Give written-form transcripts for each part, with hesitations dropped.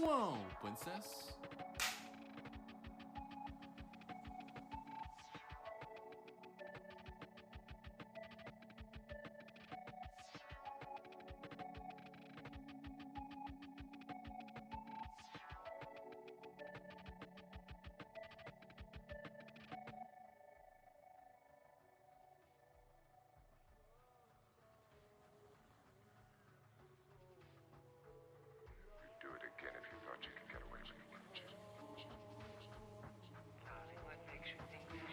Go on, princess. Do it again if you thought you could get away with it, wouldn't you? Darling, what makes you think that?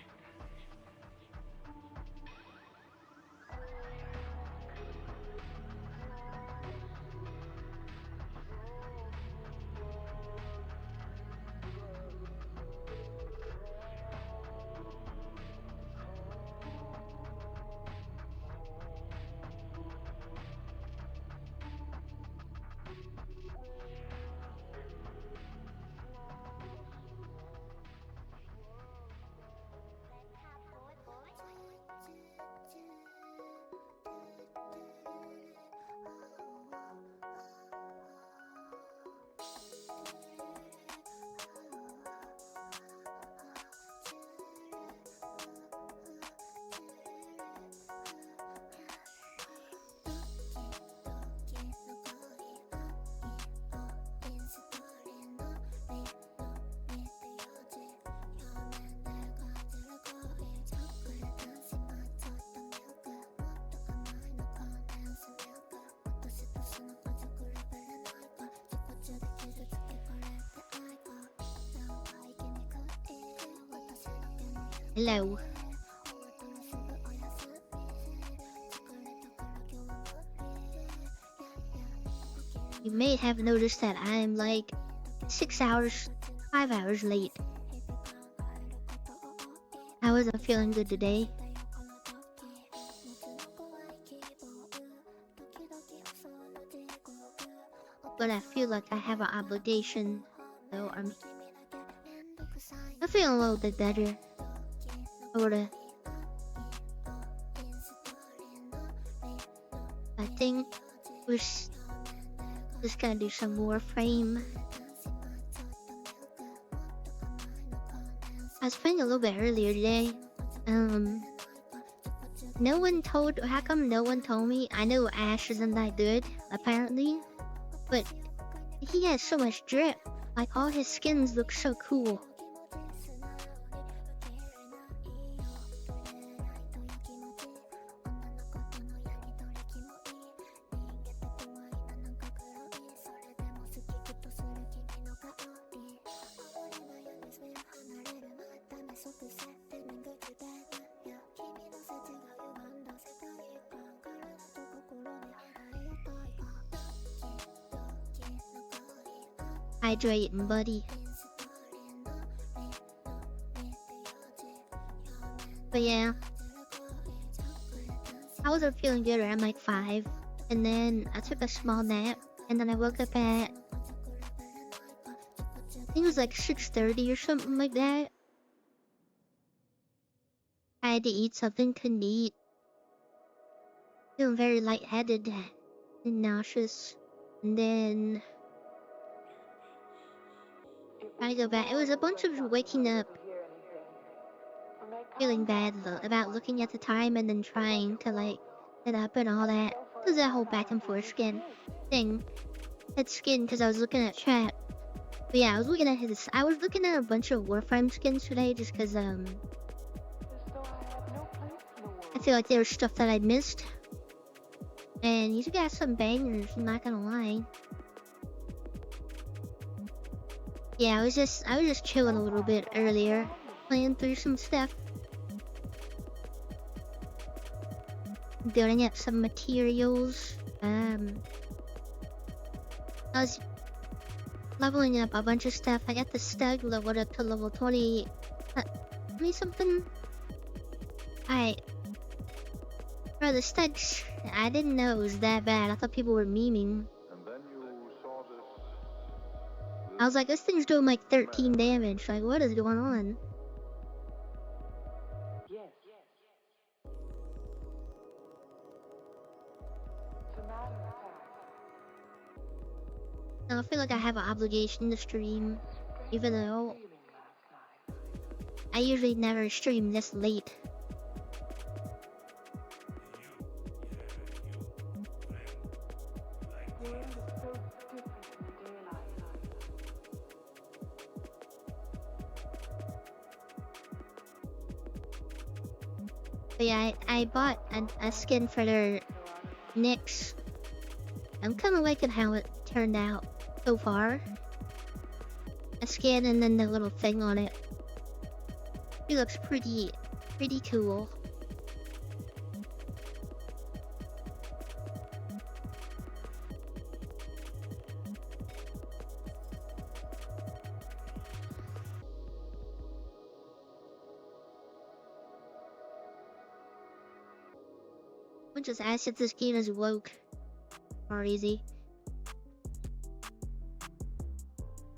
Hello. You may have noticed that I'm like 5 hours late. I wasn't feeling good today. But I feel like I have an obligation, so I'm feeling a little bit better. I think we're just gonna do some Warframe. I was playing a little bit earlier today. How come no one told me? I know Ash isn't that good, apparently, but he has so much drip. Like, all his skins look so cool. Hydrating, buddy. But yeah, I wasn't feeling good around like 5, and then I took a small nap, and then I woke up at, I think it was like 6:30 or something like that. I had to eat something, couldn't eat. Feeling very lightheaded and nauseous, and then I go back. It was a bunch of waking up, feeling bad about looking at the time and then trying to like get up and all that. It was a whole back and forth thing. That skin because I was looking at chat. But yeah, I was looking at a bunch of Warframe skins today just because I feel like there was stuff that I'd missed. And he's got some bangers, I'm not gonna lie. Yeah, I was just chilling a little bit earlier, playing through some stuff. Building up some materials. I was leveling up a bunch of stuff. I got the stug leveled up to level 20 something. Bro, the stugs, I didn't know it was that bad. I thought people were memeing. I was like, this thing's doing like 13 damage. Like, what is going on? Yes. It's a matter of fact. Now I feel like I have an obligation to stream, even though I usually never stream this late. But yeah, I bought a skin for their Nyx. I'm kind of liking how it turned out so far. A skin and then the little thing on it. It looks pretty cool. I'll just ask if this game is woke or easy.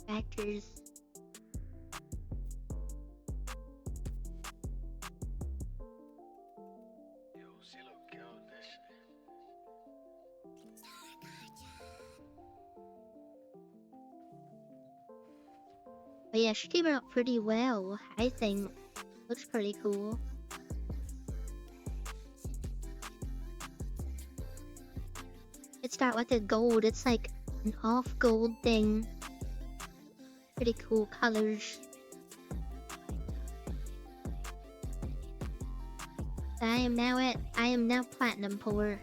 Factors. But yeah, she came out pretty well, I think. Looks pretty cool. It's not like a gold, it's like an off gold thing. Pretty cool colors. I am now platinum poor.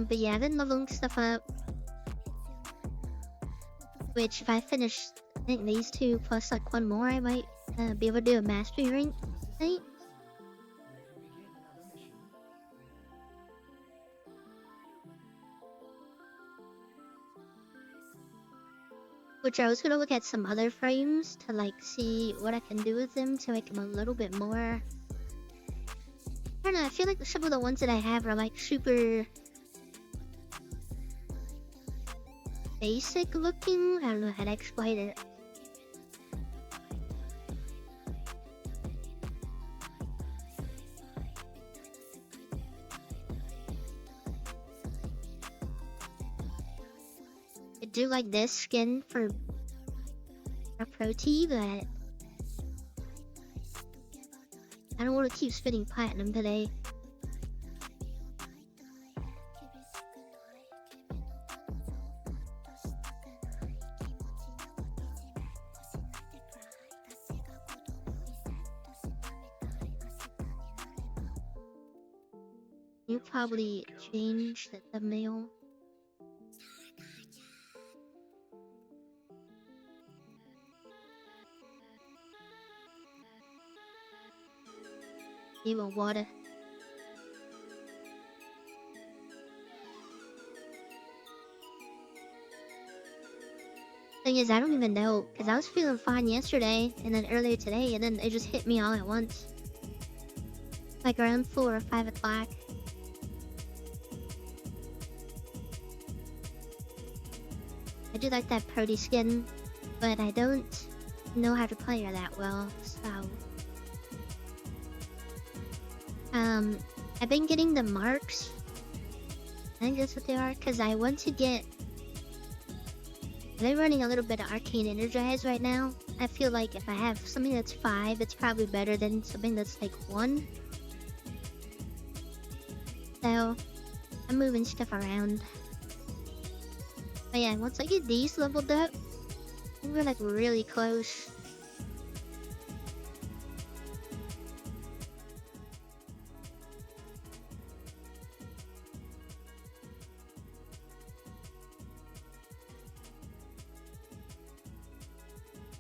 But yeah, I've been leveling stuff up. Which, if I finish, I think these two plus like one more, I might be able to do a mastery rank thing. Which I was gonna look at some other frames to like see what I can do with them to make them a little bit more. I don't know, I feel like some of the ones that I have are like super basic looking. I don't know how to explain it. I do like this skin for a pro T, but I don't want to keep spinning platinum today. You probably change the thumbnail. Even water. Thing is, I don't even know, because I was feeling fine yesterday, and then earlier today, and then it just hit me all at once. Like around 4 or 5 o'clock. I do like that Purdy skin, but I don't know how to play her that well, so... I've been getting the marks. I think that's what they are, because I want to get... They're running a little bit of Arcane Energize right now. I feel like if I have something that's 5, it's probably better than something that's like 1. So, I'm moving stuff around. But yeah, once I get these leveled up, I think we're like really close.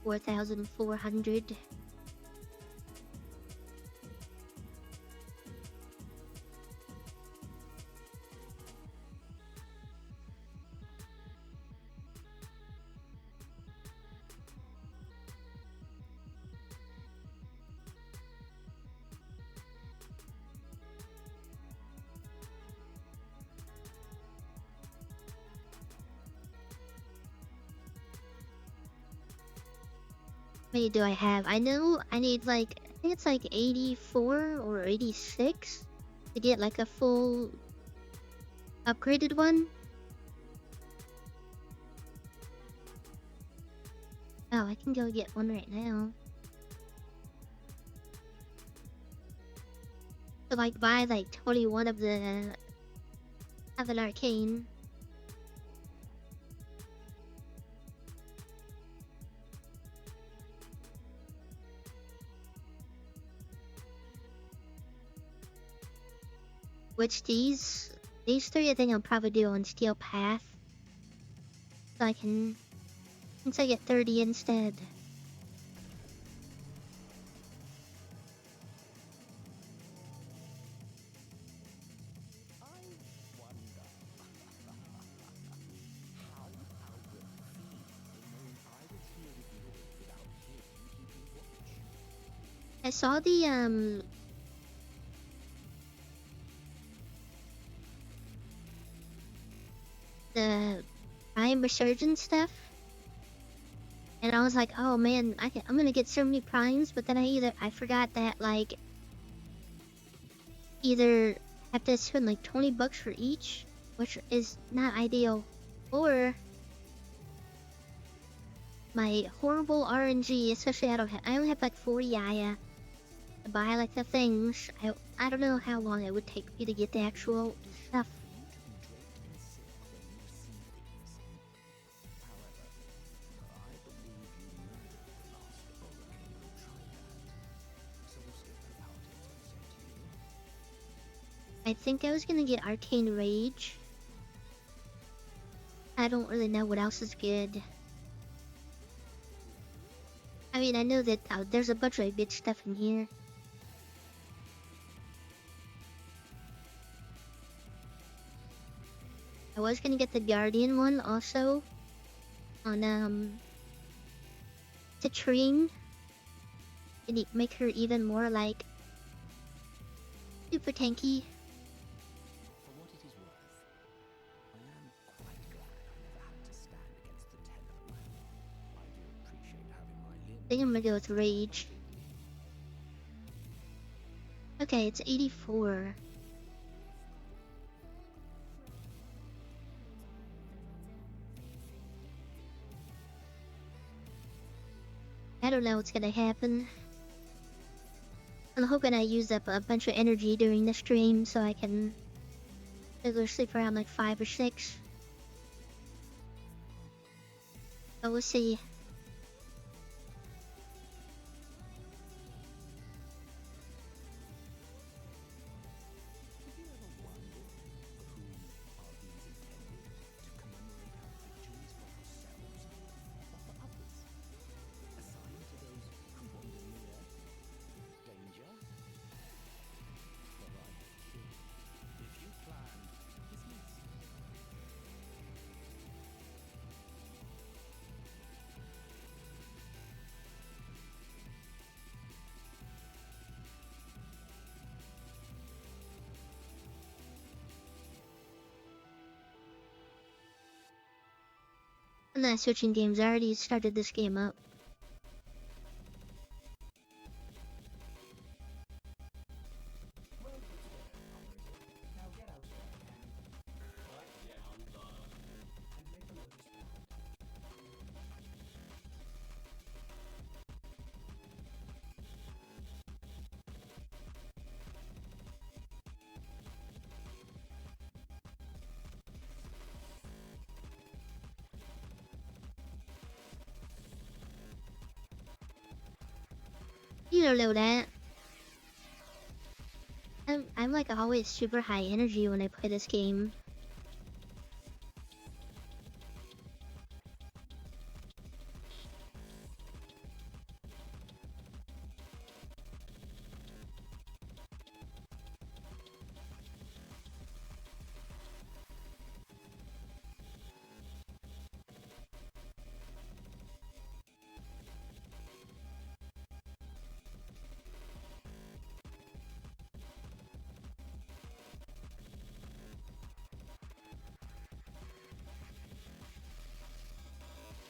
$4,400. many do I have? I know I need like, I think it's like 84 or 86 to get like a full upgraded one. Oh, I can go get one right now. So like buy like 21 of the of an arcane. Which these three I think I'll probably do on Steel Path. So I can, since I get 30 instead. I saw the Prime Resurgence stuff, and I was like, oh man, I'm gonna get so many primes, but then I forgot that like either have to spend like 20 bucks for each, which is not ideal, or my horrible RNG, especially I only have like 40 Aya to buy like the things. I don't know how long it would take me to get the actual stuff. I think I was gonna get Arcane Rage. I don't really know what else is good. I mean, I know that there's a bunch of good stuff in here. I was gonna get the Guardian one also on Citrine. And make her even more like super tanky. I think I'm gonna go with Rage. Okay, it's 84. I don't know what's gonna happen. I'm hoping I use up a bunch of energy during the stream so I can go to sleep around like 5 or 6. But we'll see. I'm not switching games. I already started this game up. You don't know that. I'm like always super high energy when I play this game.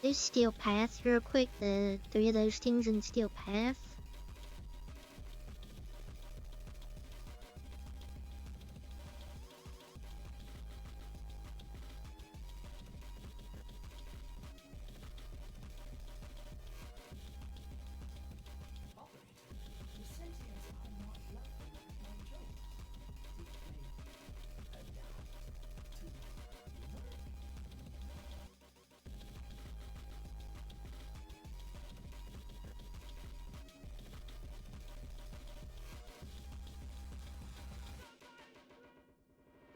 Do steel path real quick. The 3 of those things in steel path.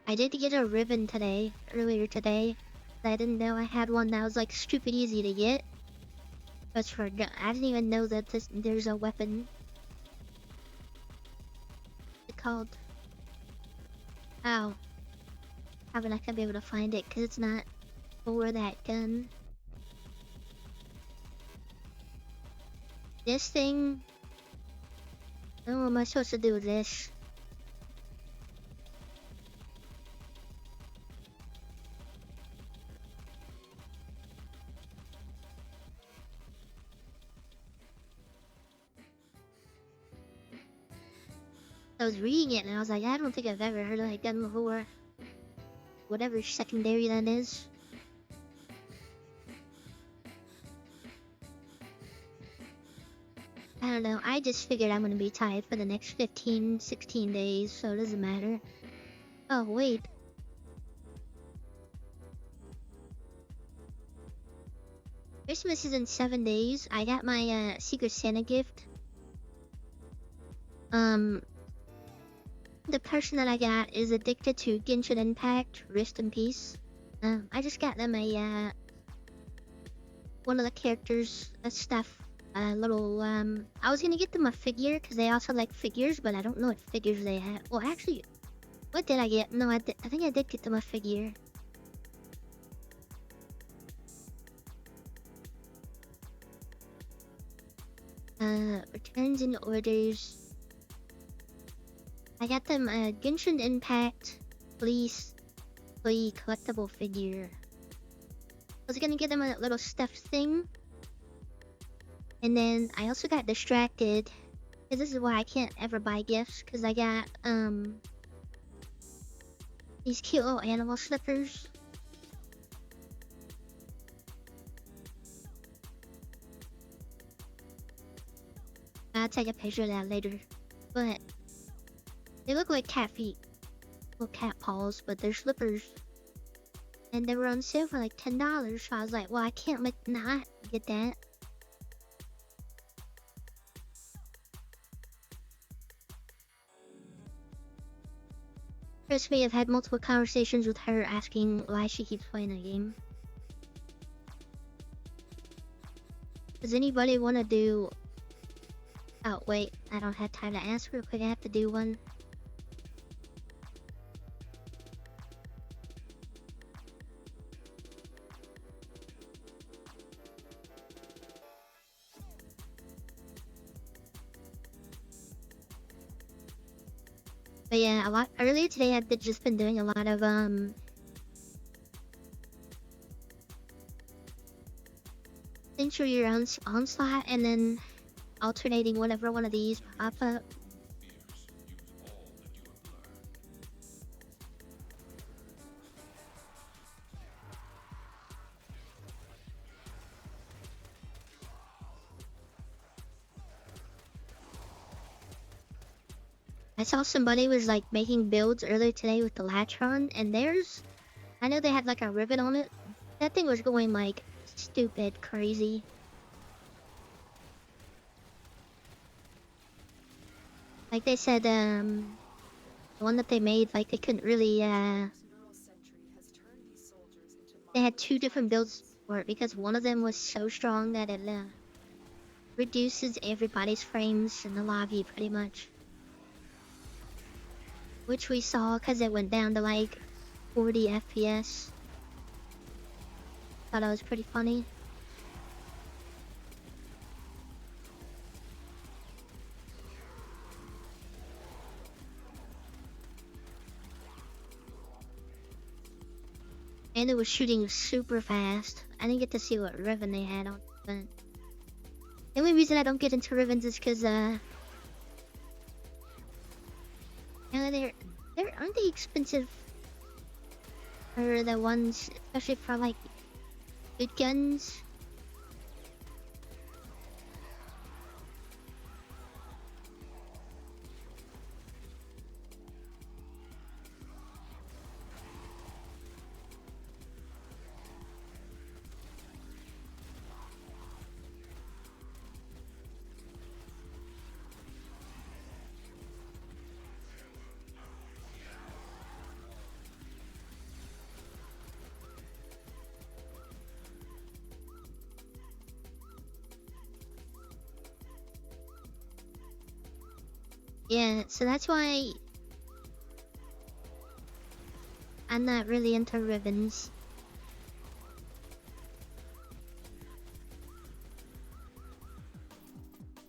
I did get a ribbon today, earlier today. I didn't know I had one that was like stupid easy to get. I didn't even know that there's a weapon. It's called. Ow. How would I be able to find it? Cause it's not for that gun. This thing. Oh, what am I supposed to do with this? I was reading it and I was like, I don't think I've ever heard of that gun before. Whatever secondary that is. I don't know, I just figured I'm gonna be tied for the next 15, 16 days, so it doesn't matter. Oh, wait. Christmas is in 7 days. I got my Secret Santa gift. The person that I got is addicted to Genshin Impact. Rest in peace. I just got them a one of the characters stuff. Little I was gonna get them a figure because they also like figures, but I don't know what figures they have. Well, actually, what did I get? No, I think I did get them a figure. Returns and orders. I got them a Genshin Impact Police collectible figure. I was gonna get them a little stuffed thing. And then I also got distracted. Because this is why I can't ever buy gifts. Because I got, these cute little animal slippers. I'll take a picture of that later. But they look like cat feet. Well, cat paws, but they're slippers. And they were on sale for like $10. So I was like, well, I can't not get that. Trust me, I've had multiple conversations with her asking why she keeps playing the game. Does anybody want to do... Oh, wait, I don't have time to ask real quick, I have to do one. But yeah, earlier today I've just been doing a lot of Century your own onslaught and then alternating whenever one of these pop up. I saw somebody was like making builds earlier today with the Latron, and theirs, I know they had like a ribbon on it. That thing was going like stupid crazy. Like they said, the one that they made, like they couldn't really, they had 2 different builds for it because one of them was so strong that it reduces everybody's frames in the lobby pretty much. Which we saw because it went down to like 40 FPS. Thought it was pretty funny. And it was shooting super fast. I didn't get to see what Riven they had on, but the only reason I don't get into Rivens is because they're aren't they expensive for the ones, especially for like good guns? Yeah, so that's why I'm not really into Rivens.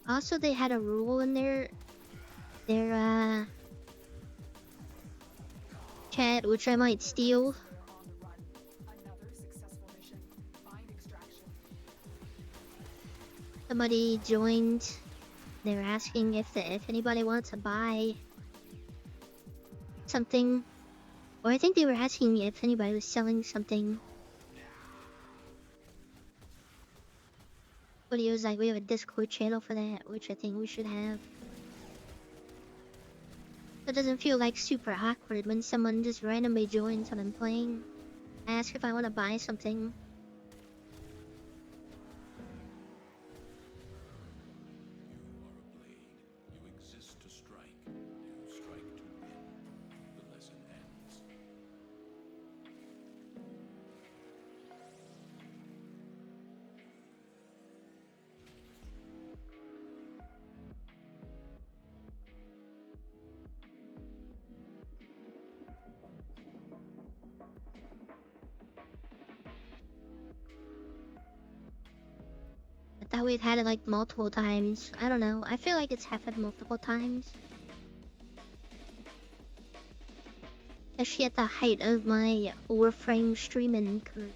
Also, they had a rule in their chat, which I might steal. Somebody joined. They were asking if anybody wants to buy something, or I think they were asking if anybody was selling something. But he was like, we have a Discord channel for that, which I think we should have. So it doesn't feel like super awkward when someone just randomly joins when I'm playing. I ask if I want to buy something. I thought we'd had it like multiple times. I don't know. I feel like it's happened multiple times. Especially at the height of my Warframe streaming career.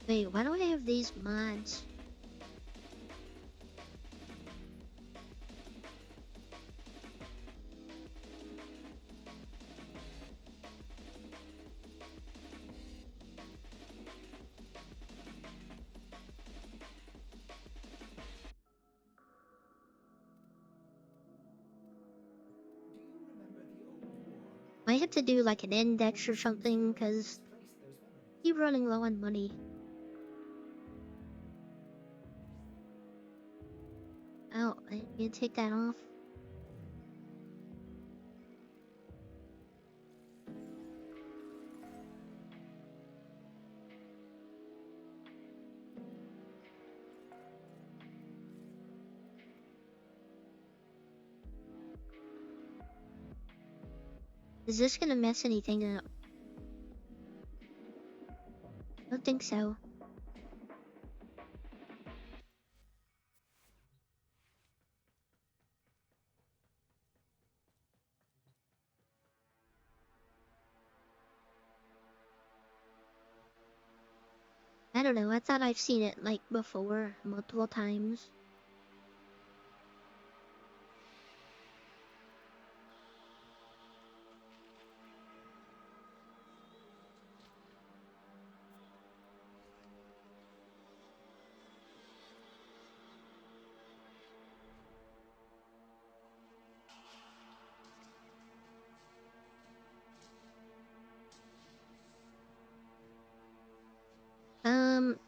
Wait, why do I have these mods? Might have to do like an index or something, cause keep running low on money. Oh, I need to take that off. Is this gonna mess anything up? I don't think so. I don't know, I thought I've seen it like before, multiple times.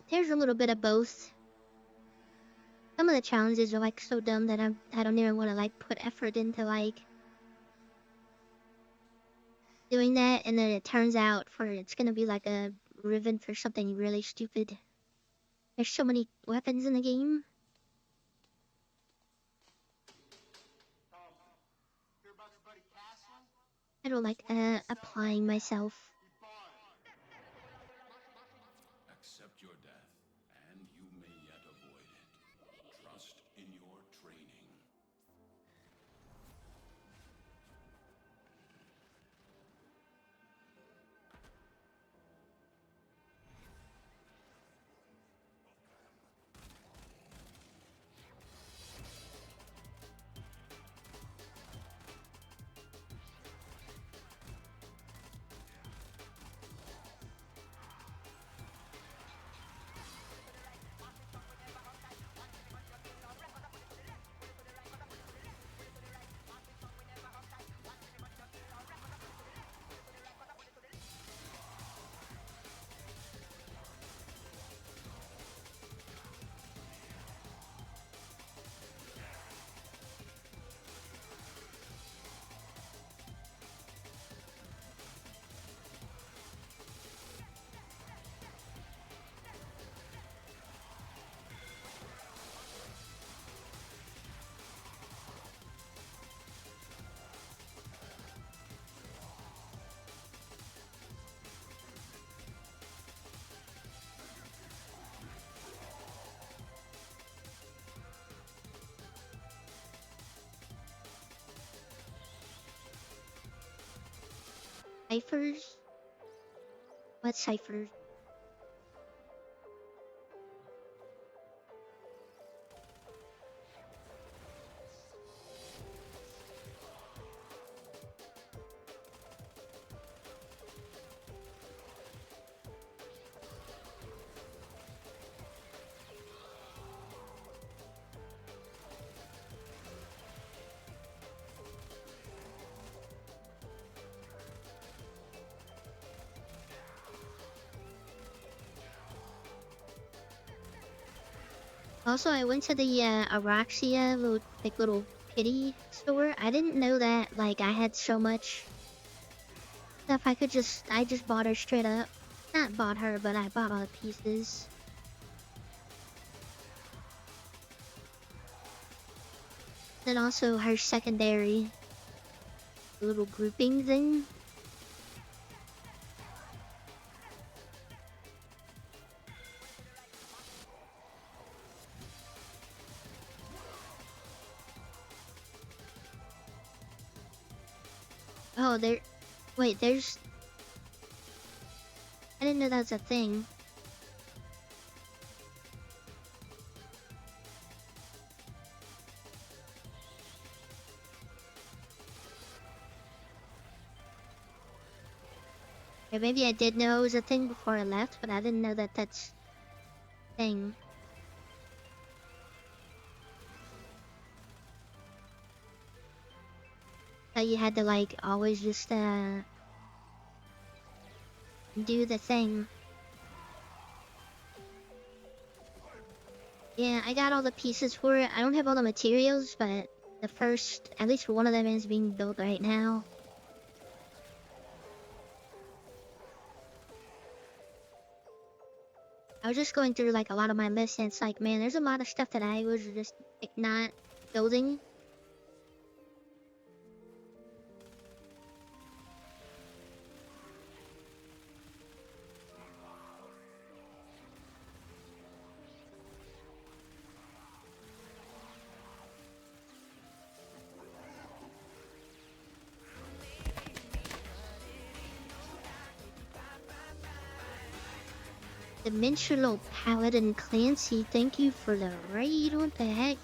There's a little bit of both. Some of the challenges are like so dumb that I don't even want to like put effort into like doing that, and then it turns out it's gonna be like a ribbon for something really stupid. There's so many weapons in the game. I don't like applying myself. Accept your death, and you may yet avoid it. Trust in your training. Ciphers? What ciphers? Also, I went to the Araxia little pity store. I didn't know that like I had so much stuff I just bought her straight up. Not bought her, but I bought all the pieces. Then also her secondary little grouping thing. Oh, wait, there's... I didn't know that was a thing. Or maybe I did know it was a thing before I left, but I didn't know that that's a thing. So you had to like always just do the thing. Yeah, I got all the pieces for it. I don't have all the materials, but at least one of them is being built right now. I was just going through like a lot of my lists, and it's like, man, there's a lot of stuff that I was just like, not building. Dimensional Paladin Clancy, thank you for the raid. What the heck?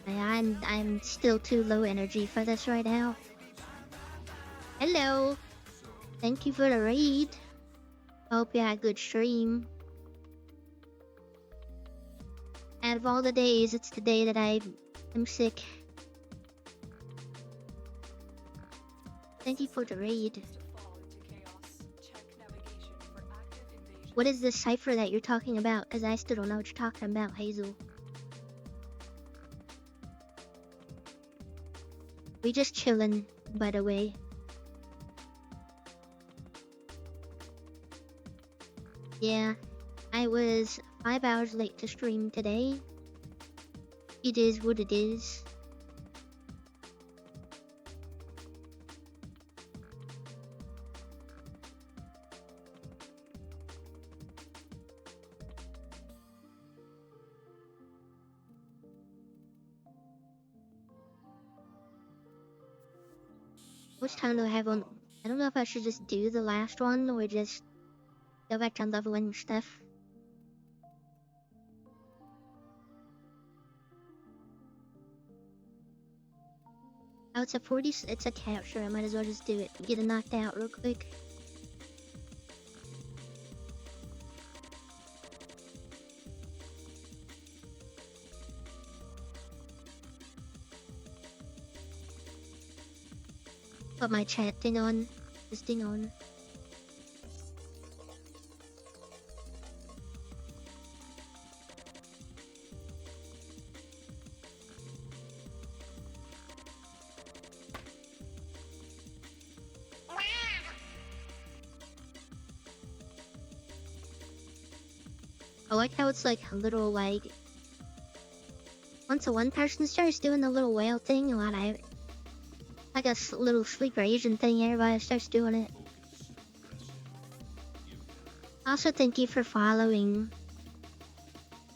I'm still too low energy for this right now. Hello. Thank you for the raid. Hope you had a good stream. Out of all the days, it's the day that I am sick. Thank you for the raid. What is this cipher that you're talking about? Because I still don't know what you're talking about, Hazel. We just chillin', by the way. Yeah, I was 5 hours late to stream today. It is what it is. How much time do I have on? I don't know if I should just do the last one or just go back on leveling stuff. Oh, it's a 40. It's a capture. I might as well just do it. Get it knocked out real quick. Put my chat thing on. This thing on. I like how it's like a little like once one person starts doing the little whale thing, like a little sleeper Asian thing, everybody starts doing it. Also, thank you for following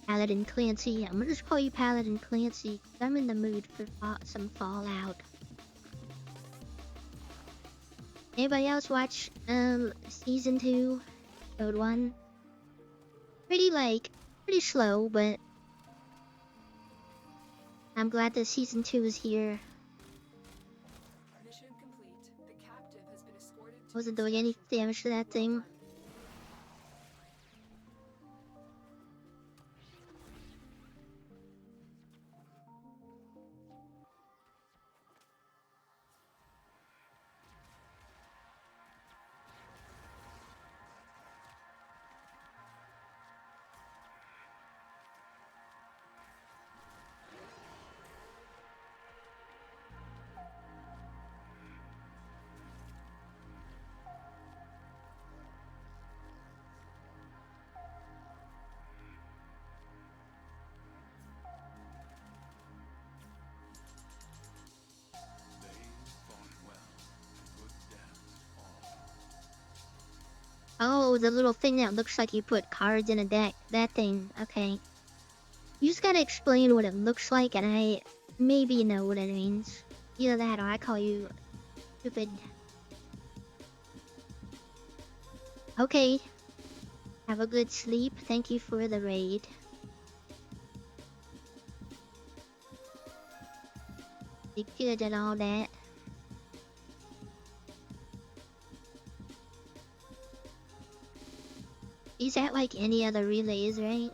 Paladin Clancy. I'm gonna just call you Paladin Clancy. I'm in the mood for some Fallout. Anybody else watch season 2, episode 1? Pretty slow, but I'm glad that season 2 is here. Mission complete. The captive has been escorted to Wasn't doing any damage to that thing. Oh, the little thing that looks like you put cards in a deck. That thing. Okay. You just gotta explain what it looks like, and I maybe know what it means. Either that or I call you stupid. Okay. Have a good sleep. Thank you for the raid. Be good and all that. These act like any other relays, right?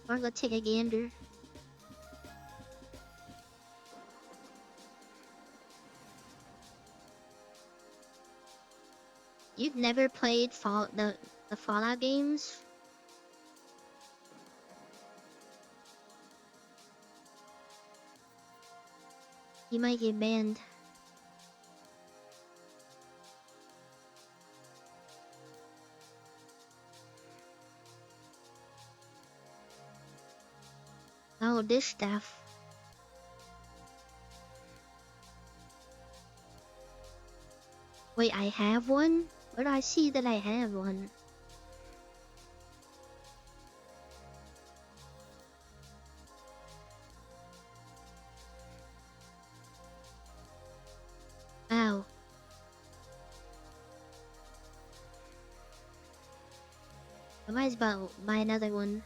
Or go take a gander. You've never played the Fallout games? You might get banned. Oh, this stuff. Wait, I have one? Where do I see that I have one? Oh. I might as well buy another one.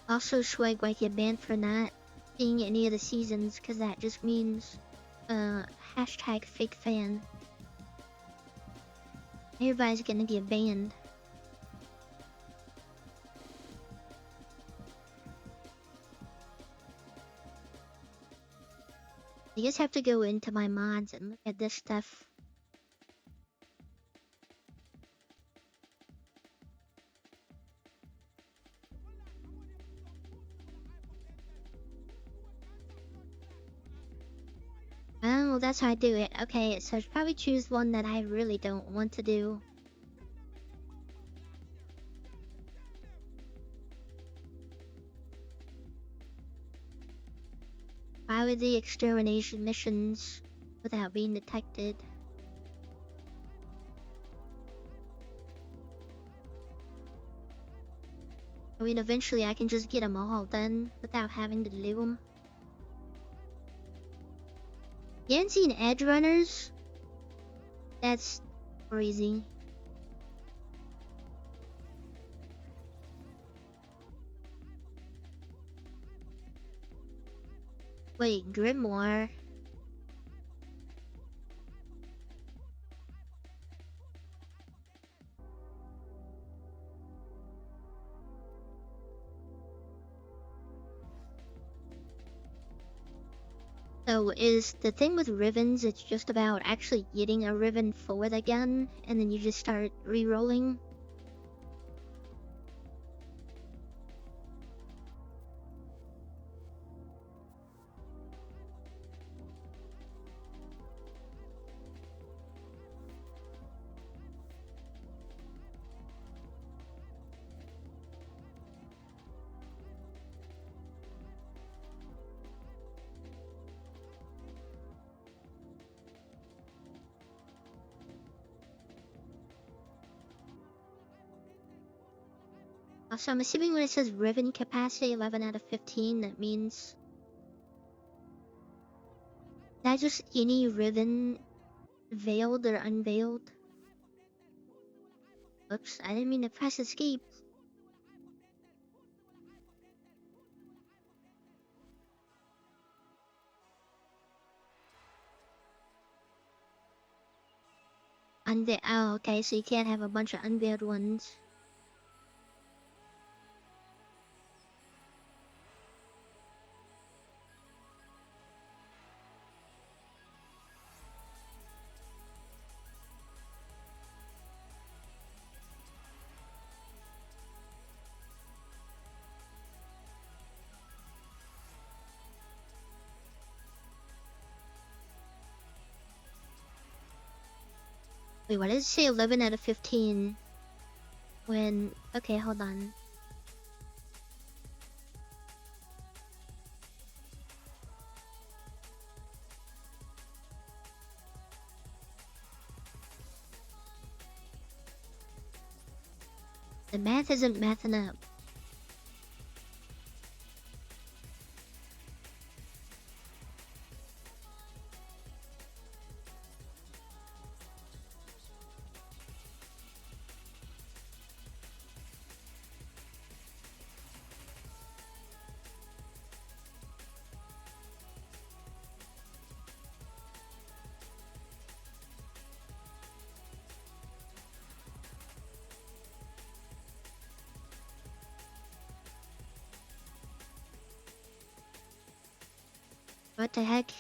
Also, Swag might get banned for not seeing any of the seasons, because that just means, hashtag fake fan. Everybody's gonna get banned. I just have to go into my mods and look at this stuff. Oh, that's how I do it. Okay, so I'd probably choose one that I really don't want to do. Why would the extermination missions without being detected? I mean, eventually I can just get them all done without having to do them. You haven't seen Edge Runners? That's crazy. Wait, Grimoire? So is the thing with Rivens, it's just about actually getting a Riven for the gun, and then you just start re-rolling? Also, I'm assuming when it says Riven capacity 11 out of 15, that means that just any Riven, veiled or unveiled. Oops, I didn't mean to press escape. Oh, okay, so you can't have a bunch of unveiled ones. Wait, why does it say 11 out of 15? When... Okay, hold on. The math isn't mathing up. What the heck?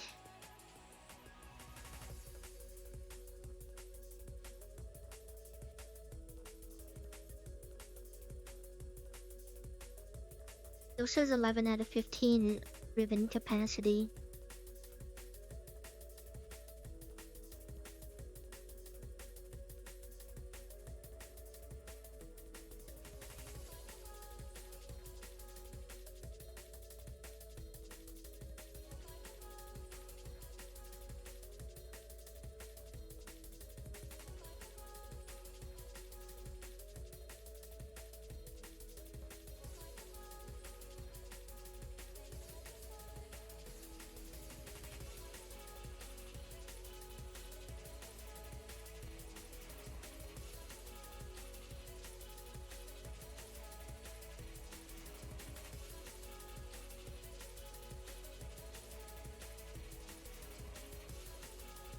Still says 11 out of 15 Riven capacity.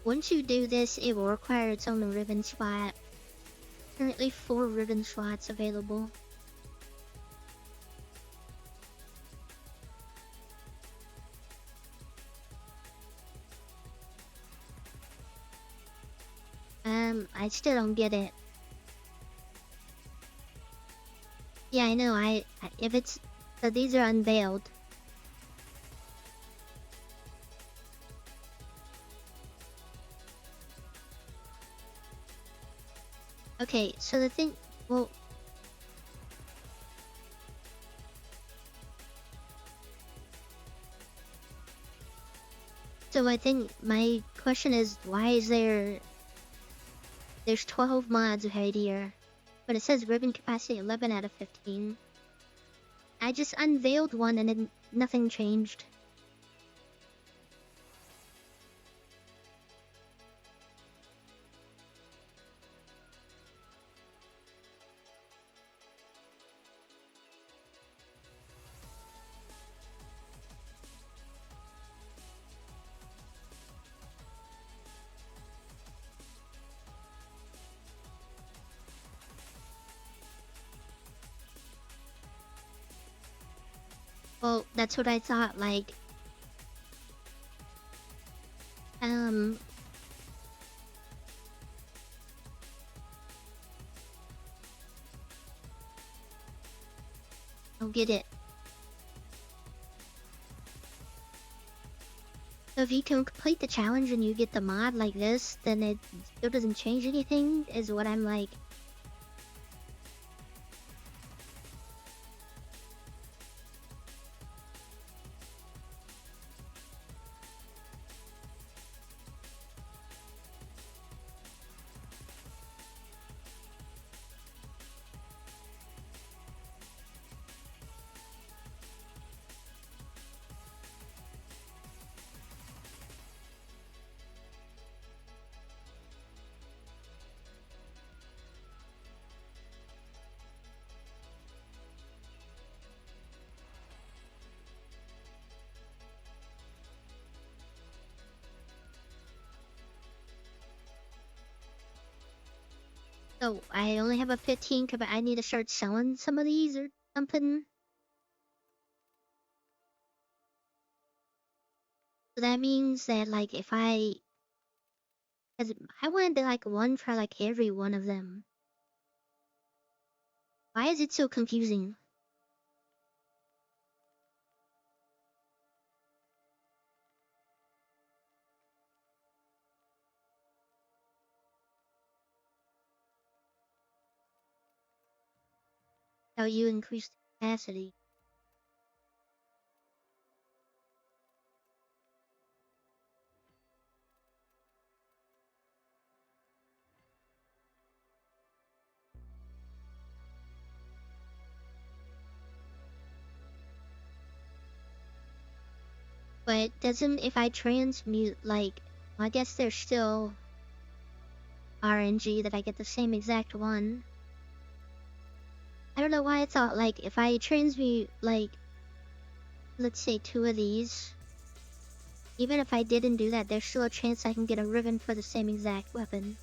Once you do this, it will require its own ribbon slot. Currently 4 ribbon slots available. I still don't get it. Yeah, I know, if it's... So these are unveiled. Okay, so the thing... Well... So I think my question is, why is there... There's 12 mods right here, but it says ribbon capacity 11 out of 15. I just unveiled one and then nothing changed. Well, that's what I thought, like... I'll get it. So if you can complete the challenge and you get the mod like this, then it still doesn't change anything, is what I'm like... So I only have a 15, but I need to start selling some of these or something. So that means that, like, if I... Cause I wanted to, like, try, like, every one of them. Why is it so confusing? How you increase the capacity. But doesn't, if I transmute, like, I guess there's still RNG that I get the same exact one. I don't know why I thought, like, if I transmute, like, let's say 2 of these, even if I didn't do that, there's still a chance I can get a ribbon for the same exact weapon.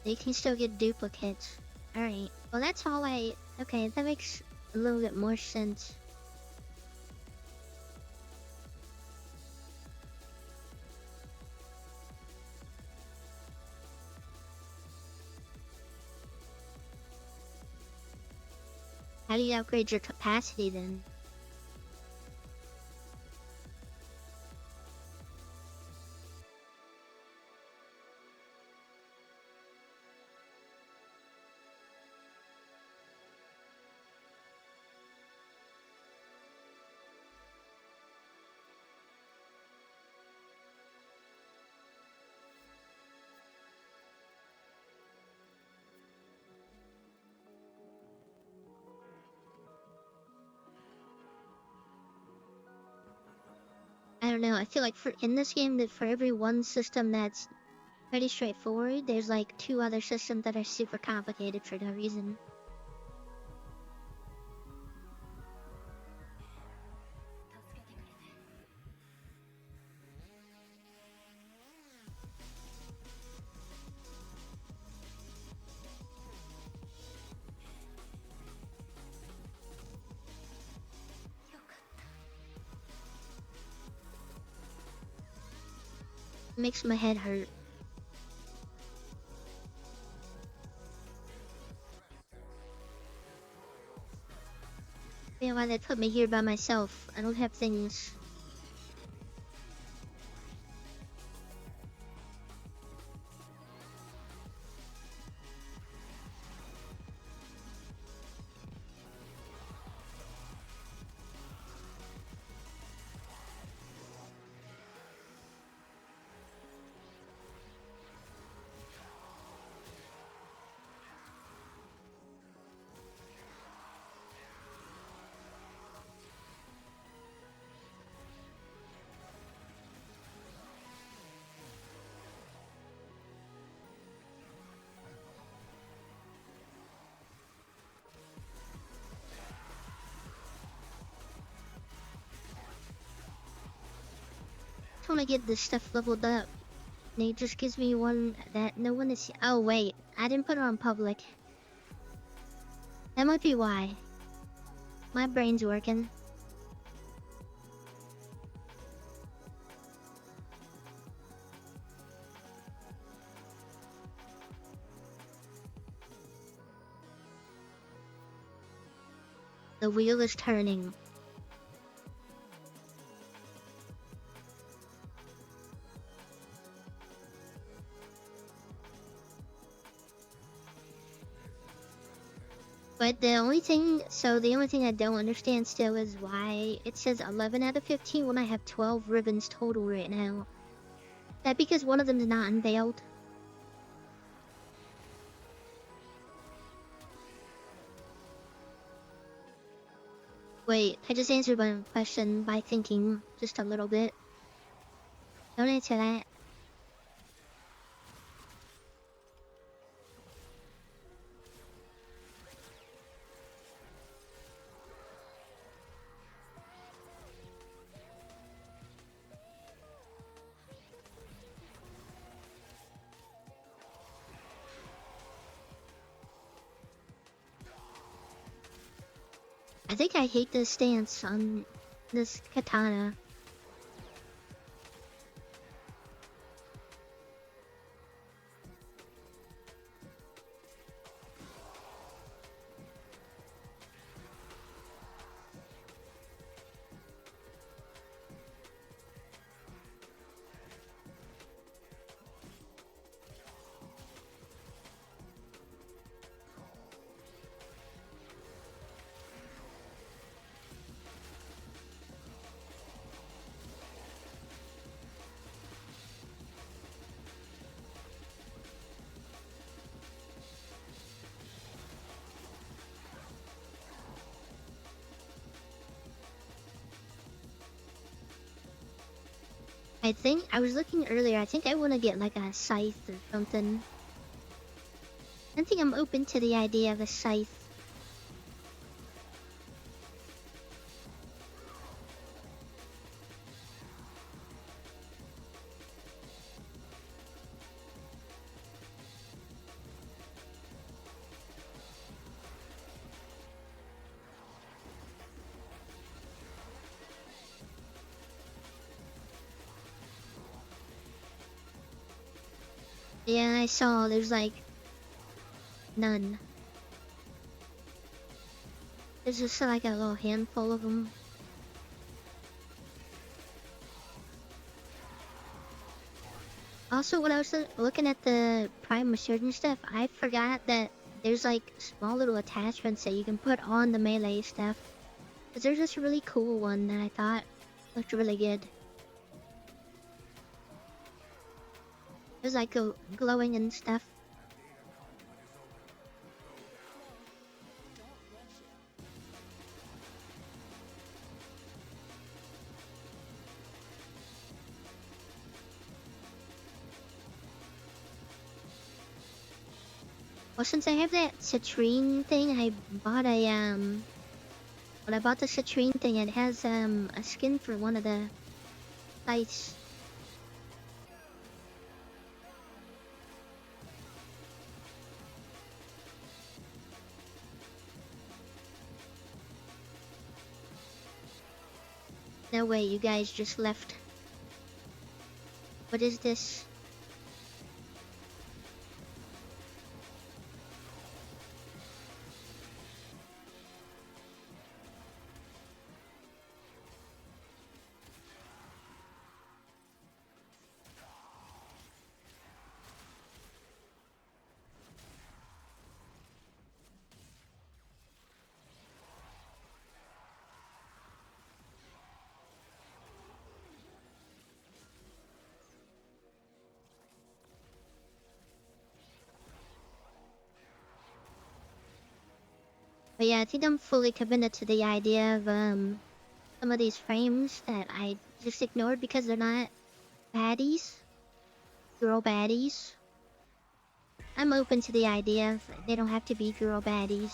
You can still get duplicates. Alright, well that's all okay, that makes a little bit more sense. How do you upgrade your capacity then? don't know. I feel like in this game that for every one system that's pretty straightforward, there's like 2 other systems that are super complicated for no reason. Makes my head hurt. Yeah, why they put me here by myself? I don't have things. I want to get this stuff leveled up. And it just gives me one that no one is. Oh wait, I didn't put it on public. That might be why. My brain's working. The wheel is turning. But the only thing I don't understand still is why it says 11 out of 15 when I have 12 ribbons total right now. Is that because one of them is not unveiled? Wait, I just answered my question by thinking just a little bit. Don't answer that. I think I hate this stance on this katana. I think I was looking earlier. I think I want to get like a scythe or something. I think I'm open to the idea of a scythe. Yeah, I saw there's like none. There's just like a little handful of them. Also, when I was looking at the Prime Resurgence stuff, I forgot that there's like small little attachments that you can put on the melee stuff. Cause there's this really cool one that I thought looked really good. It was like glowing and stuff. Well, since I have that citrine thing, I bought a when I bought the citrine thing, it has a skin for one of the sites. No way, you guys just left. What is this? But yeah, I think I'm fully committed to the idea of some of these frames that I just ignored because they're not baddies, girl baddies. I'm open to the idea of they don't have to be girl baddies.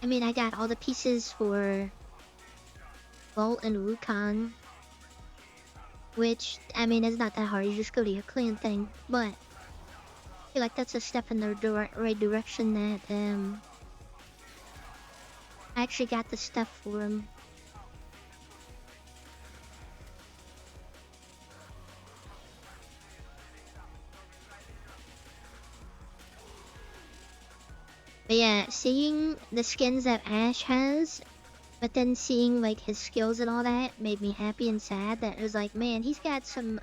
I mean, I got all the pieces for Volt and Wukong, which, I mean, it's not that hard. You just go to your clan thing, but I feel like that's a step in the right direction that I actually got the stuff for him. But yeah, seeing the skins that Ash has, but then seeing like his skills and all that made me happy and sad. That it was like, man, he's got some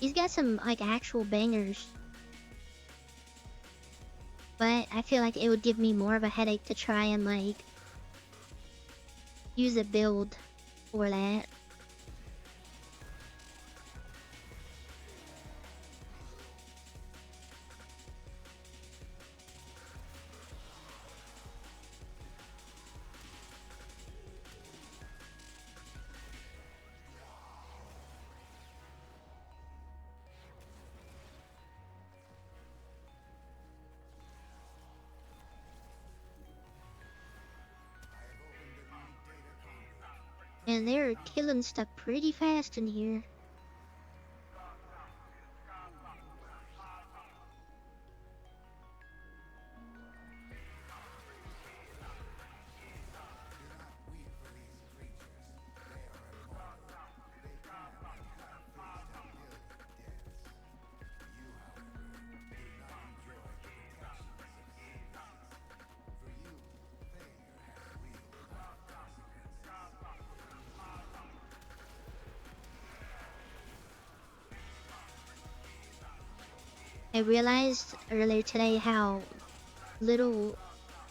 like actual bangers. But I feel like it would give me more of a headache to try and like use a build for that. And they're killing stuff pretty fast in here. I realized earlier today how little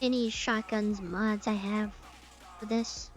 any shotguns mods I have for this.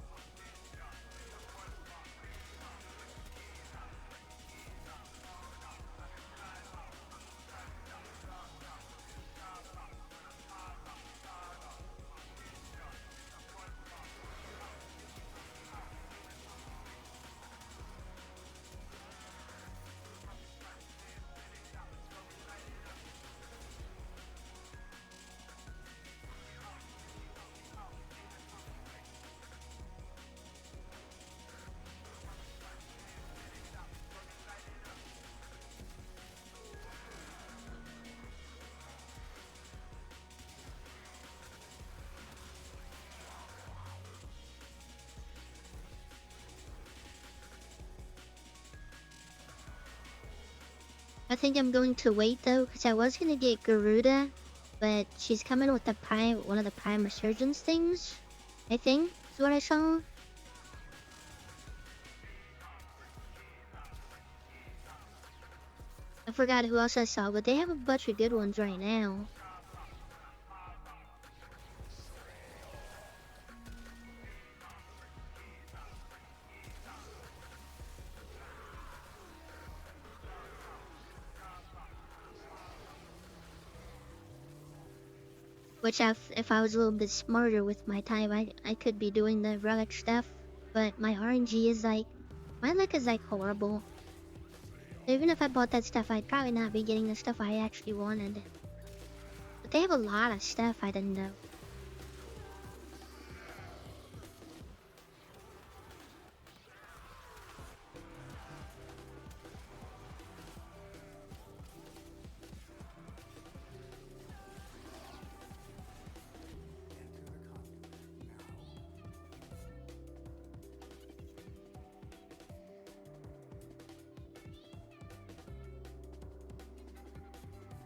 I think I'm going to wait though, because I was gonna get Garuda, but she's coming with the one of the Prime Resurgence things. I think is what I saw. I forgot who else I saw, but they have a bunch of good ones right now. Which if I was a little bit smarter with my time, I could be doing the relic stuff. But my RNG is like, my luck is like horrible. Even if I bought that stuff, I'd probably not be getting the stuff I actually wanted. But they have a lot of stuff I didn't know.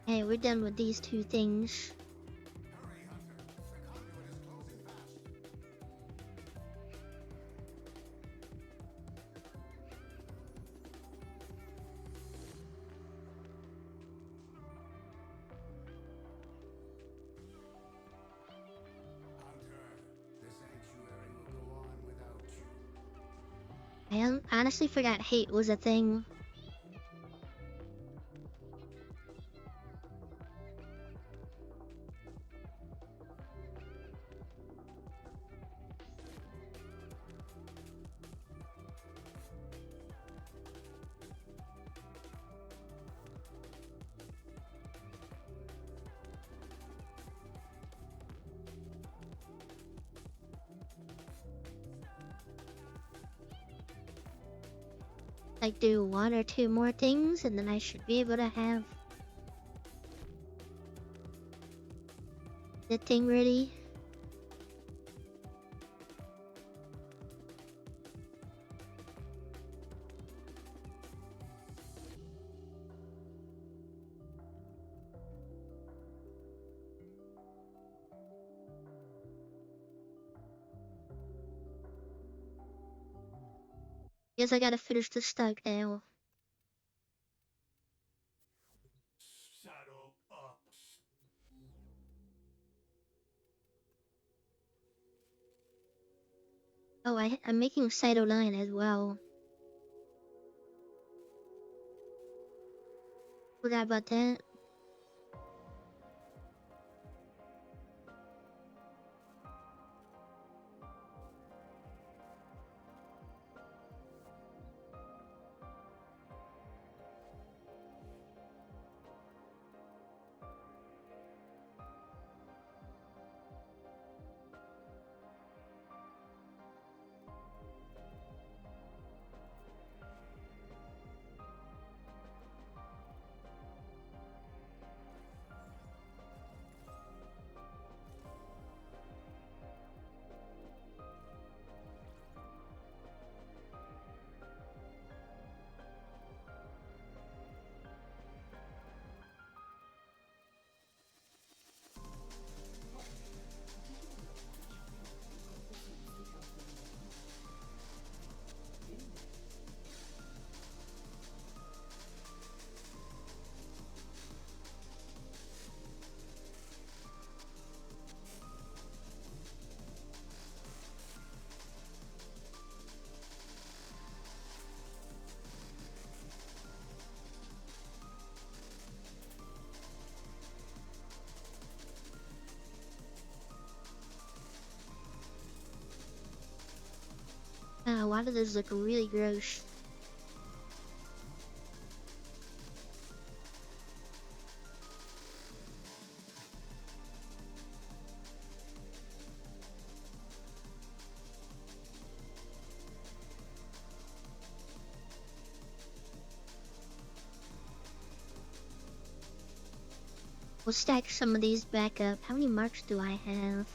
Hey, we're done with these two things. I honestly forgot hate was a thing. Like do one or two more things and then I should be able to have the thing ready. Guess I gotta finish the stock now. Saddle up. Oh, I'm making Cyto 9 as well. Forgot about that. A lot of those look really gross. We'll stack some of these back up. How many marks do I have?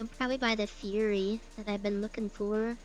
I'll probably buy the Fury that I've been looking for.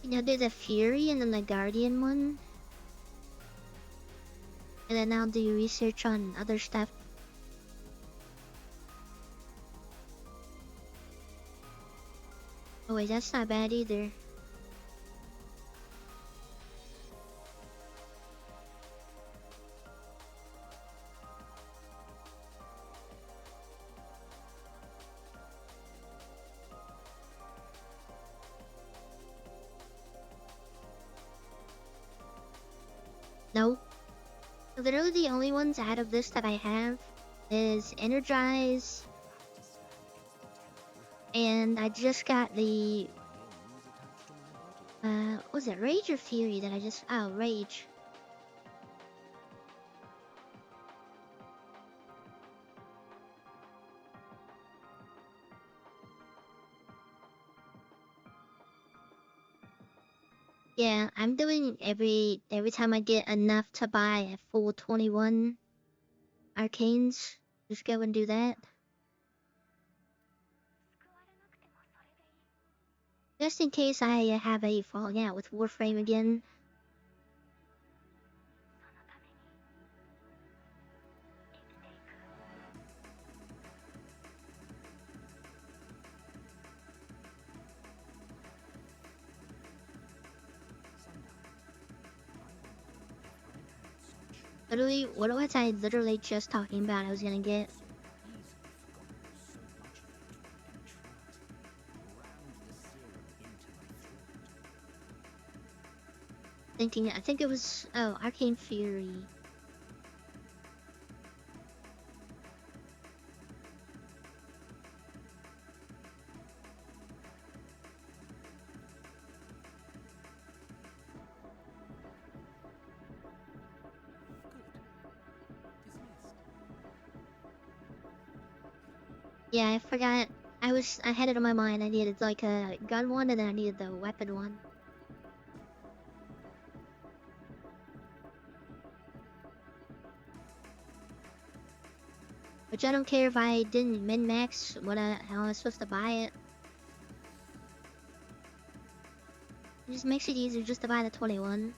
You know, there's a Fury and then the Guardian one. And then I'll do research on other stuff. Oh wait, that's not bad either. Nope. Literally the only ones out of this that I have is Energize. And I just got the was it Rage or Fury that I just Rage. Yeah, I'm doing every time I get enough to buy a full 21 arcanes. Just go and do that. Just in case I have a falling out with Warframe again. Literally, what was I literally just talking about I was gonna get? I think it was, Arcane Fury. Yeah, I forgot. I had it on my mind. I needed like a gun one and then I needed the weapon one. Which I don't care if I didn't min-max how I was supposed to buy it. It just makes it easier just to buy the 21.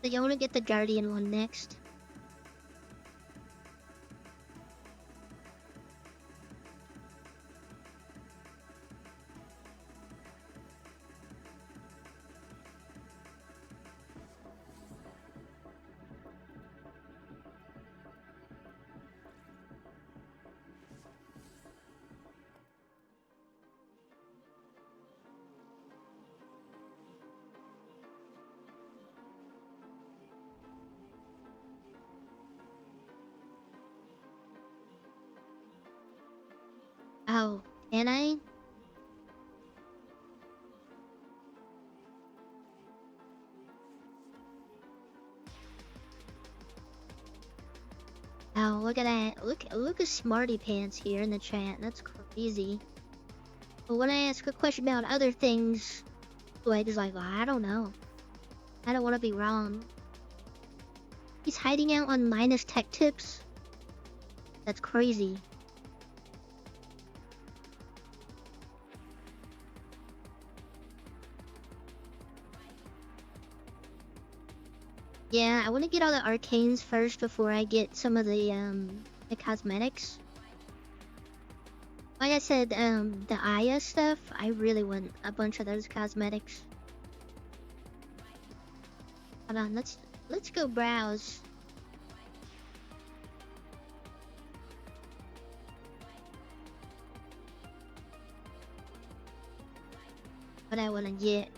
So you want to get the Guardian one next. Oh, can I? Oh, look at that. Look at Smarty Pants here in the chat. That's crazy. But when I ask a question about other things, Blake is like, well, I don't know. I don't want to be wrong. He's hiding out on minus tech tips? That's crazy. Yeah, I want to get all the arcanes first before I get some of the cosmetics. Like I said, the Aya stuff, I really want a bunch of those cosmetics. Hold on, let's go browse. What I want to get.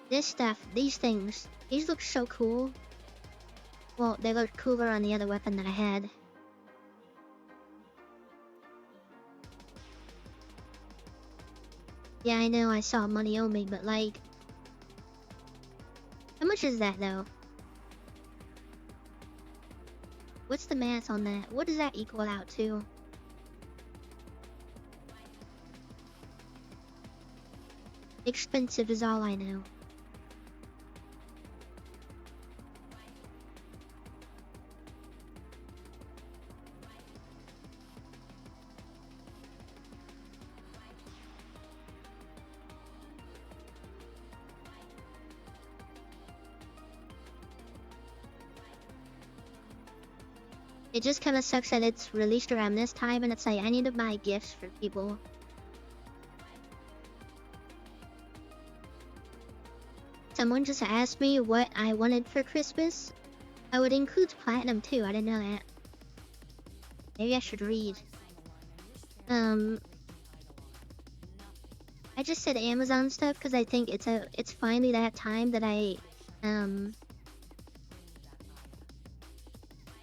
This stuff, these things, these look so cool. Well, they look cooler on the other weapon that I had. Yeah, I know I saw money on me, but like... How much is that though? What's the math on that? What does that equal out to? Expensive is all I know. It just kind of sucks that it's released around this time and it's like I need to buy gifts for people. Someone just asked me what I wanted for Christmas. Oh, it includes platinum too. I didn't know that. Maybe I should read. I just said Amazon stuff because I think it's finally that time that I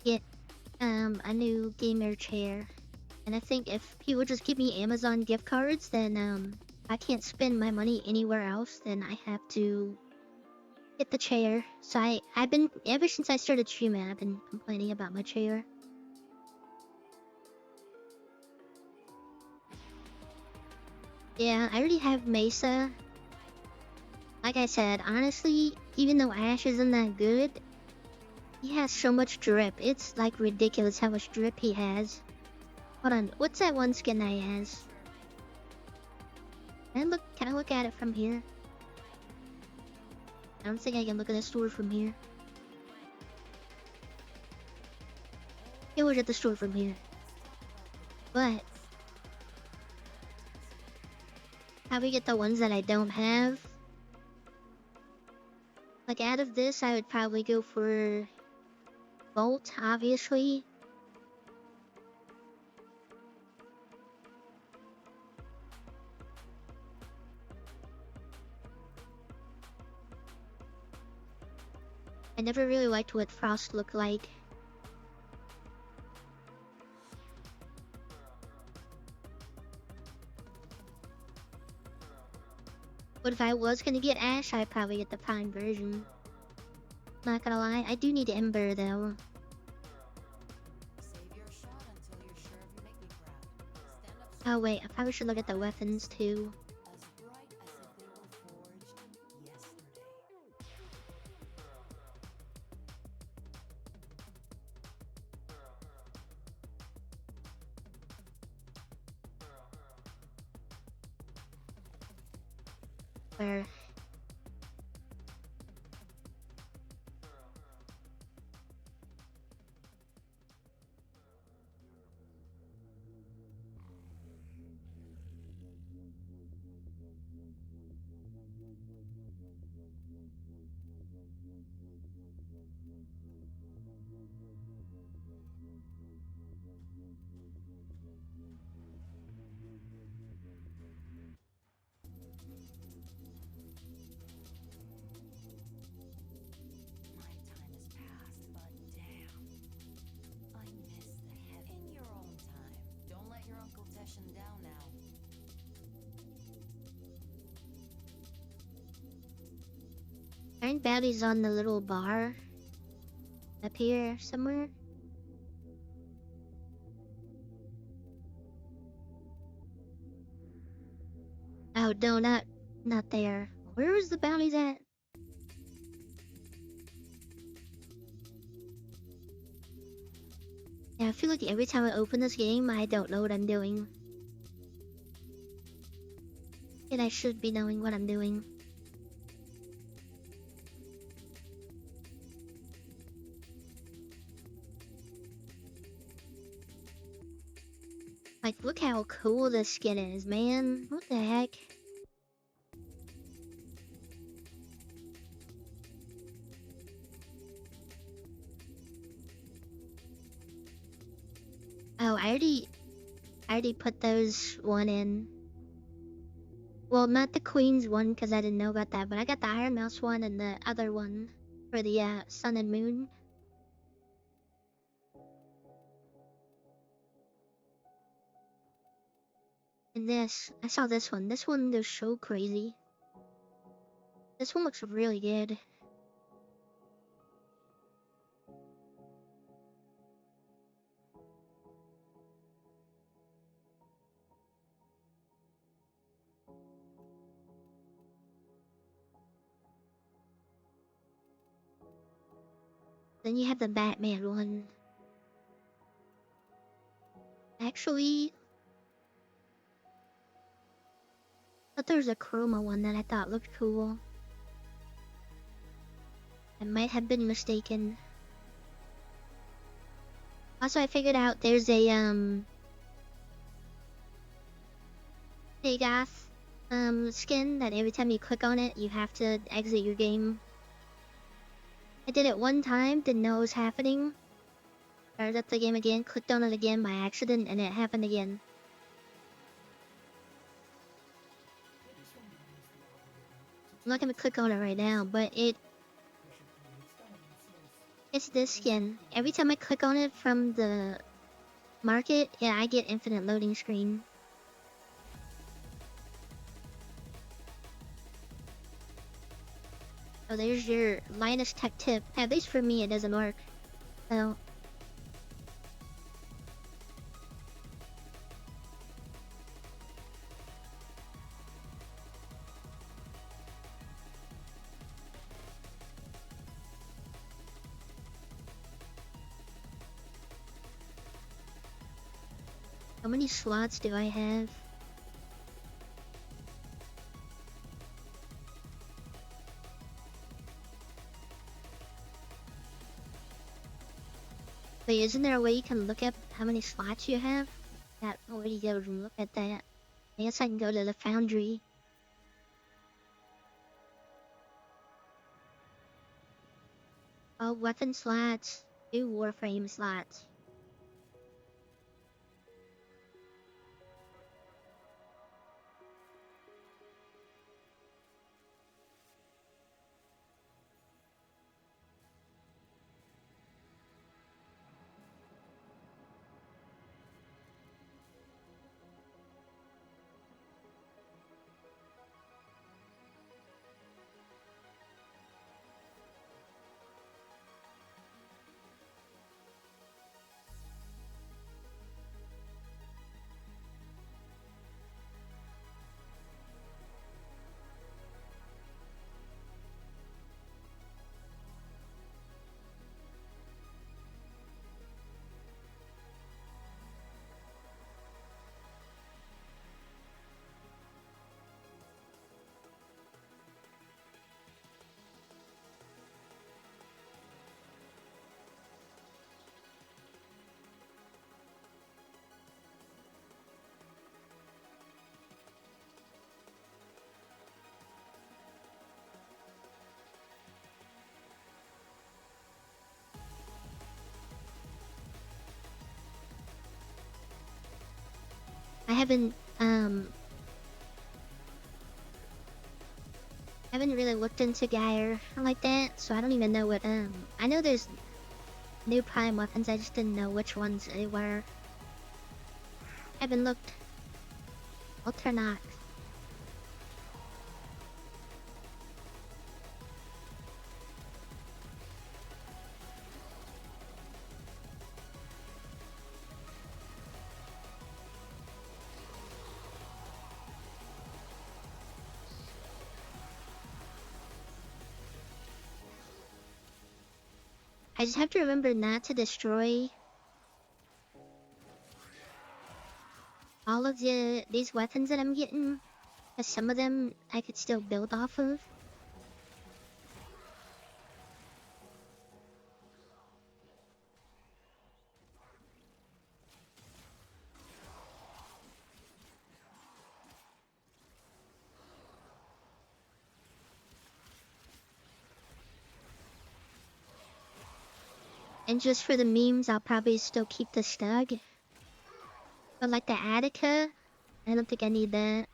get a new gamer chair. And I think if people just give me Amazon gift cards, then I can't spend my money anywhere else, then I have to get the chair. So I've been, ever since I started streaming, I've been complaining about my chair. Yeah, I already have Mesa. Like I said, honestly, even though Ash isn't that good, he has so much drip. It's like ridiculous how much drip he has. Hold on, what's that one skin I has? Can I look at it from here? I don't think I can look at the store from here. Can't look at the store from here. But how we get the ones that I don't have? Like out of this, I would probably go for Bolt, obviously. I never really liked what Frost looked like. But if I was gonna get Ash, I'd probably get the Prime version. Not gonna lie, I do need Ember though. Oh wait, I probably should look at the weapons too. Where? Aren't baddies on the little bar? Up here somewhere? Oh no, not there. Where was the bounties at? Yeah, I feel like every time I open this game, I don't know what I'm doing. And I should be knowing what I'm doing. Like, look how cool this skin is, man. What the heck? Oh, I already put those one in. Well, not the Queen's one, because I didn't know about that, but I got the Iron Mouse one and the other one for the Sun and Moon. And this, I saw this one. This one is so crazy. This one looks really good. Then you have the Batman one. Actually, but there's a chroma one that I thought looked cool. I might have been mistaken. Also, I figured out there's a Pegasus skin that every time you click on it, you have to exit your game. I did it one time, didn't know it was happening. Started up the game again, clicked on it again by accident, and it happened again. I'm not gonna click on it right now, but it's this skin. Every time I click on it from the market, yeah, I get infinite loading screen. So there's your Linus Tech tip. At least for me, it doesn't work. So how many slots do I have? Wait, isn't there a way you can look up how many slots you have? That where do you go to look at that? I guess I can go to the foundry. Oh, weapon slots. 2 Warframe slots. I haven't really looked into Geyer like that, so I don't even know what I know there's new prime weapons, I just didn't know which ones they were. I haven't looked. Alternax. I just have to remember not to destroy all of these weapons that I'm getting, because some of them I could still build off of. And just for the memes, I'll probably still keep the Stug. But like the Attica, I don't think I need that.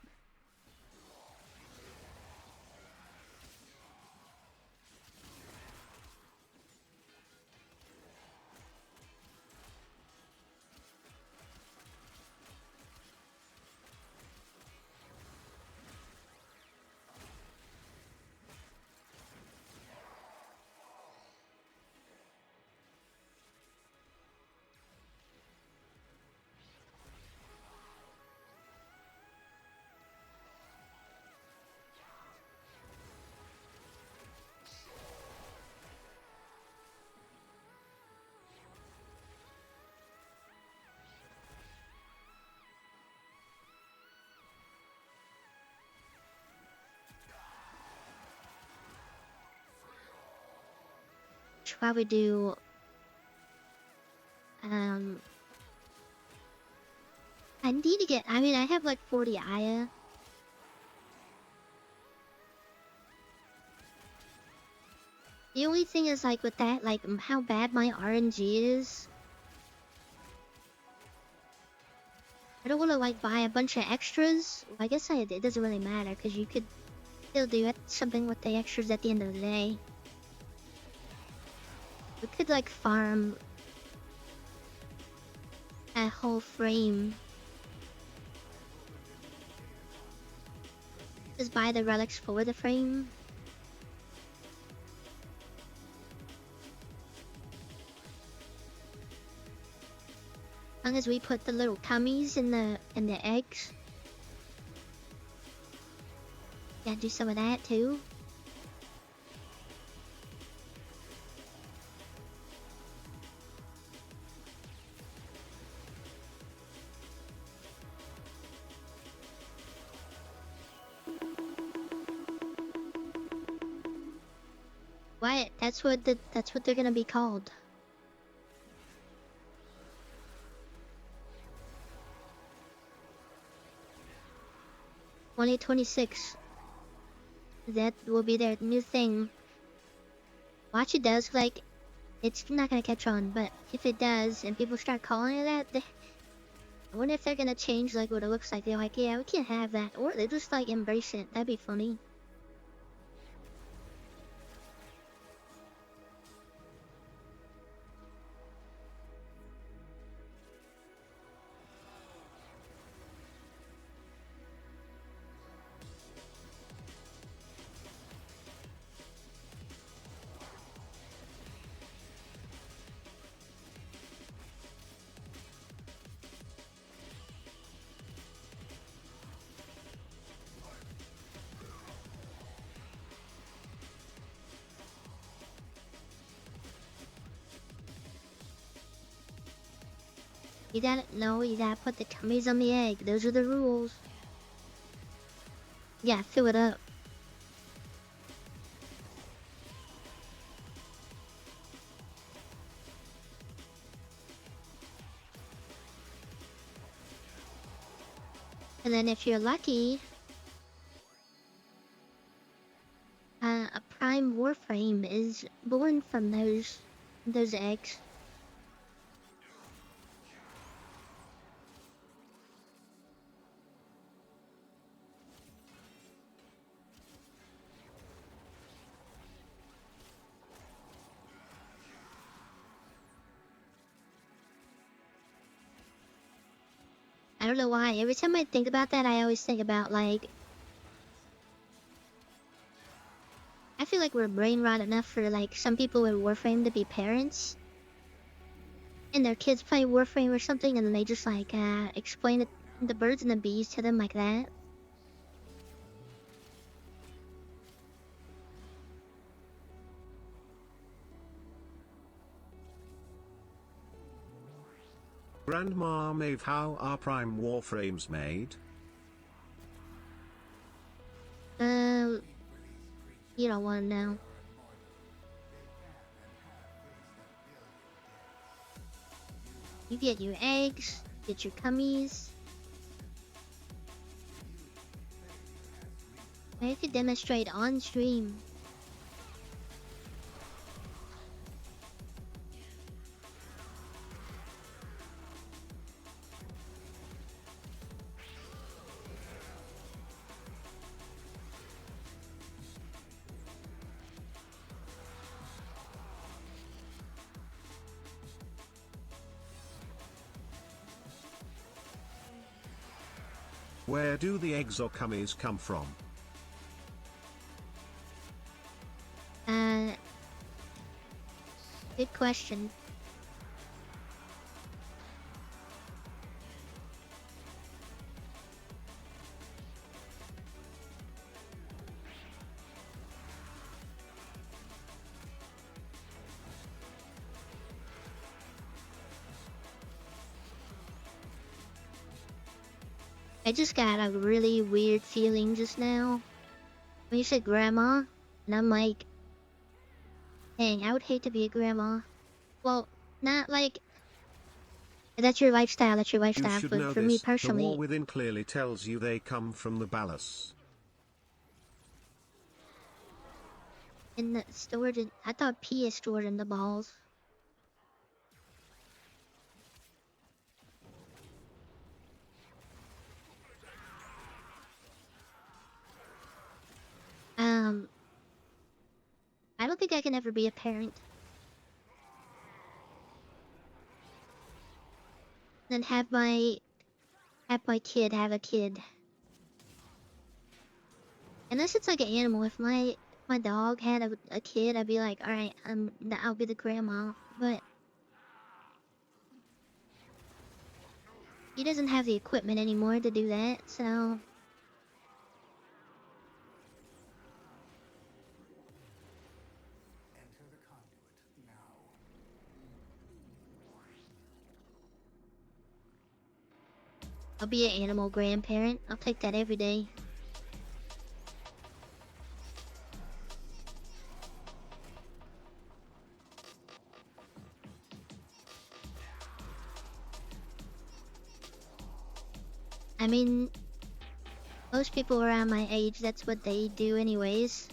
should probably do I need to get, I mean, I have like 40 Aya. The only thing is like with that, like how bad my RNG is. I don't want to like buy a bunch of extras. Well, I guess it doesn't really matter because you could still do something with the extras at the end of the day. We could like farm a whole frame. Just buy the relics for the frame. As long as we put the little cummies in the eggs. Yeah, do some of that too. What? That's what they're gonna be called. $2026. That will be their new thing. Watch it does, like, it's not gonna catch on, but if it does, and people start calling it that, I wonder if they're gonna change, like, what it looks like. They're like, yeah, we can't have that. Or they just, like, embrace it. That'd be funny. You gotta put the tummies on the egg. Those are the rules. Yeah, fill it up. And then if you're lucky, a prime Warframe is born from those eggs. I don't know why. Every time I think about that, I always think about, like... I feel like we're brain rot enough for, like, some people with Warframe to be parents. And their kids play Warframe or something, and then they just, like, explain the birds and the bees to them like that. Grandma Maeve, how are prime warframes made? You don't want to know. You get your eggs, get your cummies. I could demonstrate on stream. Where do the eggs or cummies come from? Good question. I just got a really weird feeling just now when you said grandma, and I'm like, Dang, I would hate to be a grandma. Well, not like that's your lifestyle, You but should know for me this, the war personally, within clearly tells you they come from the Ballas. in the storage, I thought pee is stored in the balls. I don't think I can ever be a parent. Then have my kid have a kid. Unless it's like an animal. If my dog had a kid, I'd be like, all right, I'll be the grandma. But he doesn't have the equipment anymore to do that, so. I'll be an animal grandparent. I'll take that every day. I mean, most people around my age, that's what they do anyways.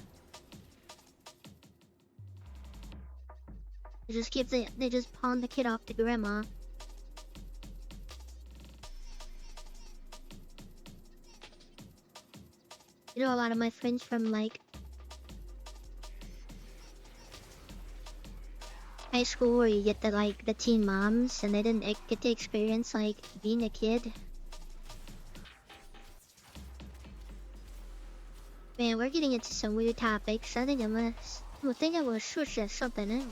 They just pawn the kid off to grandma. You know, a lot of my friends from like high school where you get the teen moms and they didn't get to experience like being a kid. Man, we're getting into some weird topics. I think I'm gonna switch to something else.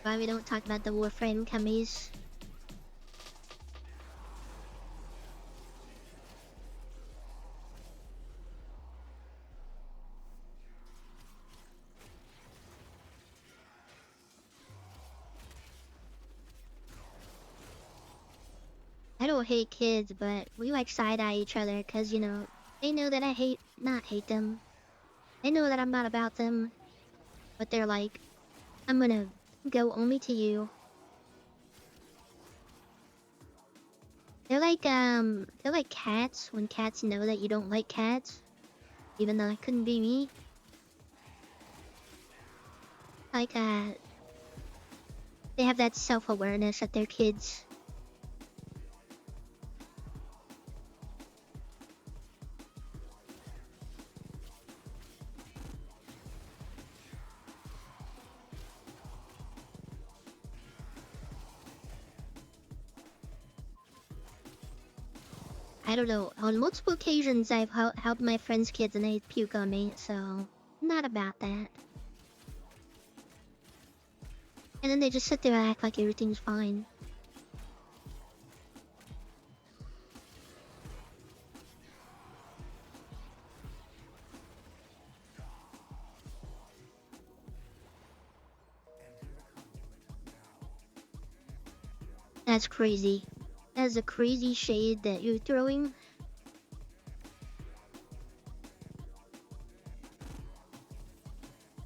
Why we don't talk about the Warframe cummies? I don't hate kids, but we like side-eye each other, cause you know, they know that I not hate them. They know that I'm not about them, but they're like, I'm gonna go only to you. They're like cats when cats know that you don't like cats, even though it couldn't be me. Like, they have that self-awareness that they're kids. I don't know. On multiple occasions, I've helped my friends' kids and they puke on me, so not about that. And then they just sit there and act like everything's fine. That's crazy. That's a crazy shade that you're throwing.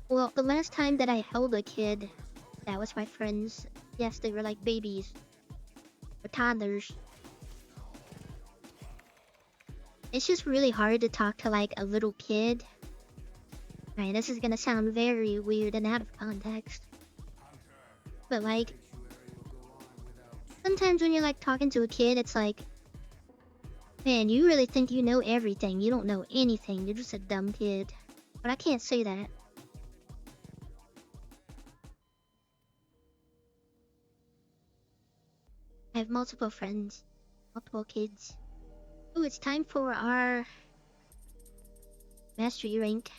Well, the last time that I held a kid, that was my friends. Yes, they were like babies. Or toddlers. It's just really hard to talk to like a little kid. Right, this is gonna sound very weird and out of context. But like, sometimes when you're like talking to a kid, it's like, man, you really think you know everything. You don't know anything. You're just a dumb kid. But I can't say that. I have multiple friends, multiple kids. Ooh, it's time for our mastery rank.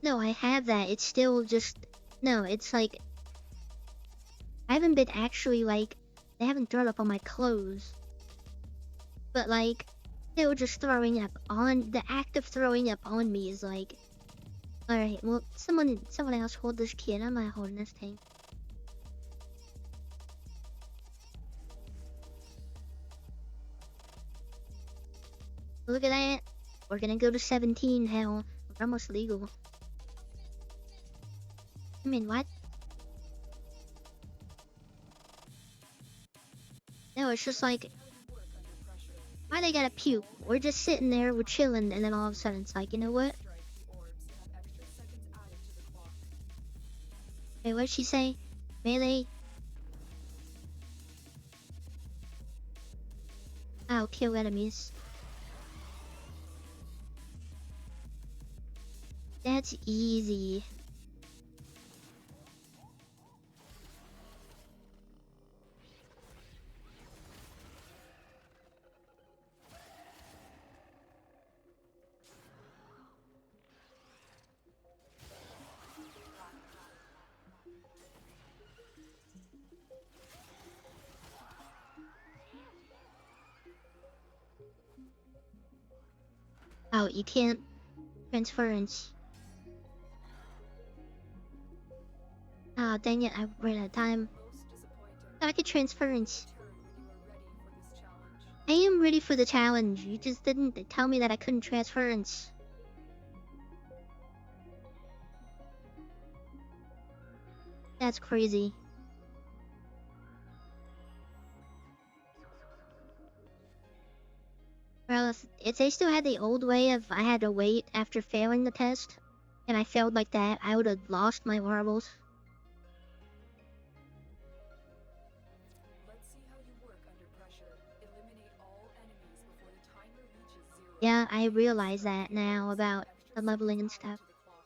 No, I have that. It's still just no. It's like I haven't been actually like they haven't thrown up on my clothes, but like still just throwing up on the act of throwing up on me is like, all right. Well, someone else hold this kid. I'm not holding this thing. Look at that. We're gonna go to 17. Hell, we're almost legal. I mean, what? No, it's just like, why they gotta puke? We're just sitting there, we're chilling, and then all of a sudden it's like, you know what? Hey, what'd she say? Melee? I'll kill enemies. That's easy. Oh, you can't transference. Ah, dang it, I ran out of time. I could transference. I am ready for the challenge. You just didn't tell me that I couldn't transference. That's crazy. Well, if they still had the old way of I had to wait after failing the test, and I failed like that, I would have lost my marbles. Let's see how you work under pressure. Eliminate all enemies before the timer reaches 0. Yeah, I realize that now about the leveling and stuff. To the clock.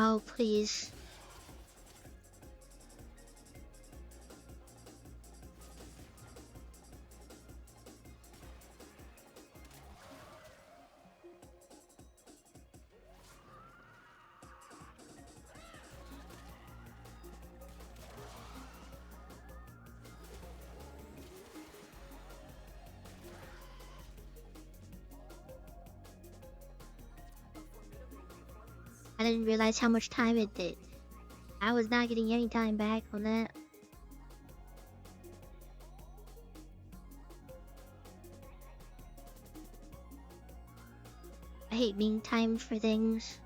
Oh, please. I didn't realize how much time it did. I was not getting any time back on that. I hate being timed for things.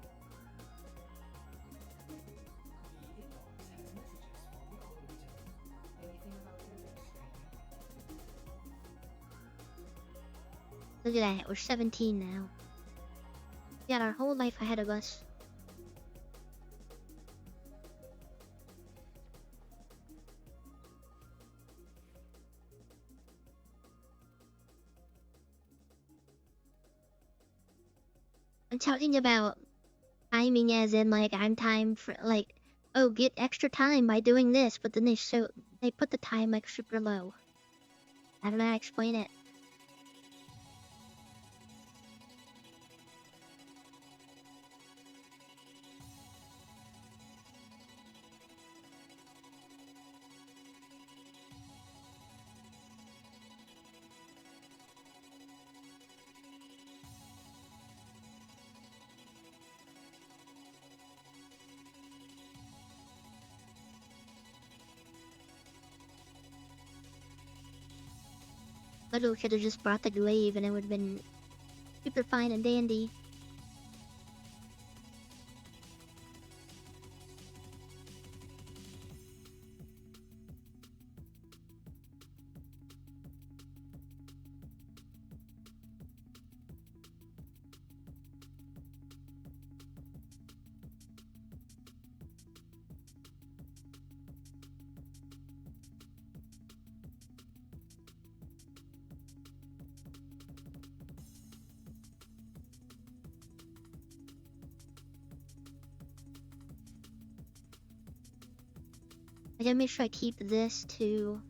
Look at that, we're 17 now. We got our whole life ahead of us. I'm talking about timing as in like I'm timed for like, oh, get extra time by doing this, but then they put the time like super low. I don't know how to explain it. Literally should have just brought the glaive and it would have been super fine and dandy. I gotta make sure I keep this too.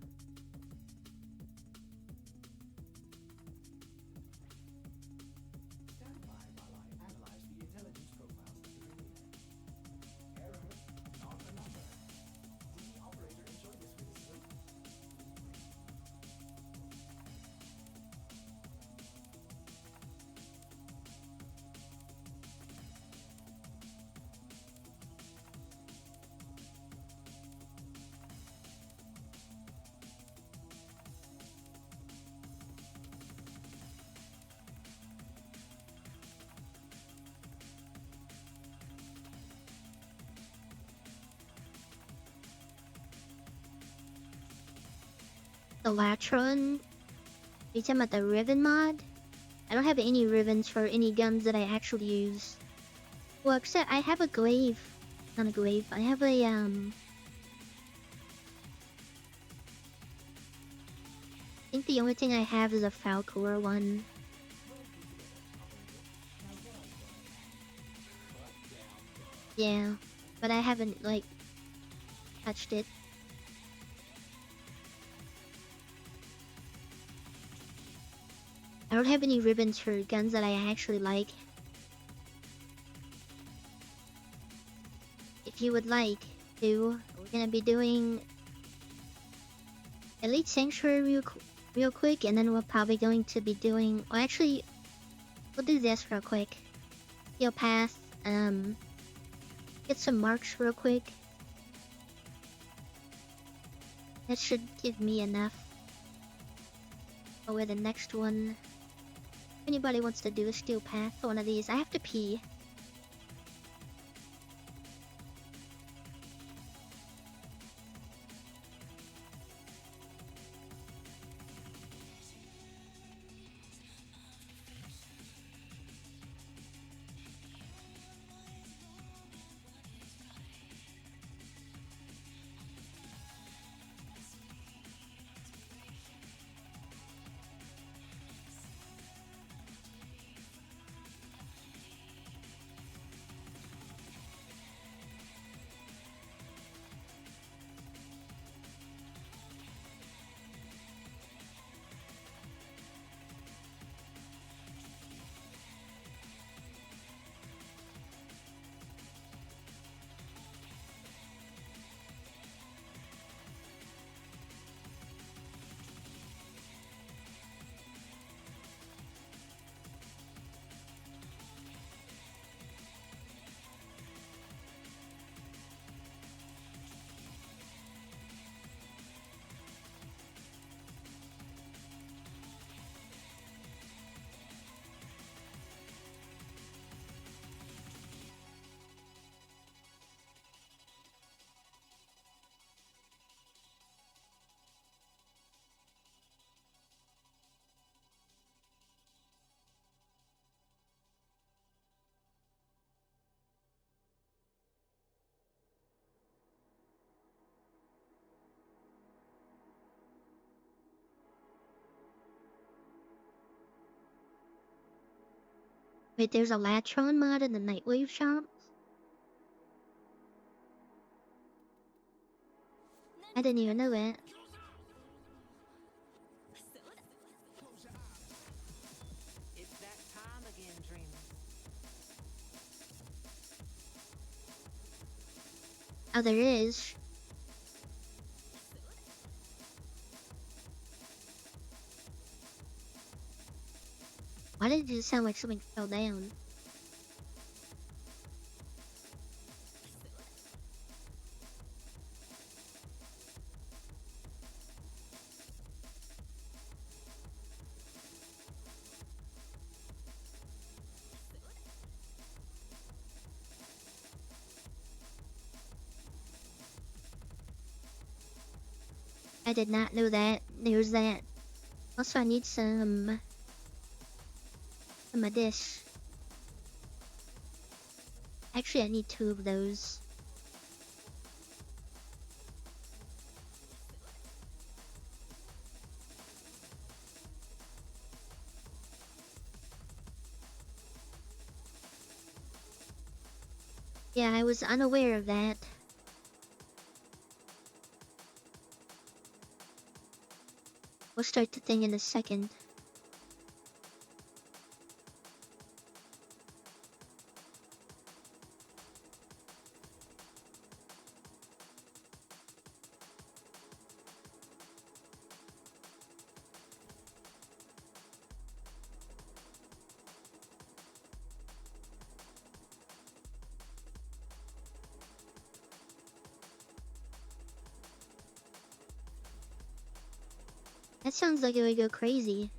The Latron. Are you talking about the ribbon mod? I don't have any ribbons for any guns that I actually use. Well, except I have a glaive. Not a glaive. I have a I think the only thing I have is a Falcor one. Yeah, but I haven't like touched it. I don't have any ribbons for guns that I actually like. If you would like to, we're gonna be doing Elite Sanctuary real quick, and then we're probably going to be doing. Well, actually, we'll do this real quick. Heal pass. Get some marks real quick. That should give me enough. Oh, where the next one. If anybody wants to do a steel path, one of these. I have to pee. Wait, there's a Latron mod in the Nightwave shop? I didn't even know it. It's that time again, dreamer. Oh, there is. Why did it just sound like something fell down? did not know that. There's that. Also, I need some of this. Actually, I need 2 of those. Yeah, I was unaware of that. We'll start the thing in a second. That sounds like it would go crazy.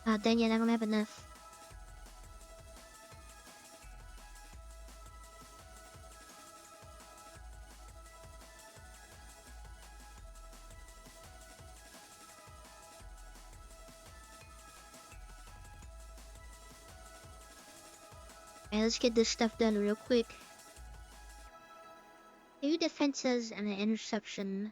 Ah, dang it, I don't have enough. Alright, let's get this stuff done real quick. 2 defenses and an interception.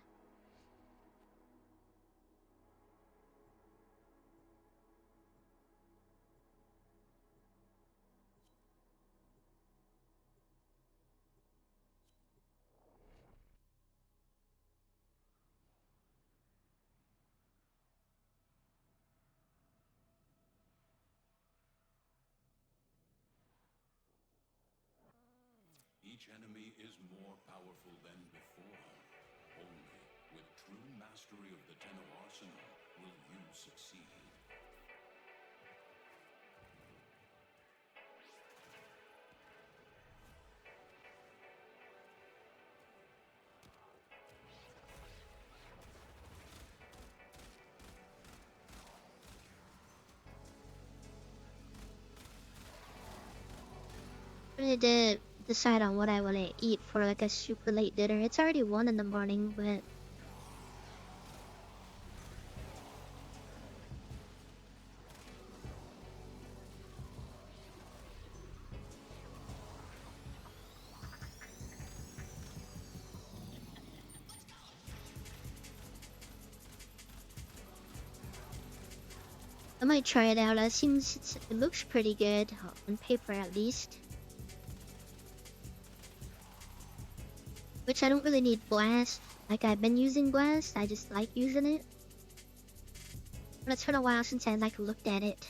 Each enemy is more powerful than before. Only with true mastery of the Tenno arsenal will you succeed. I need to decide on what I want to eat for like a super late dinner. It's already 1 in the morning, but I might try it out. It looks pretty good on paper at least. Which I don't really need blast. Like I've been using blast, I just like using it. But it's been a while since I like looked at it.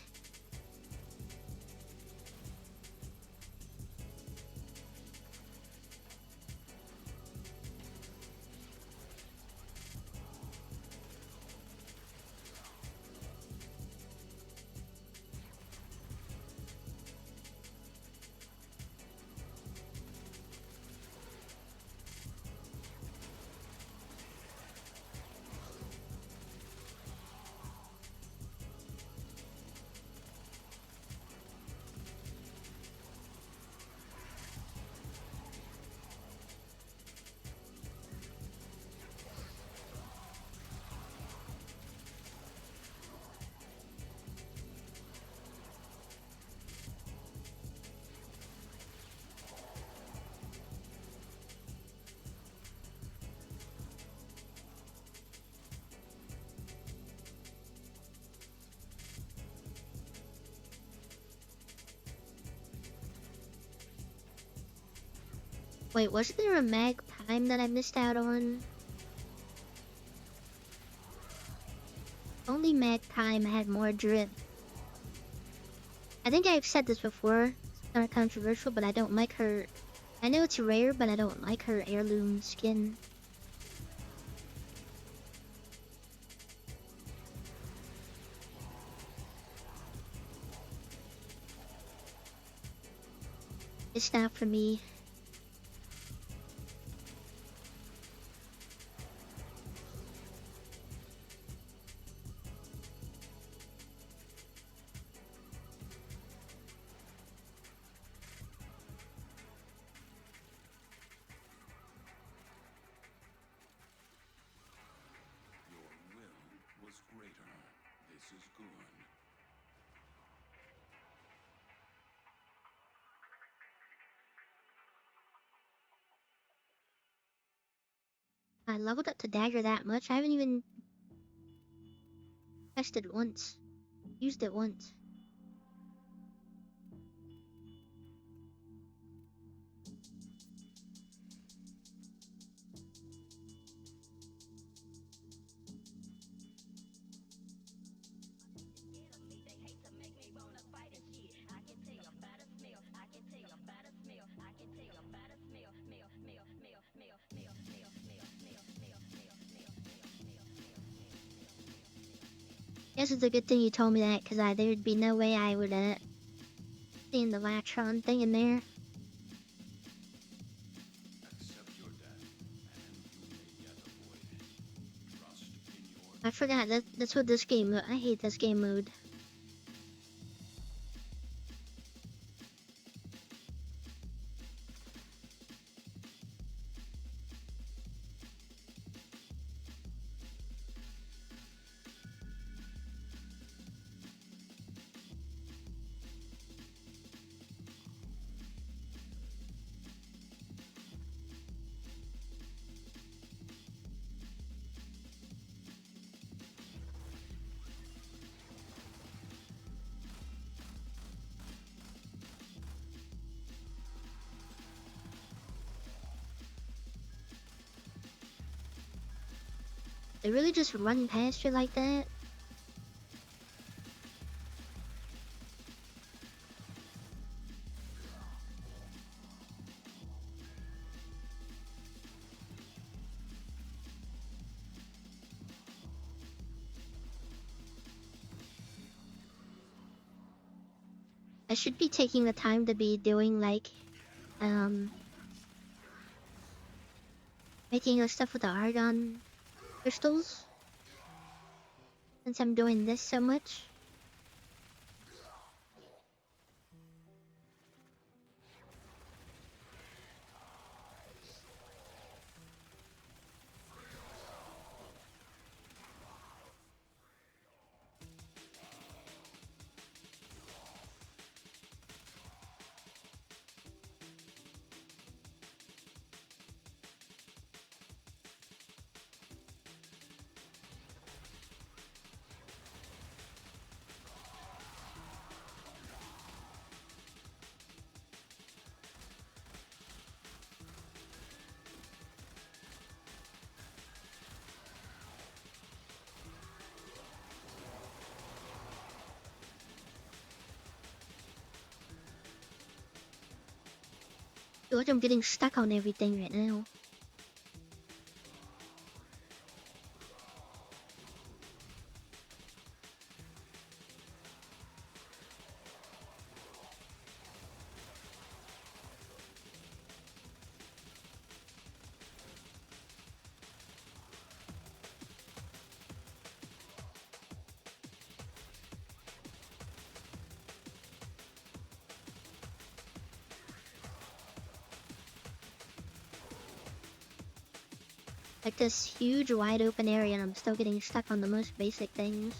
Wait, wasn't there a mag time that I missed out on? Only mag time had more drip. I think I've said this before. It's not controversial, but I don't like her. I know it's rare, but I don't like her heirloom skin. It's not for me. Your will was greater. This is good. I leveled up to dagger that much. I haven't even tested it once. Used it once. Guess it's a good thing you told me that, because there'd be no way I would seen the Latron thing in there. Accept your death, and you may yet avoid it. Trust in your I forgot, that's what this game, I hate this game mode. They really just run past you like that? I should be taking the time to be doing like, making the stuff with the argon crystals. Since I'm doing this so much. I feel like I'm getting stuck on everything right now. Like this huge wide open area and I'm still getting stuck on the most basic things.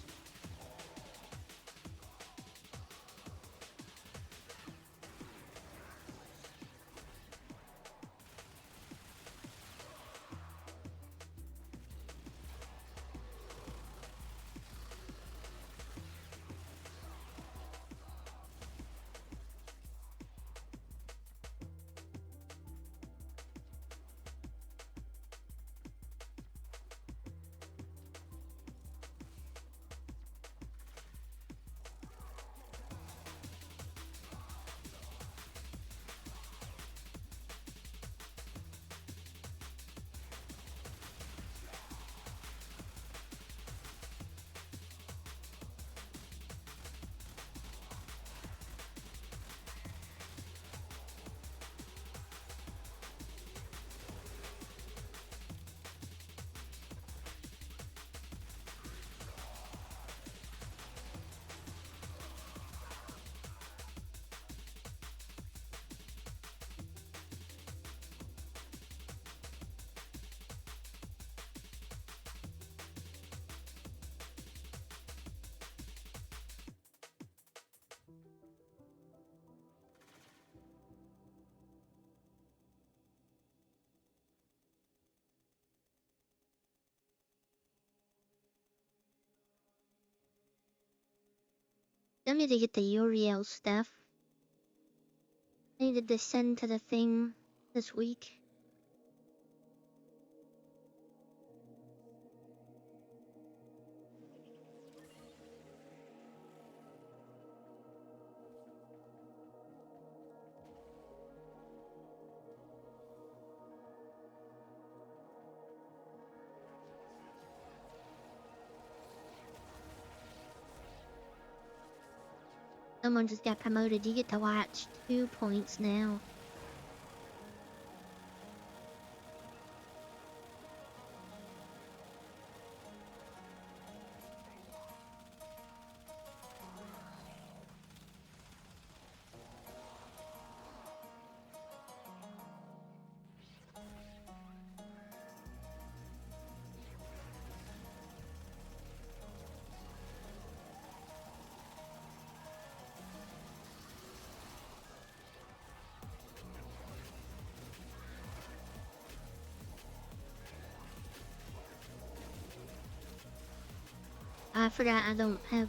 still need to get the Uriel stuff. I need to descend to the thing this week. Someone just got promoted. You get to watch 2 points now. I forgot I don't have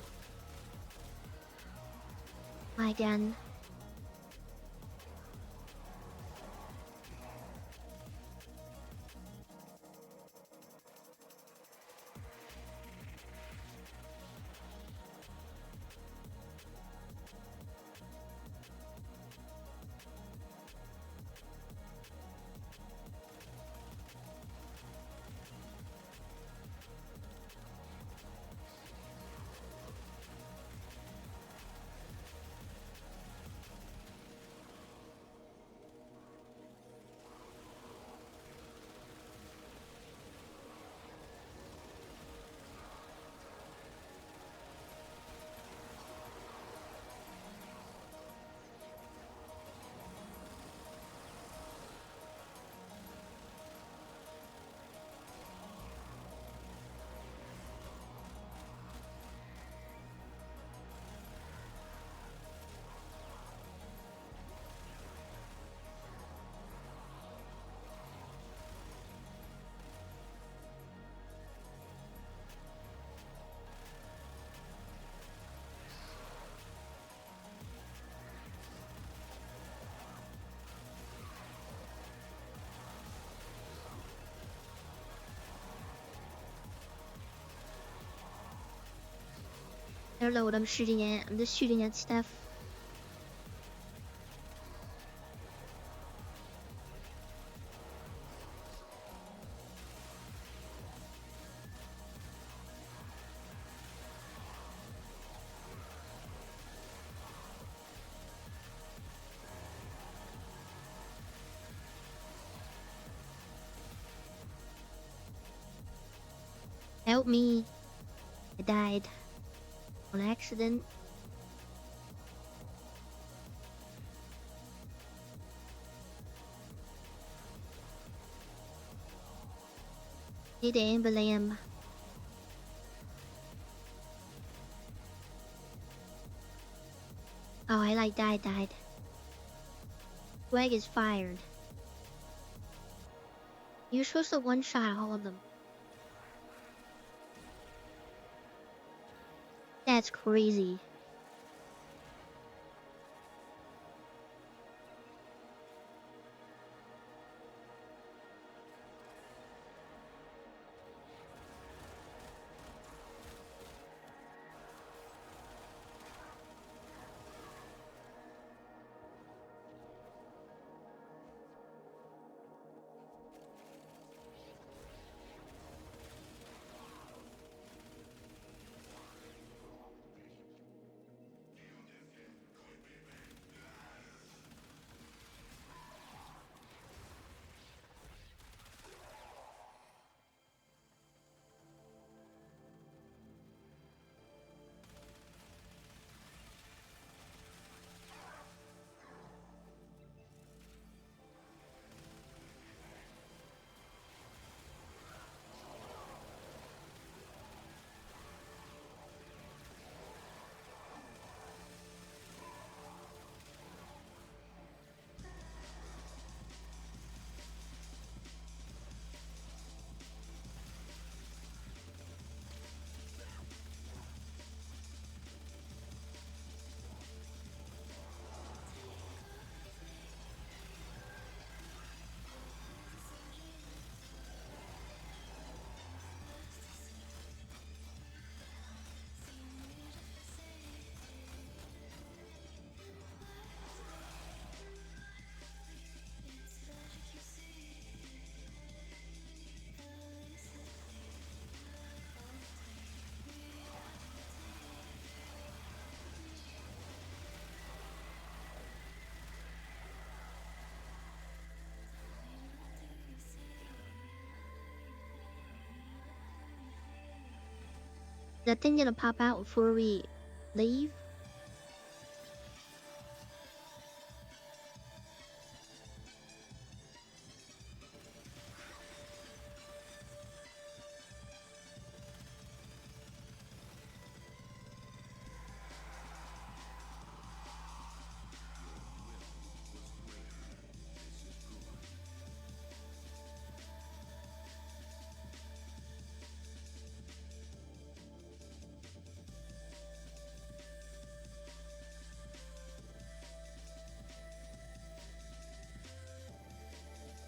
my gun. I don't know what I'm shooting at. I'm just shooting at stuff. Help me. I died. On accident. Need an emblem. Oh, I like died. Swag is fired. You're supposed to one-shot all of them. That's crazy. that thing gonna pop out before we leave?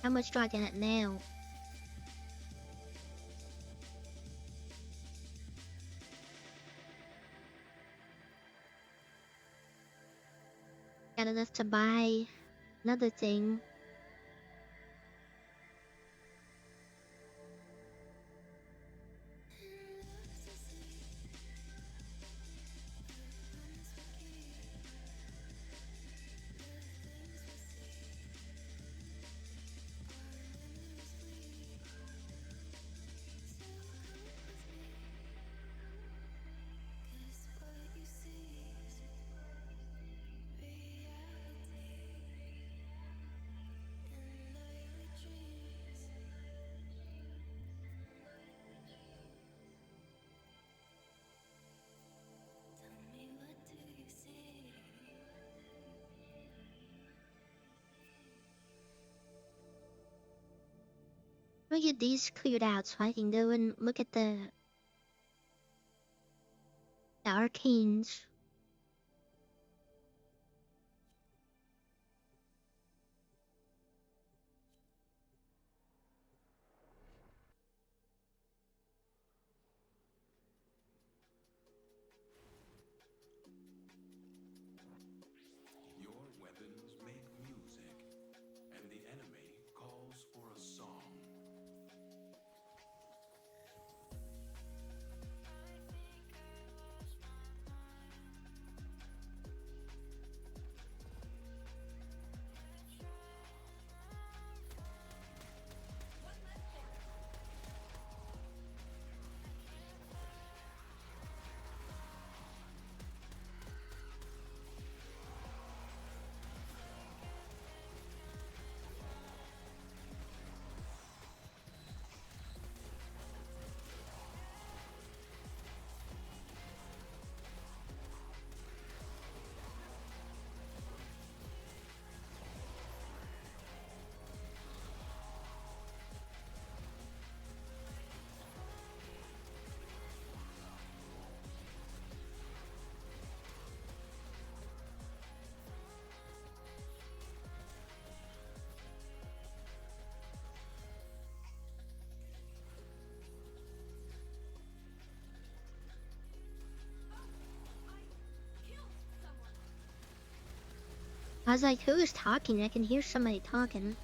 How much do I get now? Got enough to buy another thing. Let me get these cleared out so I can go and look at the arcanes. Your weapons make music, and the enemy calls for a song. I was like, who is talking? I can hear somebody talking.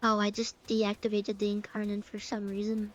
Oh, I just deactivated the incarnate for some reason.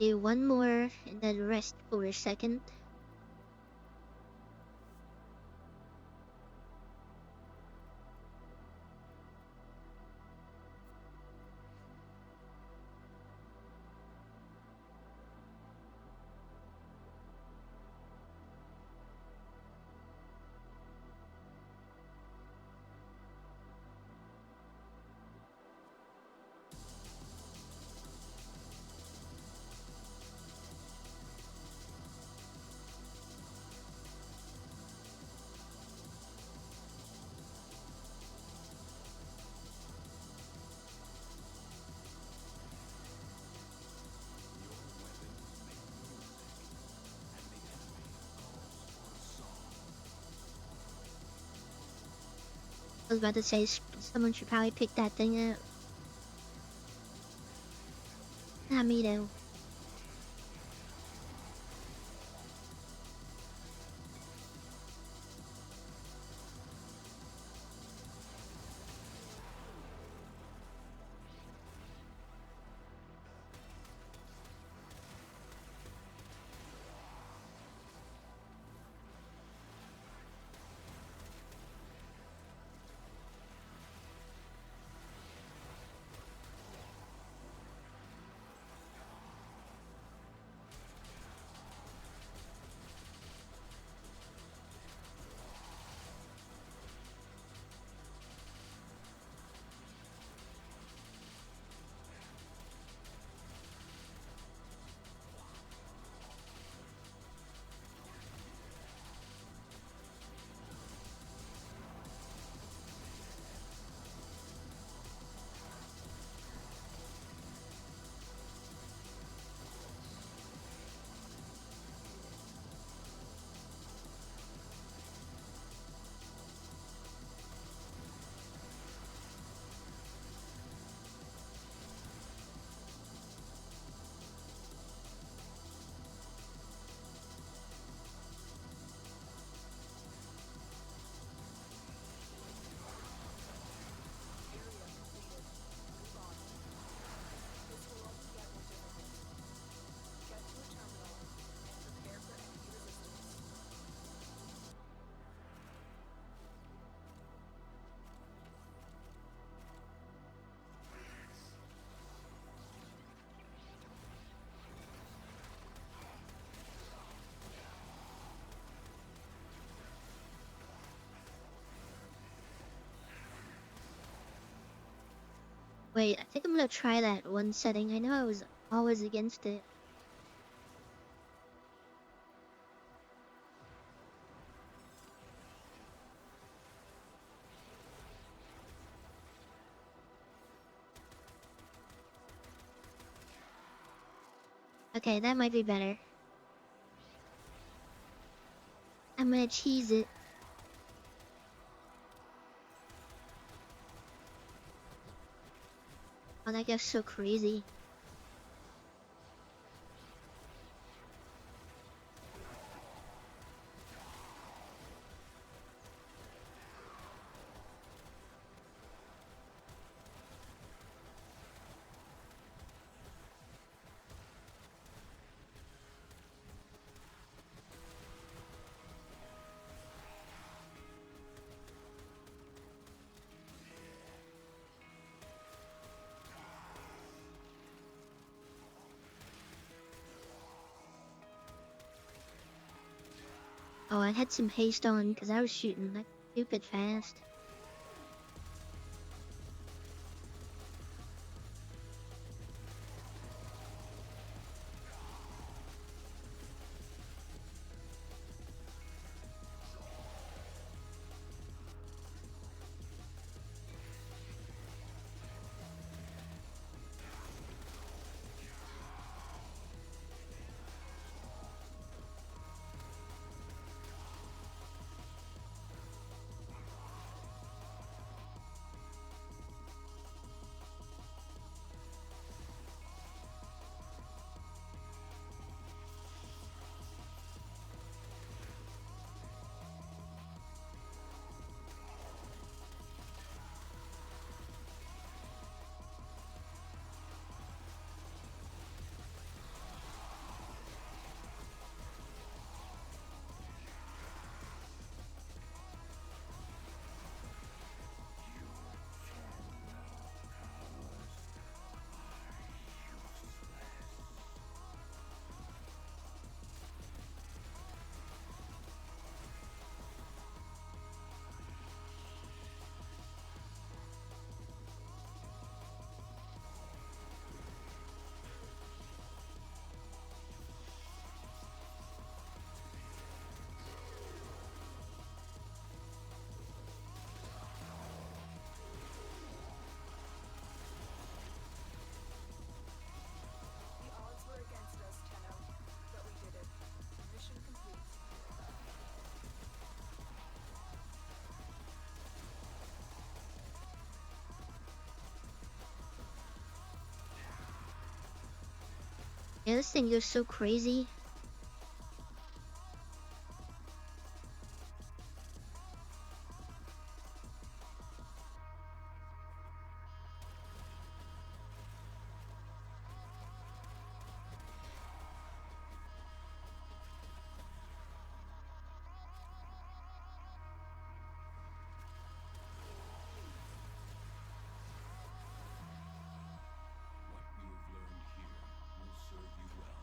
do one more and then rest for a second. I was about to say someone should probably pick that thing up. Not me though. Wait, I think I'm gonna try that one setting. I know I was always against it. Okay, that might be better. I'm gonna cheese it. Oh, that guy's so crazy. Oh, I had some haste on because I was shooting like stupid fast. Yeah, this thing goes so crazy. What you have learned here will serve you well.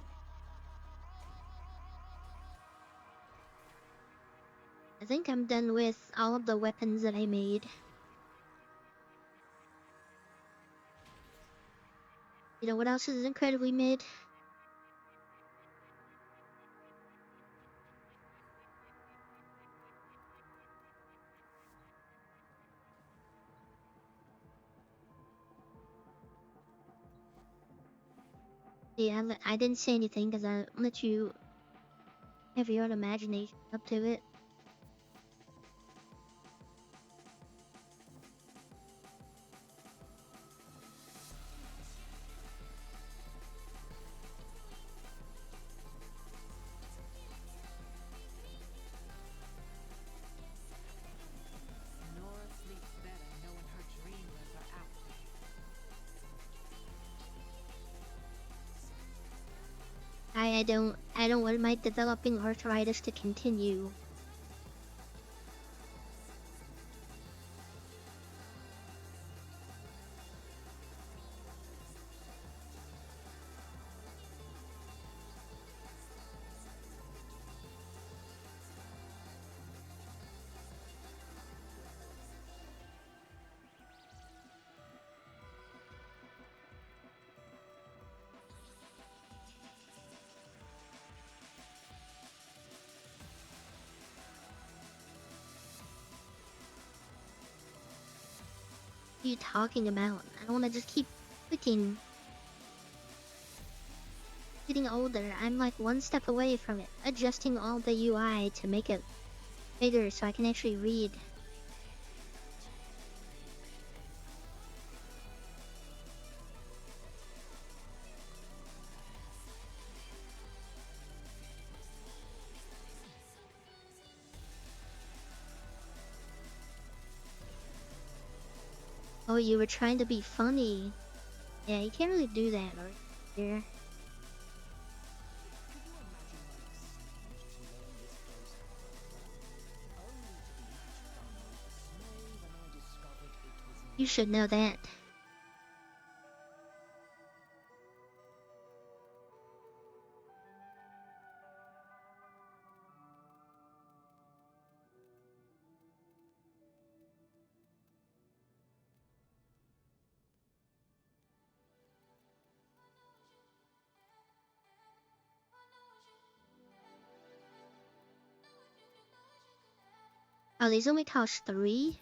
I think I'm done with all of the weapons that I made. You know what else is incredibly mid? Yeah, I didn't say anything because I let you have your own imagination up to it. Nora sleeps better knowing her dreamers are out there. I don't want my developing arthritis to continue. What are you talking about? I don't want to just keep freaking getting older. I'm like one step away from it. Adjusting all the UI to make it bigger so I can actually read. Oh, you were trying to be funny. Yeah, you can't really do that right here. You should know that. Oh, these only cost 3?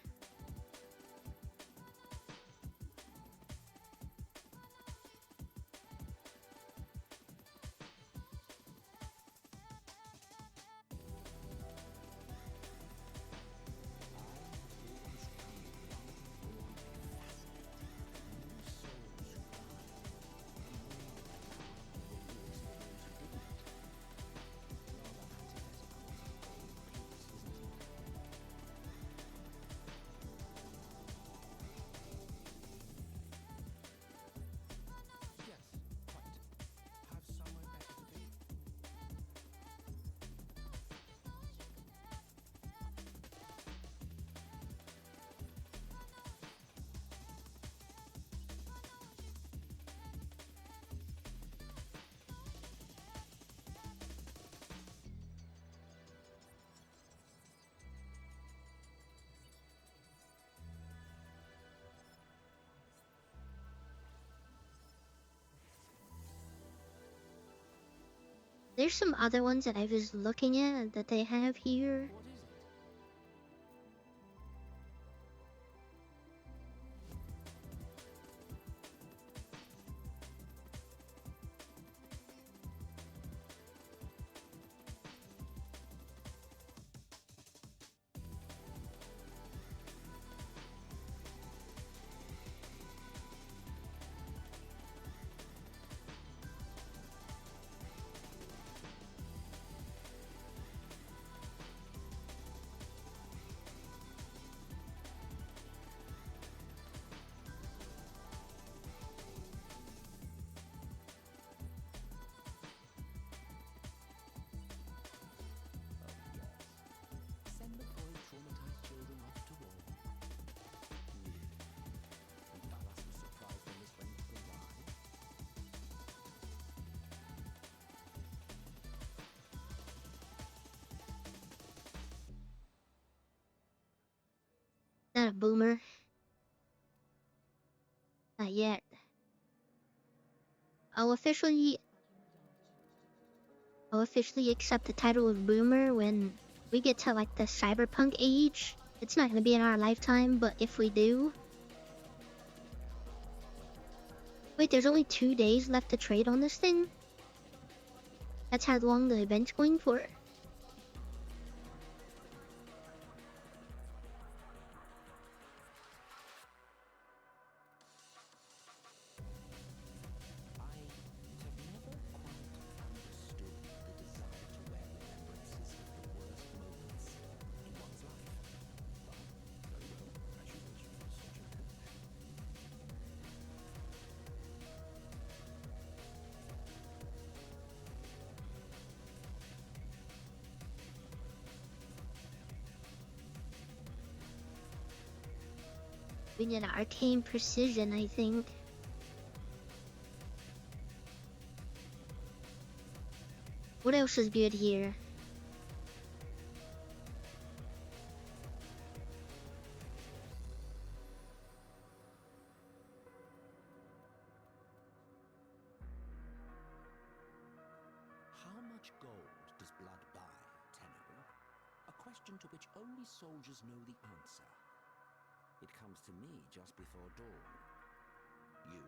There's some other ones that I was looking at that they have here. Not a boomer. Not yet. I'll officially accept the title of boomer when we get to like the cyberpunk age. It's not gonna be in our lifetime, but if we do. Wait, there's only 2 days left to trade on this thing? That's how long the event's going for. We need arcane precision, I think. What else is good here? How much gold does blood buy, Tenno? A question to which only soldiers know the answer. It comes to me just before dawn. You?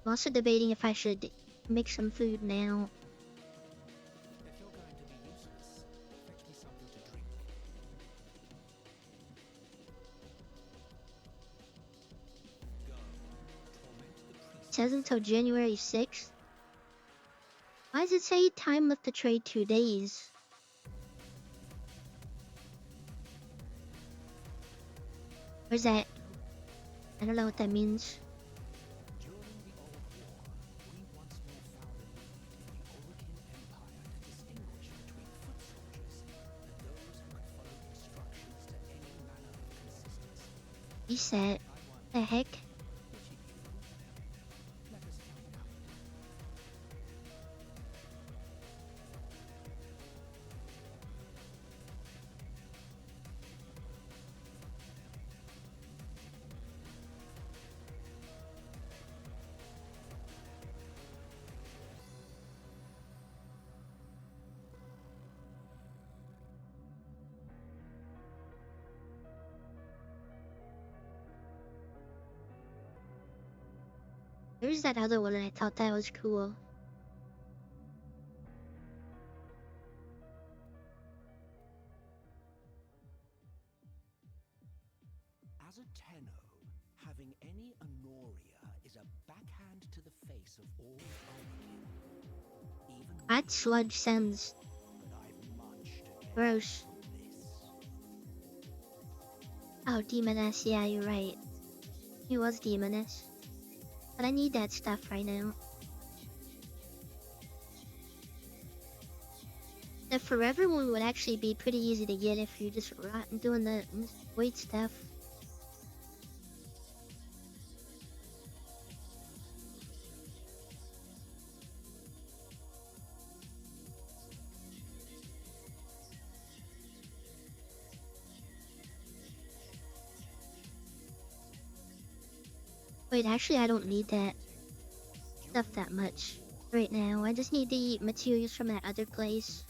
I'm also debating if I should make some food now. If you're going to be useless, fetch me something to drink. Go. Torment the priest. It says until January 6th. Why does it say time left to trade 2 days? Where's that? I don't know what that means. During the Old War, we once more found a need in the Orokin Empire to distinguish between foot soldiers and those who could follow instructions to any manner of consistency. He said, the heck? Which are you? Let us find out. There's that other one and I thought that was cool. As a Tenno, having any Honoria is a backhand to the face of all Orokin. Even That sludge sounds but I've much to get gross. from this. Oh, Demoness, yeah, you're right. He was Demoness. But I need that stuff right now. The Forever one would actually be pretty easy to get if you're just doing the weight stuff. Wait, actually I don't need that stuff that much right now. I just need the materials from that other place.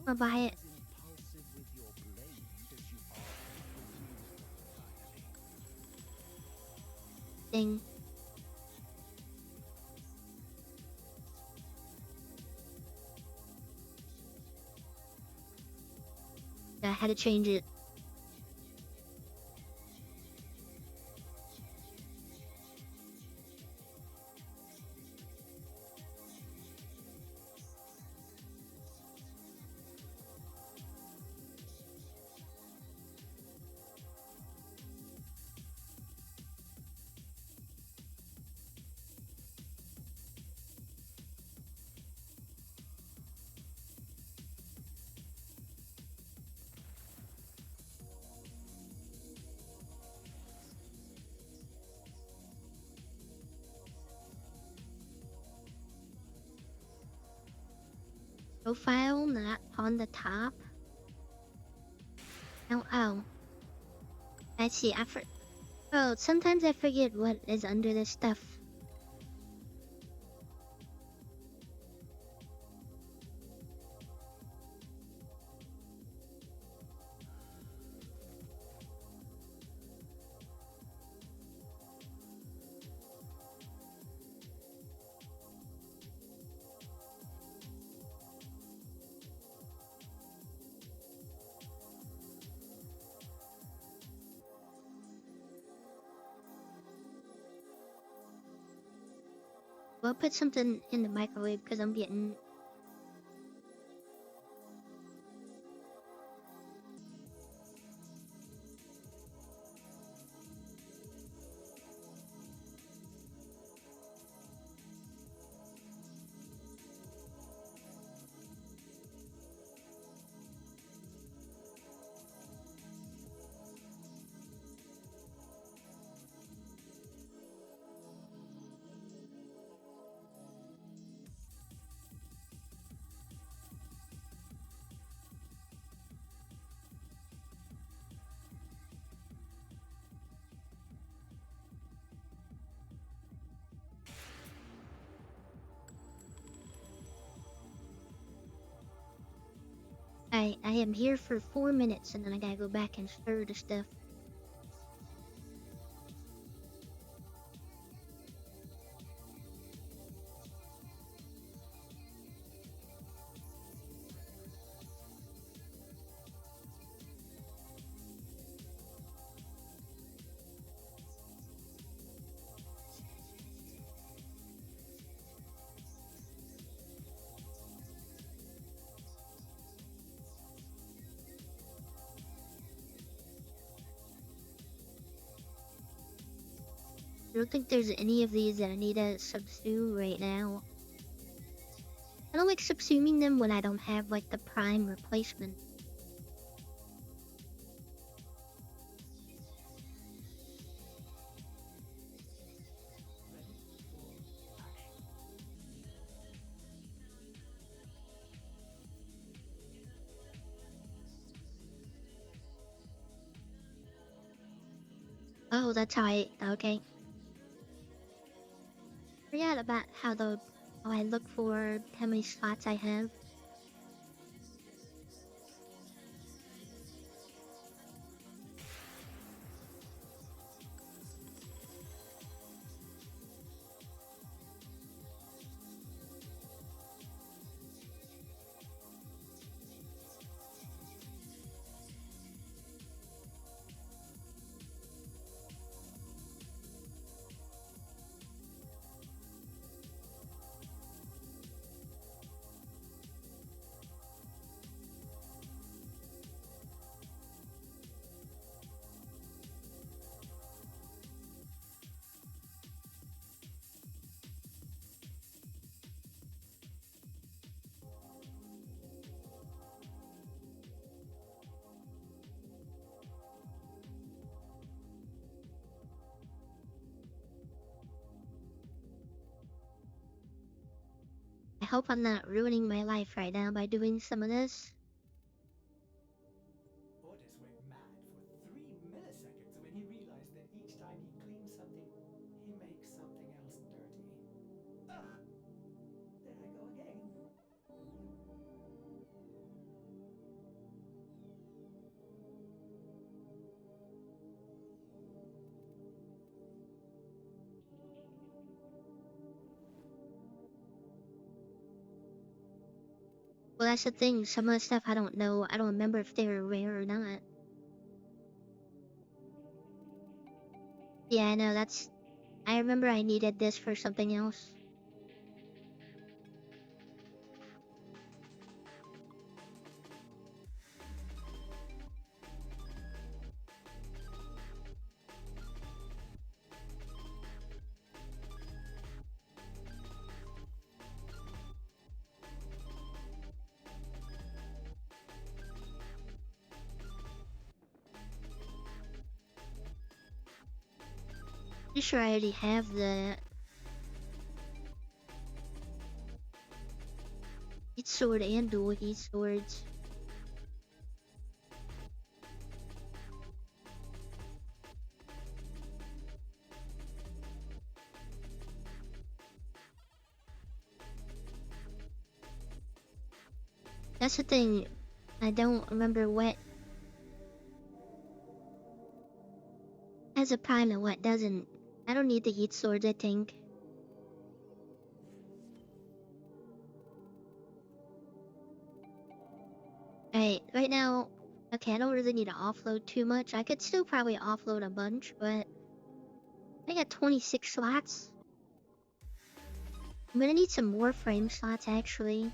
I'll buy it. Thing. Yeah, I had to change it. Profile not on the top. Oh. I see. Oh, sometimes I forget what is under this stuff. We'll put something in the microwave because I'm getting. I am here for 4 minutes and then I gotta go back and stir the stuff. I don't think there's any of these that I need to subsume right now. I don't like subsuming them when I don't have like the prime replacement. Oh, that's how okay. Forgot about how I look for how many slots I have. I hope I'm not ruining my life right now by doing some of this. Otis went mad for 3 milliseconds when he realized that each time he cleans something, he makes something else dirty. Ugh! There I go again. Well, that's the thing. Some of the stuff I don't know. I don't remember if they were rare or not. Yeah, I know. I remember I needed this for something else. Pretty sure I already have the. It's sword and dual heat swords. That's the thing. I don't remember what has a prime and what doesn't. I don't need the heat swords, I think. Right now, okay, I don't really need to offload too much. I could still probably offload a bunch, but I got 26 slots. I'm gonna need some Warframe slots, actually.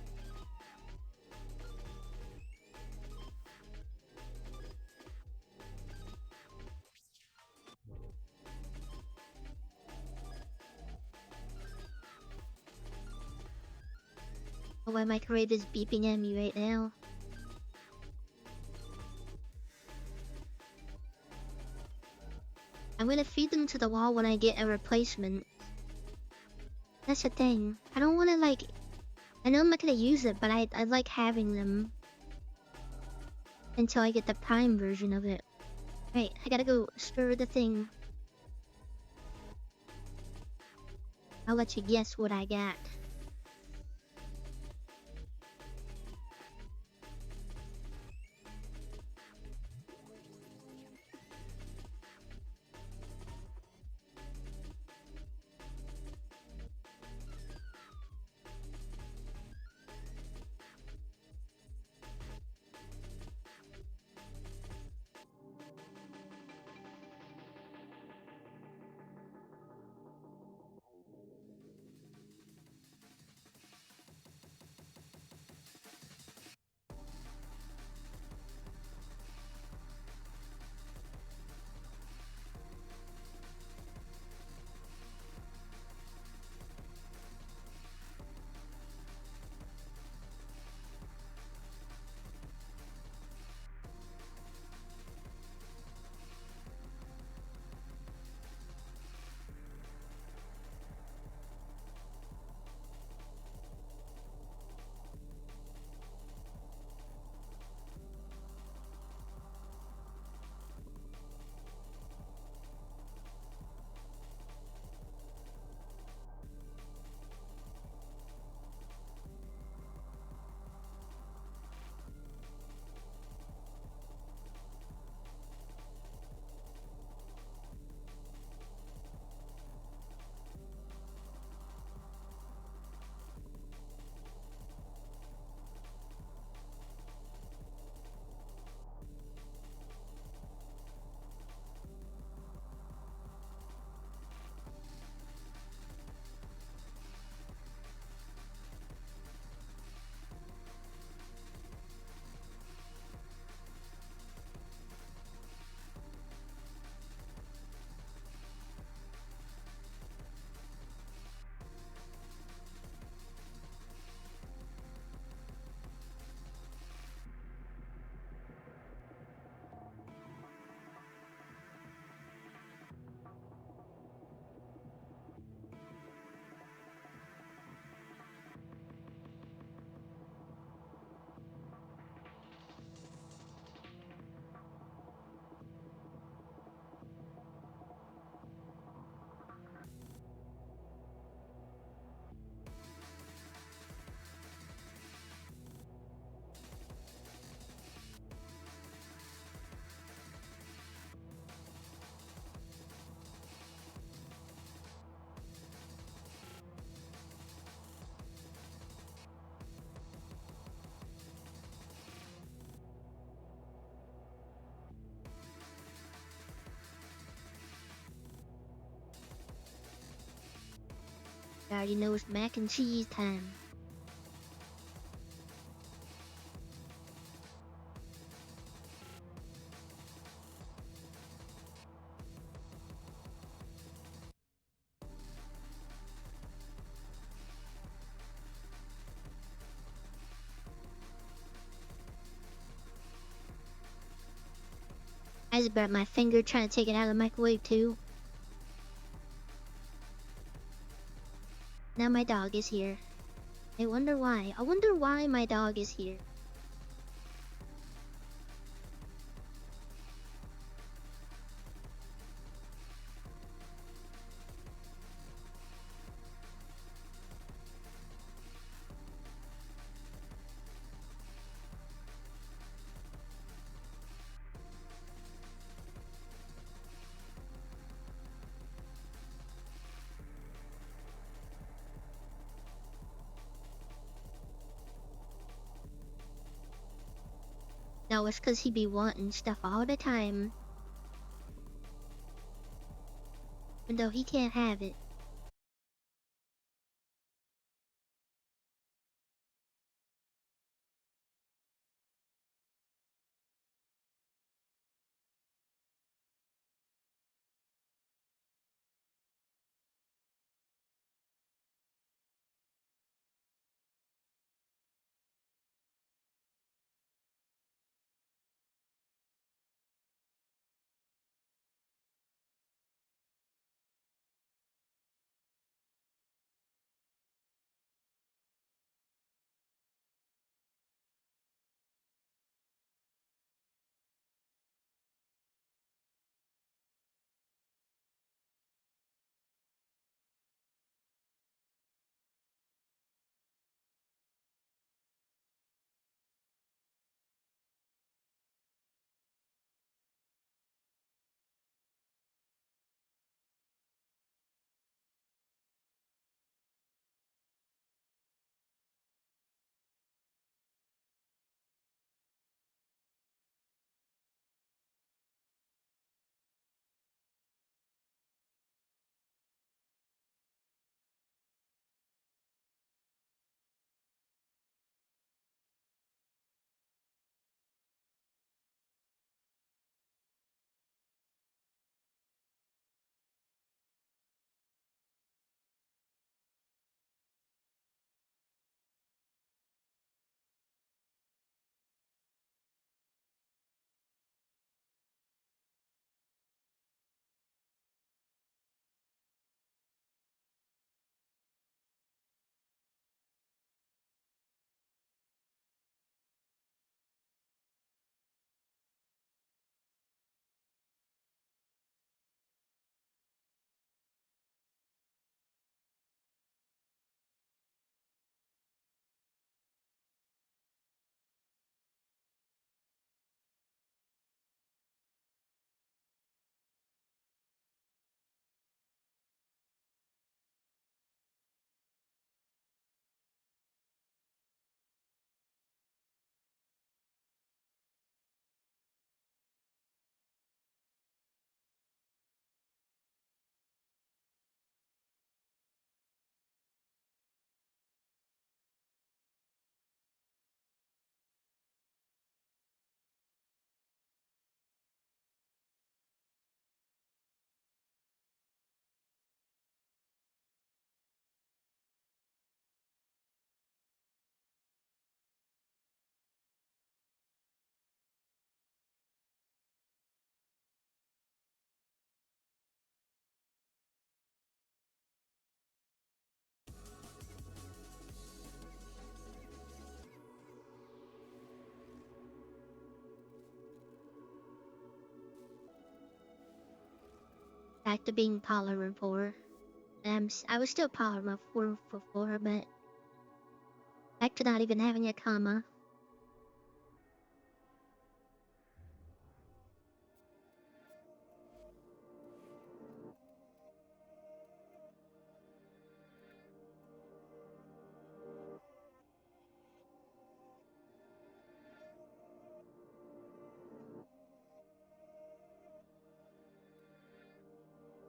Oh, my microwave is beeping at me right now. I'm gonna feed them to the wall when I get a replacement. That's the thing. I don't wanna like... I know I'm not gonna use it, but I like having them. Until I get the prime version of it. Right, I gotta go stir the thing. I'll let you guess what I got. I already know it's mac and cheese time. I just burnt my finger trying to take it out of the microwave too. Now my dog is here. I wonder why. I wonder why my dog is here. No, it's 'cause he be wanting stuff all the time. Even though he can't have it. Back to being Polymer 4. I was still Polymer 4 before, but back to not even having a comma.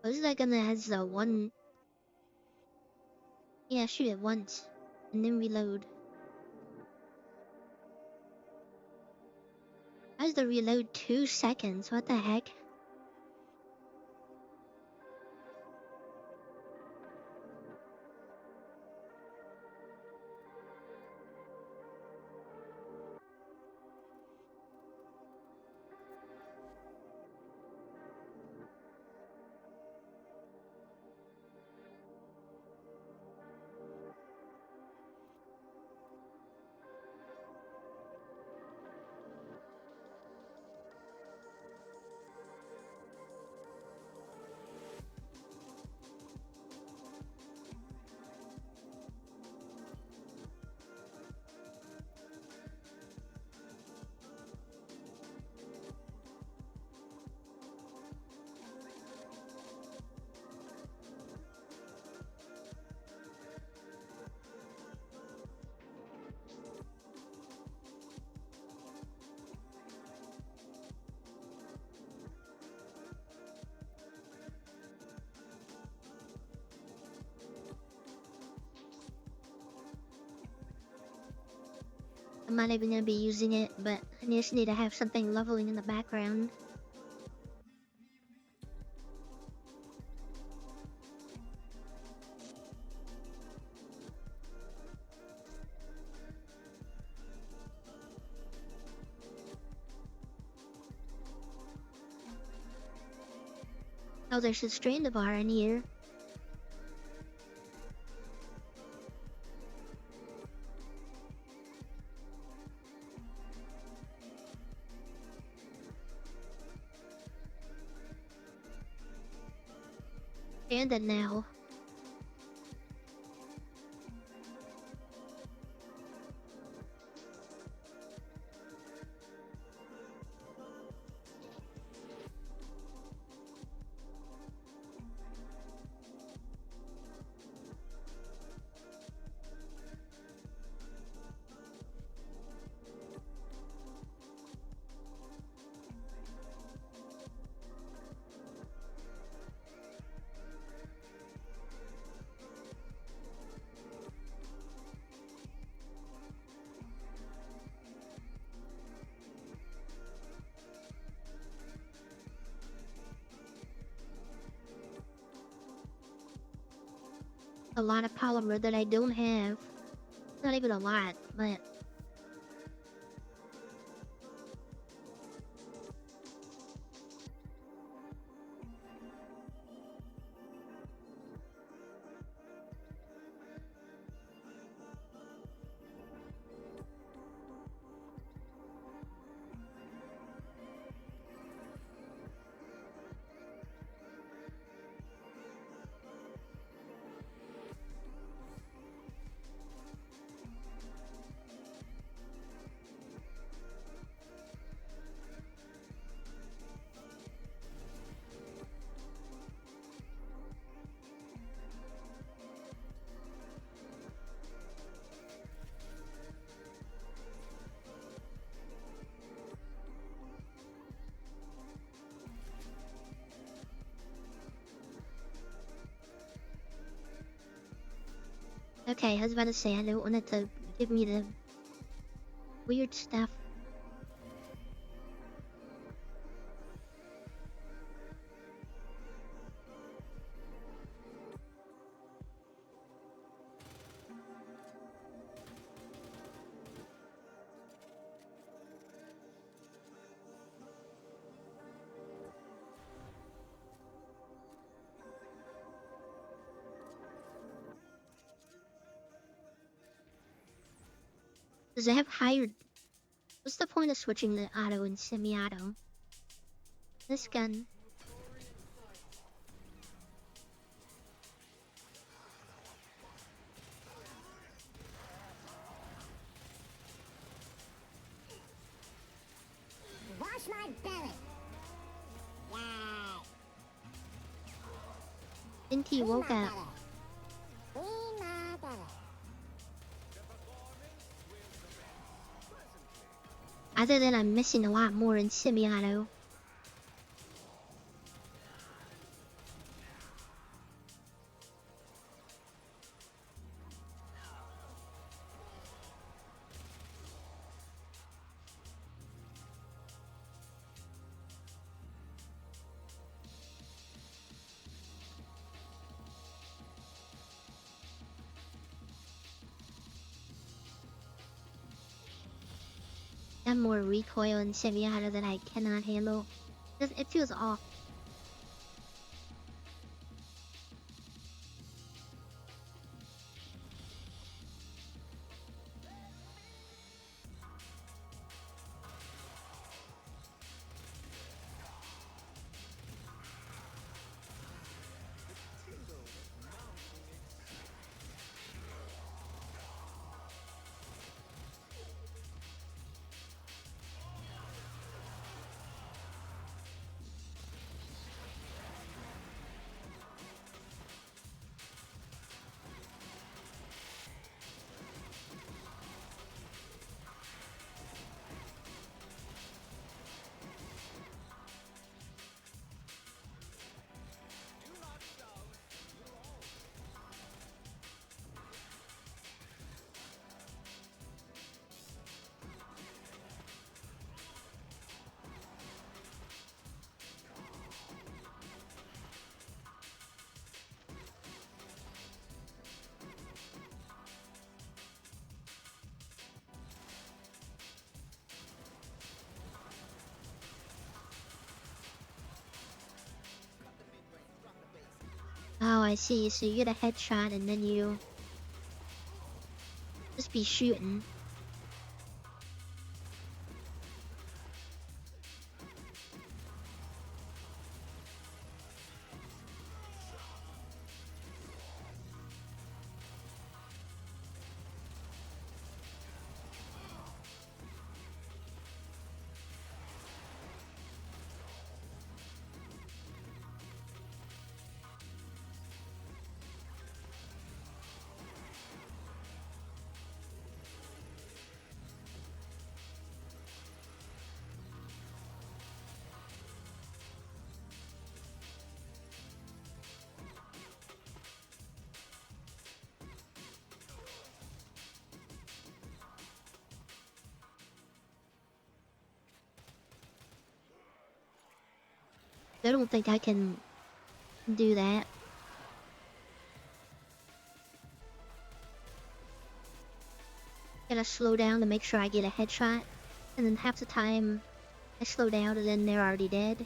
Was I gonna have the one? Yeah, shoot it once, and then reload. How's the reload 2 seconds? What the heck? I'm not even gonna be using it, but I just need to have something leveling in the background. Oh, there's a strand bar in here. And then now. A lot of polymer that I don't have. Not even a lot, but okay, I was about to say I don't want it to give me the weird stuff. Does it have higher? What's the point of switching to auto and semi-auto? This gun. Wash my belly. Yeah. Inti woke up. Clean my belly. Other than I'm missing a lot more in semi-auto. Got more recoil in semi-auto that I cannot handle. It feels off. Oh, I see. So you get a headshot and then you just be shooting. I don't think I can do that. Gotta slow down to make sure I get a headshot, and then half the time I slow down and then they're already dead.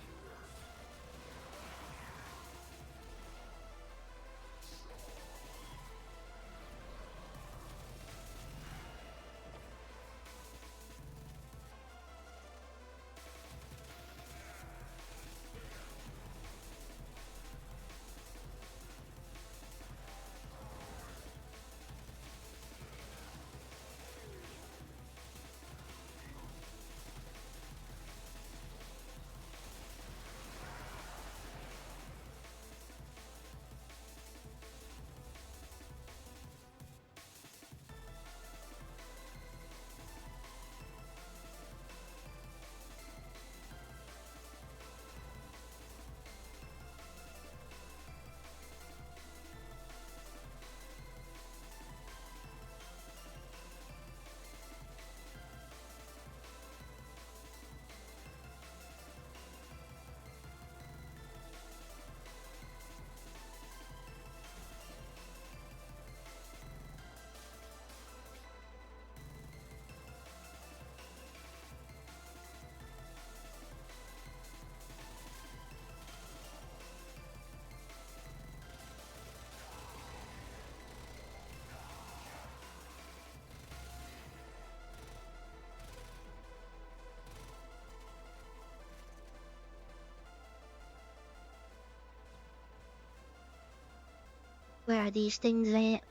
Where are these things at?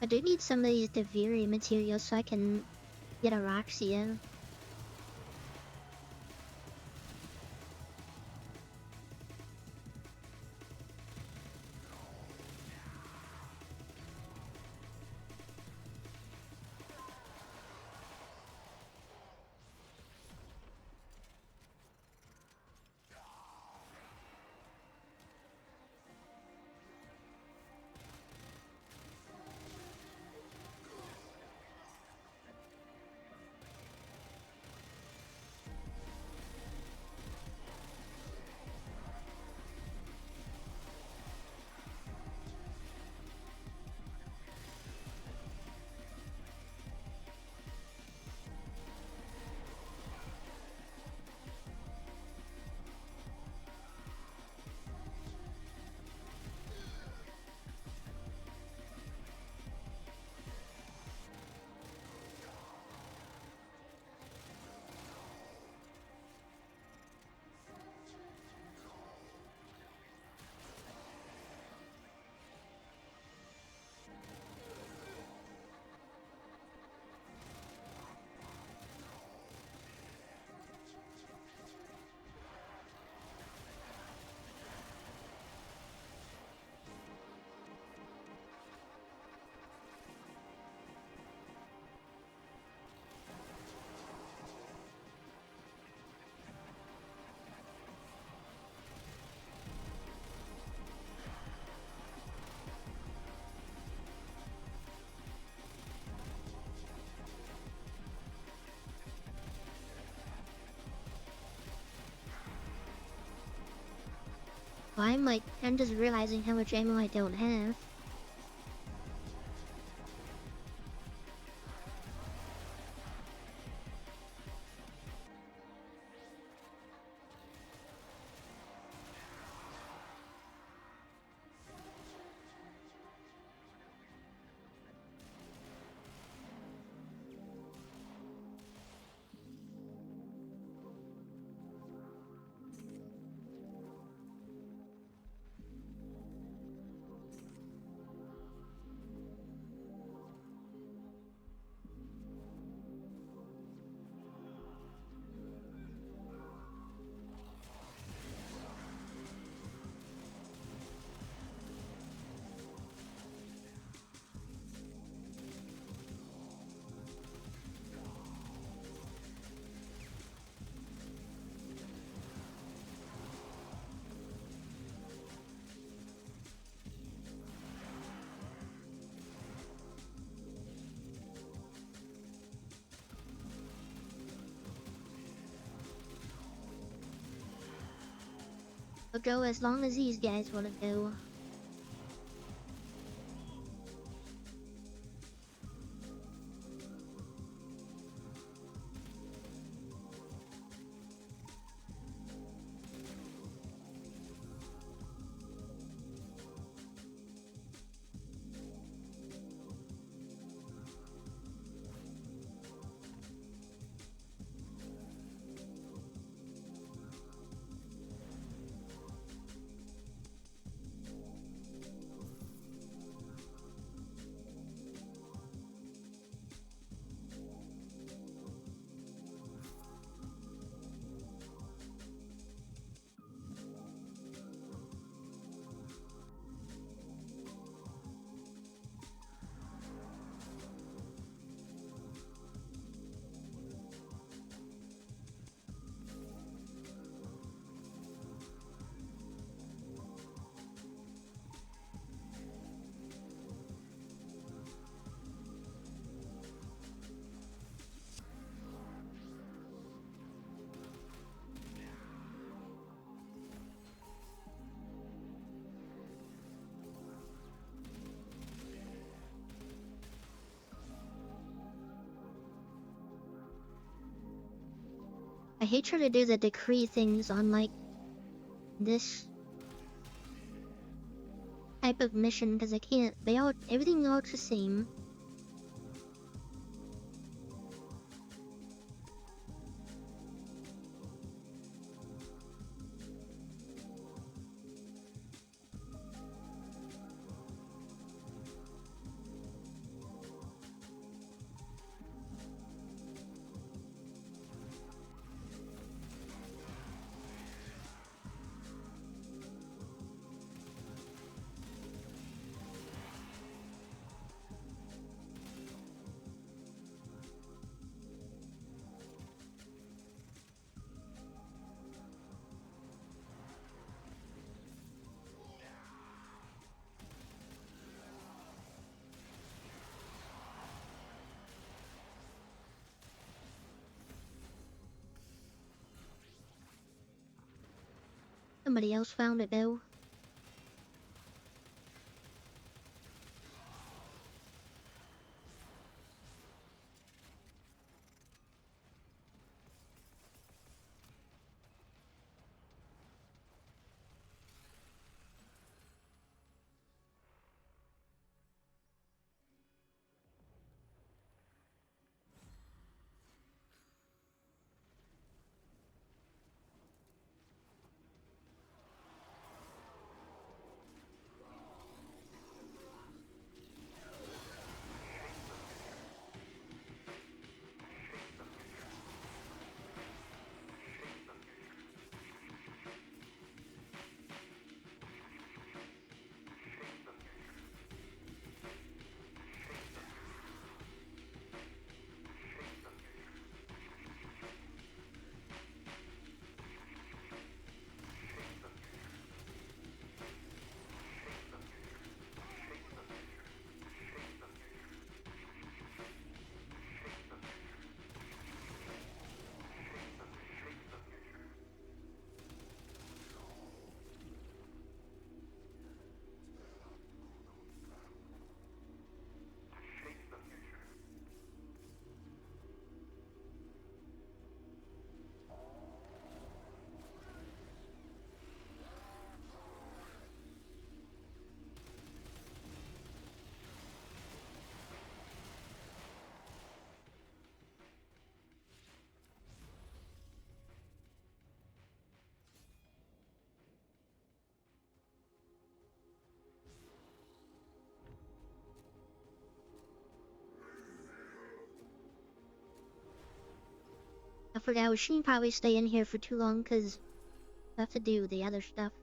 I do need some of these Deviri materials so I can get a Roxia. I'm just realizing how much ammo I don't have. I'll go as long as these guys want to go. I hate trying to do the decree things on like this type of mission because I can't. Everything looks the same. Somebody else found it though. forgot she can probably stay in here for too long because I have to do the other stuff.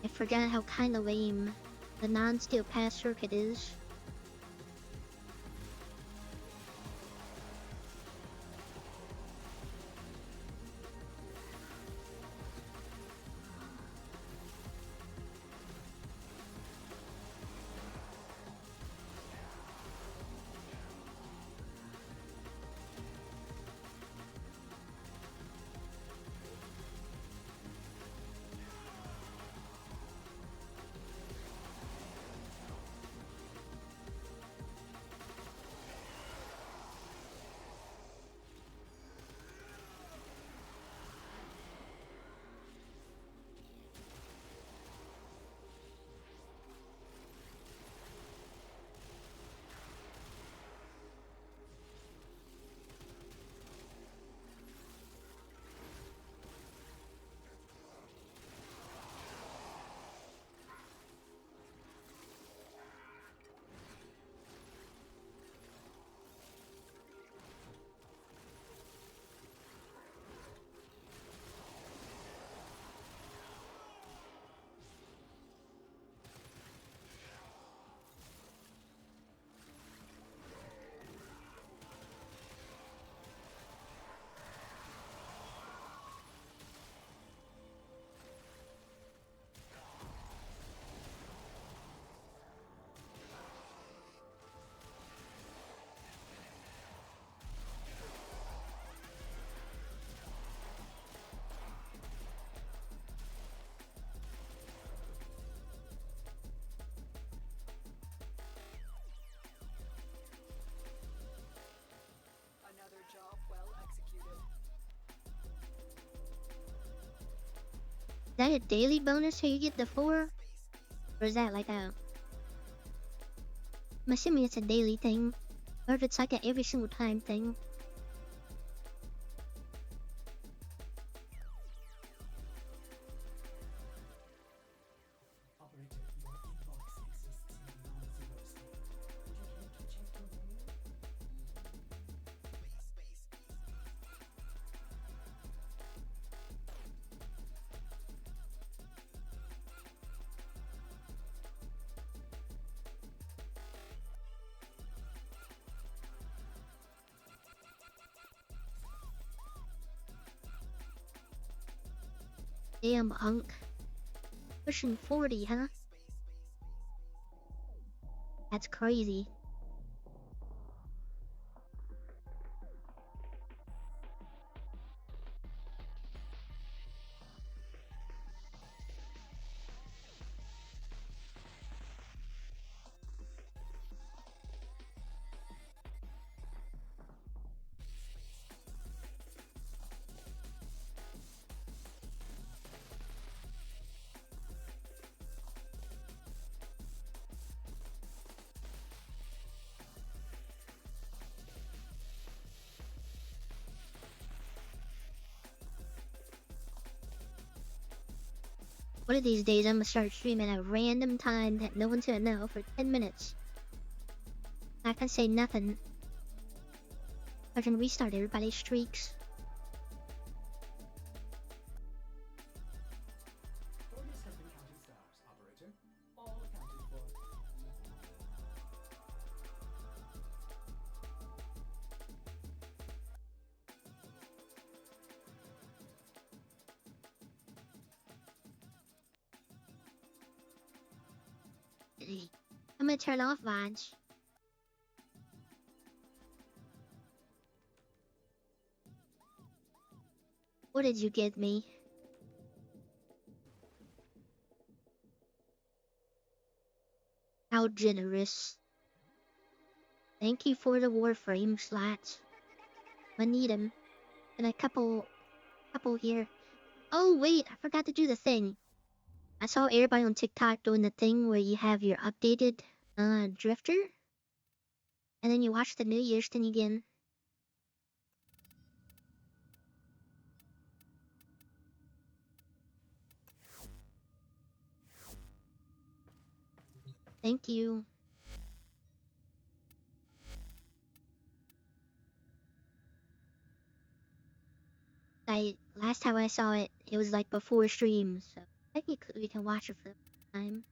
I forgot how kind of lame the non-steel pass circuit is. Another job well executed. Is that a daily bonus so you get the 4? Or is that like a... I'm assuming it's a daily thing. Or if it's like a every single time thing. Operator, your inbox exists in non-zero state. Would you like to check the mail? Damn, Hunk. Pushing 40, huh? That's crazy. One of these days, I'm gonna start streaming at a random time that no one's gonna know for 10 minutes. Not gonna say nothing. I can restart everybody's streaks. Bonus has been counted stars, operator. All accounted for. I'm gonna turn off Vines. What did you give me? How generous. Thank you for the Warframe slats. I need them. And a couple here. Oh wait, I forgot to do the thing. I saw everybody on TikTok doing the thing where you have your updated drifter. And then you watch the New Year's thing again. Thank you. Last time I saw it, it was like before stream, so technically we can watch it for the first time.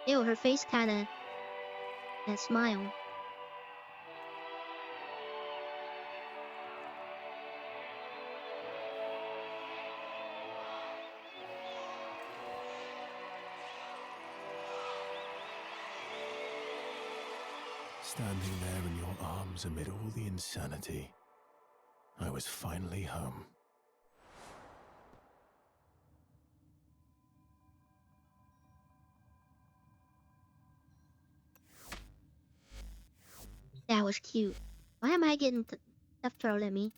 Ew, her face kinda... that smile. Standing there in your arms amid all the insanity, I was finally home. That was cute. Why am I getting stuff thrown at me?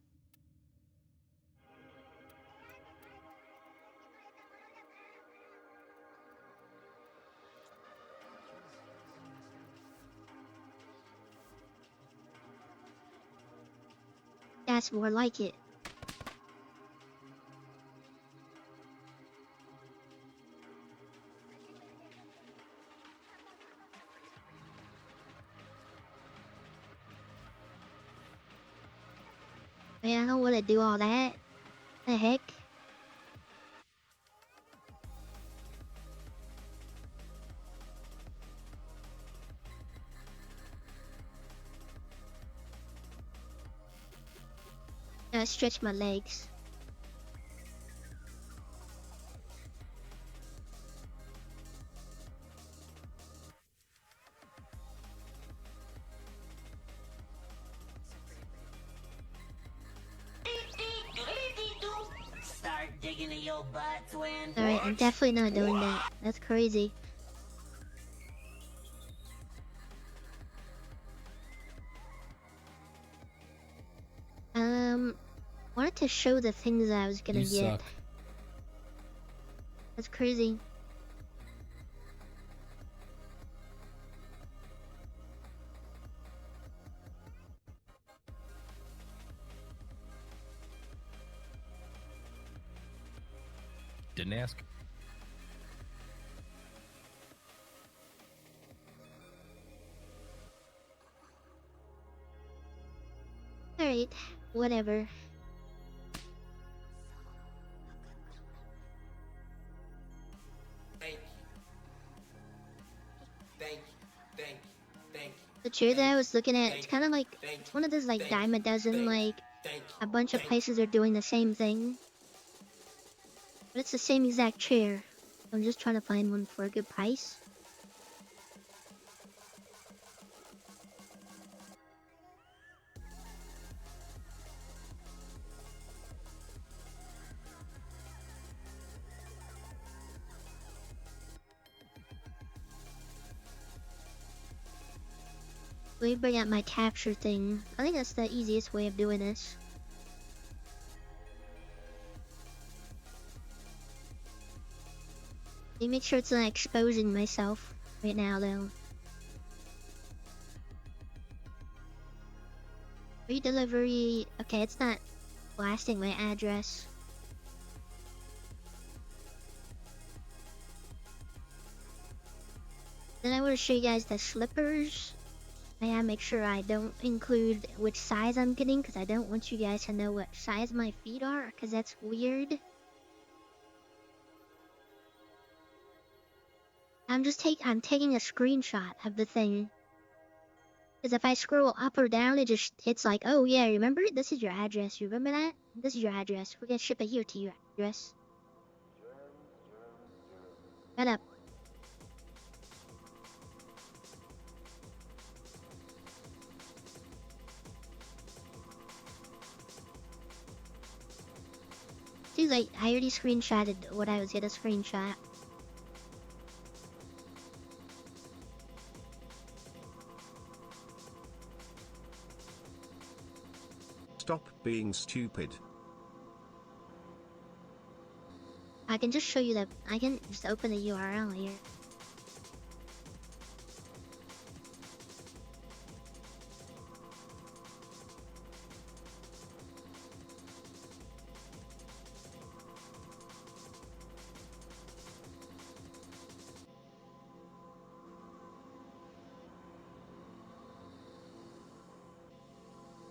That's more like it. Man, I don't want to do all that. The heck? Stretch my legs. Start digging in your butt, twin. Alright, I'm definitely not doing that. That's crazy. Wanted to show the things I was gonna get. Suck. That's crazy. Didn't ask. Alright, whatever. Thank you. Thank you. Thank you. Thank you. The chair that I was looking at, it's kind of like, Thank it's one of those like you. dime a dozen, like Thank a you. bunch of Thank places are doing the same thing. But it's the same exact chair. I'm just trying to find one for a good price. Let me bring out my capture thing. I think that's the easiest way of doing this. Let me make sure it's not exposing myself right now though. Free delivery. Okay, it's not blasting my address. Then I want to show you guys the slippers. I gotta make sure I don't include which size I'm getting because I don't want you guys to know what size my feet are because that's weird. I'm taking a screenshot of the thing. Because if I scroll up or down, it's like, oh yeah, remember? This is your address. You remember that? This is your address. We're gonna ship it here to your address. Shut up. Too late. I already screenshotted what I was gonna screenshot. Stop being stupid. I can just show you that. I can just open the URL here.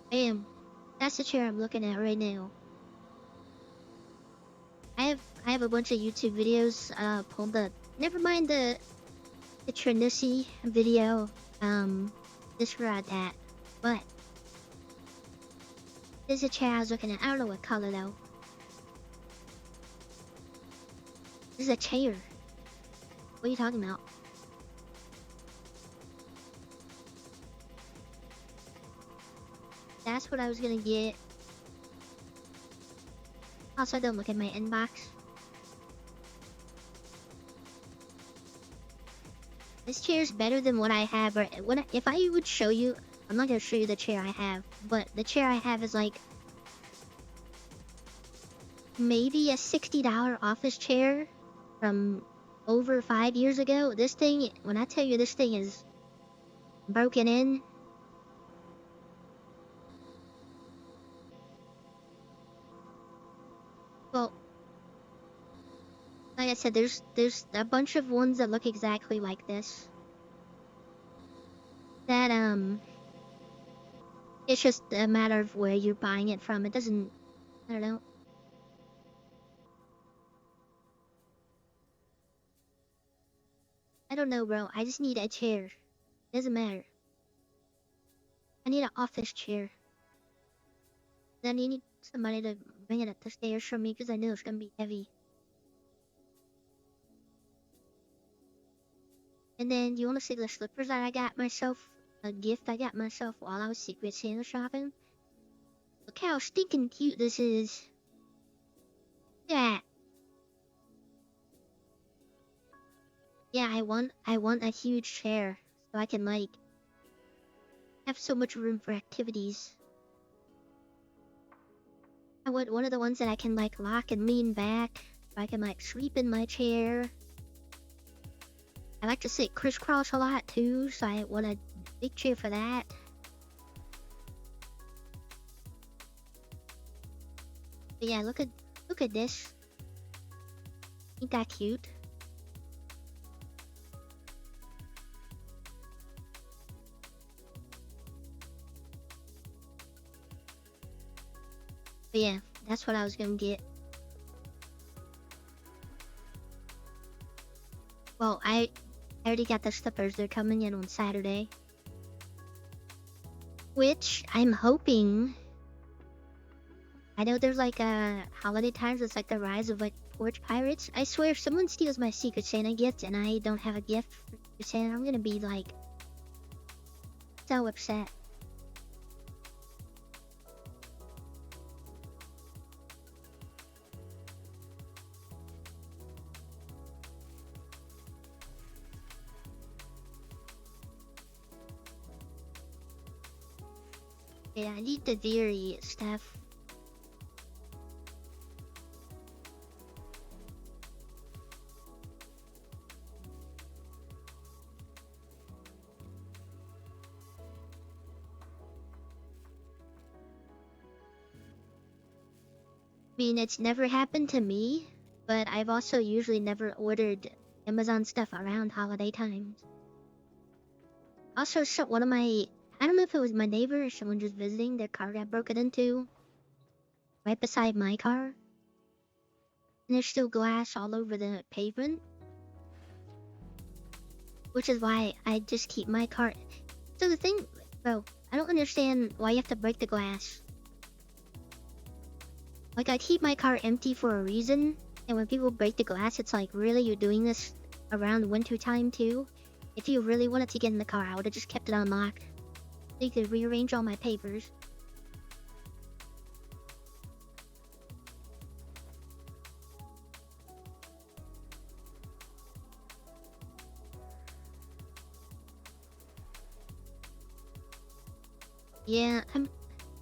Bam. That's the chair I'm looking at right now. I have a bunch of YouTube videos pulled up. Never mind the Trinity video. Disregard that. But there's a chair I was looking at. I don't know what color though. This is a chair. What are you talking about? That's what I was gonna get. Also, don't look at my inbox. This chair is better than what I have. Or if I would show you, I'm not gonna show you the chair I have, but the chair I have is like maybe a $60 office chair from over 5 years ago. This thing, when I tell you this thing is broken in. Well, like I said, there's a bunch of ones that look exactly like this. That it's just a matter of where you're buying it from. It doesn't, I don't know. I don't know, bro. I just need a chair. Doesn't matter. I need an office chair. Then you need somebody to bring it up the stairs for me because I know it's gonna be heavy. And then you want to see the slippers that I got myself? A gift I got myself while I was Secret Santa shopping. Look how stinking cute this is. Yeah. Yeah, I want a huge chair so I can like have so much room for activities. I want one of the ones that I can like lock and lean back so I can like sleep in my chair. I like to sit crisscross a lot too, so I want a big chair for that. But yeah, look at this. Ain't that cute? But yeah, that's what I was gonna get. Well, I already got the slippers. They're coming in on Saturday. Which I'm hoping. I know there's like holiday times. It's like the rise of like porch pirates. I swear, if someone steals my Secret Santa gift and I don't have a gift for Santa, I'm gonna be like so upset. Yeah, I need the theory stuff. I mean, it's never happened to me, but I've also usually never ordered Amazon stuff around holiday times. Also, one of my, I don't know if it was my neighbor or someone just visiting, their car got broken into right beside my car. And there's still glass all over the pavement. Which is why I just keep my car. So the thing, bro, I don't understand why you have to break the glass. Like, I keep my car empty for a reason, and when people break the glass, it's like, really, you're doing this around winter time too? If you really wanted to get in the car, I would have just kept it unlocked. So you could rearrange all my papers. Yeah,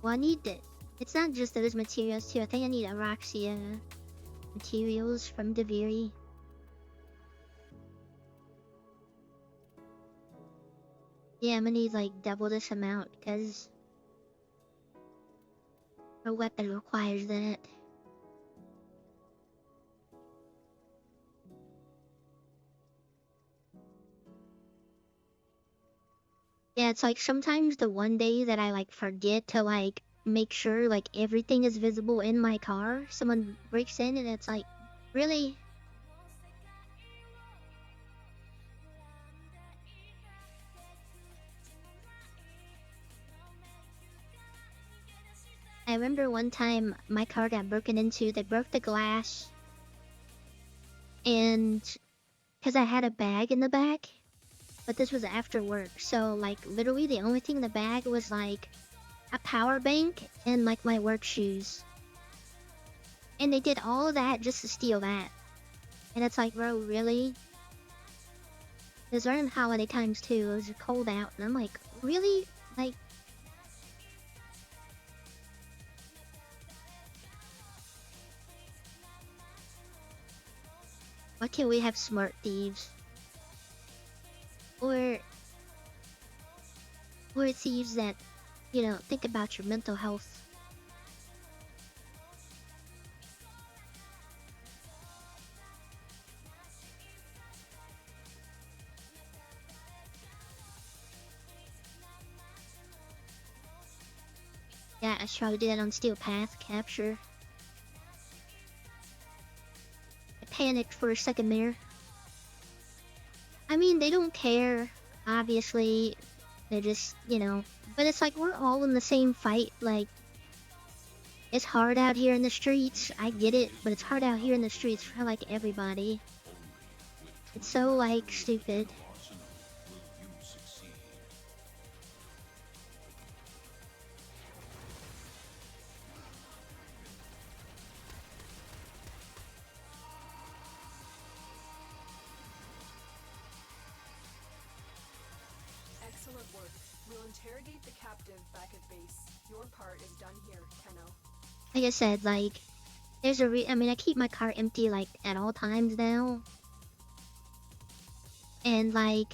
well, I need it. It's not just those materials too. I think I need Araxia materials from Deviri. Yeah, I'm gonna need like double this amount because a weapon requires that. Yeah, it's like sometimes the one day that I like forget to like make sure like everything is visible in my car, someone breaks in and it's like, really? I remember one time my car got broken into, they broke the glass, and because I had a bag in the back, but this was after work, so like literally the only thing in the bag was like a power bank and like my work shoes. And they did all of that just to steal that. And it's like, bro, really? It's around holiday times too, it was cold out, and I'm like, really? Like, why can't we have smart thieves? Or thieves that, you know, think about your mental health. Yeah, I tried to do that on Steel Path Capture. I panicked for a second there. I mean, they don't care, obviously. They're just, you know, but it's like we're all in the same fight. Like, it's hard out here in the streets. I get it, but it's hard out here in the streets for like everybody. It's so like stupid. Excellent work. We'll interrogate the captive back at base. Your part is done here, Kenno. Like I said, like, there's a I mean, I keep my car empty, like, at all times now. And, like,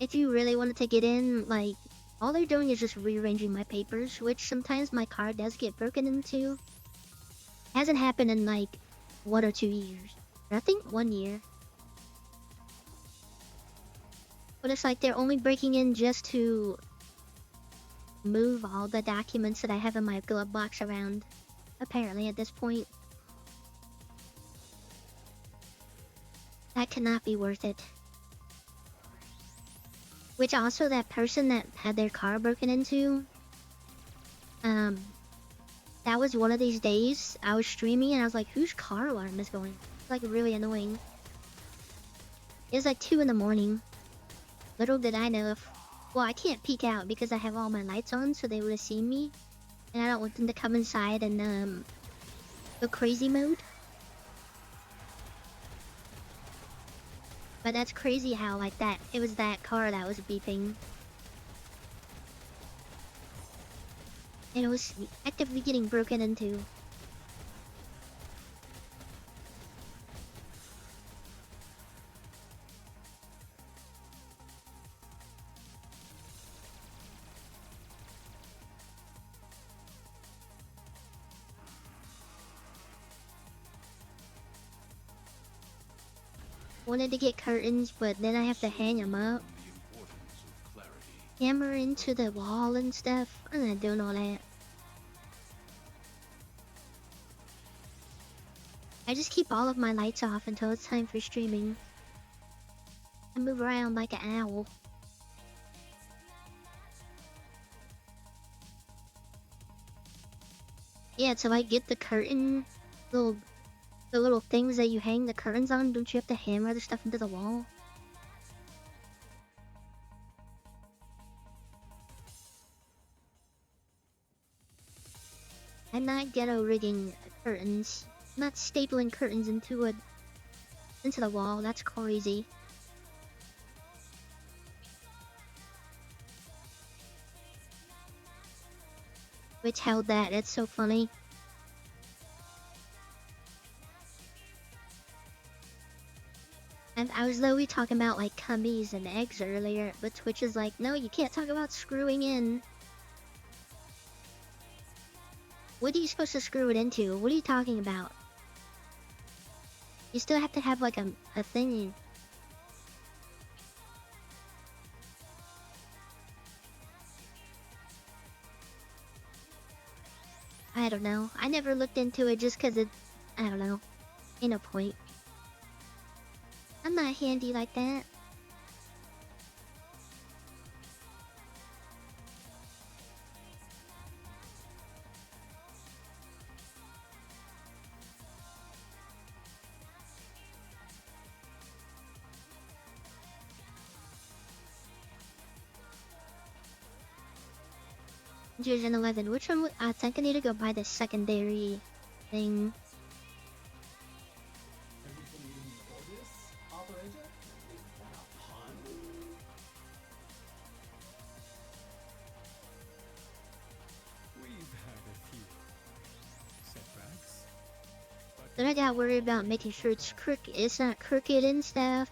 if you really wanted to get in, like, all they're doing is just rearranging my papers, which sometimes my car does get broken into. Hasn't happened in, like, 1 or 2 years. I think 1 year. But it's like they're only breaking in just to move all the documents that I have in my glove box around, apparently, at this point. That cannot be worth it. Which also, that person that had their car broken into, that was one of these days I was streaming and I was like, whose car alarm is going? It's like really annoying. It was like 2 in the morning. Little did I know if... Well, I can't peek out because I have all my lights on, so they would have seen me. And I don't want them to come inside and, go crazy mode. But that's crazy how, like, that... It was that car that was beeping. And it was actively getting broken into. Wanted to get curtains, but then I have to hang them up. Hammer into the wall and stuff. I'm not doing all that. I just keep all of my lights off until it's time for streaming. I move around like an owl. Yeah, to like get the curtain, the little things that you hang the curtains on, don't you have to hammer the stuff into the wall? I'm not ghetto rigging curtains. I'm not stapling curtains into the wall. That's crazy. Which held that? It's so funny. And I was literally talking about like cumbies and eggs earlier, but Twitch is like, no, you can't talk about screwing in. What are you supposed to screw it into? What are you talking about? You still have to have like a thingy. I don't know. I never looked into it just cause it... I don't know. Ain't no point. I'm not handy like that. Division 11. Which one? I think I need to go buy the secondary thing. Then I gotta worry about making sure it's not crooked and stuff.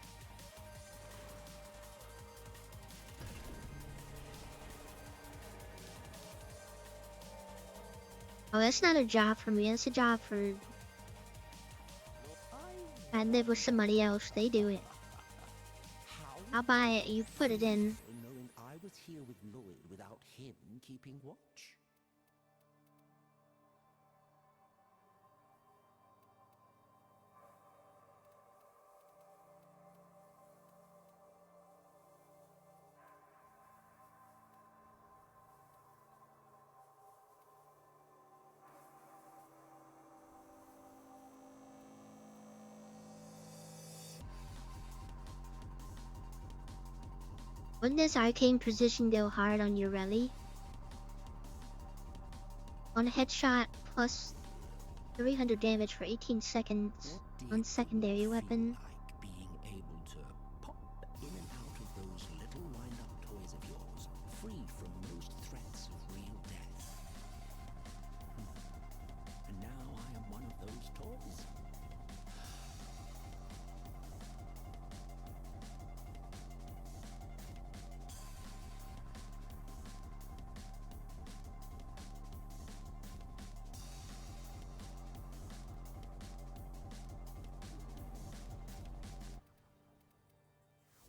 Oh, that's not a job for me. That's a job for... I live with somebody else. They do it. I'll buy it. You put it in. Knowing I was here with Lloyd without him keeping watch. Wouldn't this arcane precision go hard on your rally? On a headshot plus 300 damage for 18 seconds on secondary weapon. Like being able to pop in and out of those little wind-up toys of yours, free from most threats of real death. And now I am one of those toys.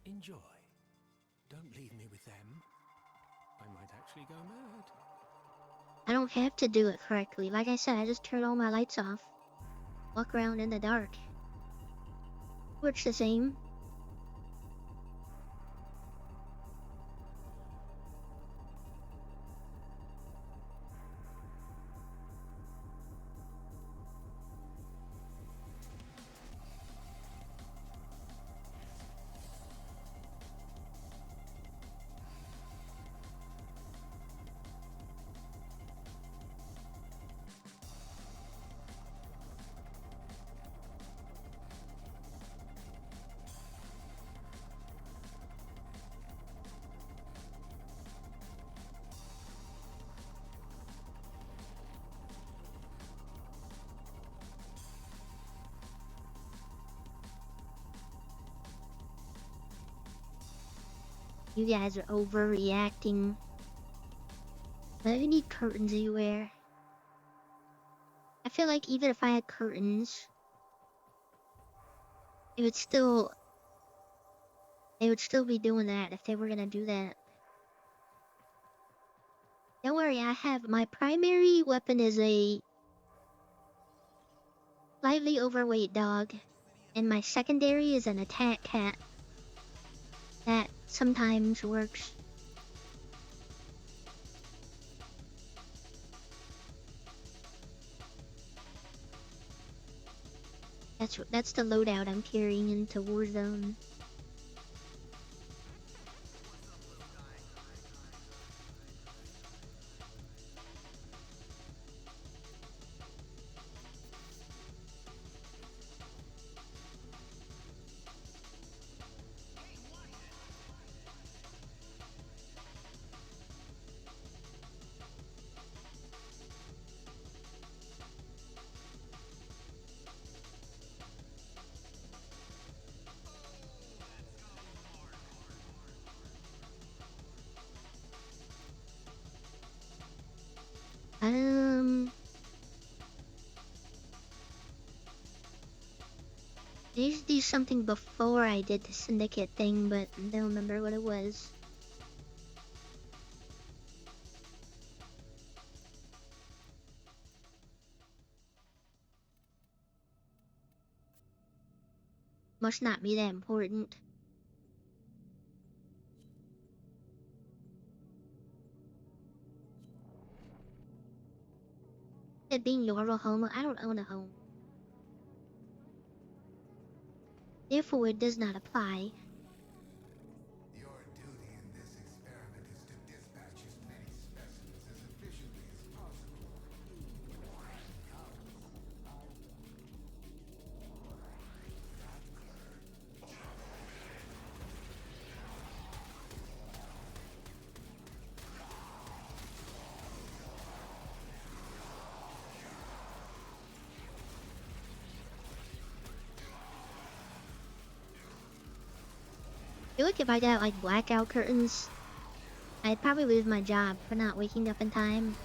Enjoy. Don't leave me with them. I might actually go mad. I don't have to do it correctly. Like I said, I just turn all my lights off. Walk around in the dark. Works the same. You guys are overreacting. Why do you need curtains everywhere? I feel like even if I had curtains, it would still... They would still be doing that if they were gonna do that. Don't worry, I have... My primary weapon is a... slightly overweight dog. And my secondary is an attack cat. That sometimes works. That's the loadout I'm carrying into Warzone. I used to do something before I did the syndicate thing, but I don't remember what it was. Must not be that important. It being your home, I don't own a home. Therefore, it does not apply. Your duty in this experiment is to dispatch as many specimens as efficiently as possible. I feel like if I got like blackout curtains, I'd probably lose my job for not waking up in time.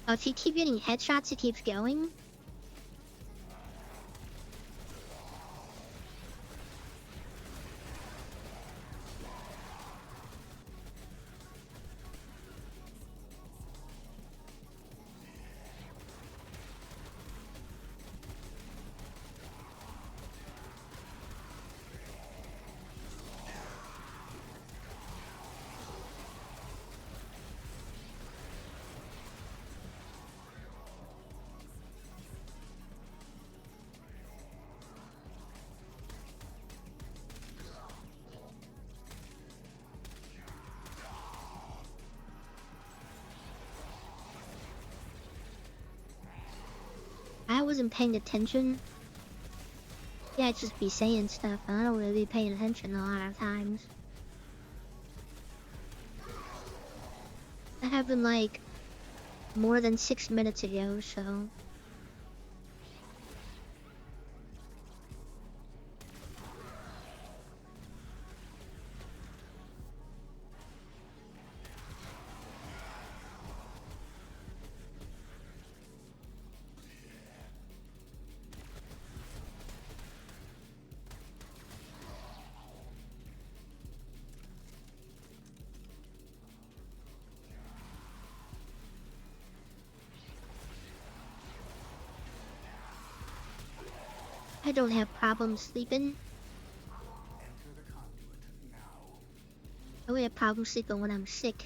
Oh, if you keep getting headshots, it keeps going. I wasn't paying attention. Yeah, I'd just be saying stuff. I don't really be paying attention a lot of times. That happened like more than 6 minutes ago, so I don't have problems sleeping. Enter the conduit now. I only have problems sleeping when I'm sick.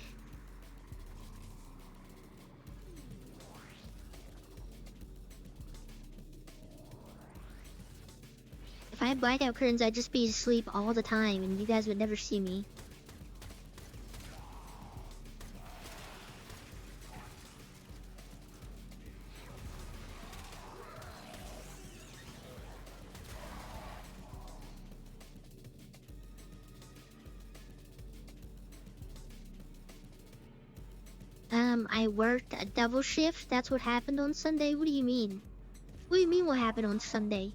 If I had blackout curtains, I'd just be asleep all the time and you guys would never see me. I worked a double shift. That's what happened on Sunday. What do you mean? What do you mean what happened on Sunday?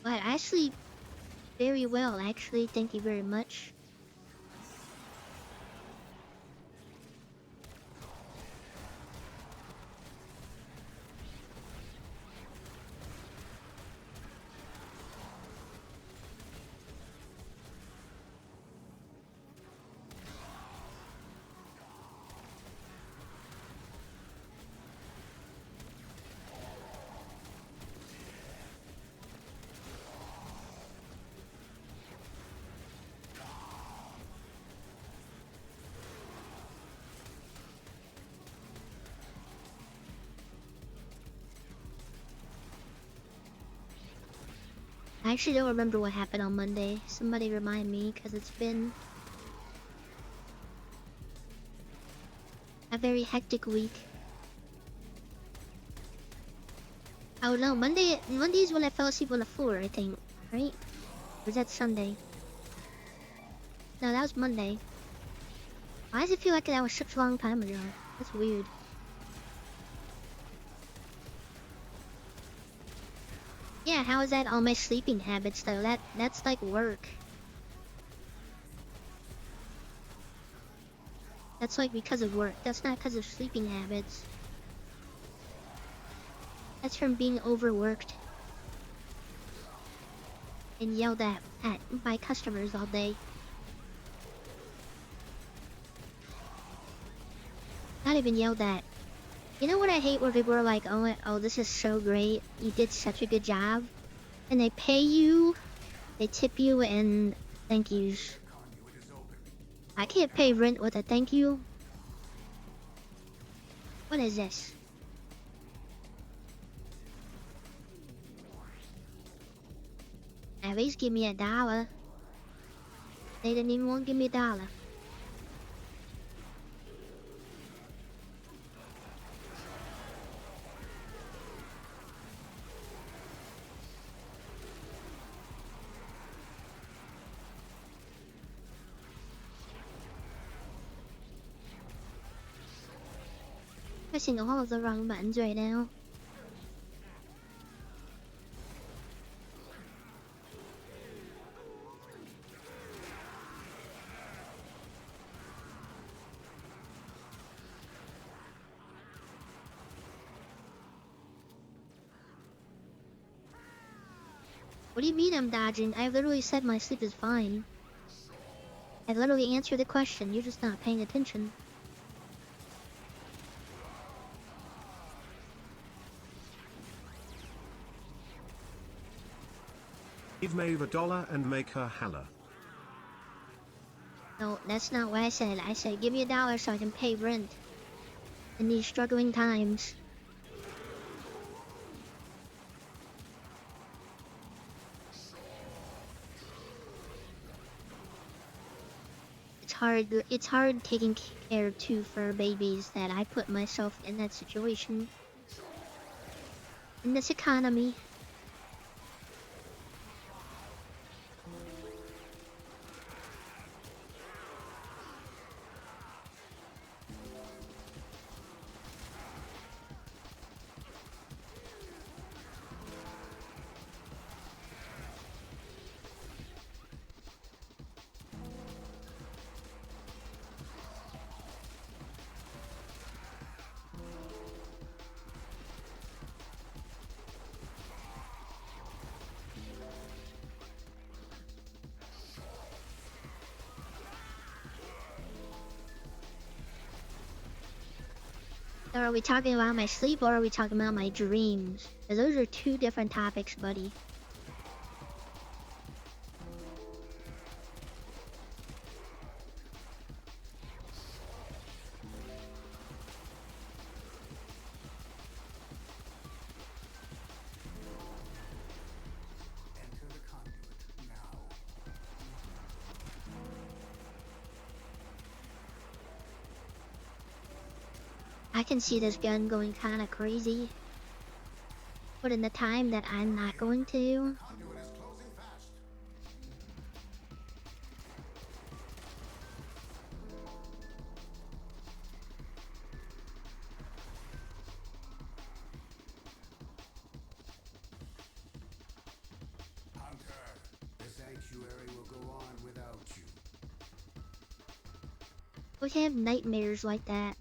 But I sleep very well, actually. Thank you very much. I actually don't remember what happened on Monday. Somebody remind me, because it's been a very hectic week. Oh no, Monday's when I fell asleep on the floor, I think, right? Or was that Sunday? No, that was Monday. Why does it feel like that was such a long time ago? That's weird. Yeah, how is that all my sleeping habits though? That's like work. That's like because of work. That's not because of sleeping habits. That's from being overworked and yelled at by customers all day. Not even yelled at. You know what I hate where people are like, oh, this is so great. You did such a good job. And they pay you, they tip you, and thank yous. I can't pay rent with a thank you. What is this? At least give me $1. They didn't even want to give me $1. Pressing all of the wrong buttons right now. What do you mean I'm dodging? I literally said my sleep is fine. I literally answered the question, you're just not paying attention. Give Maeve $1 and make her holla. No, that's not what I said. I said give me $1 so I can pay rent in these struggling times. It's hard taking care of two fur babies that I put myself in that situation. In this economy. So are we talking about my sleep or are we talking about my dreams? Because those are two different topics, buddy. Enter the conduit now. I can see this gun going kind of crazy. But in the time that I'm not going to. Conduit is closing fast. Hunter, the sanctuary will go on without you. We have nightmares like that.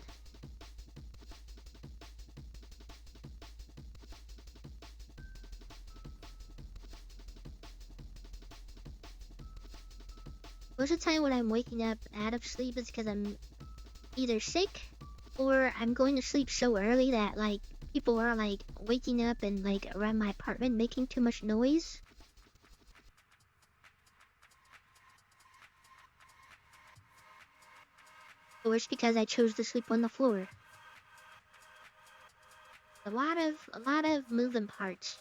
Most of the time when I'm waking up out of sleep is because I'm either sick or I'm going to sleep so early that like people are like waking up and like around my apartment making too much noise. Or it's because I chose to sleep on the floor. A lot of moving parts.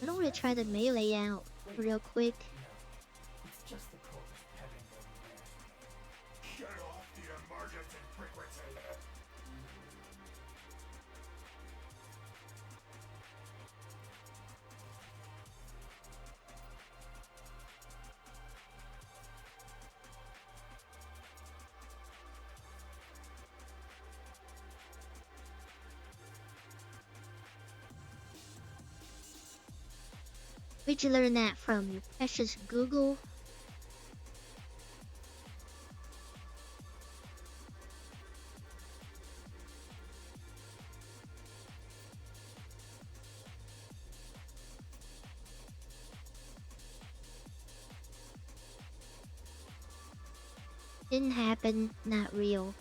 I don't want to try the melee out real quick. It's just the code of petting them there. Shut off the emergency frequency. Where'd you learn that from? Your precious Google? Didn't happen, not real.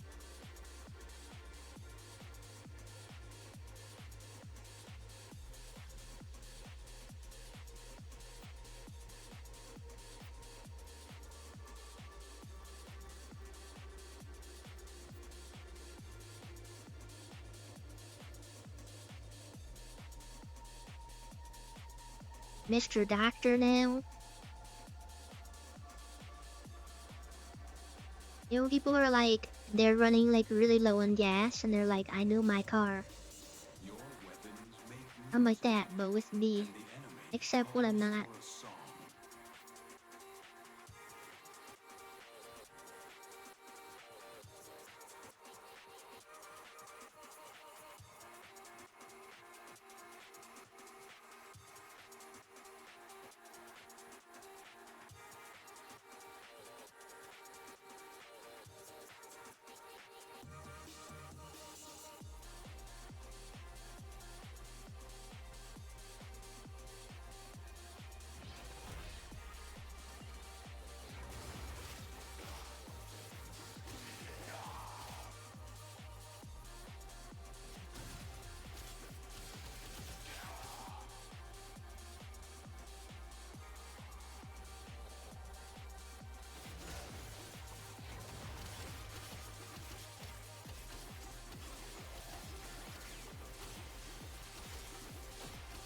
Mr. Doctor now? You know, people are like, they're running like really low on gas and they're like, I know my car. Your weapons make I'm like that, but with me. and the enemy Except when I'm not. for a song.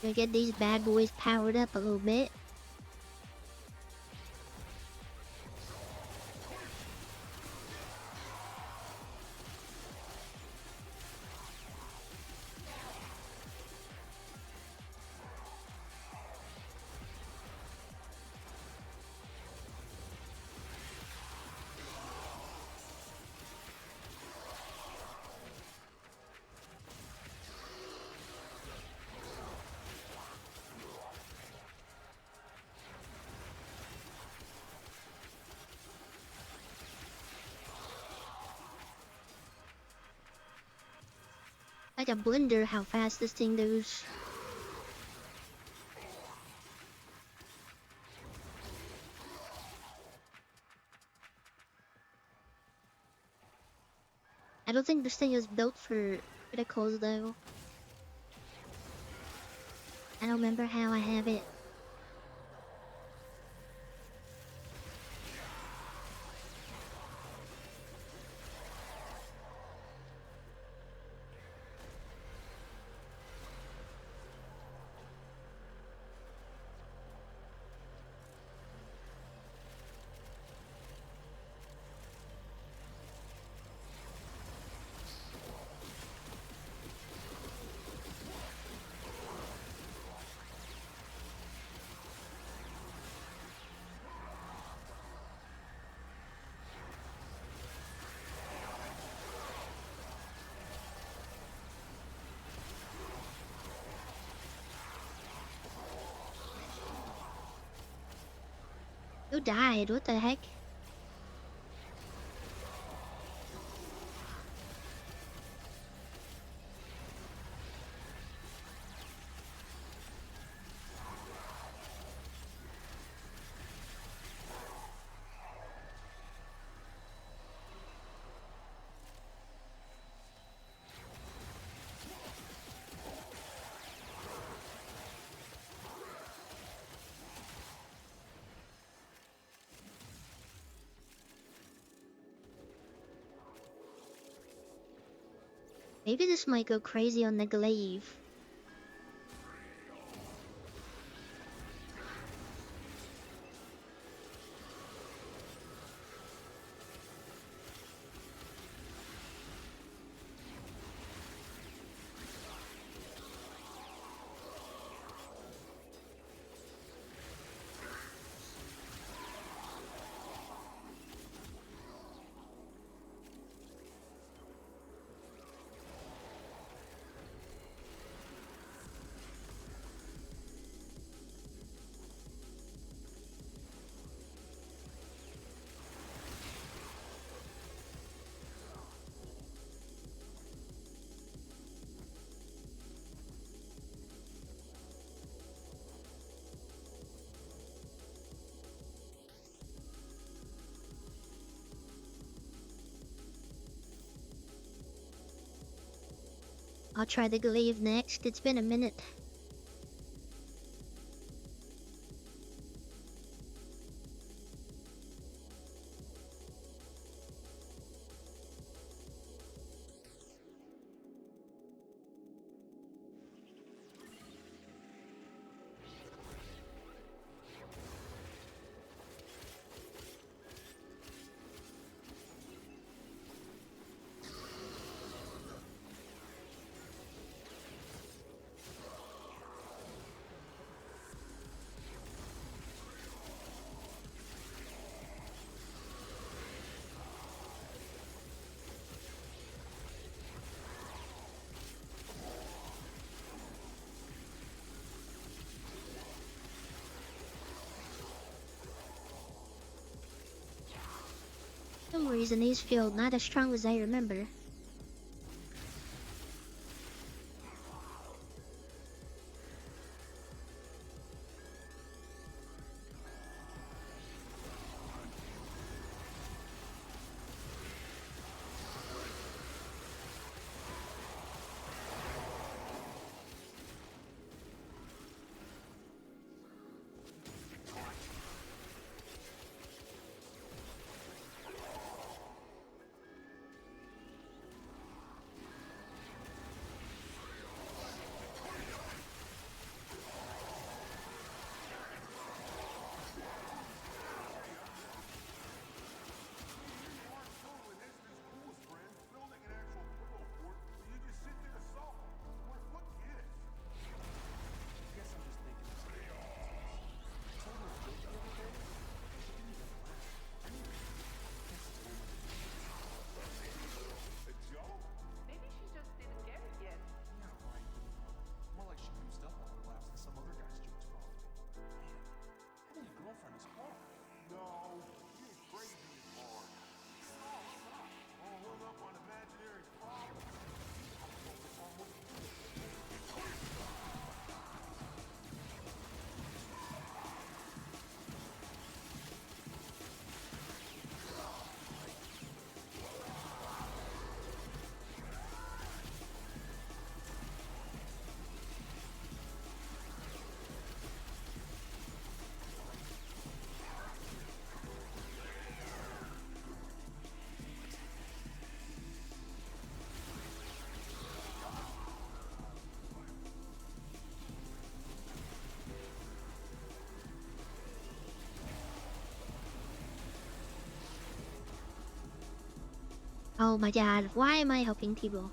to get these bad boys powered up a little bit. Like a blender how fast this thing goes. I don't think this thing is built for criticals though. I don't remember how I have it. Who died? What the heck? Maybe this might go crazy on the glaive. I'll try the glaive next. It's been a minute. For some reason these feel not as strong as I remember. Oh my god, why am I helping people?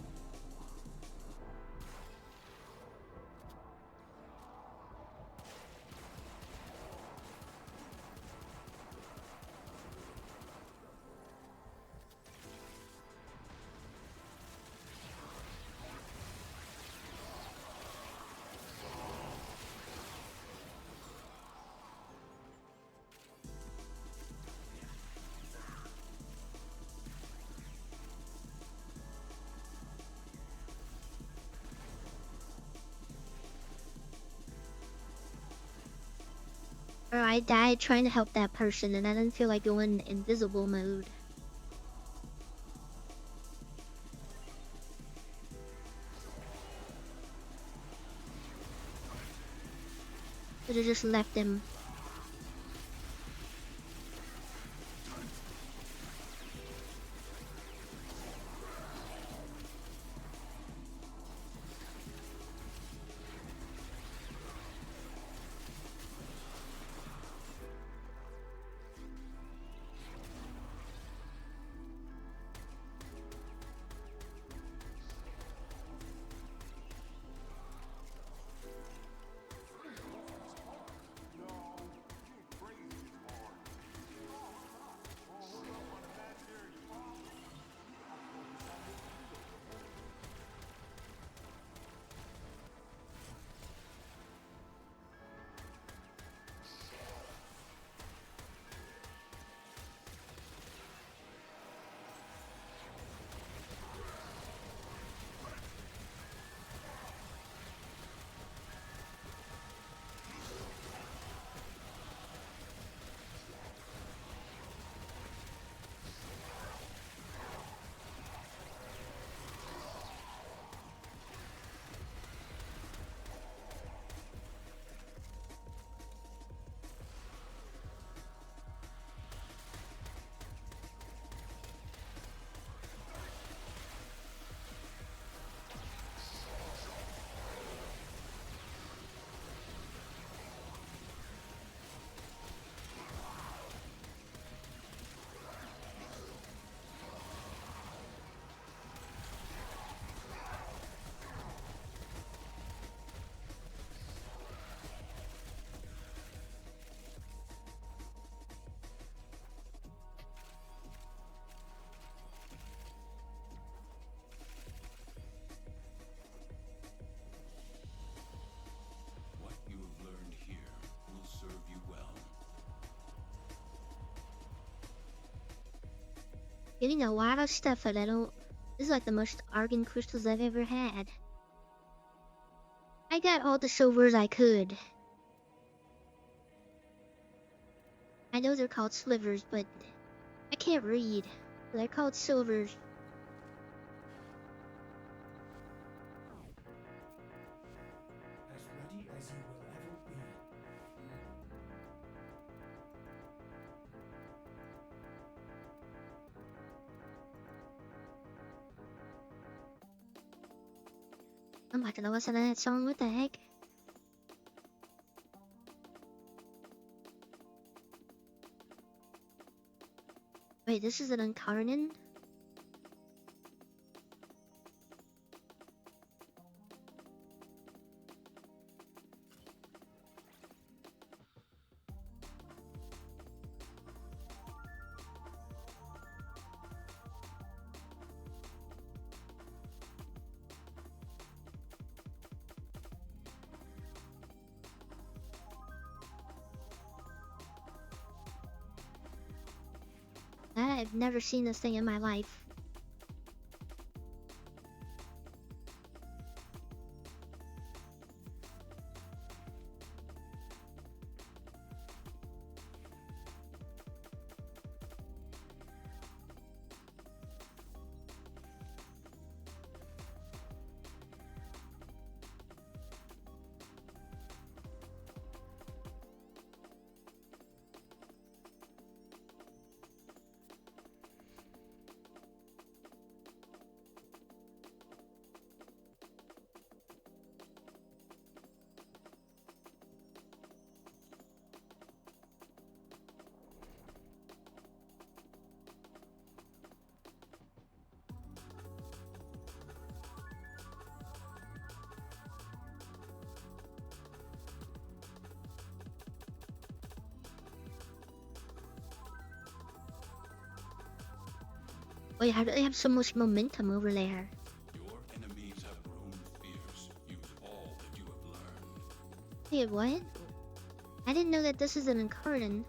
Or I died trying to help that person and I didn't feel like going invisible mode. Should have just left him. What you have learned here will serve you well. Getting a lot of stuff that I don't. This is like the most Argon crystals I've ever had. I got all the silvers I could. I know they're called slivers, but I can't read. They're called silvers. As ready as you will ever be. I'm about to listen to that song. What the heck? Wait, this is an Incarnon? I've never seen this thing in my life. Wait, I really have so much momentum over there. Your enemies have grown fierce. Use all that you have learned. Wait, what? I didn't know that this is an Incarnate.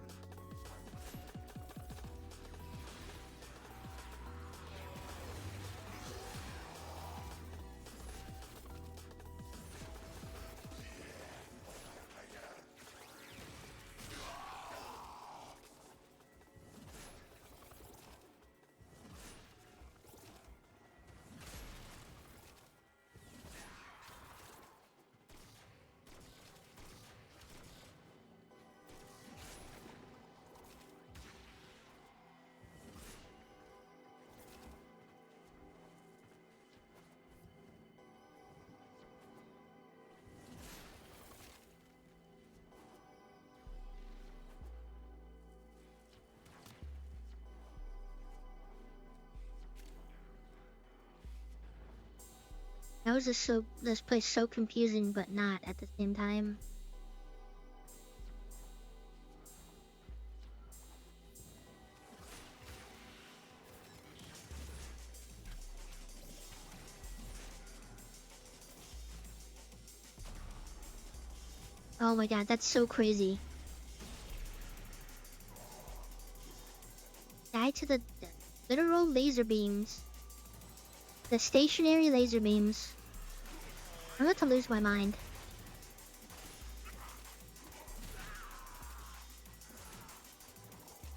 That was just so, this place so confusing, but not at the same time. Oh my god, that's so crazy. Die to the literal laser beams. The stationary laser beams. I'm about to lose my mind.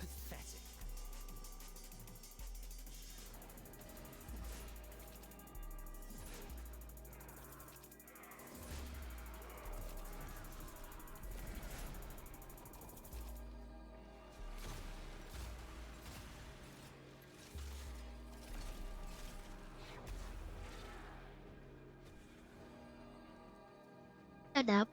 Pathetic. Shut up.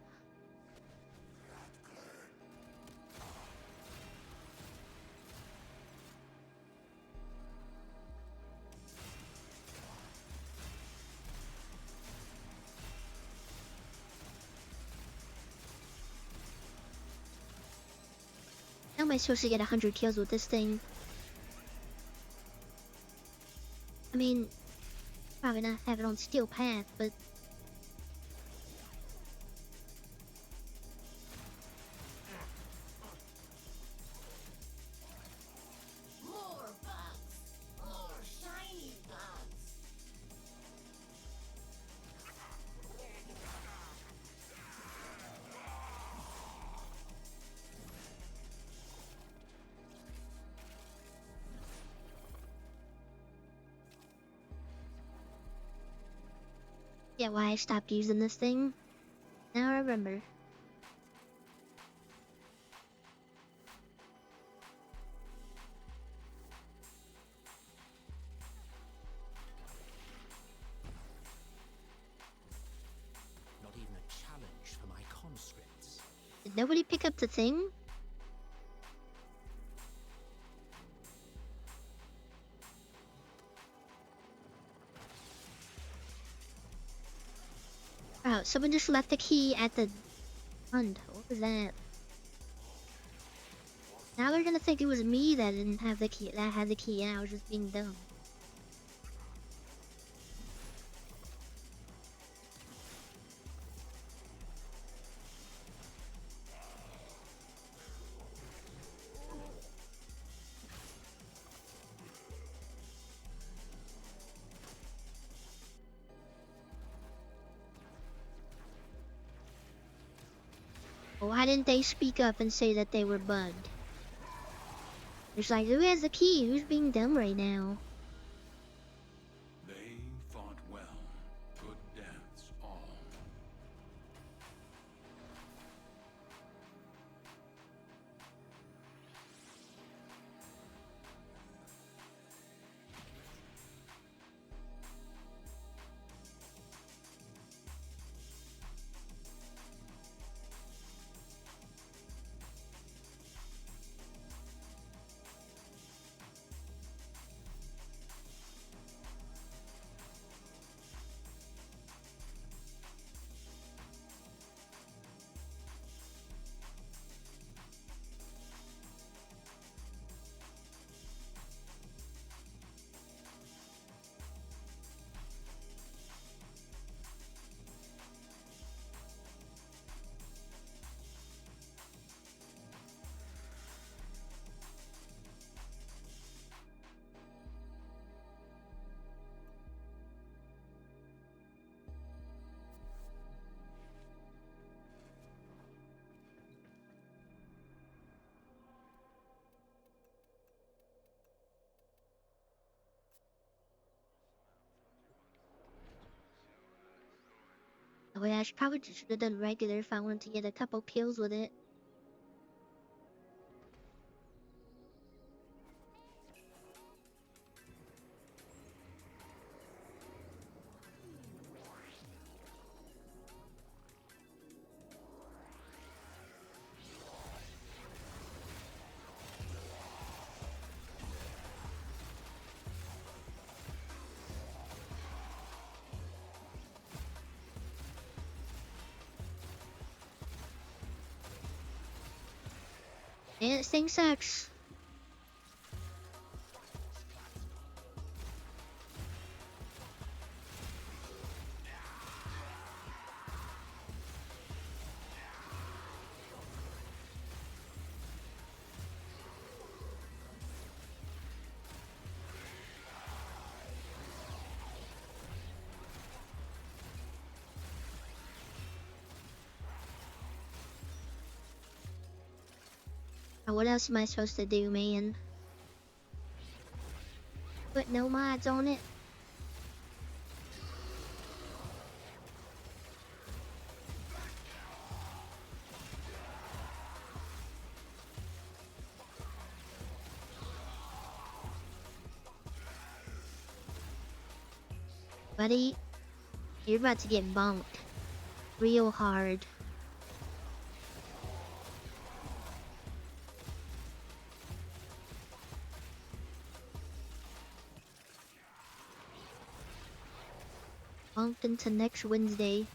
How am I supposed to get 100 kills with this thing? I mean, probably not have it on Steel Path, but More bugs. More shiny bugs. yeah, why I stopped using this thing. Now I remember. Not even a challenge for my conscripts. Did nobody pick up the thing? Oh, someone just left the key at the front. What was that? Now they're gonna think it was me that didn't have the key, that had the key, and I was just being dumb. Why didn't they speak up and say that they were bugged? It's like, who has the key? Who's being dumb right now? They fought well. Good deaths all. Oh yeah, I probably just should have done regular if I wanted to get a couple kills with it. And this thing sucks. What else am I supposed to do, man? Put no mods on it? Buddy, you're about to get bonked. Real hard. Bonked into next Wednesday.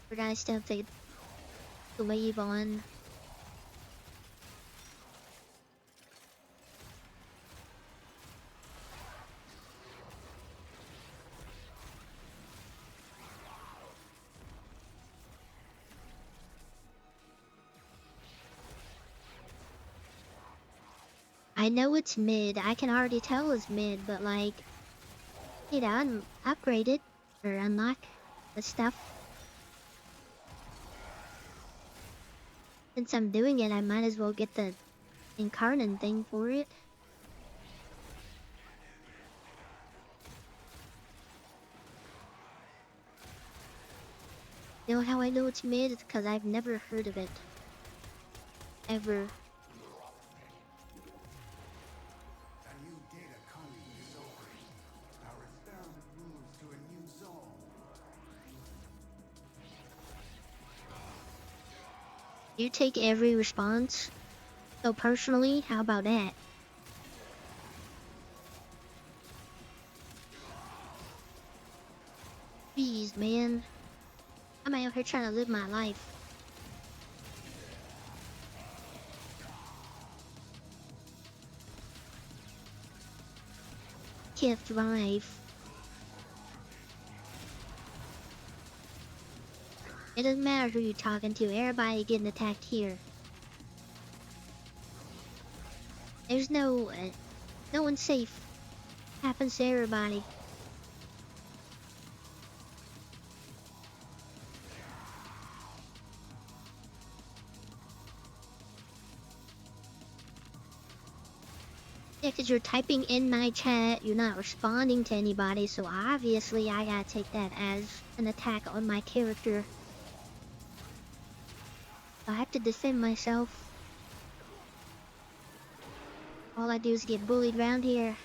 But I still think the wave on. I know it's mid. I can already tell it's mid, but like, you know, upgrade it or unlock the stuff. Since I'm doing it, I might as well get the incarnate thing for it. You know how I know it's mid? It's because I've never heard of it. Ever. A new data conduit is open. Our experiment moves to a new zone. You take every response. So personally, how about that? Jeez, man. I'm out here trying to live my life. Can't thrive. It doesn't matter who you're talking to, everybody getting attacked here. There's no one's safe. Happens to everybody. Yeah, because you're typing in my chat, you're not responding to anybody, so obviously I gotta take that as an attack on my character. I have to defend myself. All I do is get bullied around here.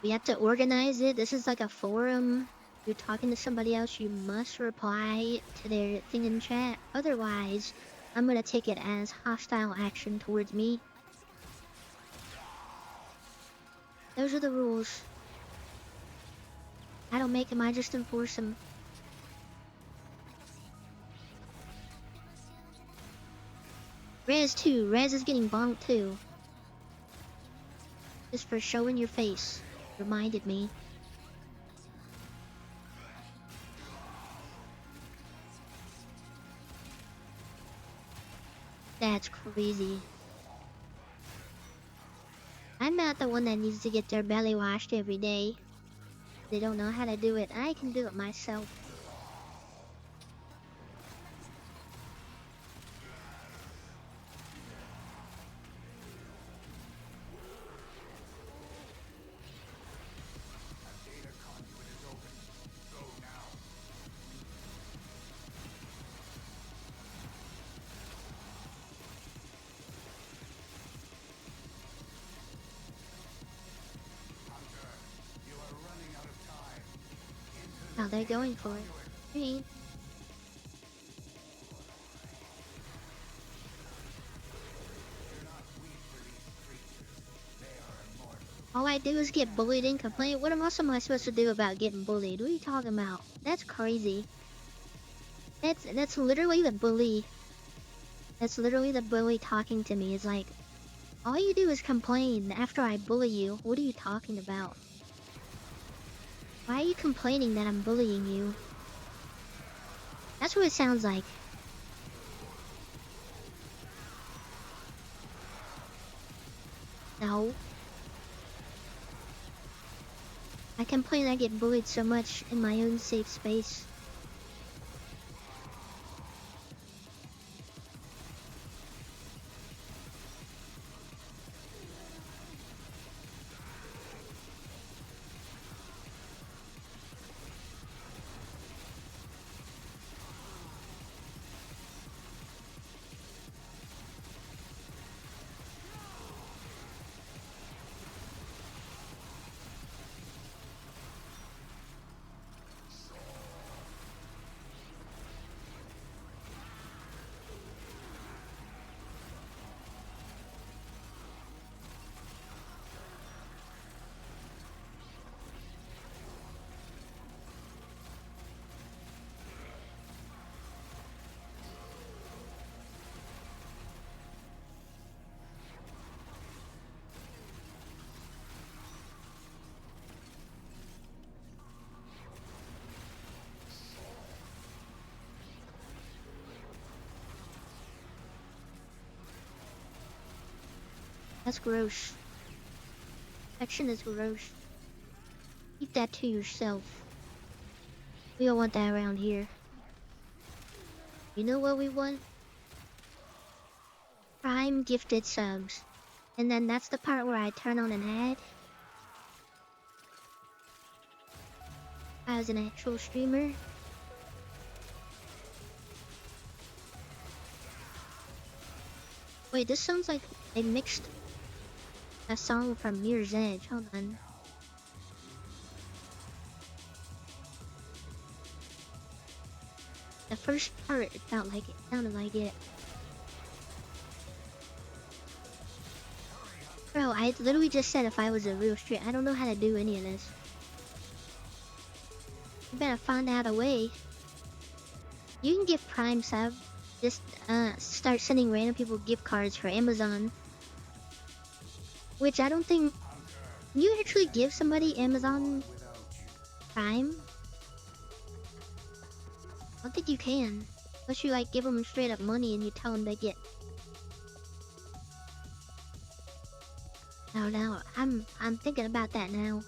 We have to organize it. This is like a forum. If you're talking to somebody else, you must reply to their thing in chat. Otherwise, I'm gonna take it as hostile action towards me. Those are the rules. I don't make them, I just enforce them. Rez too. Rez is getting bonked too. Just for showing your face. Reminded me. That's crazy. I'm not the one that needs to get their belly washed every day. They don't know how to do it. I can do it myself. Now they're going for it. Hey. All I do is get bullied and complain. What else am I supposed to do about getting bullied? What are you talking about? That's crazy. That's literally the bully. That's literally the bully talking to me. It's like, all you do is complain after I bully you. What are you talking about? Why are you complaining that I'm bullying you? That's what it sounds like. No. I complain I get bullied so much in my own safe space. That's gross. Action is gross. Keep that to yourself. We don't want that around here. You know what we want? Prime gifted subs. And then that's the part where I turn on an ad. I was an actual streamer. Wait, this sounds like they mixed a song from Mirror's Edge. Hold on. The first part, it felt like it. Sounded like it. Bro, I literally just said if I was a real streamer. I don't know how to do any of this. You better find out a way. You can give Prime sub. Just start sending random people gift cards for Amazon. Which I don't think... Can you actually give somebody Amazon Prime? I don't think you can. Unless you like give them straight up money and you tell them they get... No, I'm thinking about that now.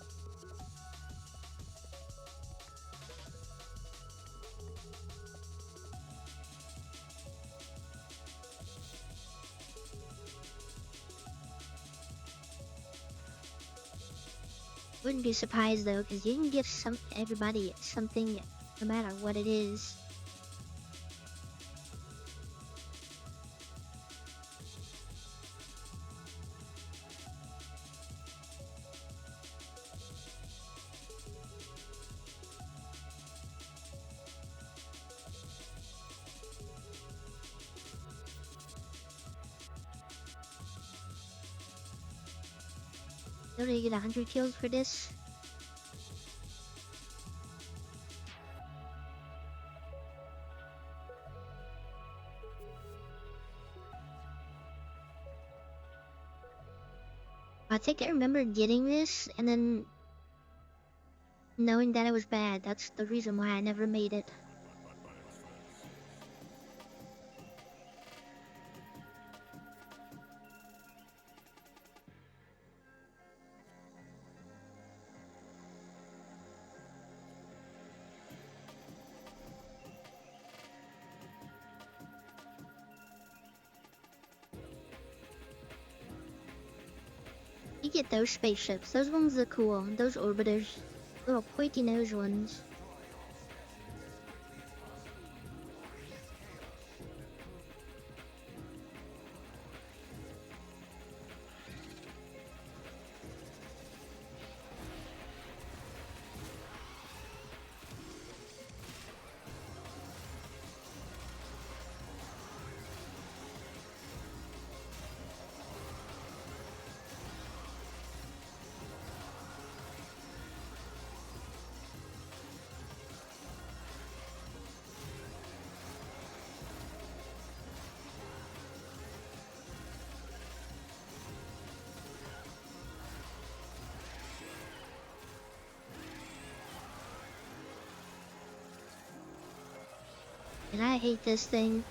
Wouldn't be surprised though, because you can give everybody something, no matter what it is. Don't you get 100 kills for this? I think I remember getting this and then knowing that it was bad. That's the reason why I never made it. You get those spaceships. Those ones are cool. Those orbiters. Little pointy nose ones. And I hate this thing.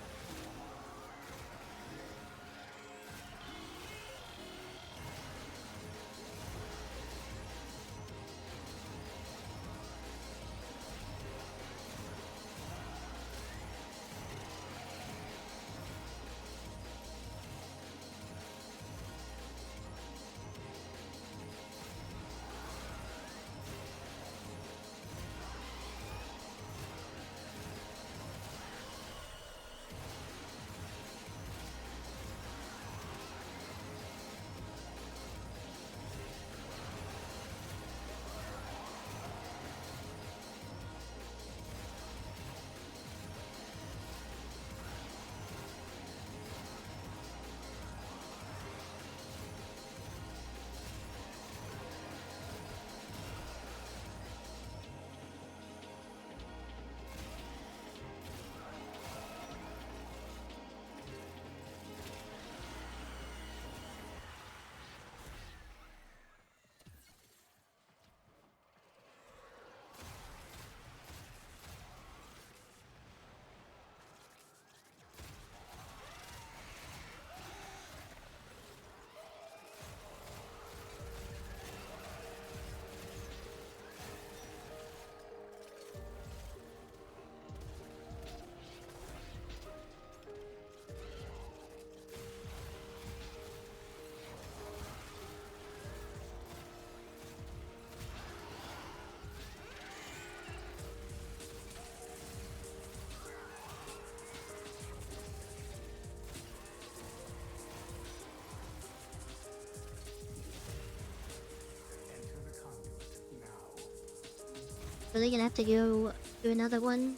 Really gonna have to go do another one.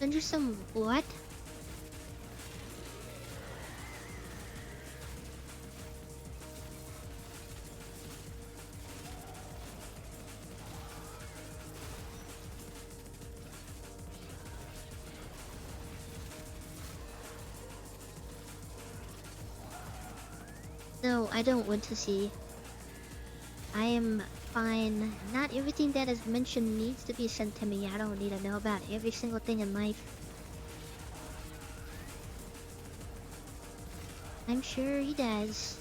Then just some what? No, I don't want to see. I am fine. Not everything that is mentioned needs to be sent to me. I don't need to know about every single thing in life. I'm sure he does.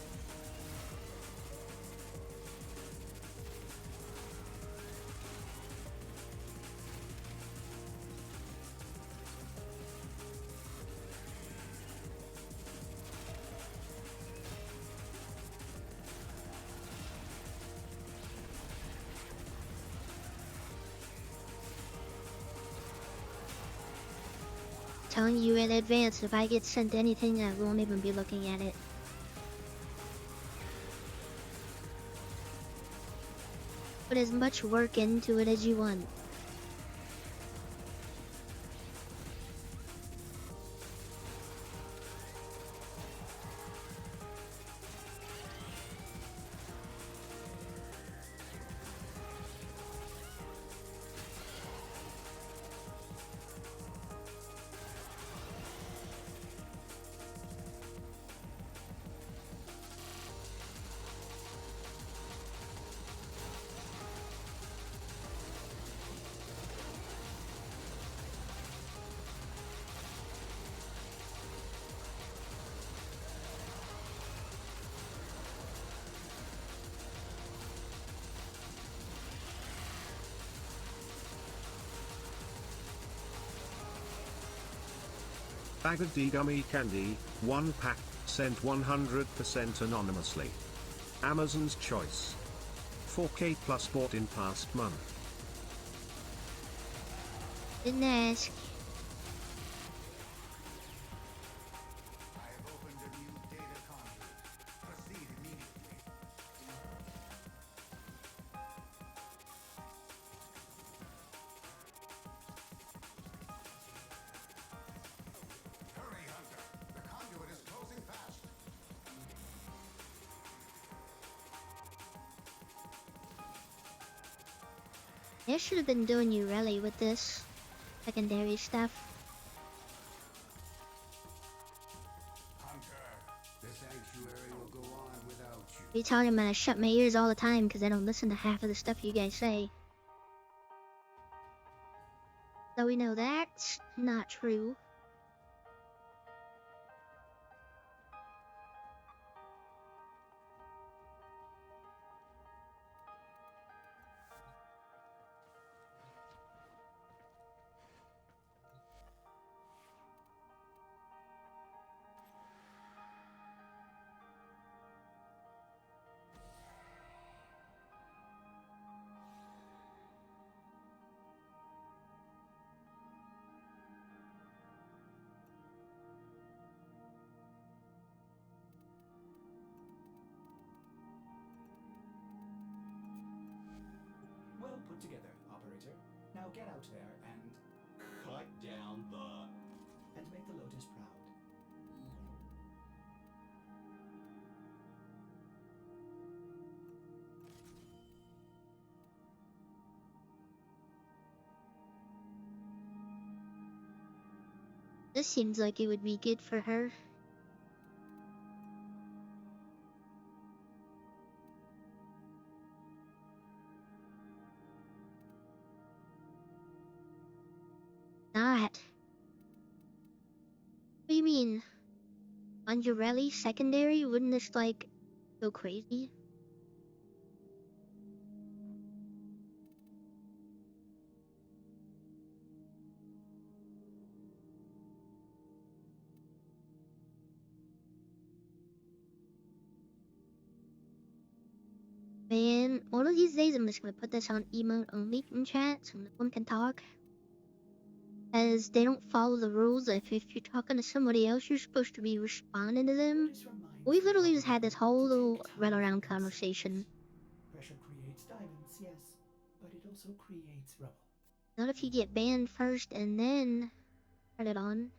Telling you in advance, if I get sent anything, I won't even be looking at it. Put as much work into it as you want. Bag of D gummy candy, 1 pack, sent 100% anonymously. Amazon's choice. 4K plus bought in past month. Didn't ask. I have opened a new data conduit. Proceed immediately. Hurry, Hunter. The conduit is closing fast. They should have been doing you really with this secondary stuff. Hunter, the sanctuary will go on without you. Be telling them I shut my ears all the time because I don't listen to half of the stuff you guys say. So we know that's not true. Well put together, operator. Now get out there and Cut down the... make the Lotus proud. This seems like it would be good for her. Not. What do you mean? On your rally secondary? Wouldn't this, like, go crazy? Man, one of these days I'm just gonna put this on emote only in chat so no one can talk. As they don't follow the rules. If you're talking to somebody else, you're supposed to be responding to them. We literally just had this whole little run around conversation. Pressure creates diamonds, yes, but it also creates rubble. Not if you get banned first and then turn it on.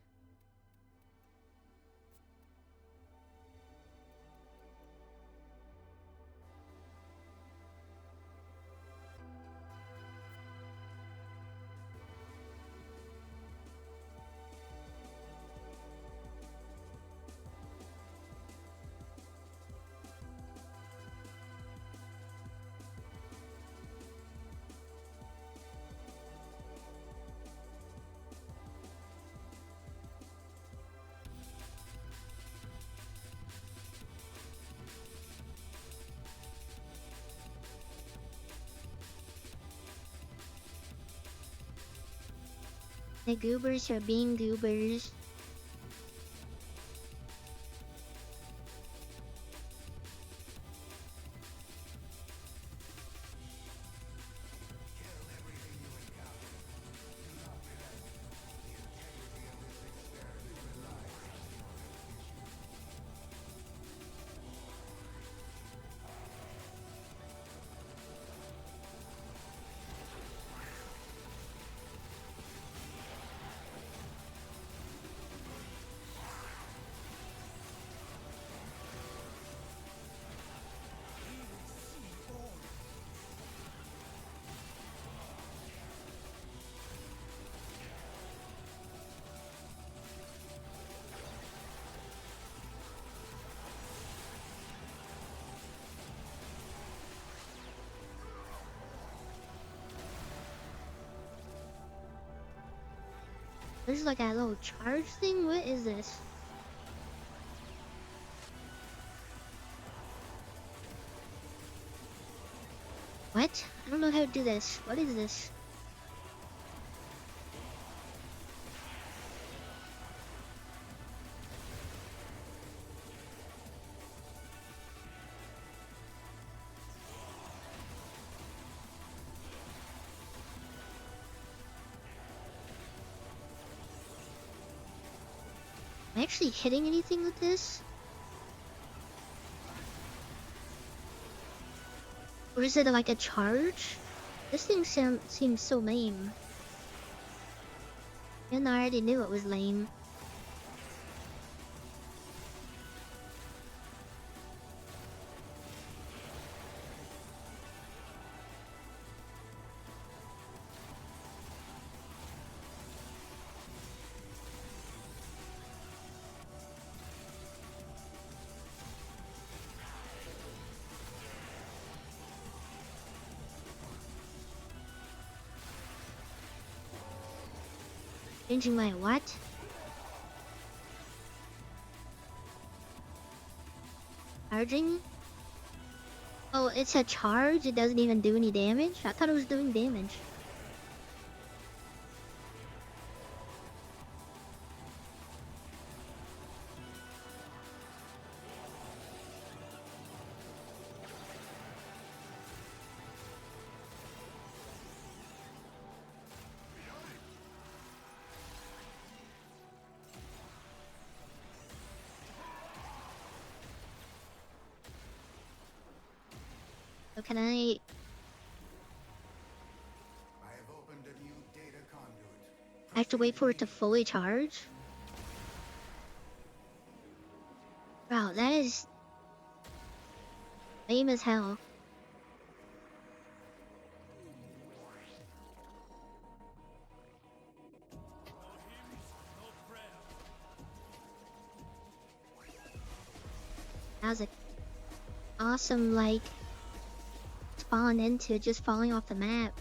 The goobers are being goobers. There's like a little charge thing? What is this? What? I don't know how to do this. What is this? Am I actually hitting anything with this? Or is it like a charge? This thing seems so lame. And I already knew it was lame. Changing my what? Charging? Oh, it's a charge? It doesn't even do any damage? I thought it was doing damage. So can I... have opened a new data conduit. I have to wait for it to fully charge? Wow, that is... lame as hell. That was a awesome, like, spawn into just falling off the map.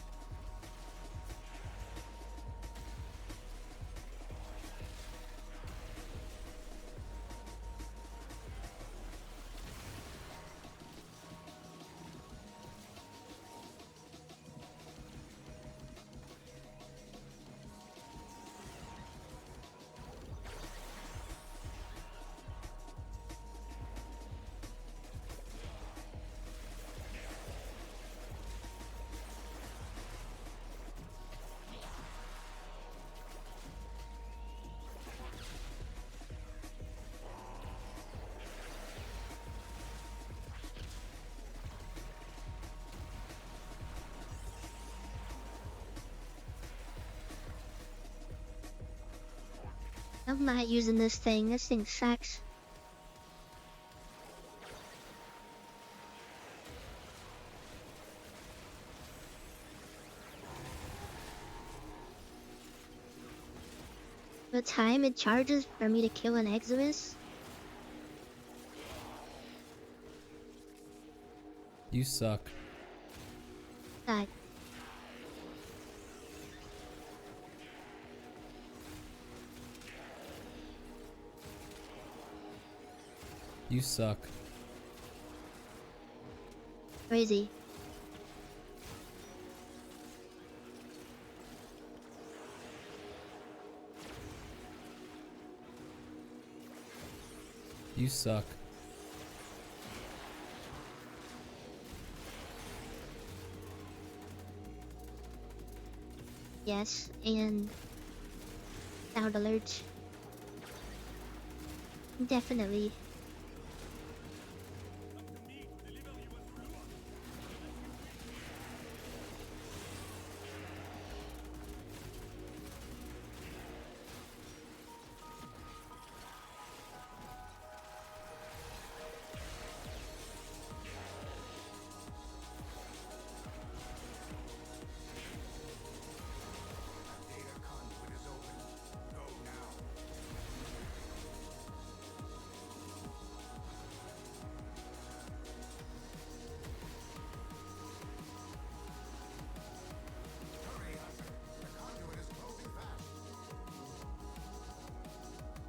I'm not using this thing. This thing sucks. The time it charges for me to kill an Exodus? You suck. God. You suck. Crazy. You suck. Yes, and sound alert. Definitely.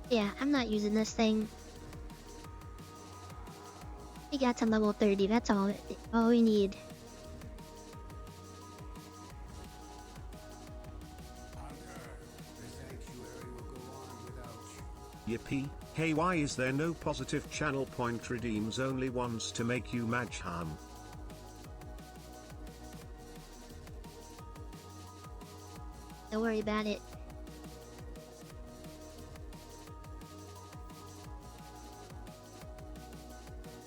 Yeah, I'm not using this thing. We got to level 30, that's all we need. Yippee, hey, why is there no positive channel point redeems only once to make you Majhan? Don't worry about it.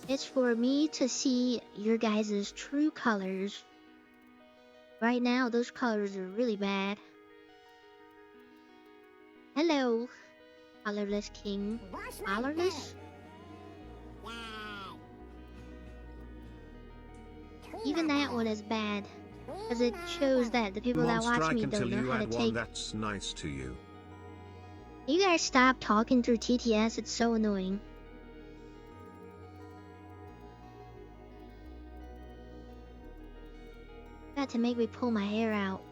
It's for me to see your guys' true colors. Right now, those colors are really bad. Hello, colorless king. Colorless? Even that one is bad, because it shows that the people that watch me don't know how to take. That's nice to you. You guys stop talking through TTS, it's so annoying. Got to make me pull my hair out.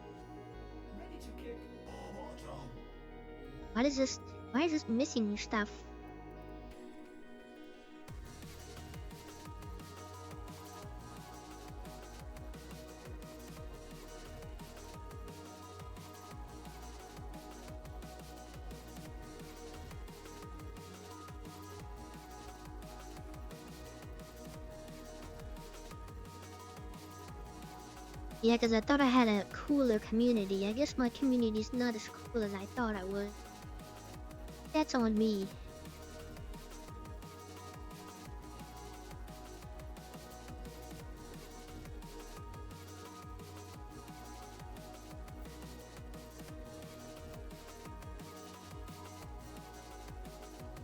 Why is this missing stuff? Yeah, because I thought I had a cooler community. I guess my community's not as cool as I thought it was. That's on me.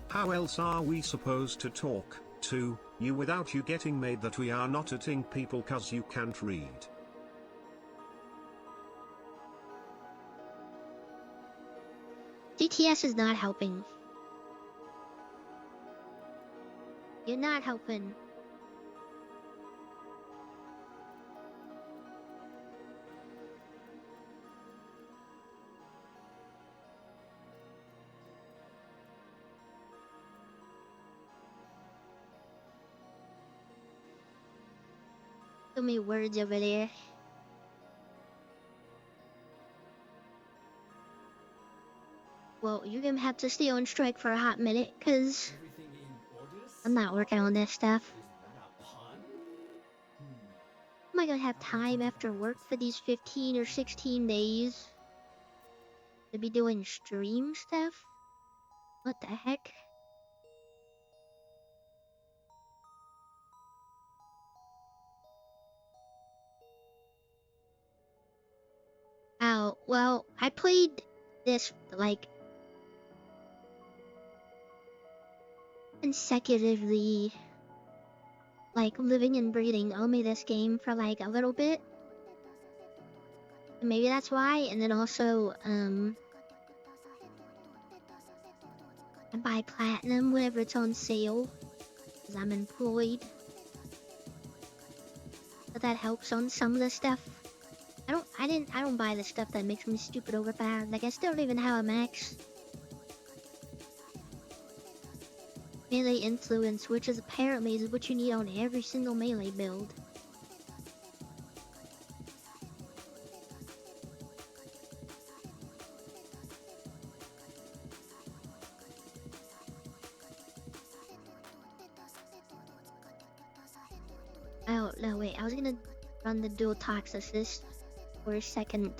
How else are we supposed to talk to you without you getting made that we are not atting people cause you can't read? GTS is not helping. You're not helping. Too many words over there. Well, you're gonna have to stay on strike for a hot minute, cause I'm not working on this stuff. Am I gonna have time after work for these 15 or 16 days to be doing stream stuff? What the heck? Oh, well, I played this like consecutively, like living and breathing only this game for like a little bit. Maybe that's why. And then also, I buy platinum whenever it's on sale, because I'm employed. But that helps on some of the stuff. I don't buy the stuff that makes me stupid overpowered. Like, I still don't even have a max melee influence, which is apparently is what you need on every single melee build. Oh, no, wait, I was gonna run the dual toxicist for a second.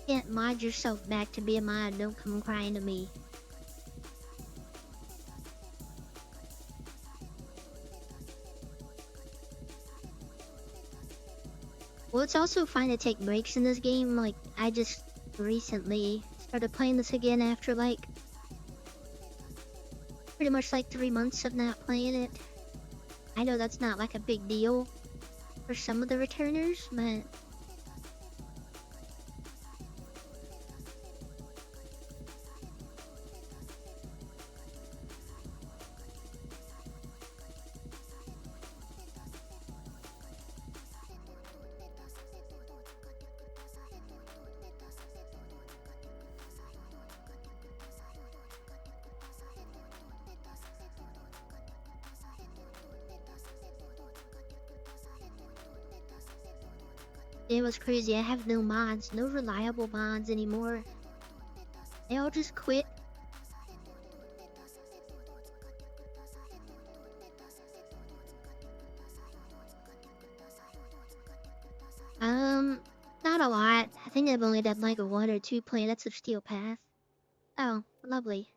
Can't mod yourself back to be a mod, don't come crying to me. Well, it's also fine to take breaks in this game. Like, I just recently started playing this again after like pretty much like 3 months of not playing it. I know that's not like a big deal for some of the returners, but It was crazy. I have no mods, no reliable mods anymore. They all just quit. Not a lot. I think I've only done like 1 or 2 planets of Steel Path. Oh, lovely.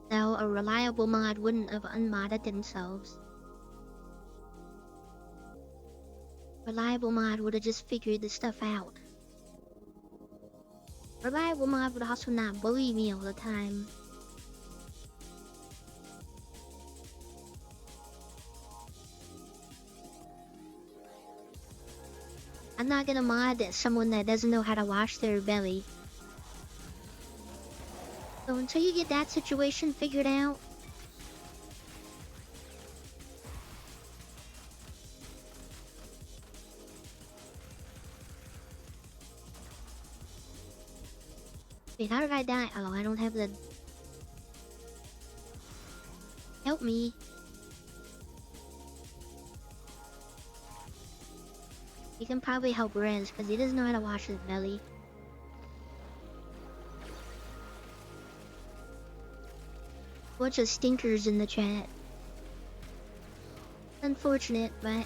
Now, a reliable mod wouldn't have unmodded themselves. Reliable mod would have just figured this stuff out. Reliable mod would also not bully me all the time. I'm not gonna mod someone that doesn't know how to wash their belly. So until you get that situation figured out, wait, how did I die? Oh, I don't have the... Help me. He can probably help Rez, because he doesn't know how to wash his belly. Bunch of stinkers in the chat. Unfortunate, but...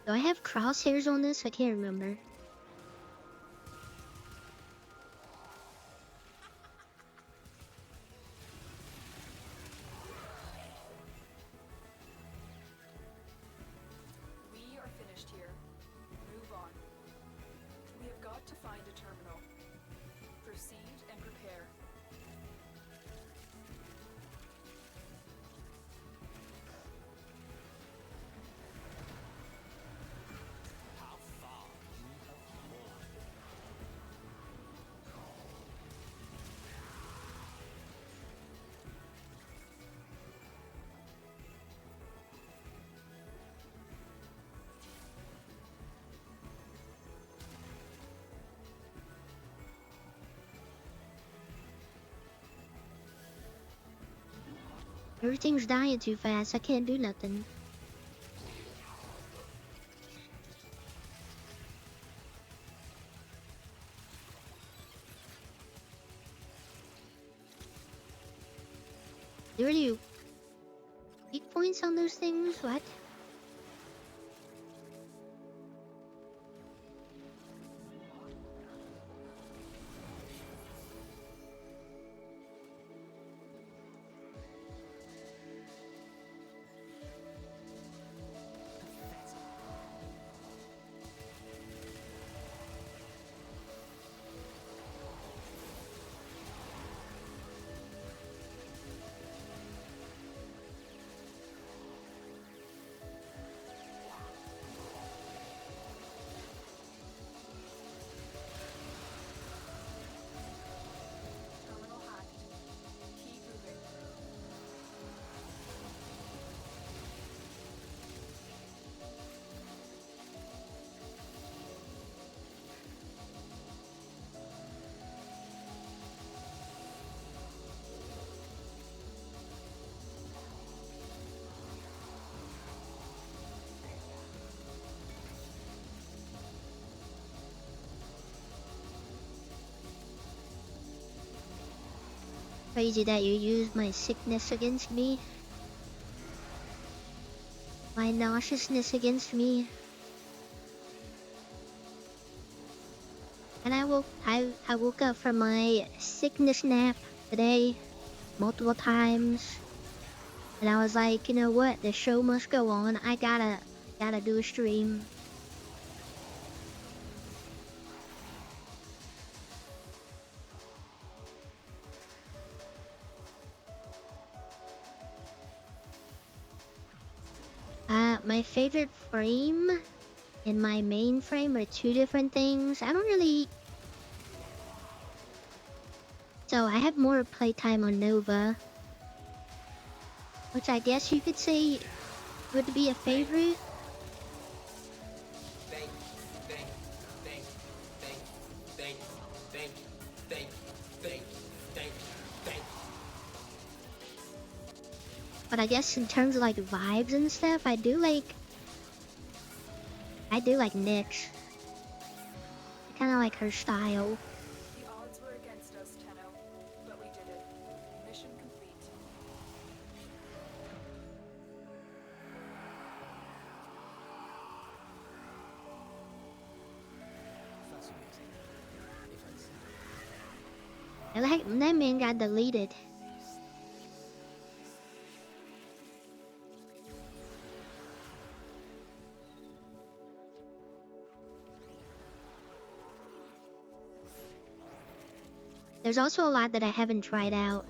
Do I have crosshairs on this? I can't remember. We are finished here. Move on. We have got to find a terminal. Proceed and prepare. Everything's dying too fast. I can't do nothing. There are you. Weak points on those things? What? Terminal hacked. Keep moving. Crazy that you use my sickness against me. My nauseousness against me. And I woke up from my sickness nap today multiple times. And I was like, you know what? The show must go on. I gotta do a stream. My favorite frame and my main frame are two different things. I don't really. So I have more playtime on Nova, which I guess you could say would be a favorite. Thank you, thank you, thank you, thank you, thank you, thank you, thank you, thank you, thank you, thank you. But I guess in terms of like vibes and stuff, I do like Nyx. I kind of like her style. The odds were against us, Tenno, but we did it. Mission complete. Fascinating. If I'd say. I like that man got deleted. There's also a lot that I haven't tried out.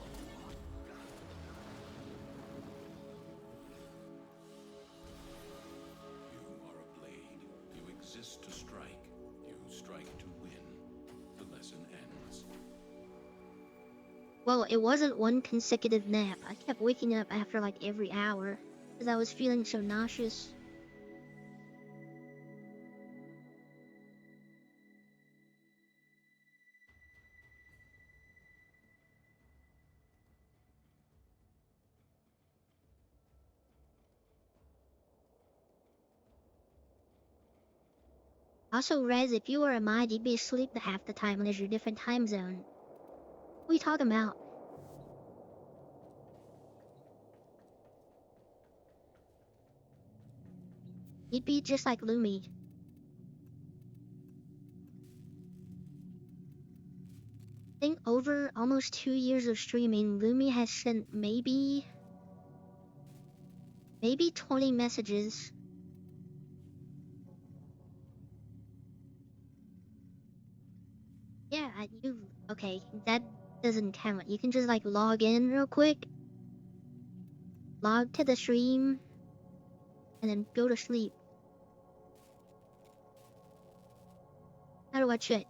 You are a blade. You exist to strike. You strike to win. The lesson ends. Well, it wasn't one consecutive nap. I kept waking up after like every hour because I was feeling so nauseous. Also, Rez, if you were a mod, you'd be asleep half the time unless you're a different time zone. What are you talking about? You'd be just like Lumi. I think over almost 2 years of streaming, Lumi has sent maybe 20 messages. Yeah, okay, that doesn't count. You can just like log in real quick, log to the stream, and then go to sleep. How to watch it?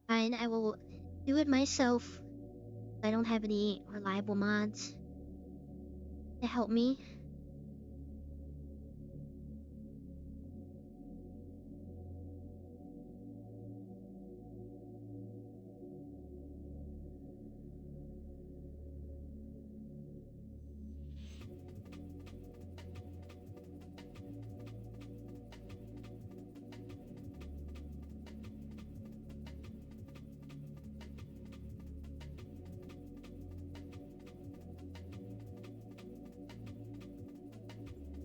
Fine, I will do it myself. I don't have any reliable mods to help me.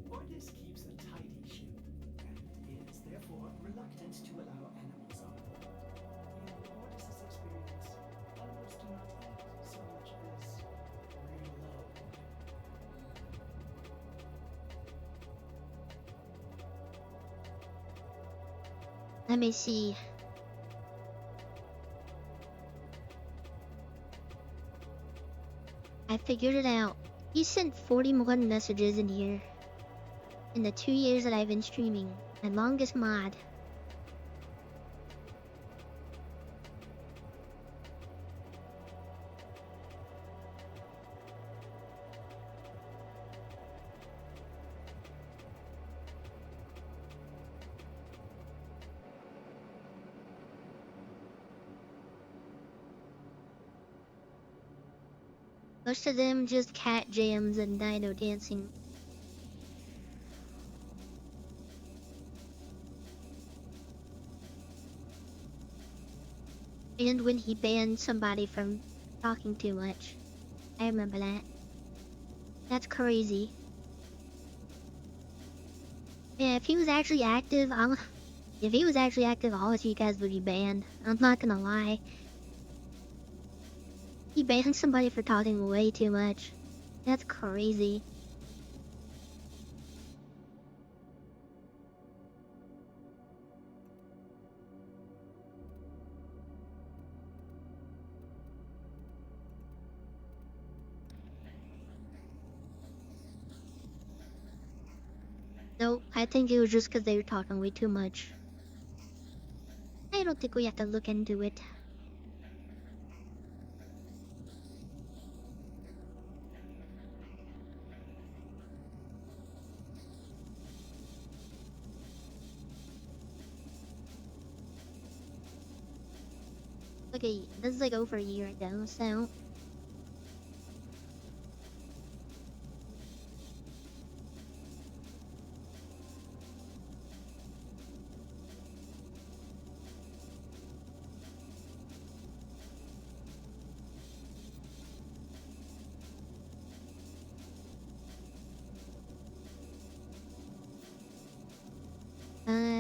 Ordis keeps a tidy ship, and is therefore reluctant to allow animals on board. In Ordis's experience, animals do not eat so much as reload. Let me see. I figured it out. He sent 41 messages in here. In the 2 years that I've been streaming. My longest mod. Most of them just cat jams and dino dancing. And when he banned somebody from talking too much. I remember that. That's crazy. Yeah, if he was actually active, if he was actually active, all of you guys would be banned. I'm not gonna lie. He banned somebody for talking way too much. That's crazy. No, I think it was just because they were talking way too much. I don't think we have to look into it. Okay, this is like over a year ago, so...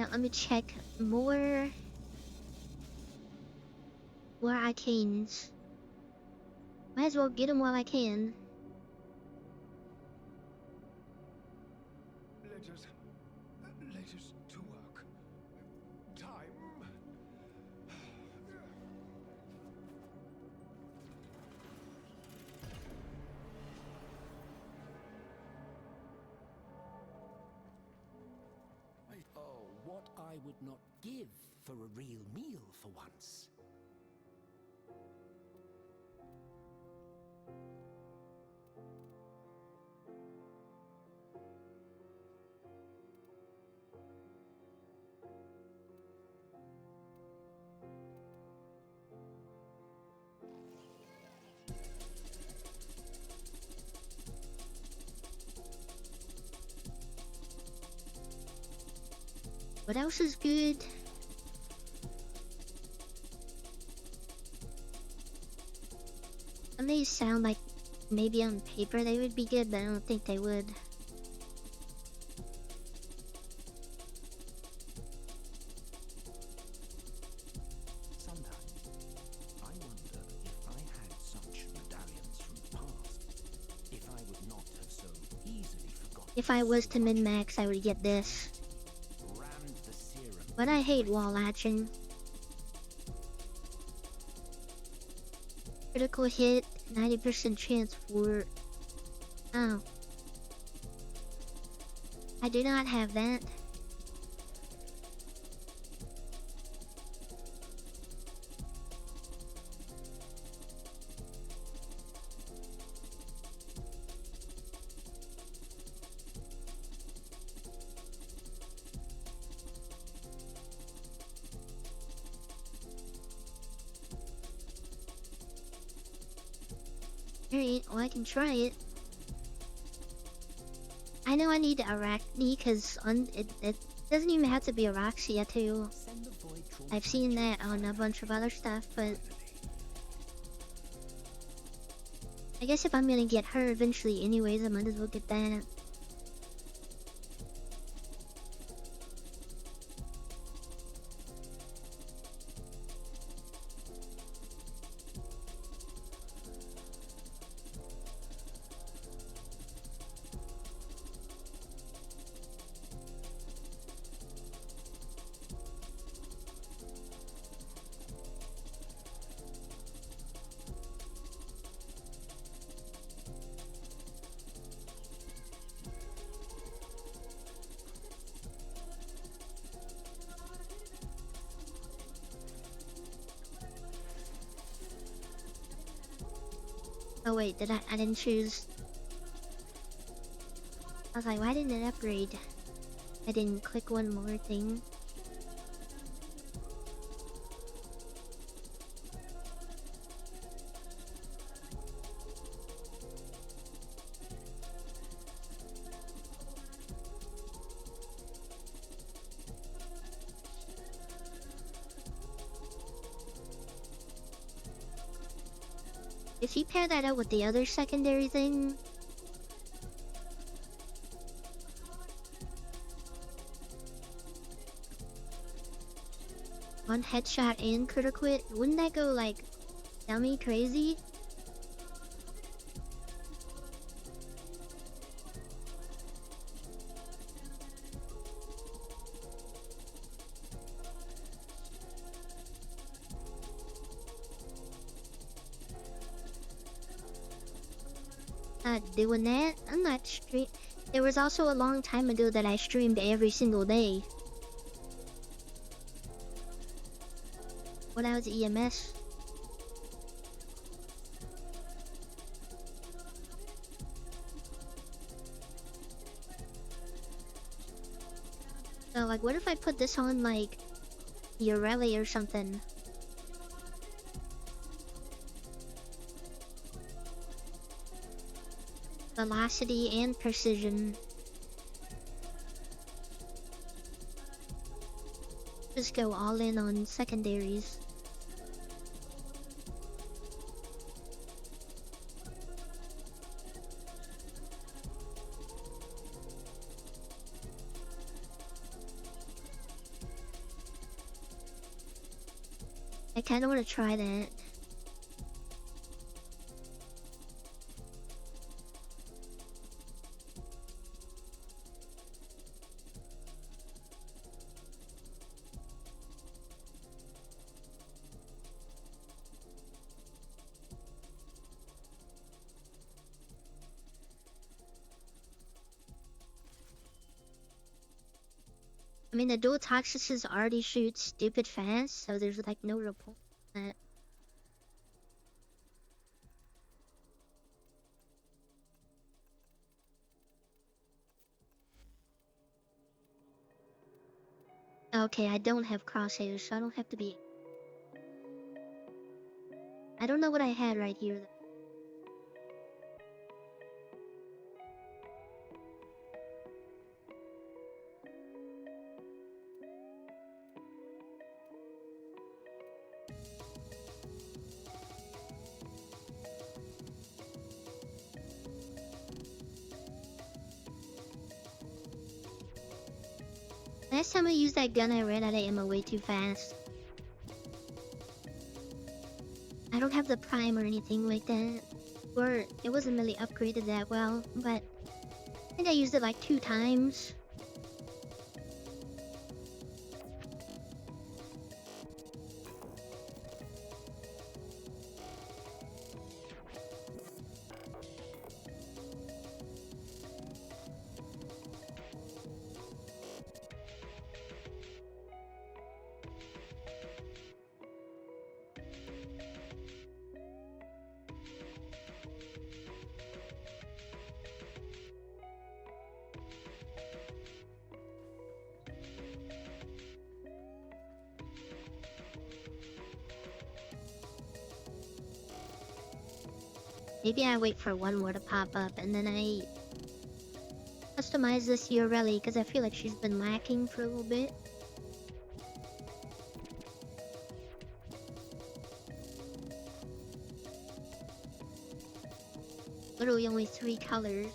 let me check more arcanes. Might as well get them while I can. Let us to work. Time. Oh, what I would not give for a real meal for once. What else is good? And they sound like maybe on paper they would be good, but I don't think they would. Sometimes I wonder if I had such medallions from the past, if I would not have so easily forgotten. If I was to min-max, I would get this. But I hate wall latching. Critical hit, 90% chance for... Oh. I do not have that. Alright, well I can try it. I know I need Arachne because it doesn't even have to be Araxia too. I've seen that on a bunch of other stuff, but I guess if I'm gonna get her eventually anyways, I might as well get that. Oh wait, I didn't choose. I was like, why didn't it upgrade? I didn't click one more thing. if you pair that up with the other secondary thing, on headshot and critical hit, wouldn't that go like dummy crazy? Doing that, I'm not stream. There was also a long time ago that I streamed every single day when I was EMS. So like, what if I put this on like Ureli or something? Velocity and precision. Just go all in on secondaries. I kind of want to try that. I mean, the dual toxins already shoot stupid fast, so there's like no real point in that. Okay, I don't have crosshairs, so I don't have to be. I don't know what I had right here. Last time I used that gun, I ran out of ammo way too fast. I don't have the prime or anything like that. Or it wasn't really upgraded that well, but I think I used it like 2 times. Maybe I wait for one more to pop up and then I customize this Ureli because I feel like she's been lacking for a little bit. Literally only 3 colors.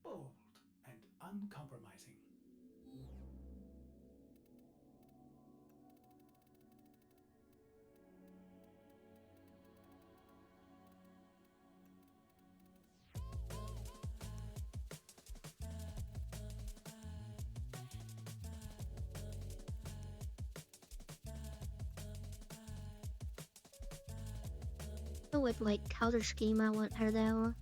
Bold and uncompromising. know what like color scheme I want her though.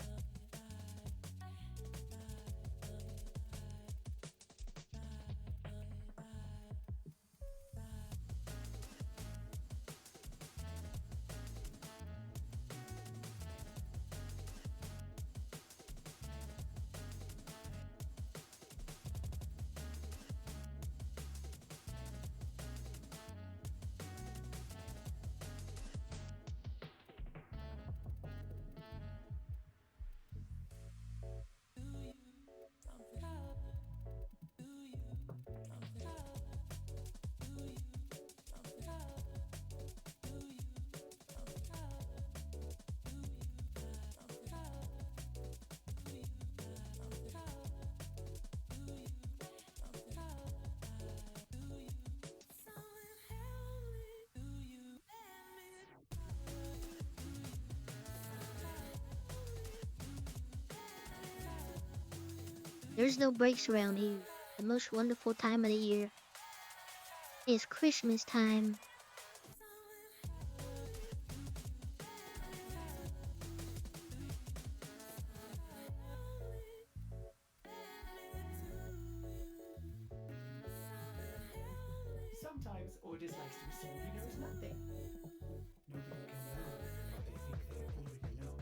There's no breaks around here. The most wonderful time of the year is Christmas time. Sometimes Ordis likes to pretend he knows nothing. Nobody can know what they think they already know.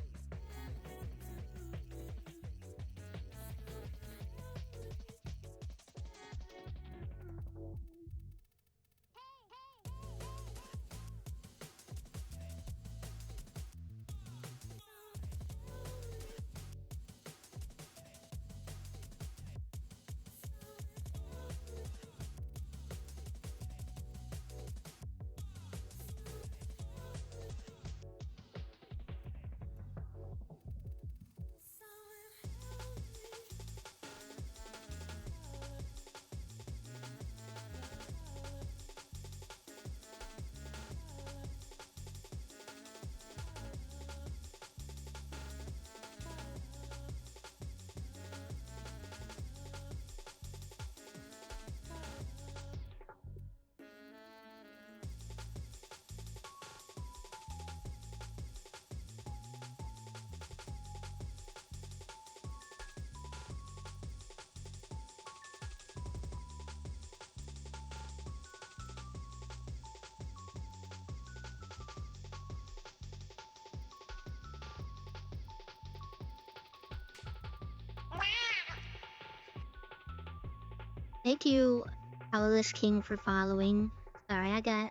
Thank you, Powerless King, for following. Sorry, I got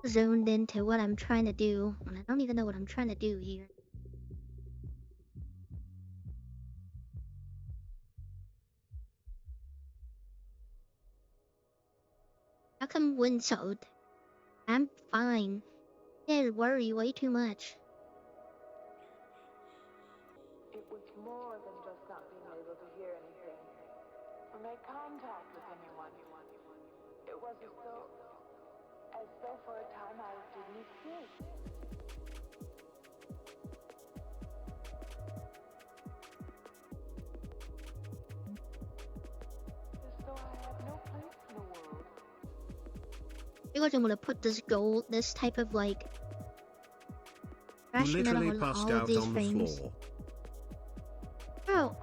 zoned into what I'm trying to do, and I don't even know what I'm trying to do here. How come windsold? I'm fine. You worry way too much. It was more than just not being able to hear anything or make contact with anyone. It was as though for a time I didn't exist. As though I had no place in the world. I wasn't gonna put this type of like You thrash metal literally on passed all of out these on the frames. floor. Bro,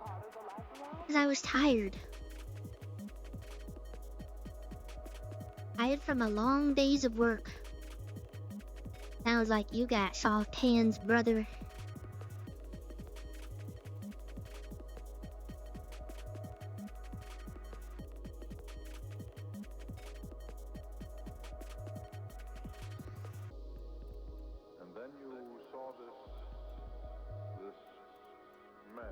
because I was tired. Tired from a long days of work. Sounds like you got soft hands, brother. And then you saw this man.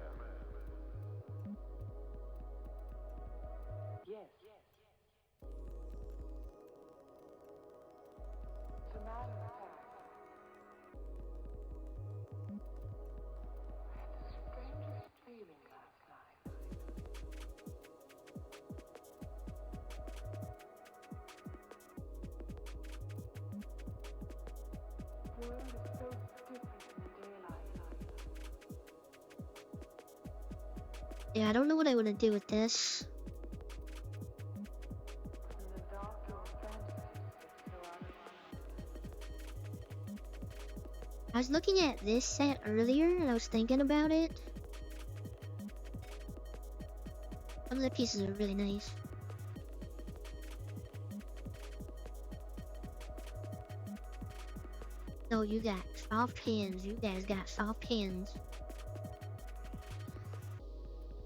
Yes. As a matter of fact, I had the strangest feeling last night. The world is so different in the daylight. Yeah, I don't know what I want to do with this. In the dark, your fantasies get so out of hand. I was looking at this set earlier and I was thinking about it. Some of the pieces are really nice. So you got soft hands. You guys got soft hands.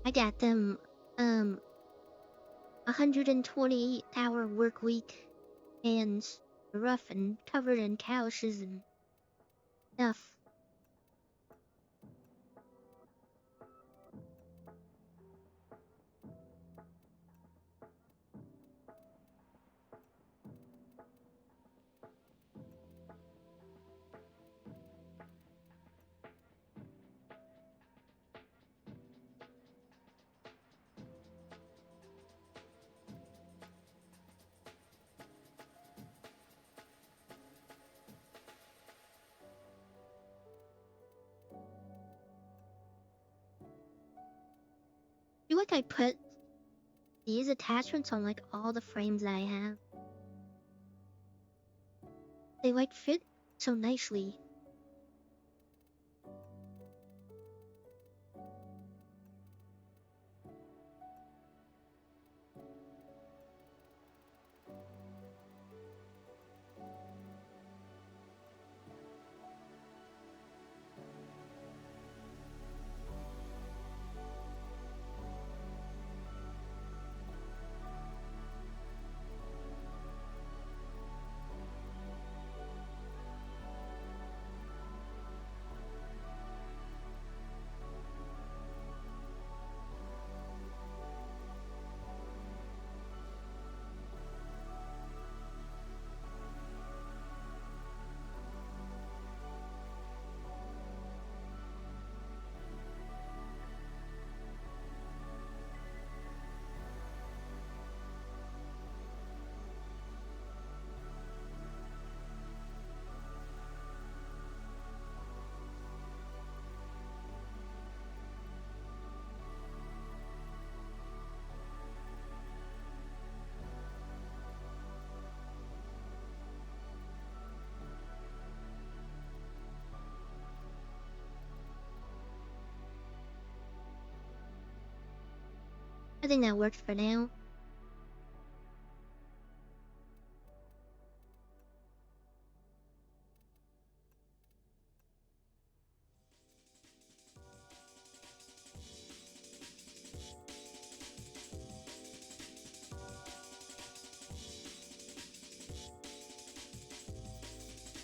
I got them 128-hour work week hands, rough and covered in calluses and stuff. I feel like I put these attachments on like all the frames that I have. They like fit so nicely. I think that works for now.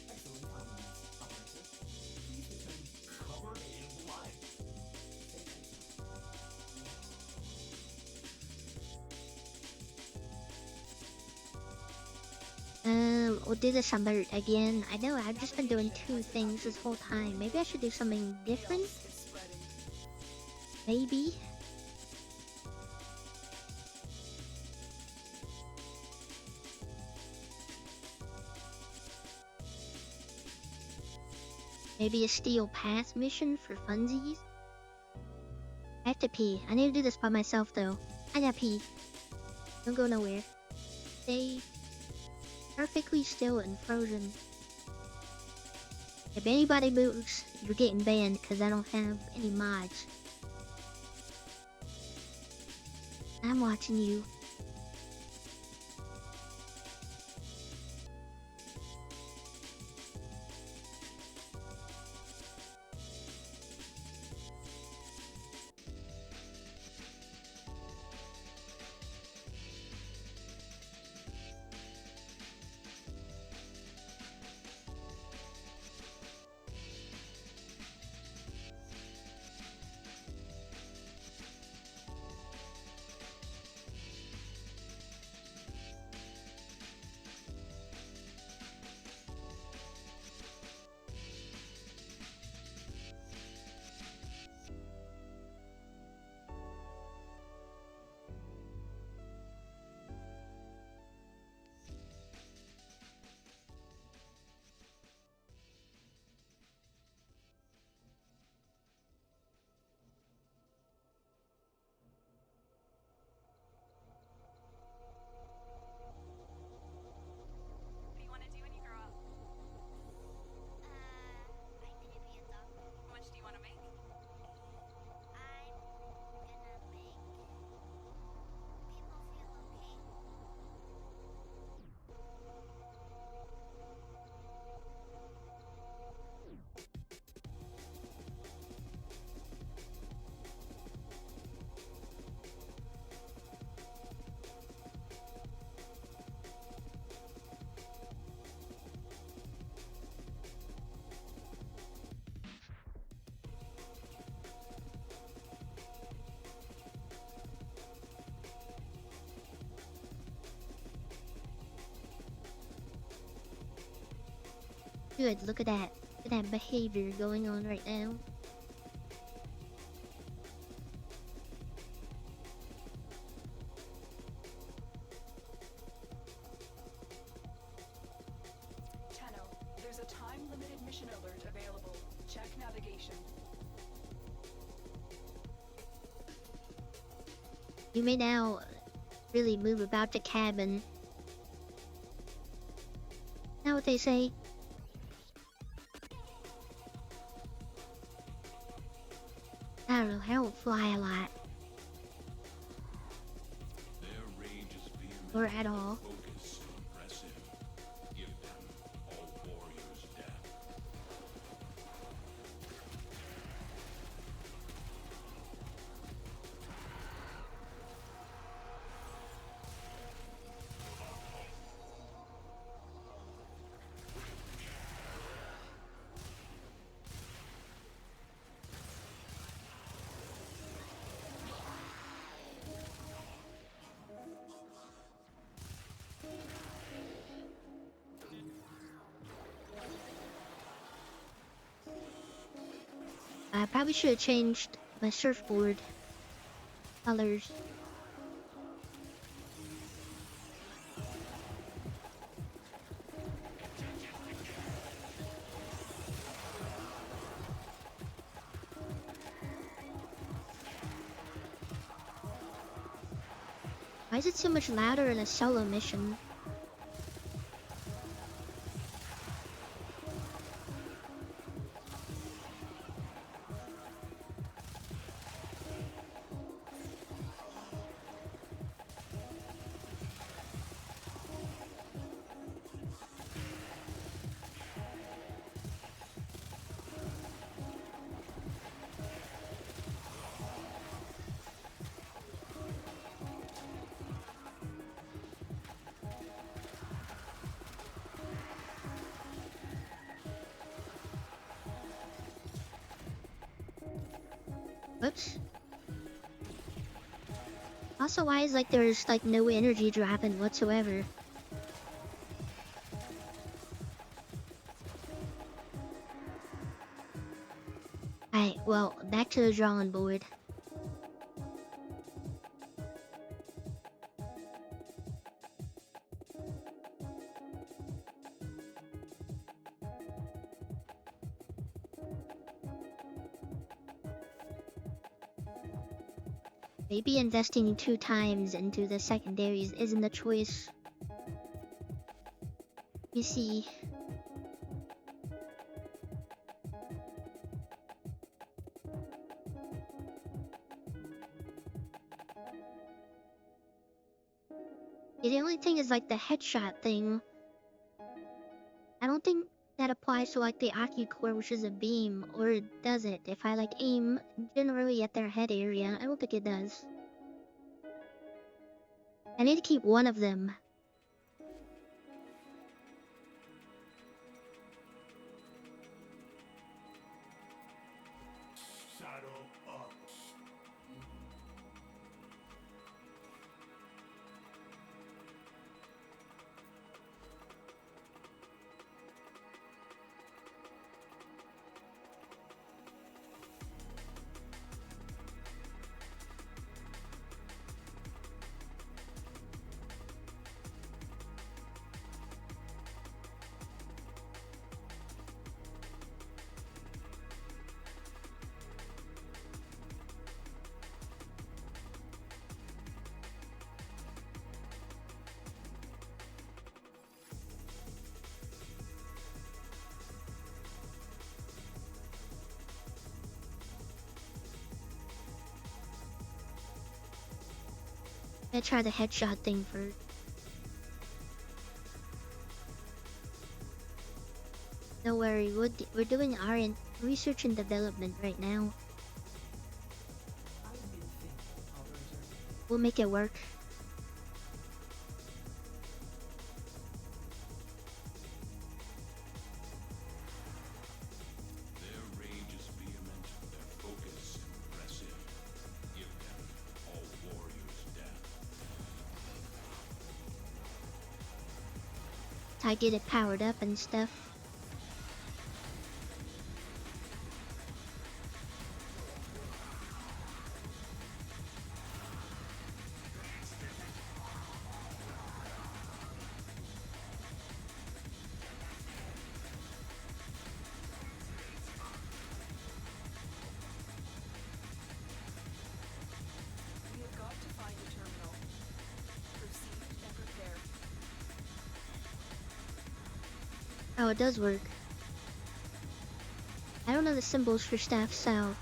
Excellent comments, operator. Please return covered in blood. We'll do the sunbird again. I know I've just been doing two things this whole time. Maybe I should do something different? Maybe? Maybe a steel path mission for funsies? I have to pee. I need to do this by myself though. I gotta pee. Don't go nowhere. Stay perfectly still and frozen. If anybody moves, you're getting banned because I don't have any mods. I'm watching you. Good, look at that. Look at that behavior going on right now. Tenno, there's a time-limited mission alert available. Check navigation. You may now really move about the cabin. Now what they say? I don't know, I don't fly a lot. Their rage is vehement, Or at all. focus impressive. Give them all warriors death. I probably should have changed my surfboard colors. Why is it so much louder in a solo mission? Whoops. Also, why is like there's like no energy dropping whatsoever? Alright, well, back to the drawing board. Maybe investing 2 times into the secondaries isn't a choice. You see. The only thing is like the headshot thing. I don't think that applies to like the Aki core, which is a beam, or does it? If I like aim generally at their head area, I don't think it does. I need to keep one of them. Saddle up. I'm gonna try the headshot thing first. Don't worry, we're doing our research and development right now. We'll make it work. Their rage is vehement, their focus impressive. Give them all warriors death. I get it powered up and stuff. how it does work. I don't know the symbols for stuff, so.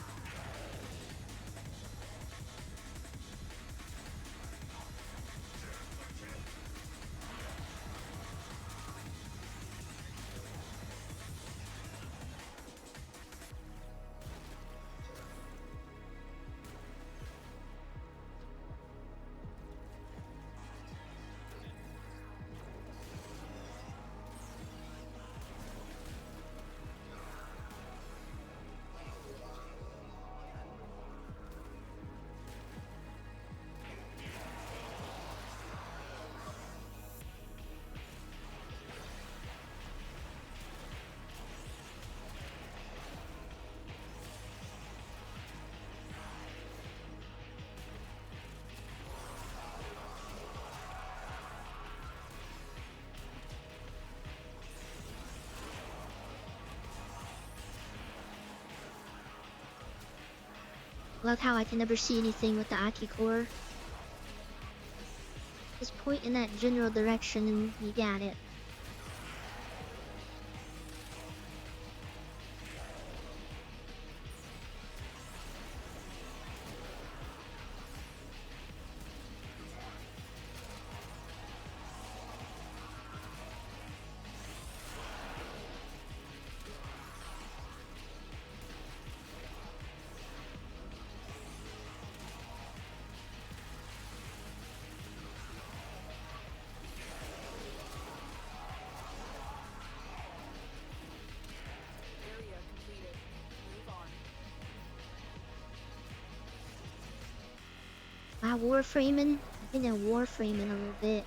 Love how I can never see anything with the Aki core. Just point in that general direction and you got it. Area completed. Move on. Wow, Warframing? I've been in Warframing a little bit.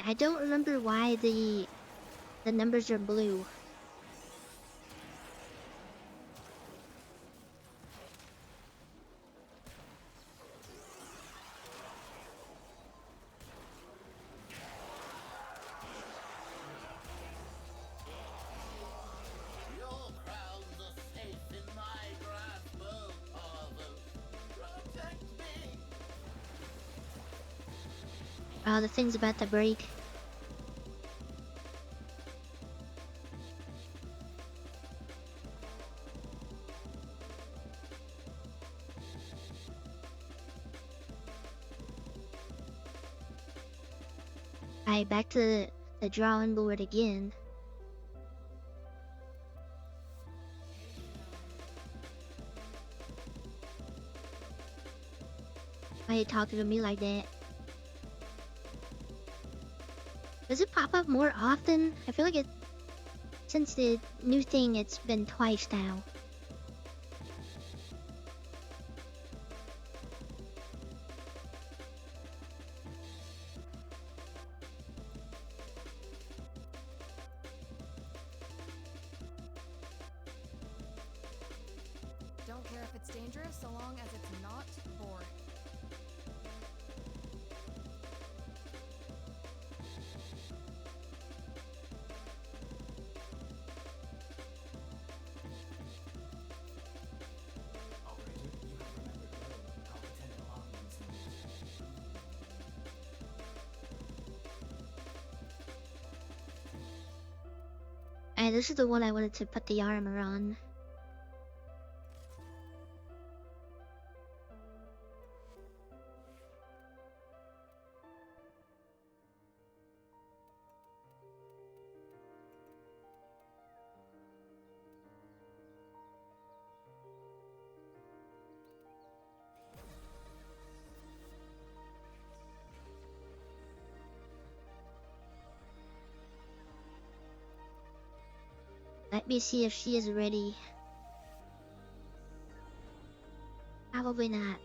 I don't remember why the numbers are blue. Your crowns are safe in my grasp, oh Father. Protect me. Oh, the thing's about to break. Alright, back to the drawing board again. Why are you talking to me like that? Does it pop up more often? I feel like it, since the new thing, it's been twice now. Don't care if it's dangerous so long as it's not boring. Alright, this is the one I wanted to put the armor on. Let me see if she is ready. Probably not.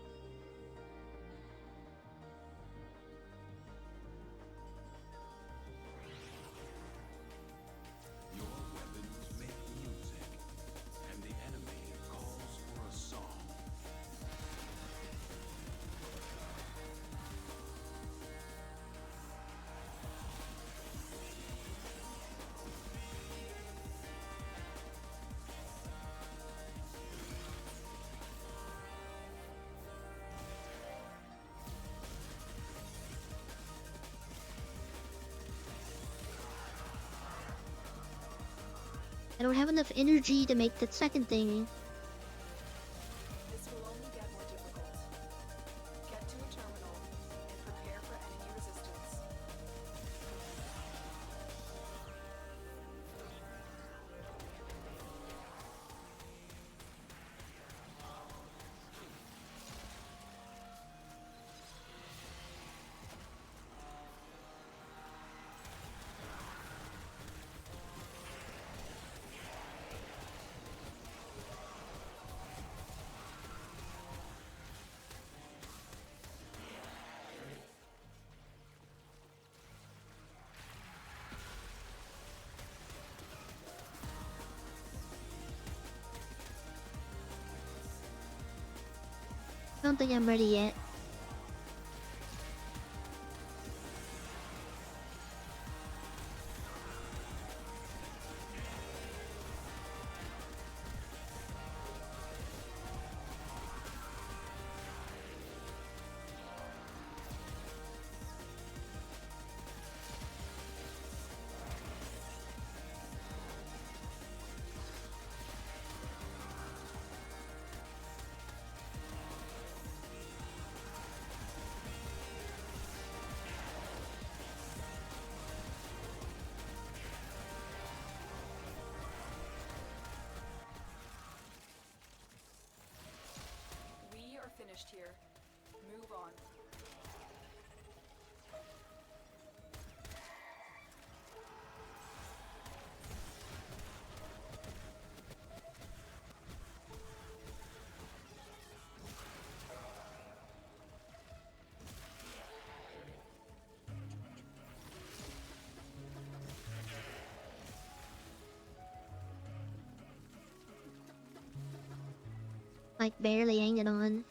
I don't have enough energy to make the second thing. This will only get more difficult. Get to a terminal and prepare for enemy resistance. I don't think I'm ready yet. We are finished here. Move on. Like barely hanging on.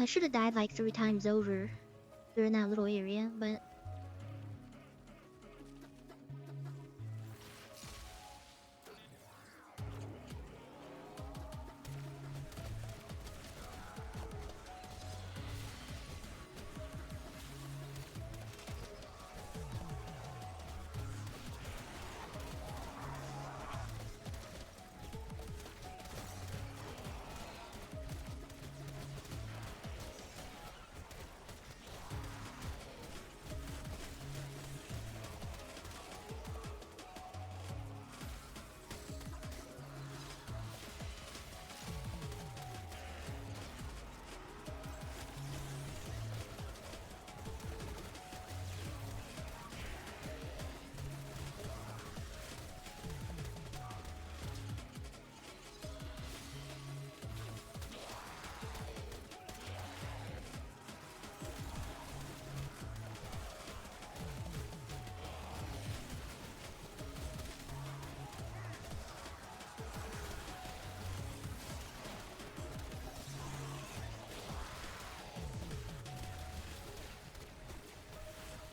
I should have died like 3 times over during that little area, but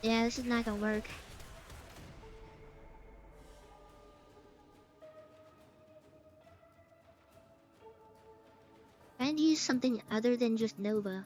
yeah, this is not gonna work. Trying to use something other than just Nova.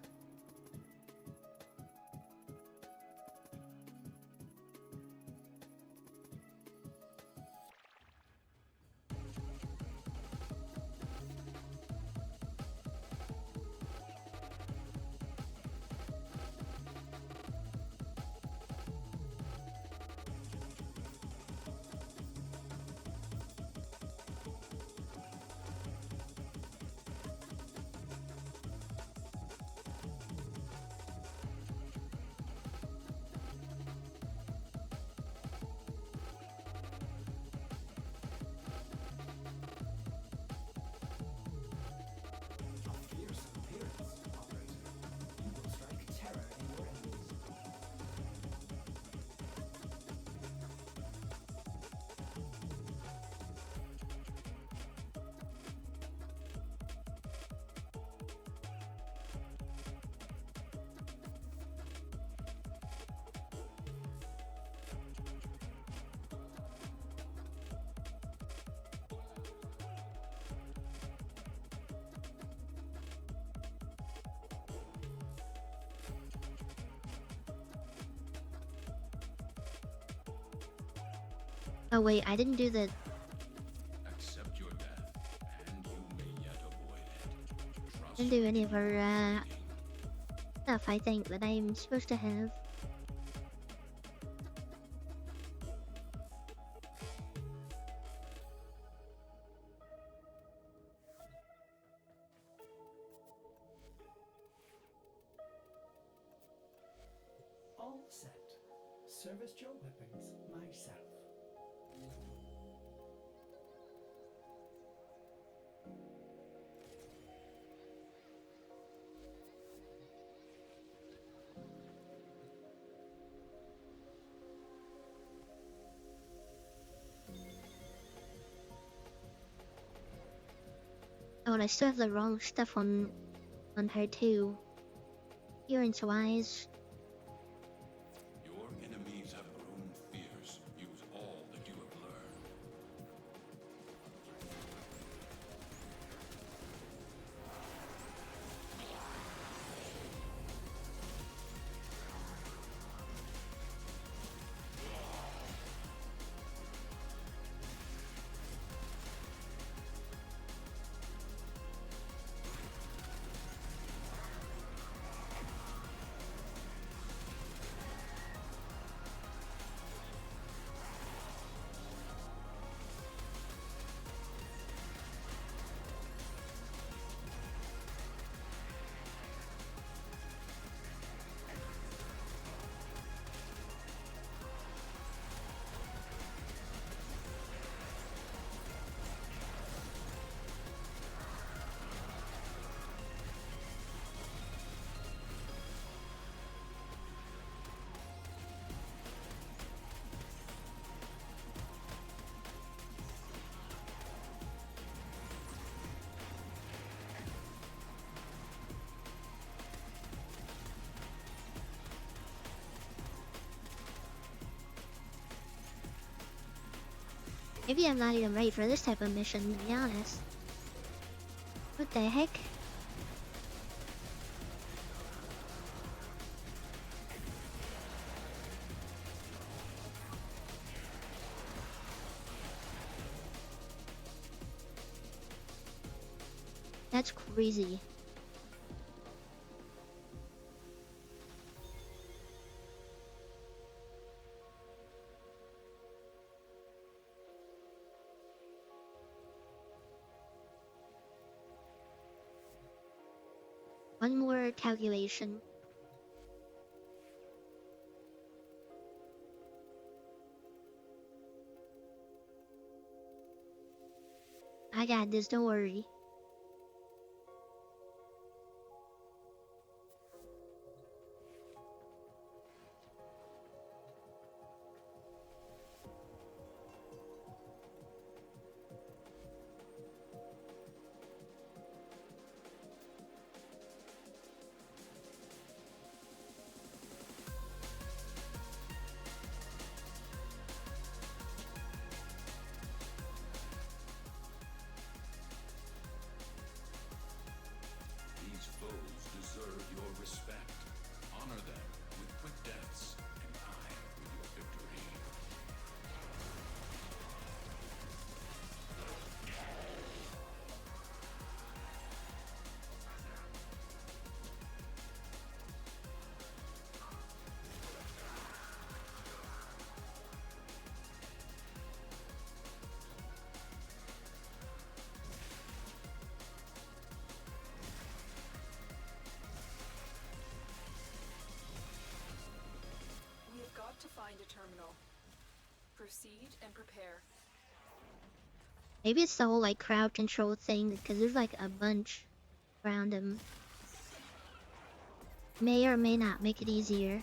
Oh wait, I didn't do the. Accept your death, and you may yet avoid it. Trust Didn't do any of her stuff. I think that I'm supposed to have. All set. Service your weapons myself. Oh, and I still have the wrong stuff on her too. Appearance wise. your enemies have grown fierce. Use all that you have learned. Maybe I'm not even ready for this type of mission, to be honest. What the heck? That's crazy. One more calculation. I got this, don't worry. These foes deserve your respect. Honor them with quick deaths, and I with your victory. We have got to find a terminal. Proceed and prepare. Maybe it's the whole like crowd control thing, because there's like a bunch around him. May or may not make it easier.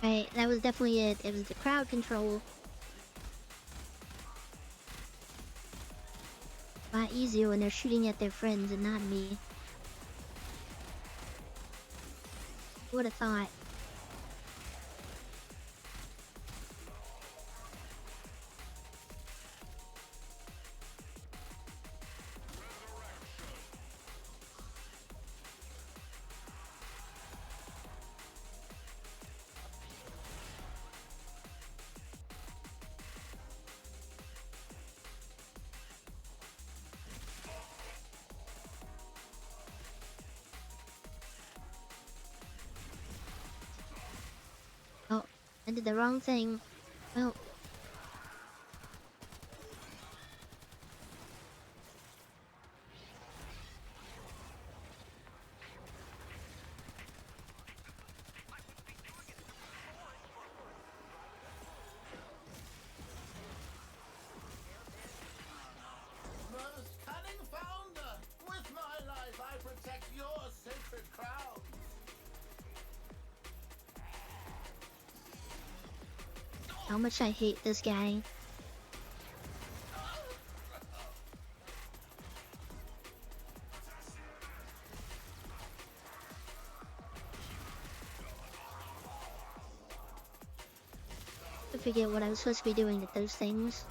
Right, that was definitely it. It was the crowd control. A lot easier when they're shooting at their friends and not me. Who would have thought? Oh, I did the wrong thing. Well, Most cunning founder, with my life I protect your sacred crown. how much I hate this guy. I forget what I was supposed to be doing with those things.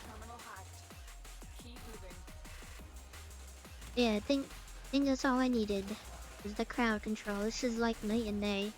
Terminal hacked. Keep moving. Yeah, I think that's all I needed. Was the crowd control. This is like night and day.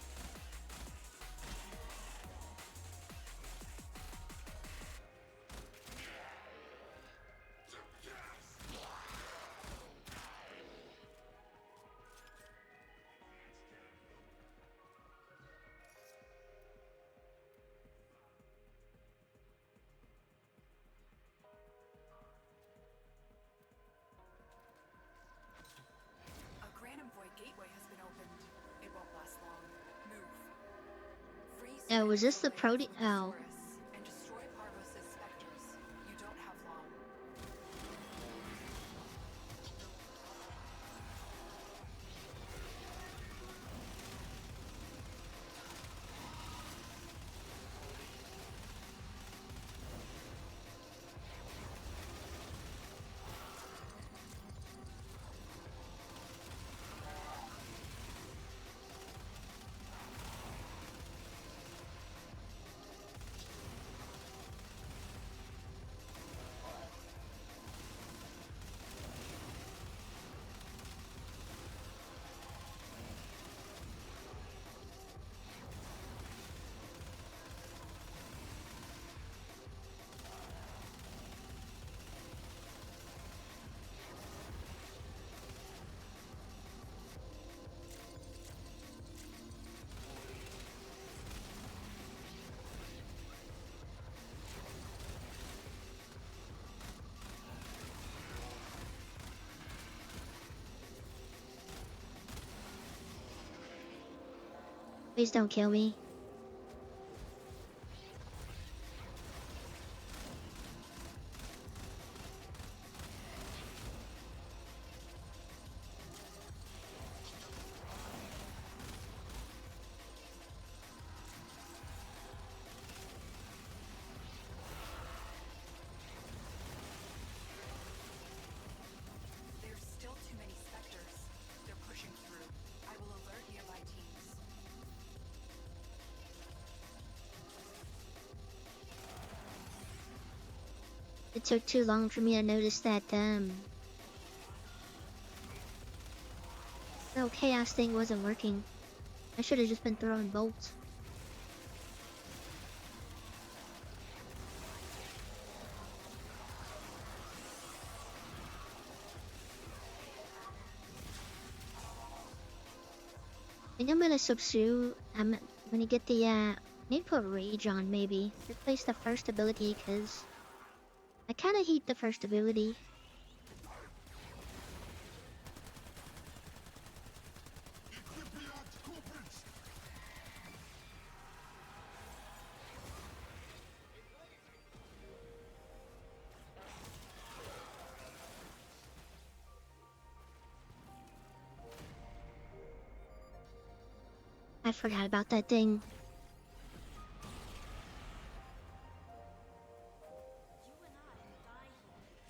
A Granum Void gateway has been opened. It won't last long. Move. Freeze Oh, was this the Solaris Prodi? with Oh. Thesaurus and destroy Parvos's specters. You don't have long. Please don't kill me. It took too long for me to notice that, the chaos thing wasn't working. I should have just been throwing bolts. I think I'm gonna substitute. I'm gonna get the, maybe put Rage on, maybe. Replace the first ability, because I kinda hate the first ability. I forgot about that thing.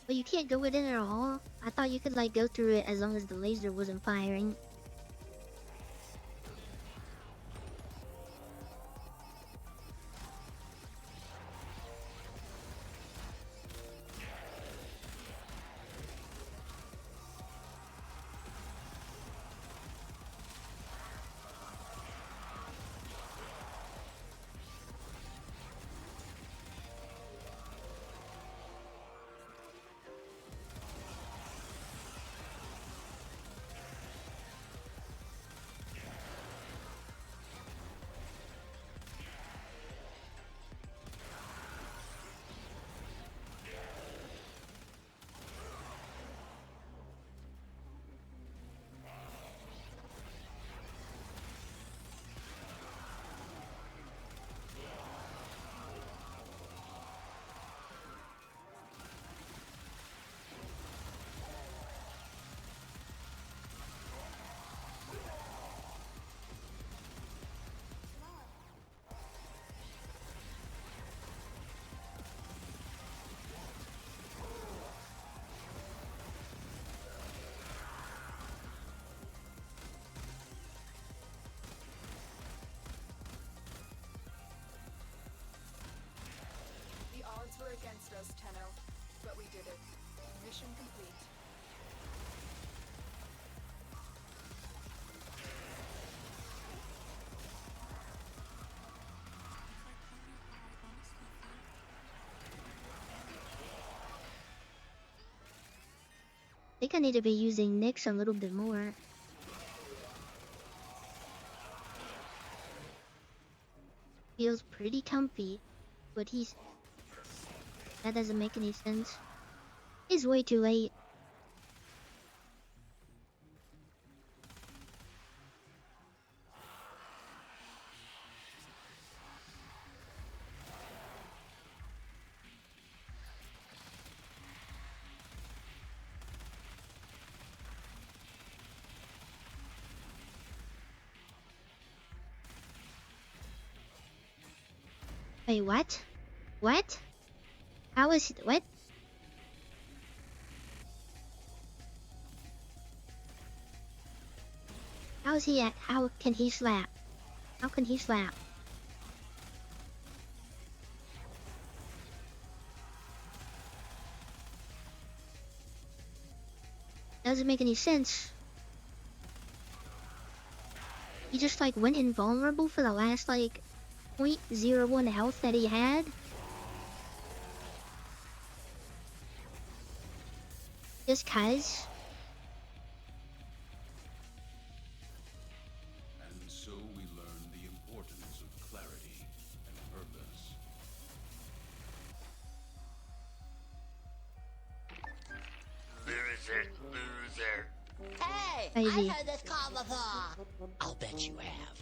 But you can't go in it at all? I thought you could like go through it as long as the laser wasn't firing. The odds were against us, Tenno, but we did it. Mission complete. I think I need to be using Nyx a little bit more. Feels pretty comfy, but that doesn't make any sense. It's way too late. Wait, what? What? How is it? What? How is he at? How can he slap? How can he slap? Doesn't make any sense. He just like went invulnerable for the last like 0.01 health that he had. Just cuz. And so we learn the importance of clarity and purpose. Loser, loser. Hey, Ivy. I've heard this call before. I'll bet you have.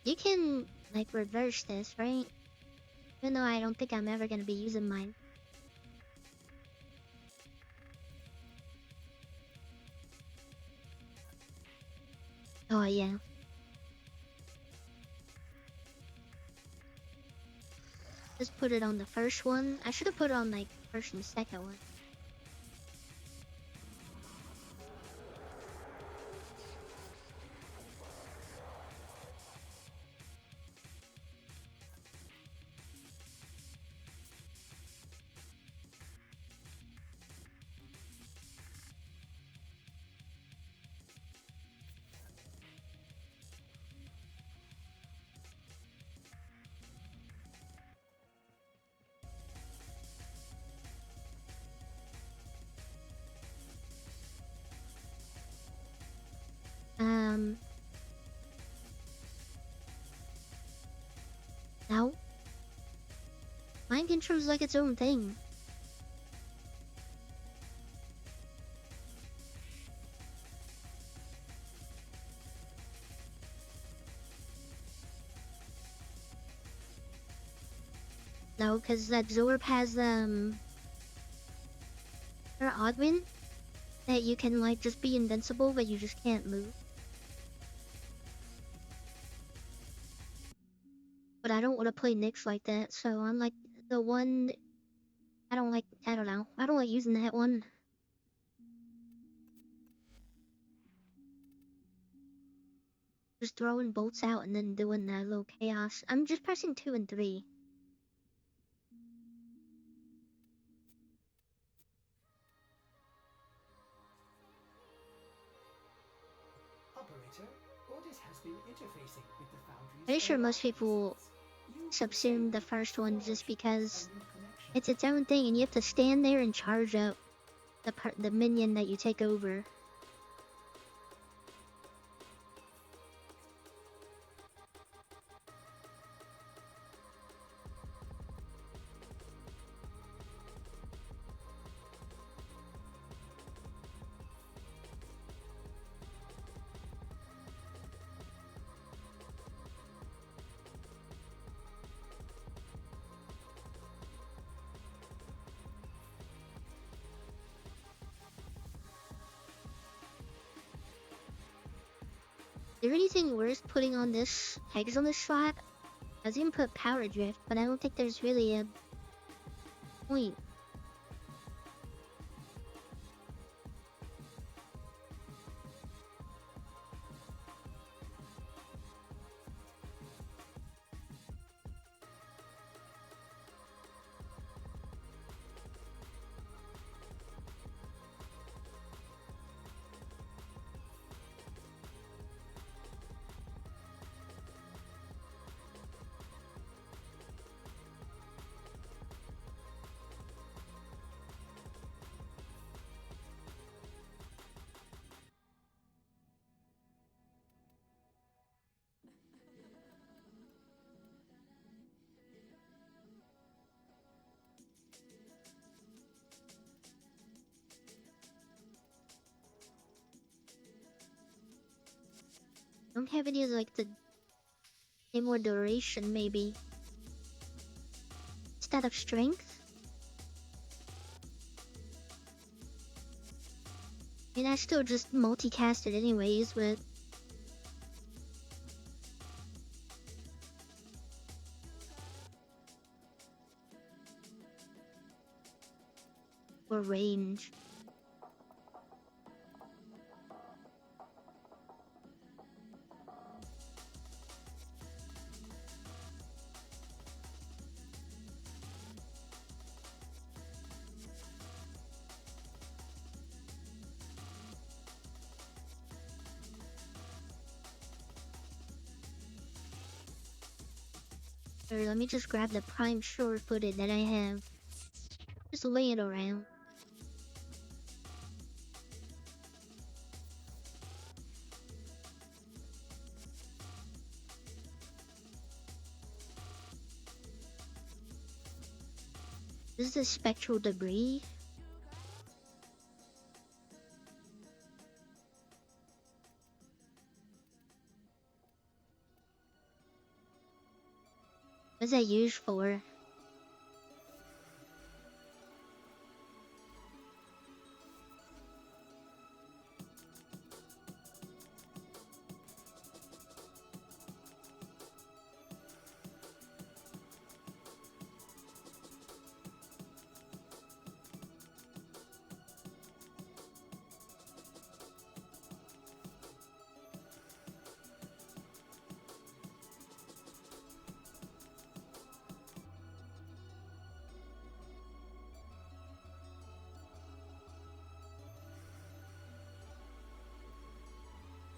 You can, like, reverse this, right? Even though I don't think I'm ever gonna be using mine. Oh, yeah. Just put it on the first one. I should have put it on, like, first and second one. No. Mind control's like its own thing. No, because that Zorb has, or Oddwin, that you can, like, just be invincible, but you just can't move. But I don't want to play Nyx like that, so I'm like, the one... I don't know. I don't like using that one. Just throwing bolts out and then doing that little chaos. I'm just pressing 2 and 3. Operator, Ordis has been interfacing with the Foundry's Pretty sure AI most people systems. subsume the first one just because it's its own thing and you have to stand there and charge up the minion that you take over. Is there anything worth putting on this pegs on this slot? I was gonna put power drift, but I don't think there's really a point. Don't have any like any more duration maybe. Instead of strength? I mean I still just multicast it anyways, but or range. Or let me just grab the prime sure-footed that I have. Just lay it around. This is the spectral debris. What's that used for?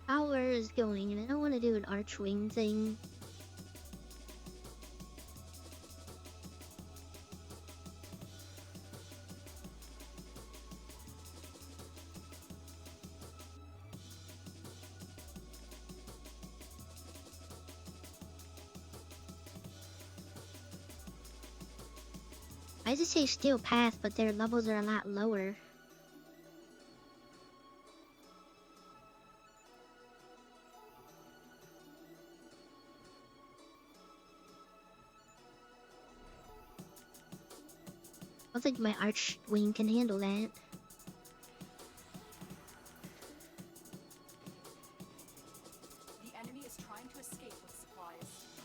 Power is going, and I don't want to do an archwing thing. I just say steel path, but their levels are a lot lower. I don't think my archwing can handle that. The enemy is trying to escape with supplies.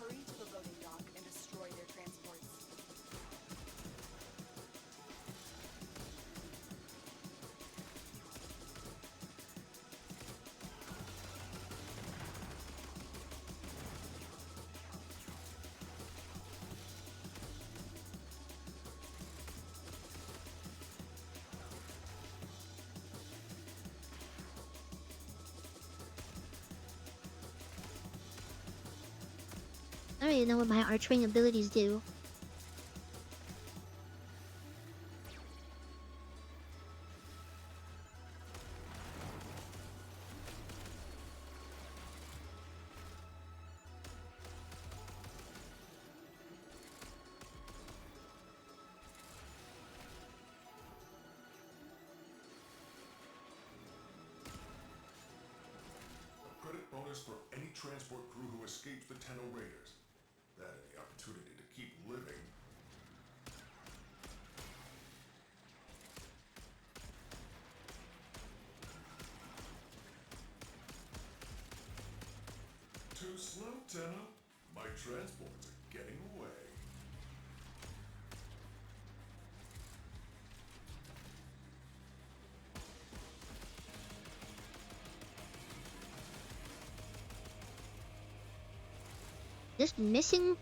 Hurry to the loading dock and destroy their transports. I don't even know what my archwing abilities do. A credit bonus for any transport crew who escapes the Tenno Raiders. That and the opportunity to keep living. Too slow, Tenno. My transports are getting away. Just missing.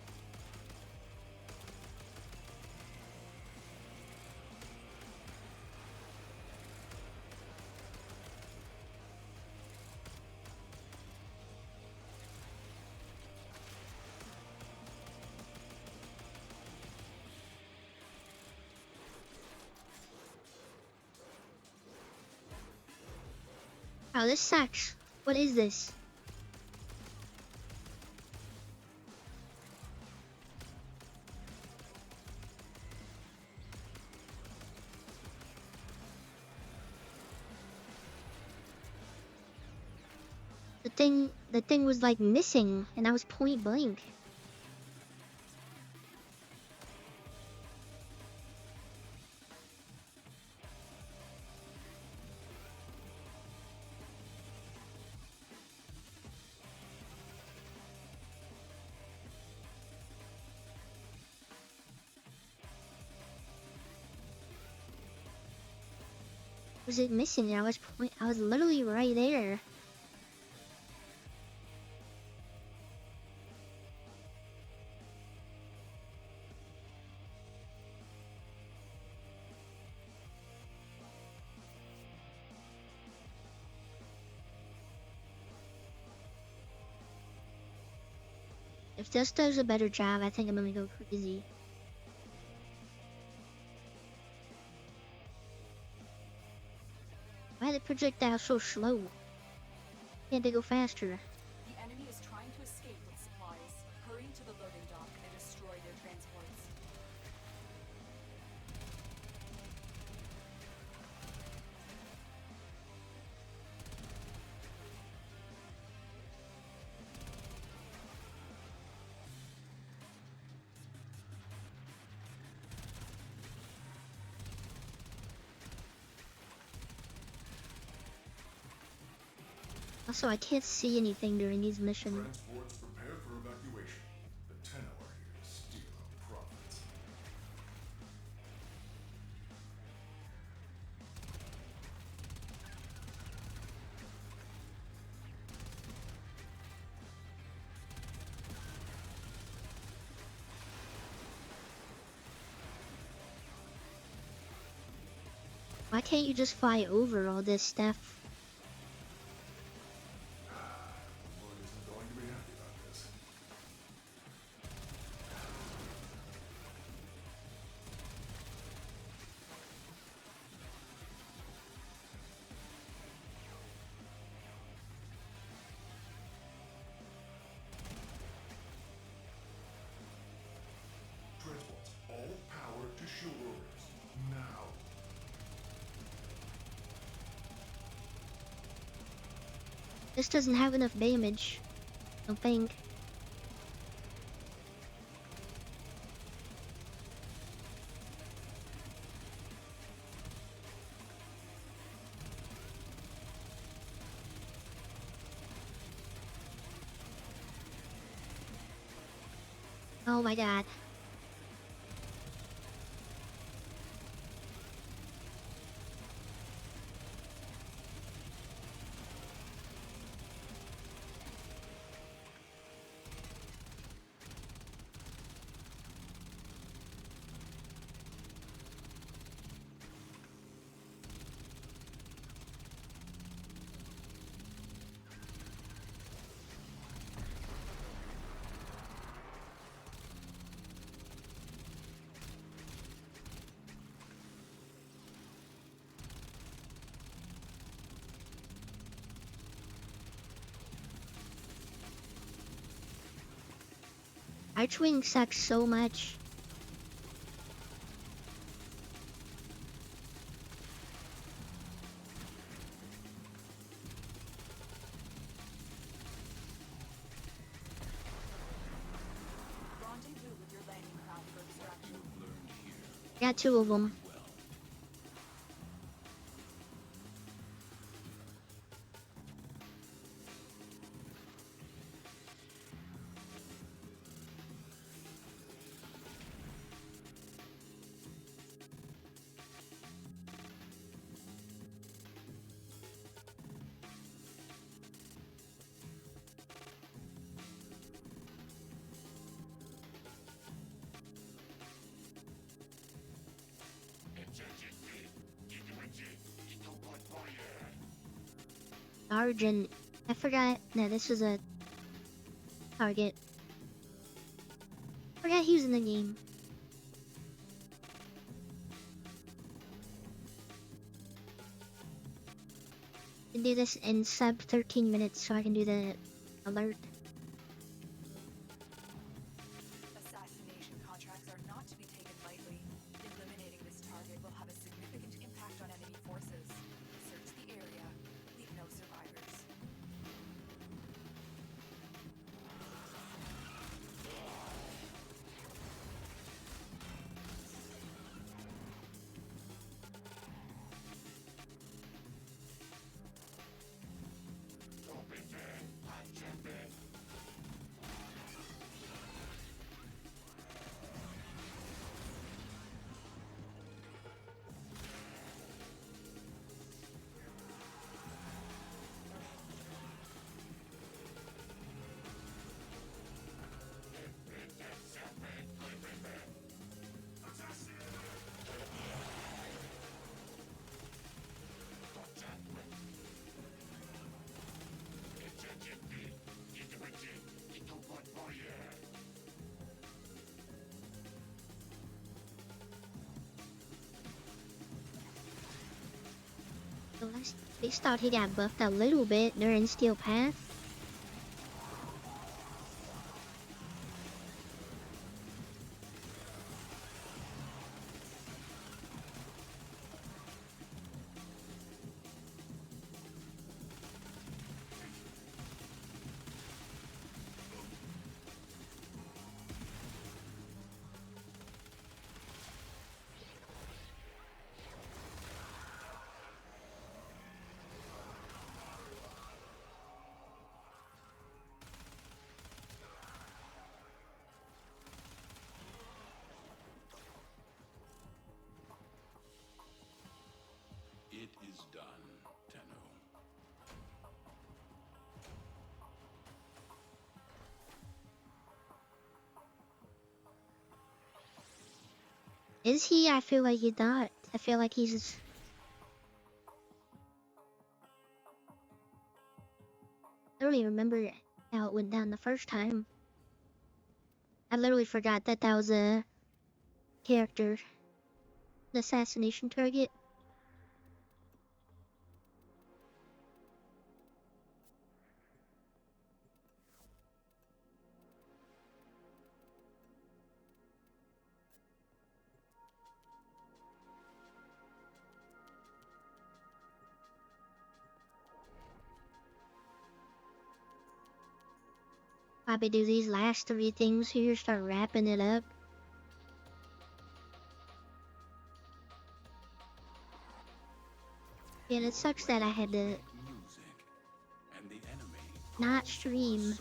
Oh, this sucks. What is this? The thing was like missing, and I was point blank. Was it missing? I was literally right there. If this does a better job, I think I'm gonna go crazy. Why are the projectiles so slow? Can't they go faster? The enemy is trying to escape with supplies. Hurry to the loading dock and destroy their transports. Also, I can't see anything during these missions. Transports prepare for evacuation. The Tenno are here to steal our profits. Why can't you just fly over all this stuff? Lord isn't going to be happy about this. Transports, all power to shield orders. Now. This doesn't have enough damage. I don't think. Oh my god. Archwing sucks so much. Rendezvous with your landing craft for extraction. Got 2 of them. Sergeant. I forgot. No, this was a target. Forgot he was in the game. Can do this in sub 13 minutes so I can do the alert. Assassination contracts are not to be taken lightly. Eliminating this target will have a significant impact on enemy forces. Search the area. Leave no survivors. So they thought he got buffed a little bit during Steel Path. is done, Tenno. Is he? I feel like he's not. I feel like he's... I don't even remember how it went down the first time. I literally forgot that that was a character. The assassination target. Probably do these last 3 things here, start wrapping it up. And it sucks that I had to not stream.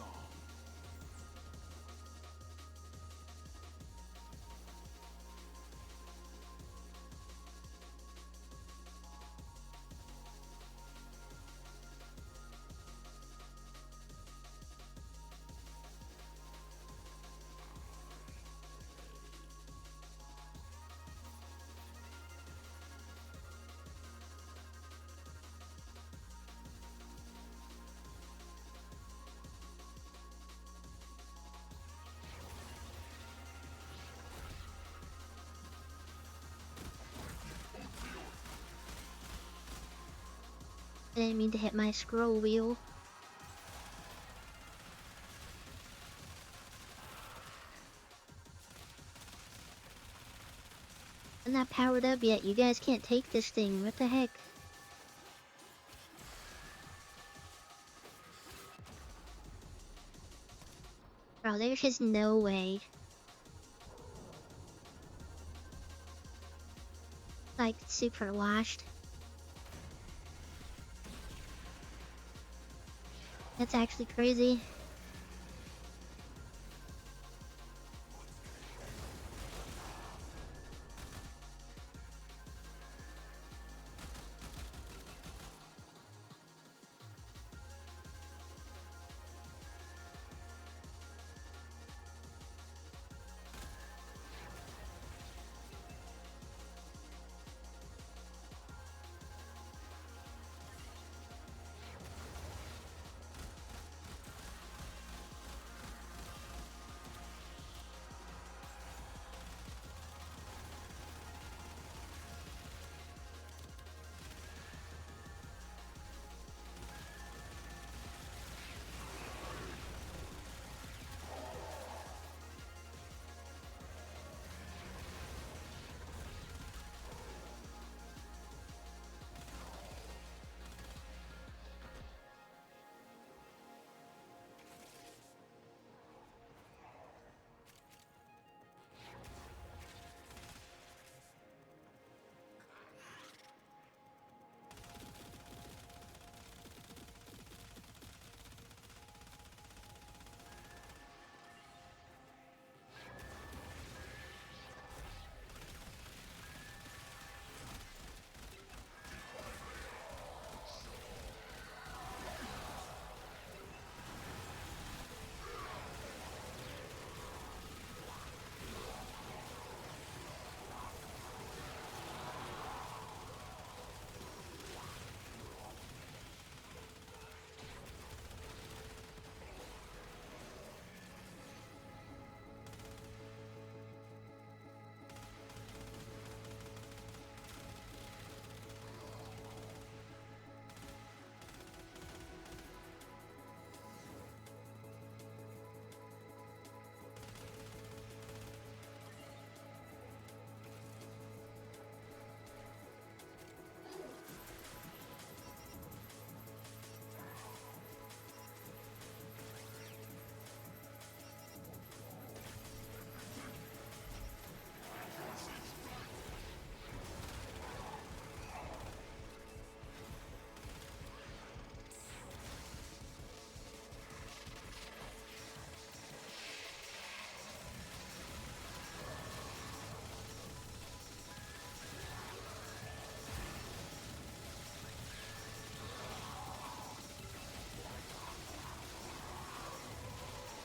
I didn't mean to hit my scroll wheel. I'm not powered up yet. You guys can't take this thing. What the heck? Bro, there's just no way. Like, super washed. That's actually crazy.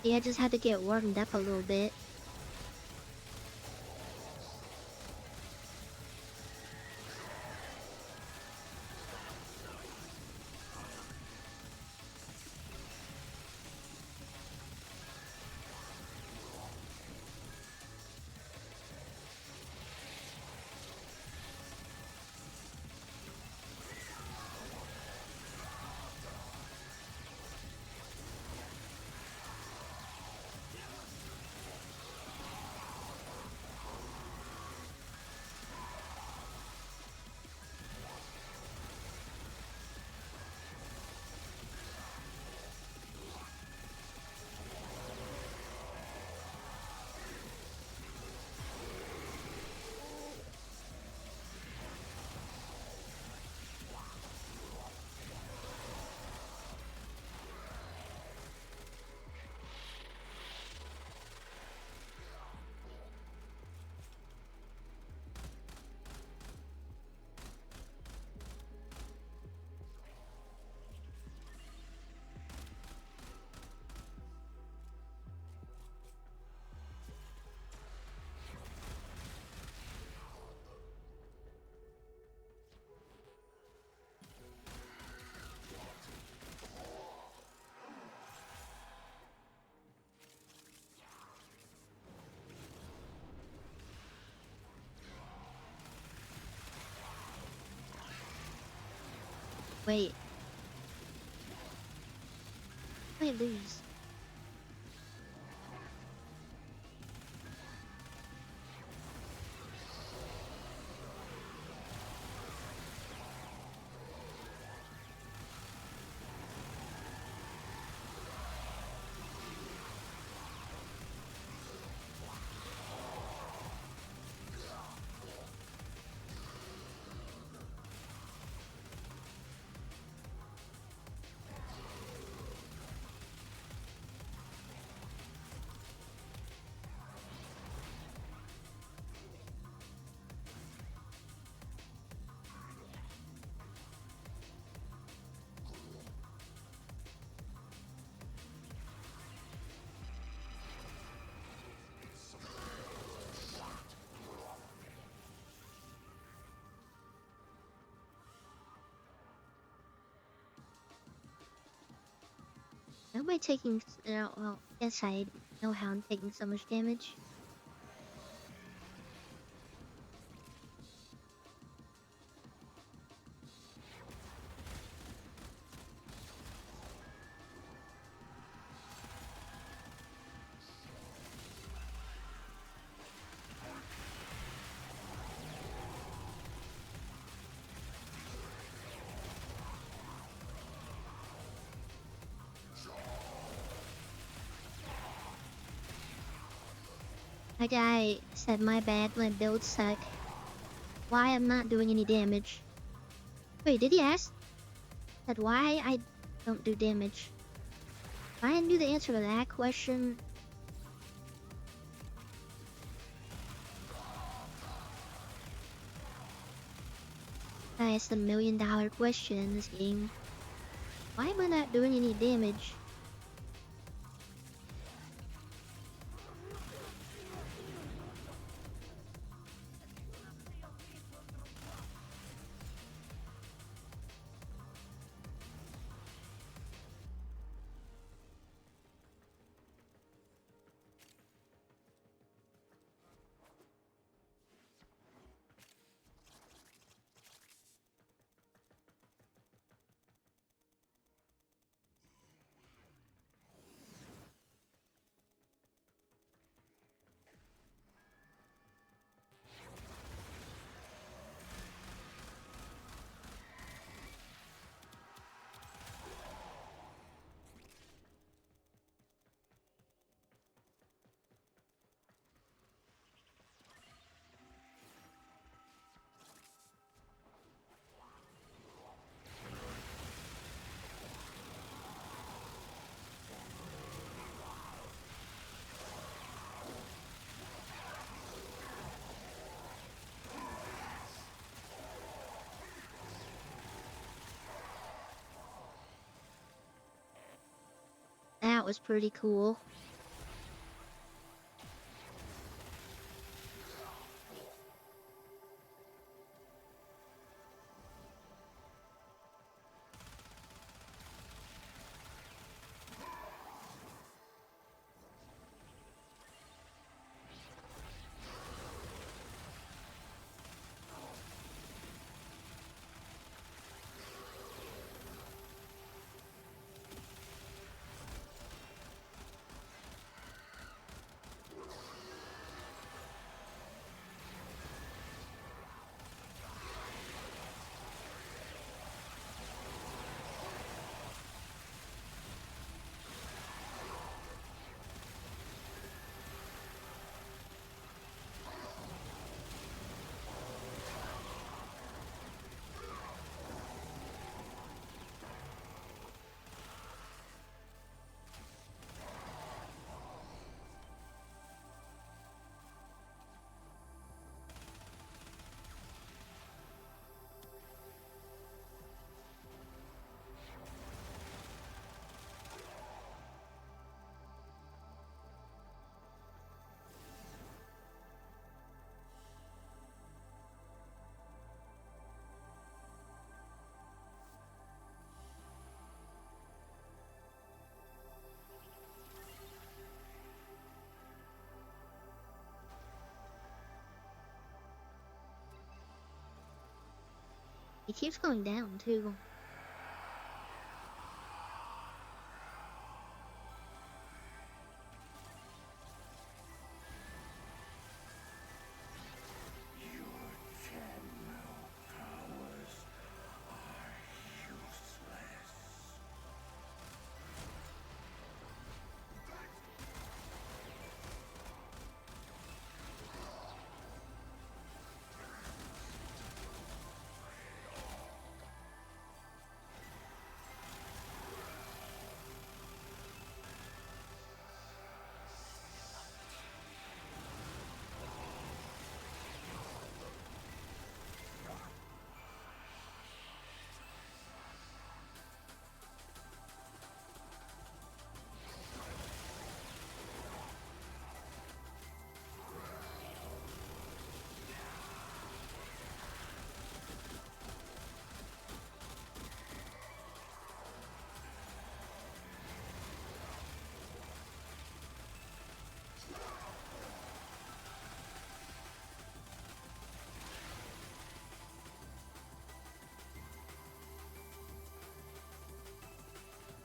Yeah, I just had to get warmed up a little bit. Wait. I lose. How am I taking? Well, yes, I know how I'm taking so much damage. My guy said my bad, my builds suck. Why I'm not doing any damage? Wait, did he ask? Said why I don't do damage? I knew the answer to that question. That's the $1,000,000 question in this game. Why am I not doing any damage? That was pretty cool. It keeps going down too.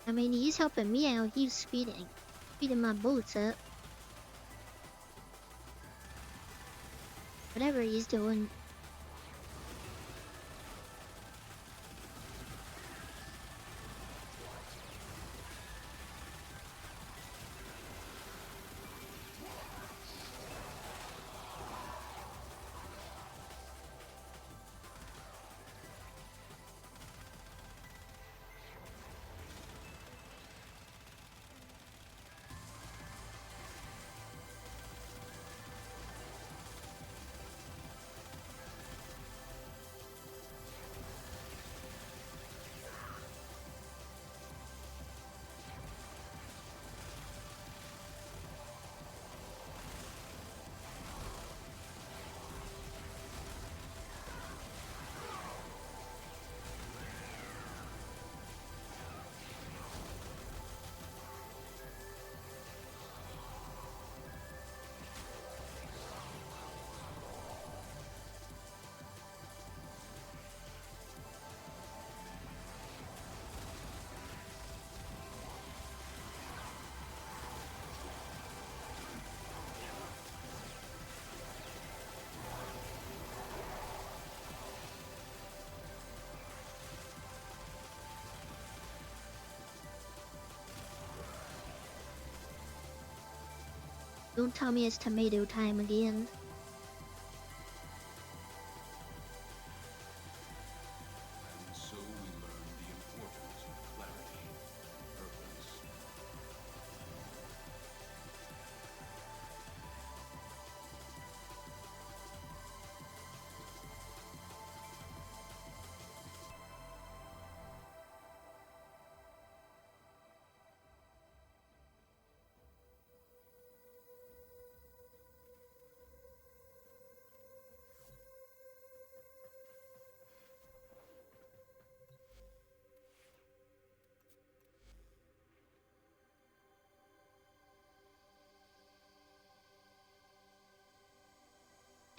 I mean, he's helping me out. He's speeding my bullets up. Whatever he's doing. Don't tell me it's tomato time again. And so we learn the importance of clarity, purpose.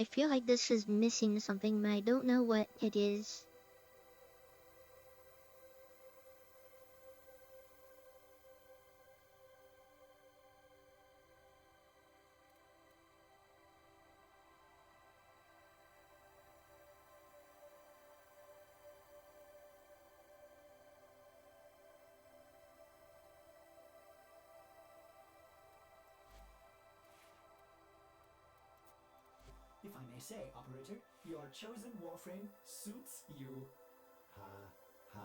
I feel like this is missing something, but I don't know what it is. If I may say, operator, your chosen Warframe suits you. Ha ha.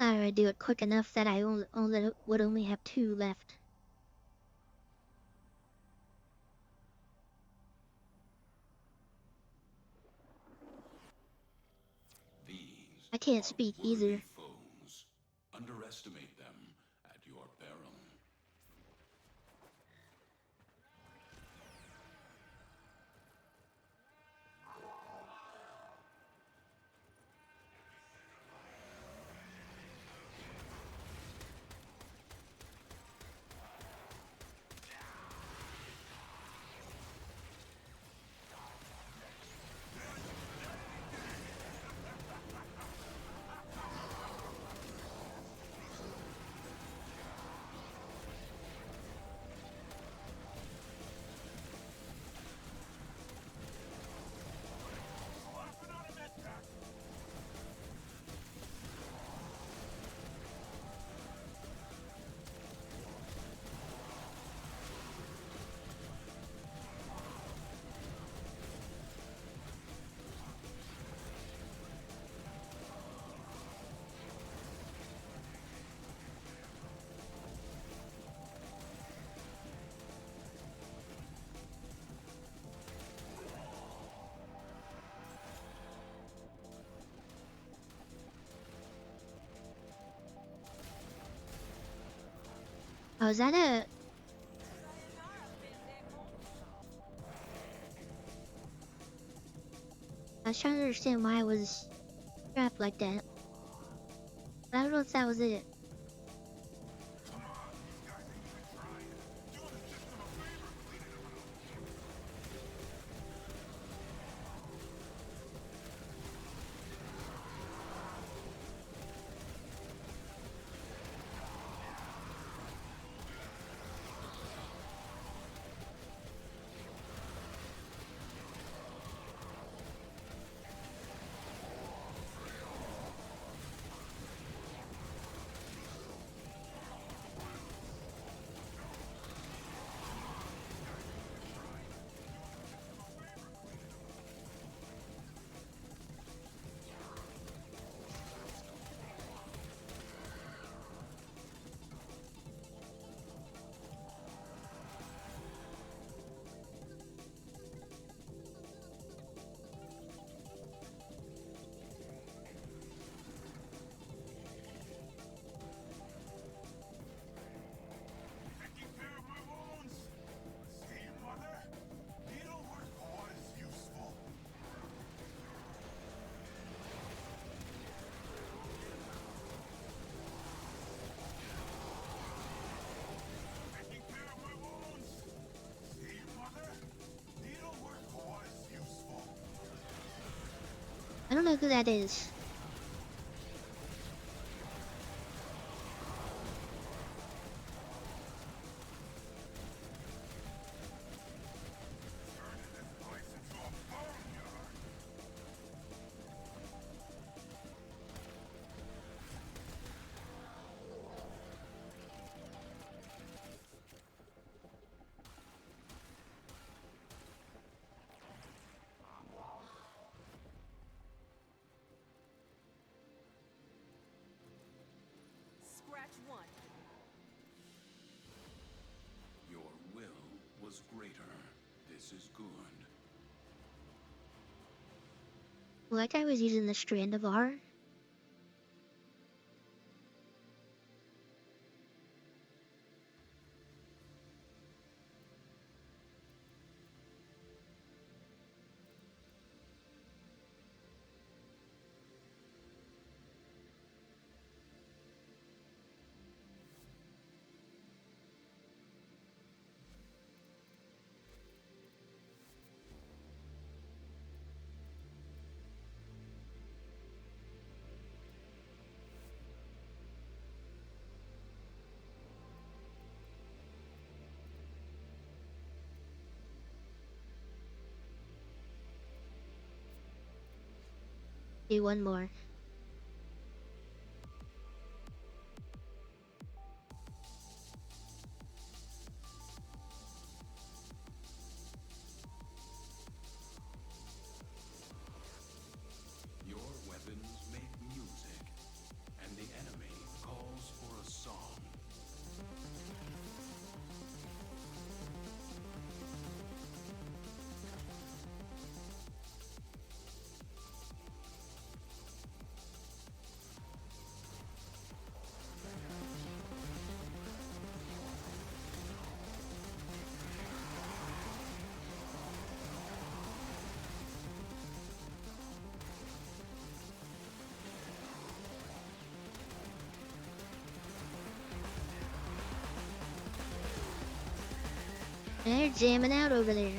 I do it quick enough that I would only have 2 left. These I can't speak are worthy either. foes. Underestimate them at your peril. Oh, is that a... I was trying to understand why I was trapped like that. But I don't know if that was it. I don't know who that is. Scratch 1. Your will was greater. This is good. Well, that guy was using the Strand of R. Do one more. Your weapons make music, and the enemy They're jamming out over there.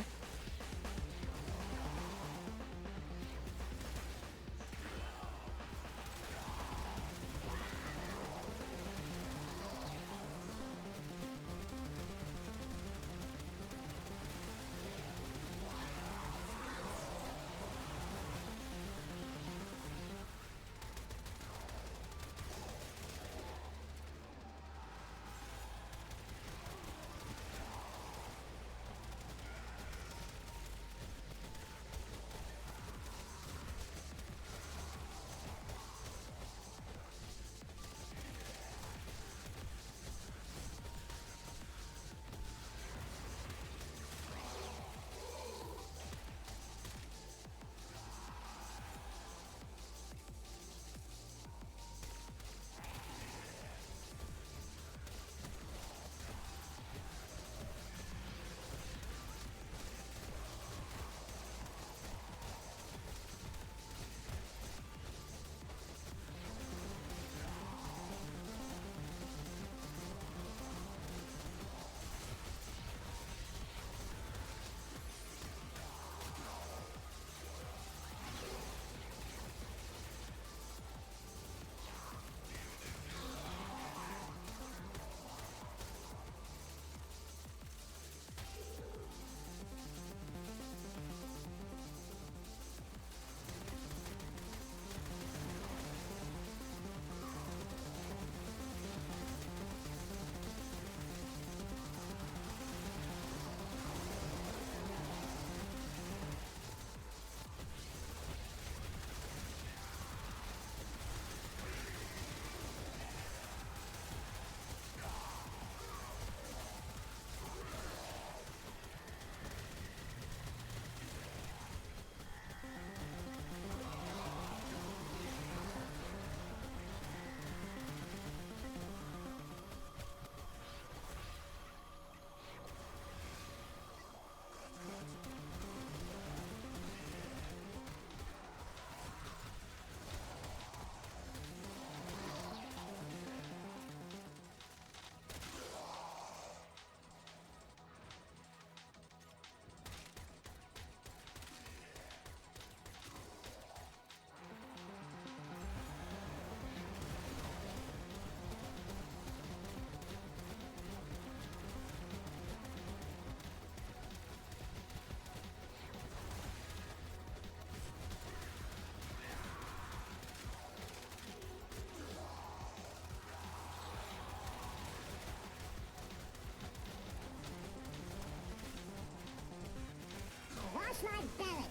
Wash my belly.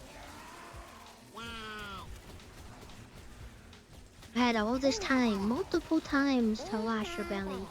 I had all this time, multiple times to wash your belly.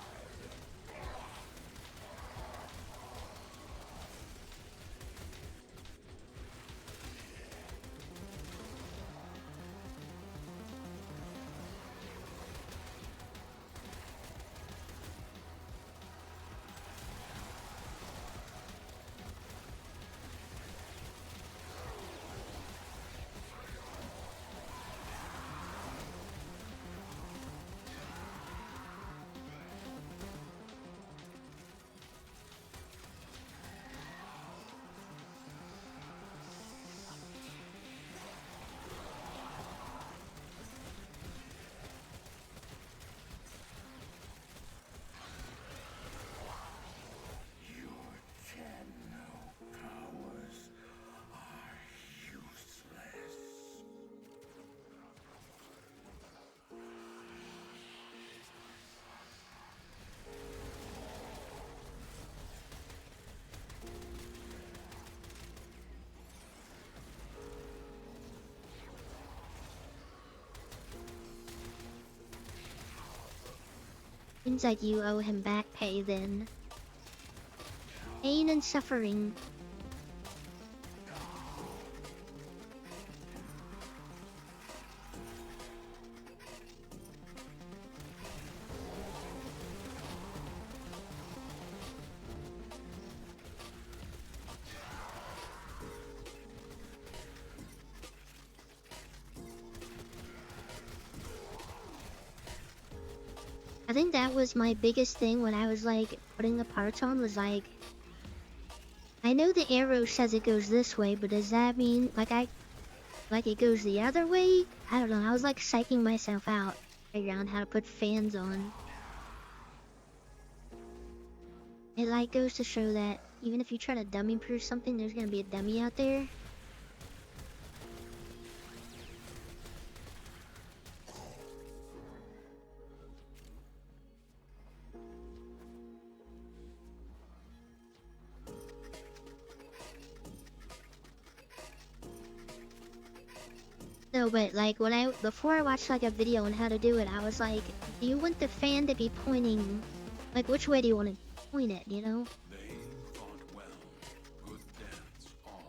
Seems like you owe him back pay then. Pain and suffering. I think that was my biggest thing when I was like putting the parts on, was like I know the arrow says it goes this way, but does that mean like it goes the other way? I don't know. I was like psyching myself out, figuring out how to put fans on. It like goes to show that even if you try to dummy proof something, there's gonna be a dummy out there. No, but like before I watched like a video on how to do it, I was like, do you want the fan to be pointing, like which way do you want to point it, you know? They fought well. Good dance all.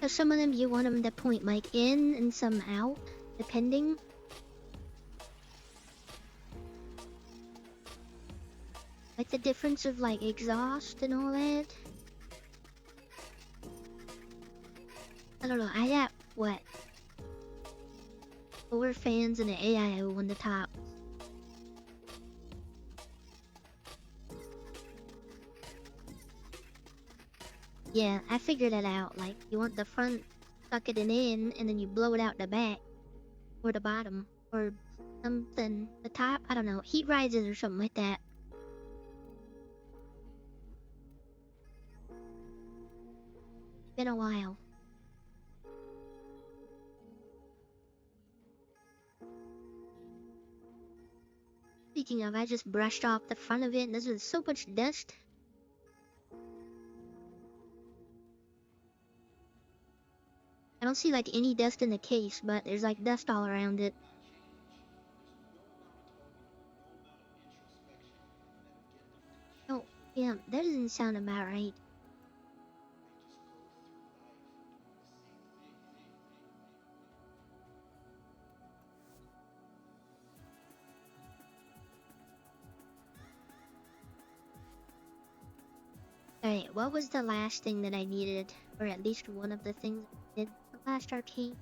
Cause some of them you want them to point like in and some out, depending. Like the difference of like exhaust and all that. I don't know, I got what? 4 fans and an AIO on the top. Yeah, I figured it out. Like, you want the front sucking it in, and then you blow it out the back. Or the bottom. Or something. The top? I don't know. Heat rises or something like that. Been a while. Speaking of, I just brushed off the front of it, and this was so much dust. I don't see like any dust in the case, but there's like dust all around it. Oh, yeah, that doesn't sound about right. Alright, what was the last thing that I needed? Or at least one of the things I did the last arcade?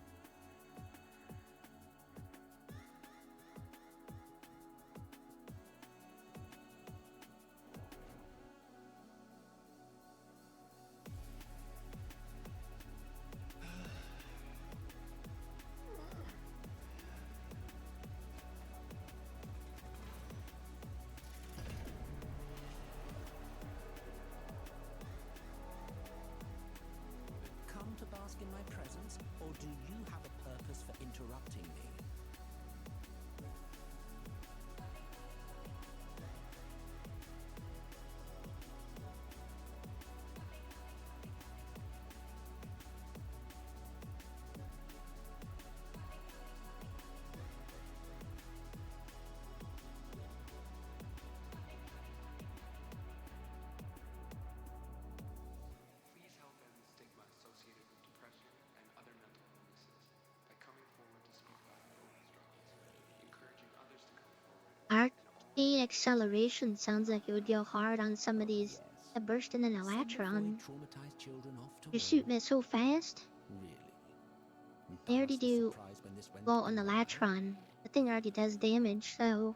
Come to bask in my presence, or do you have a purpose for interrupting me? Please help end the stigma associated with depression and other mental illnesses by coming forward to speak about your own struggles, encouraging others to come forward. Arcade acceleration sounds like it would go hard on some of these that burst in an Some Elatron. avoid traumatized children off to You're war. shooting it so fast. Really? We They already passed the do surprise when this went well on the awry. Latron. The thing already does damage, so...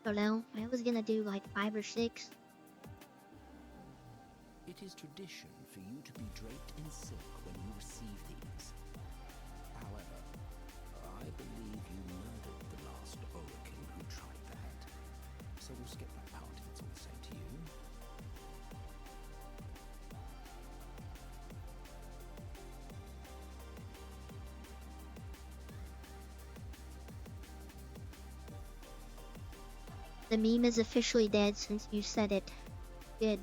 don't know. I was gonna do like 5 or 6. It is tradition for you to be draped in silk when you receive these. However, I believe you murdered the last Orokin who tried that. So we'll skip that part if it's all the same to you. The meme is officially dead since you said it. Good.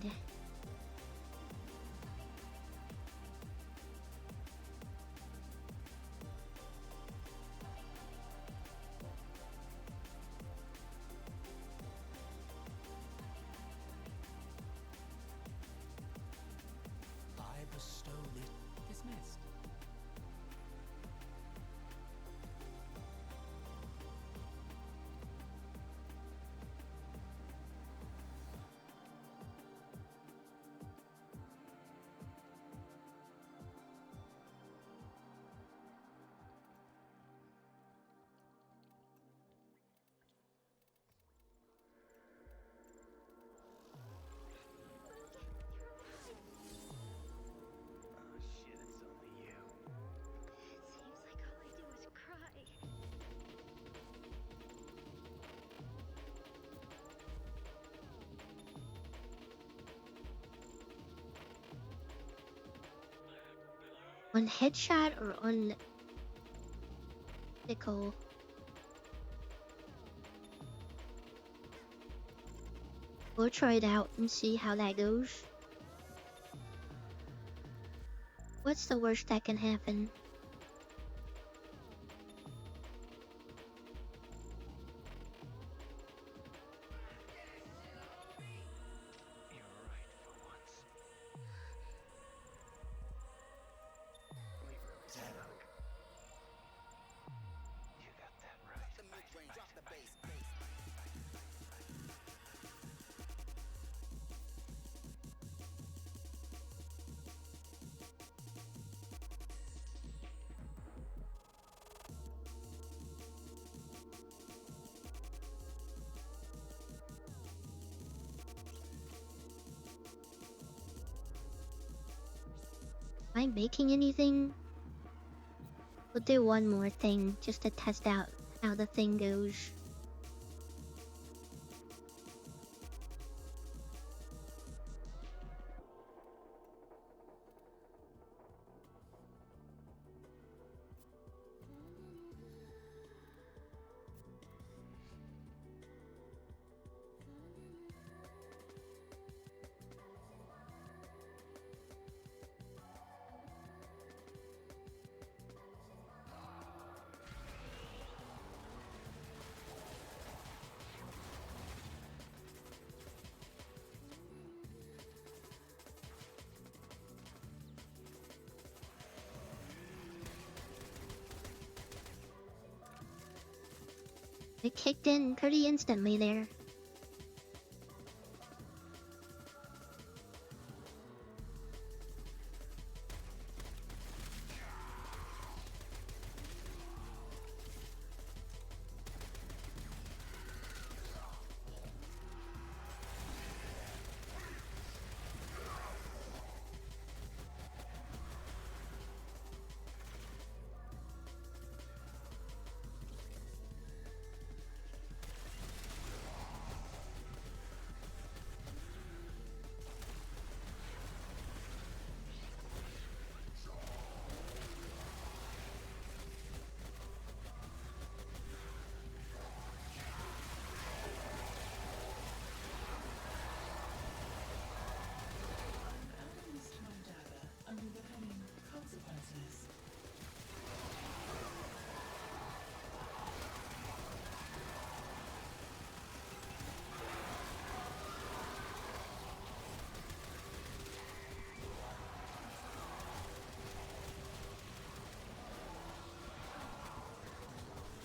I bestow this. Dismissed. on headshot or on pickle. We'll try it out and see how that goes. What's the worst that can happen? Am I making anything? We'll do one more thing just to test out how the thing goes. It kicked in pretty instantly there.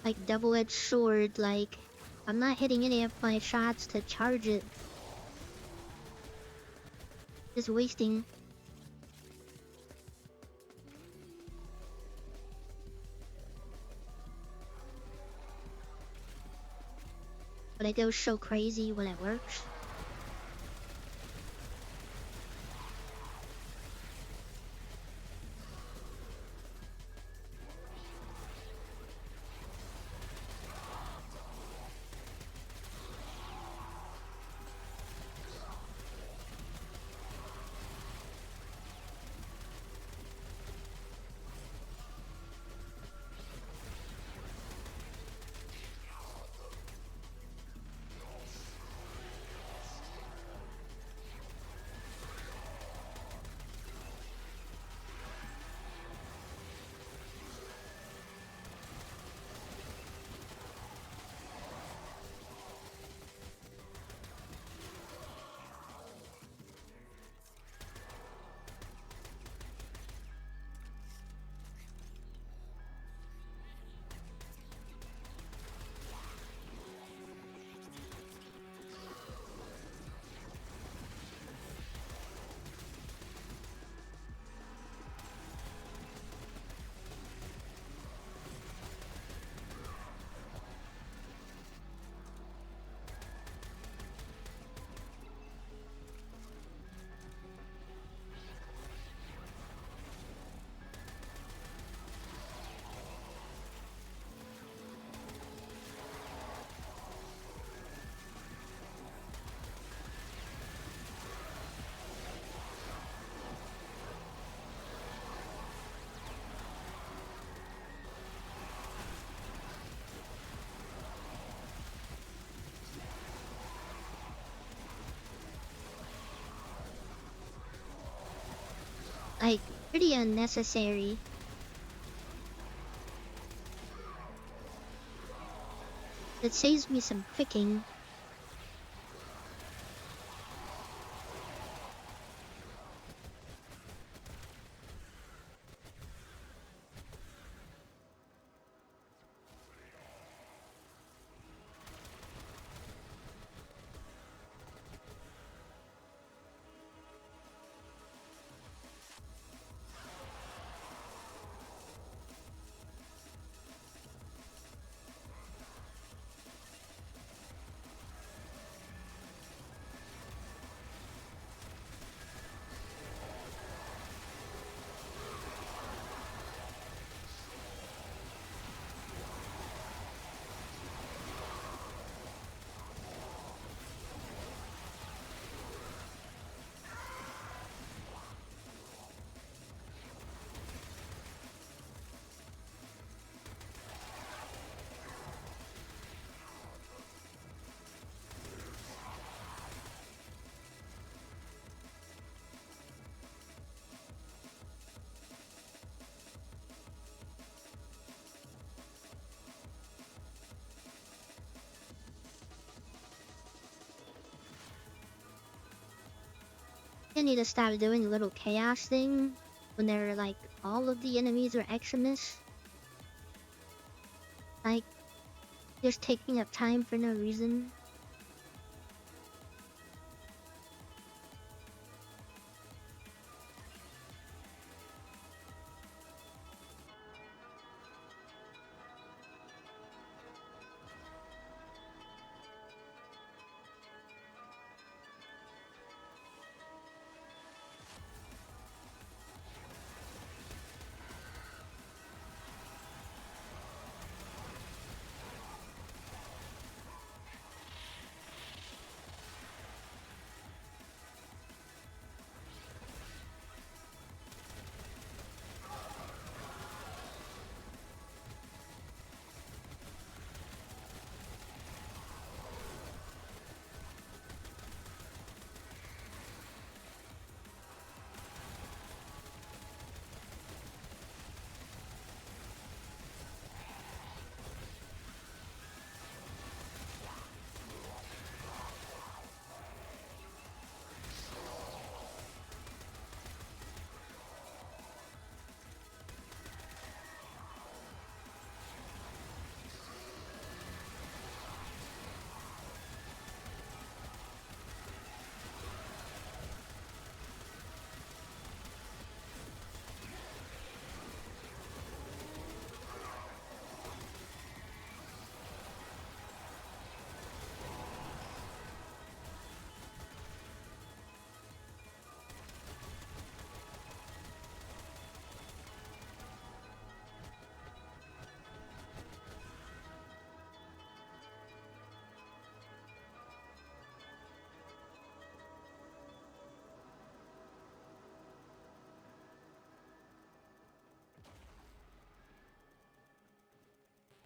Like double-edged sword, like I'm not hitting any of my shots to charge it. Just wasting. But it goes so crazy when it works. like pretty unnecessary. It saves me some clicking. I need to stop doing the little chaos thing when they're like all of the enemies are Eximus. Like just taking up time for no reason.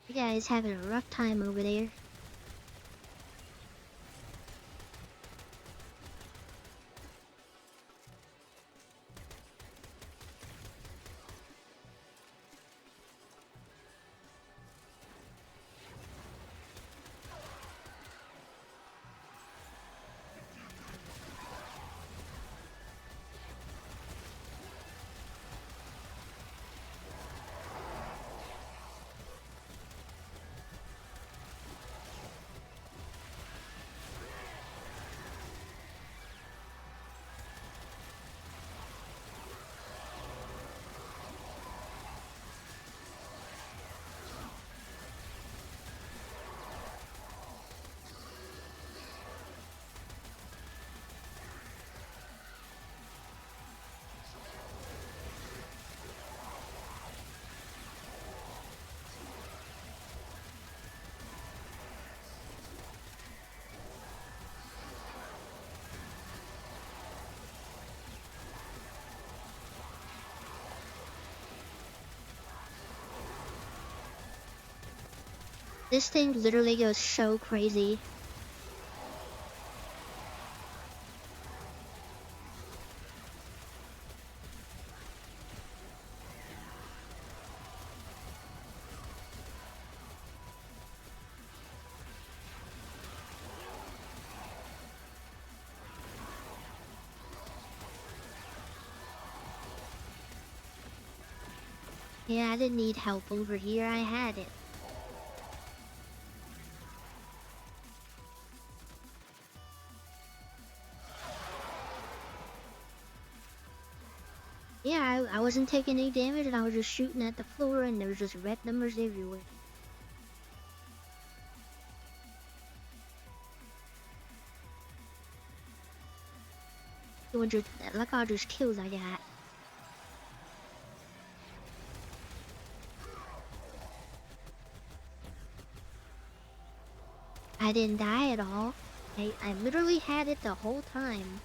You guys having a rough time over there. This thing literally goes so crazy. Yeah, I didn't need help over here. I had it. Yeah, I wasn't taking any damage and I was just shooting at the floor and there was just red numbers everywhere. Look how just kills I got. I didn't die at all. I literally had it the whole time.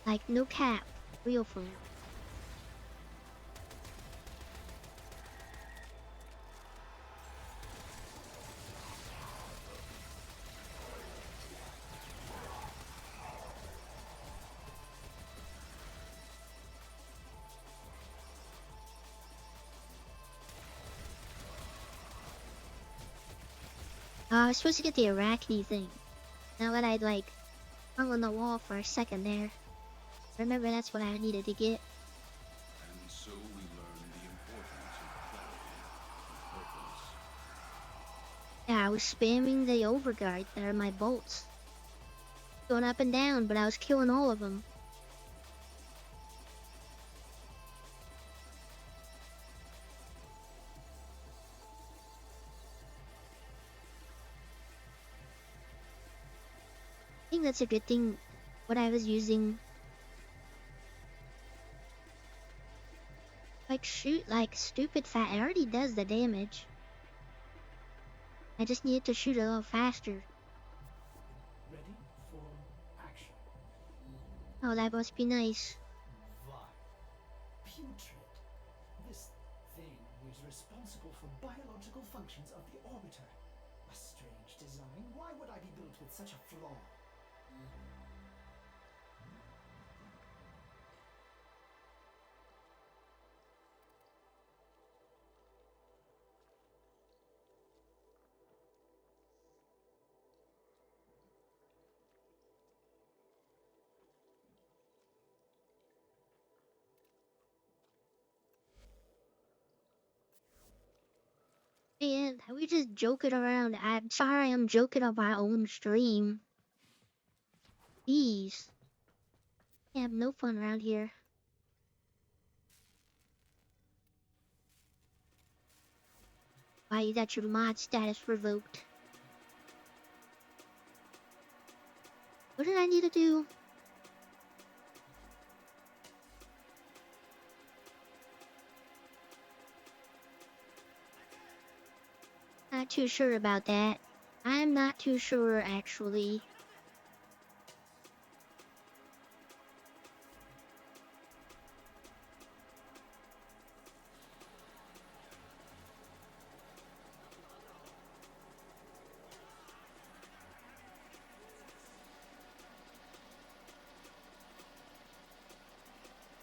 Like, no cap. Real for real. I was supposed to get the Arachne thing. Now that I'd like hung on the wall for a second there. Remember, that's what I needed to get. And so we learn the importance of clarity and purpose. Yeah, I was spamming the overguard there, my bolts. Going up and down, but I was killing all of them. I think that's a good thing. What I was using. Like, shoot like stupid fat. It already does the damage. I just needed to shoot a little faster. Ready for action. Oh, that must be nice. Vile. Putrid. This thing is responsible for biological functions of the orbiter. A strange design. Why would I be built with such a flaw? Man, we just joking around. I'm sorry I'm joking on my own stream. Jeez. I have no fun around here. Why you got your mod status revoked? What did I need to do? Not too sure about that. I'm not too sure, actually.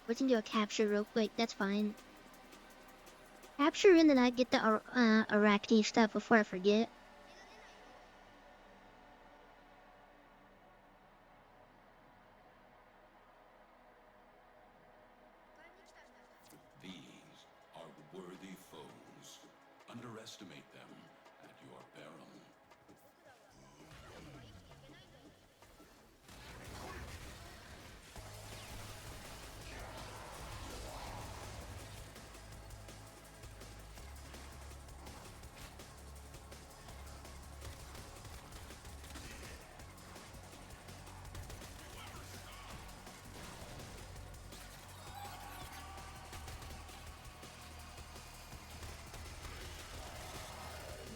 We can do a capture real quick, that's fine. Capture and then I get the Arachne stuff before I forget. These are worthy foes. Underestimate them at your peril.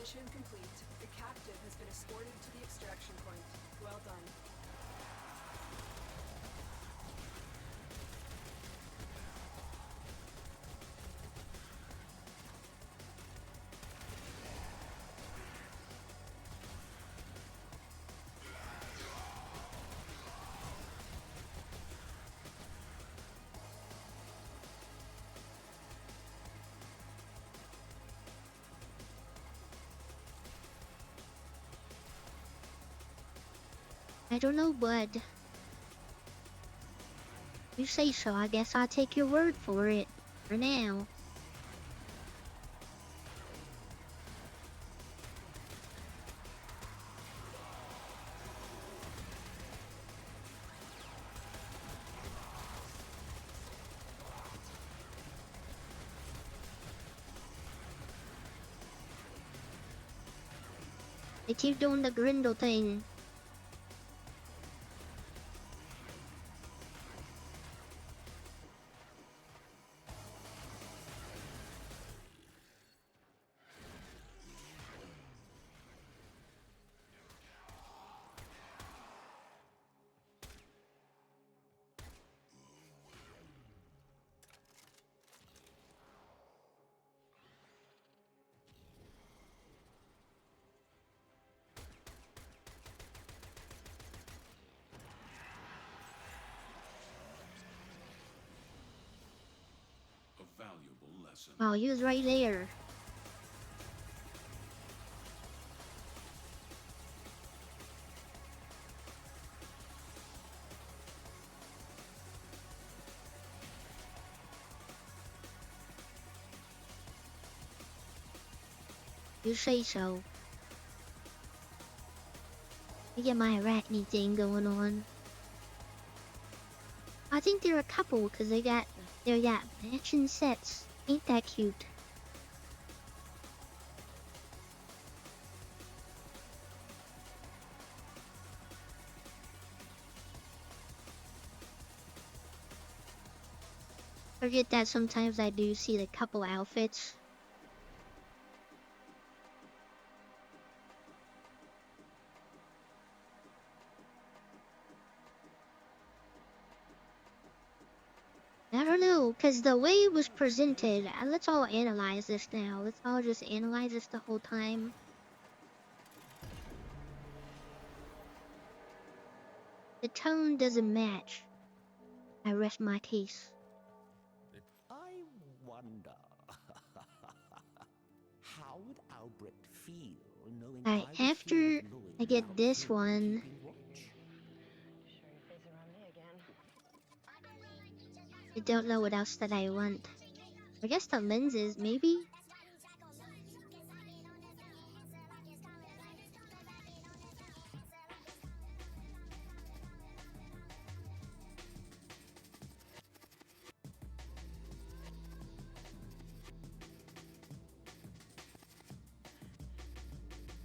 Mission complete. The captive has been escorted to the extraction point. Well done. I don't know, bud. You say so, I guess I'll take your word for it. for now. They keep doing the grindle thing. A valuable lesson. Oh, he was right there. You say so. I get my arachne thing going on. I think they're a couple because they got matching sets. Ain't that cute? Forget that sometimes I do see the couple outfits. I don't know, because the way it was presented, let's all analyze this now. Let's all just analyze this the whole time. The tone doesn't match. I rest my case. I wonder how would Albrecht feel knowing Alright, I was after here with Lloyd I get without this him one, keeping watch? I don't know what else that I want. I guess the lenses, maybe?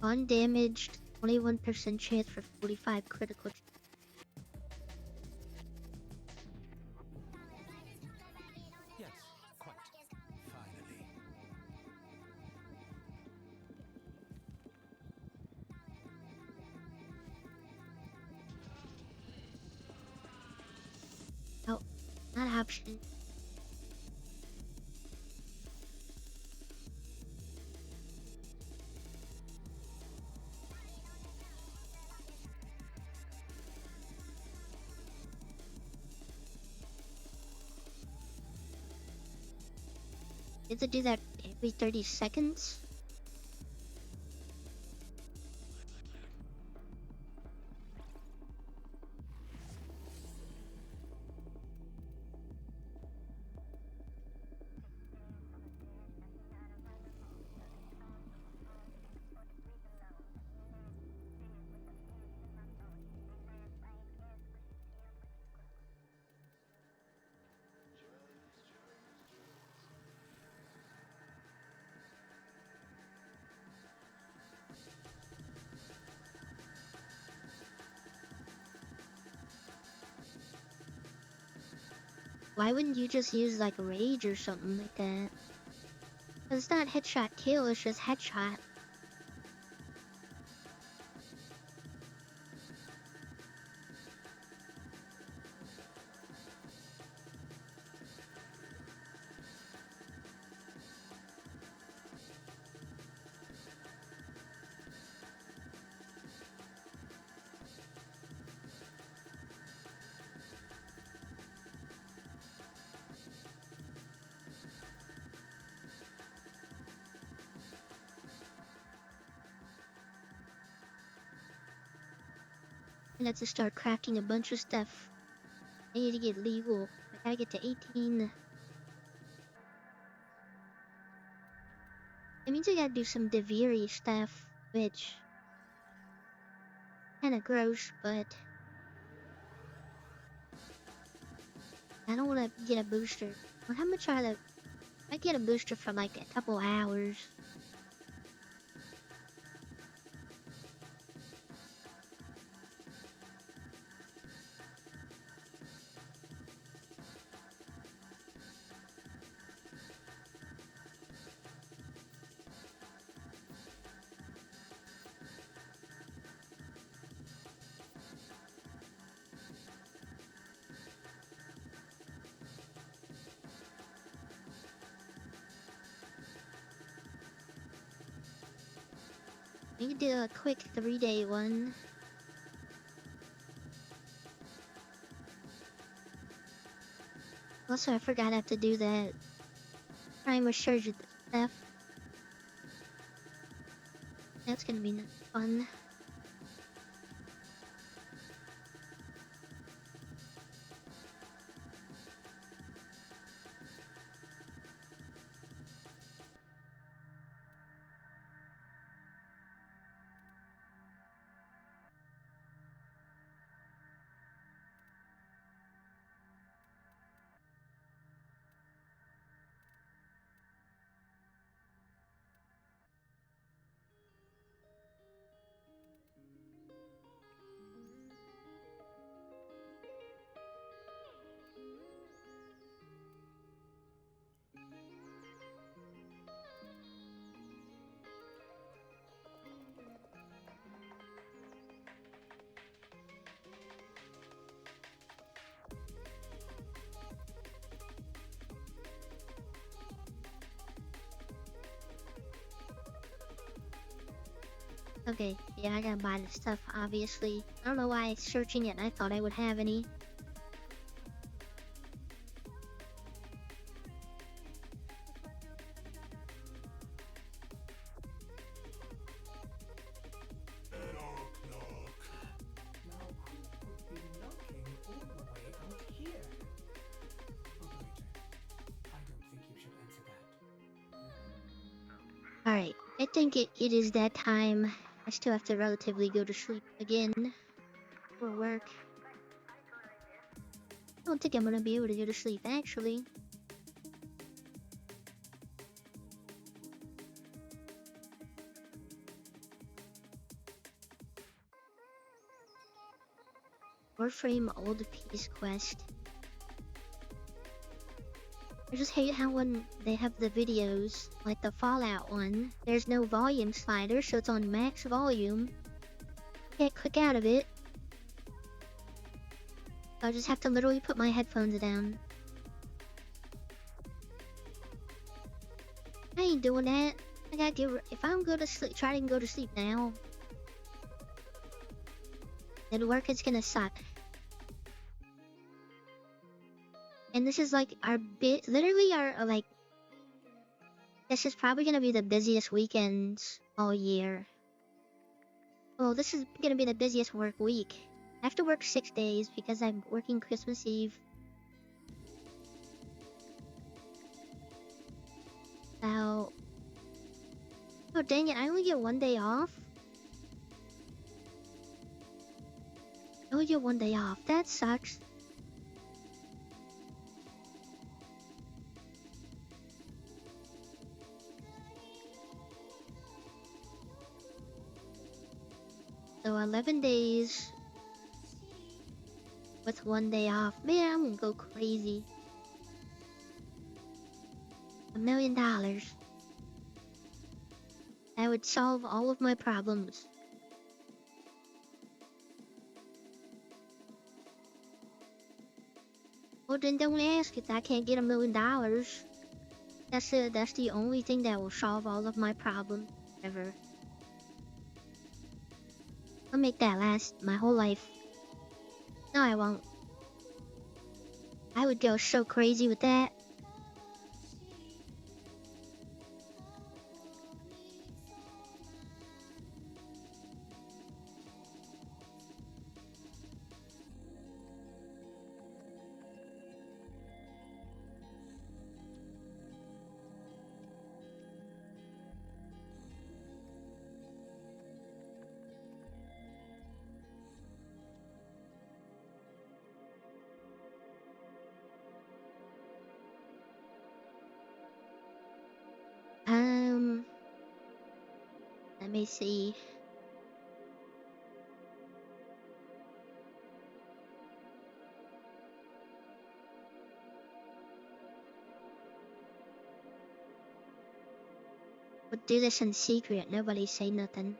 Undamaged, 21% chance for 45 critical. Yes, quite. Finally. Oh, not option. Did it do that every 30 seconds? Why wouldn't you just use like rage or something like that? 'Cause it's not headshot kill, it's just headshot. And let's just start crafting a bunch of stuff. I need to get legal. I gotta get to 18. It means I gotta do some Deviri stuff, which kinda gross, but I don't wanna get a booster. Well, how much are the... I get a booster for like a couple hours. We can do a quick 3-day one. Also, I forgot I have to do that primer surgery stuff. That's gonna be fun. Okay, yeah, I gotta buy the stuff, obviously. I don't know why searching it, I thought I would have any. Now, who would be knocking all the way out here? Operator, I don't think you should answer that. Alright, I think it is that time. I still have to relatively go to sleep again for work. I don't think I'm gonna be able to go to sleep, actually. Warframe Old Peace Quest. I just hate how when they have the videos, like the Fallout one, there's no volume slider, so it's on max volume. Can't click out of it. I just have to literally put my headphones down. I ain't doing that. I gotta get. If I'm going to sleep, try to go to sleep now, then work is gonna suck. And this is like our literally our like. This is probably gonna be the busiest weekends all year. Well, this is gonna be the busiest work week. I have to work 6 days because I'm working Christmas Eve. So... Oh dang it, I only get 1 day off? I only get 1 day off, that sucks. So 11 days with 1 day off. Man, I'm gonna go crazy. $1 million. That would solve all of my problems. Well, then don't ask if I can't get $1 million. That's the only thing that will solve all of my problems ever. I'll make that last my whole life. No, I won't. I would go so crazy with that. Let me see. We'll do this in secret. Nobody say nothing.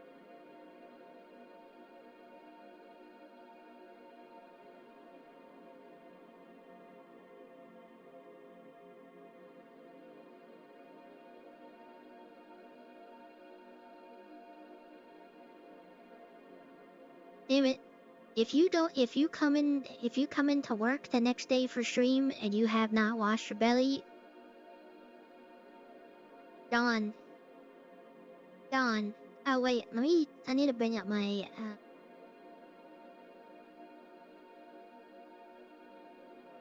Damn it. If you come into work the next day for stream and you have not washed your belly, Dawn. Oh wait, I need to bring up my,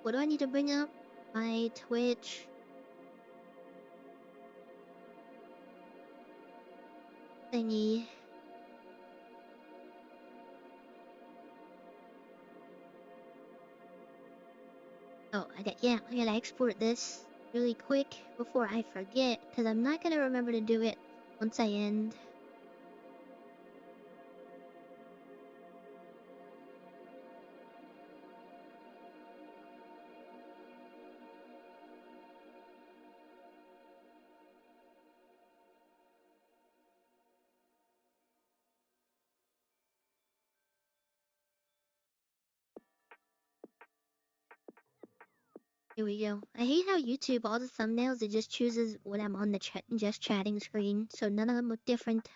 what do I need to bring up? My Twitch. Thingy. Oh, I gotta export this really quick before I forget, because I'm not gonna remember to do it once I end. Here we go. I hate how YouTube, all the thumbnails, it just chooses when I'm on the just chatting screen, so none of them look different.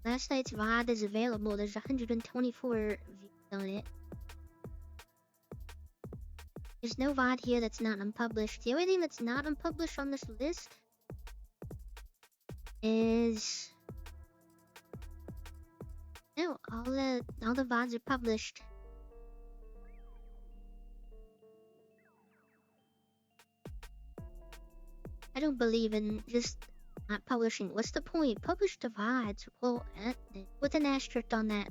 Last night's VOD is available. There's 124 views on it. There's no VOD here that's not unpublished. The only thing that's not unpublished on this list is no, all the VODs are published. I don't believe in just not publishing. What's the point? Publish the VODs. Well, with an asterisk on that.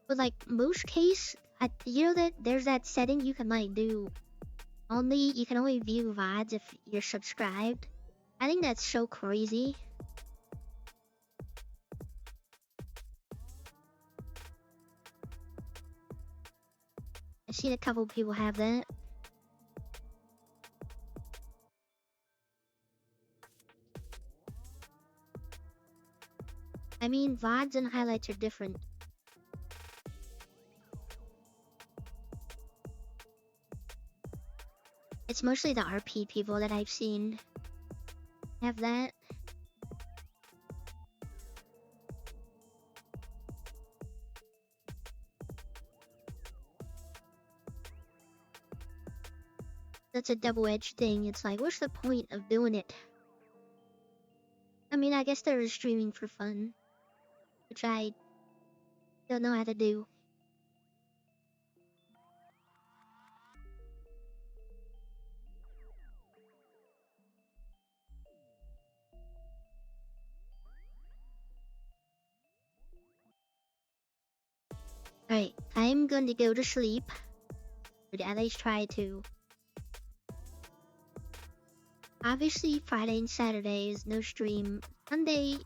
But like most case, you know that there's that setting you can like do you can only view VODs if you're subscribed. I think that's so crazy. I've seen a couple people have that. I mean, VODs and highlights are different. It's mostly the RP people that I've seen have that. That's a double-edged thing. It's like, what's the point of doing it? I mean, I guess they're streaming for fun, which I don't know how to do. Alright, I'm going to go to sleep. Or at least try to. Obviously, Friday and Saturday is no stream. Sunday,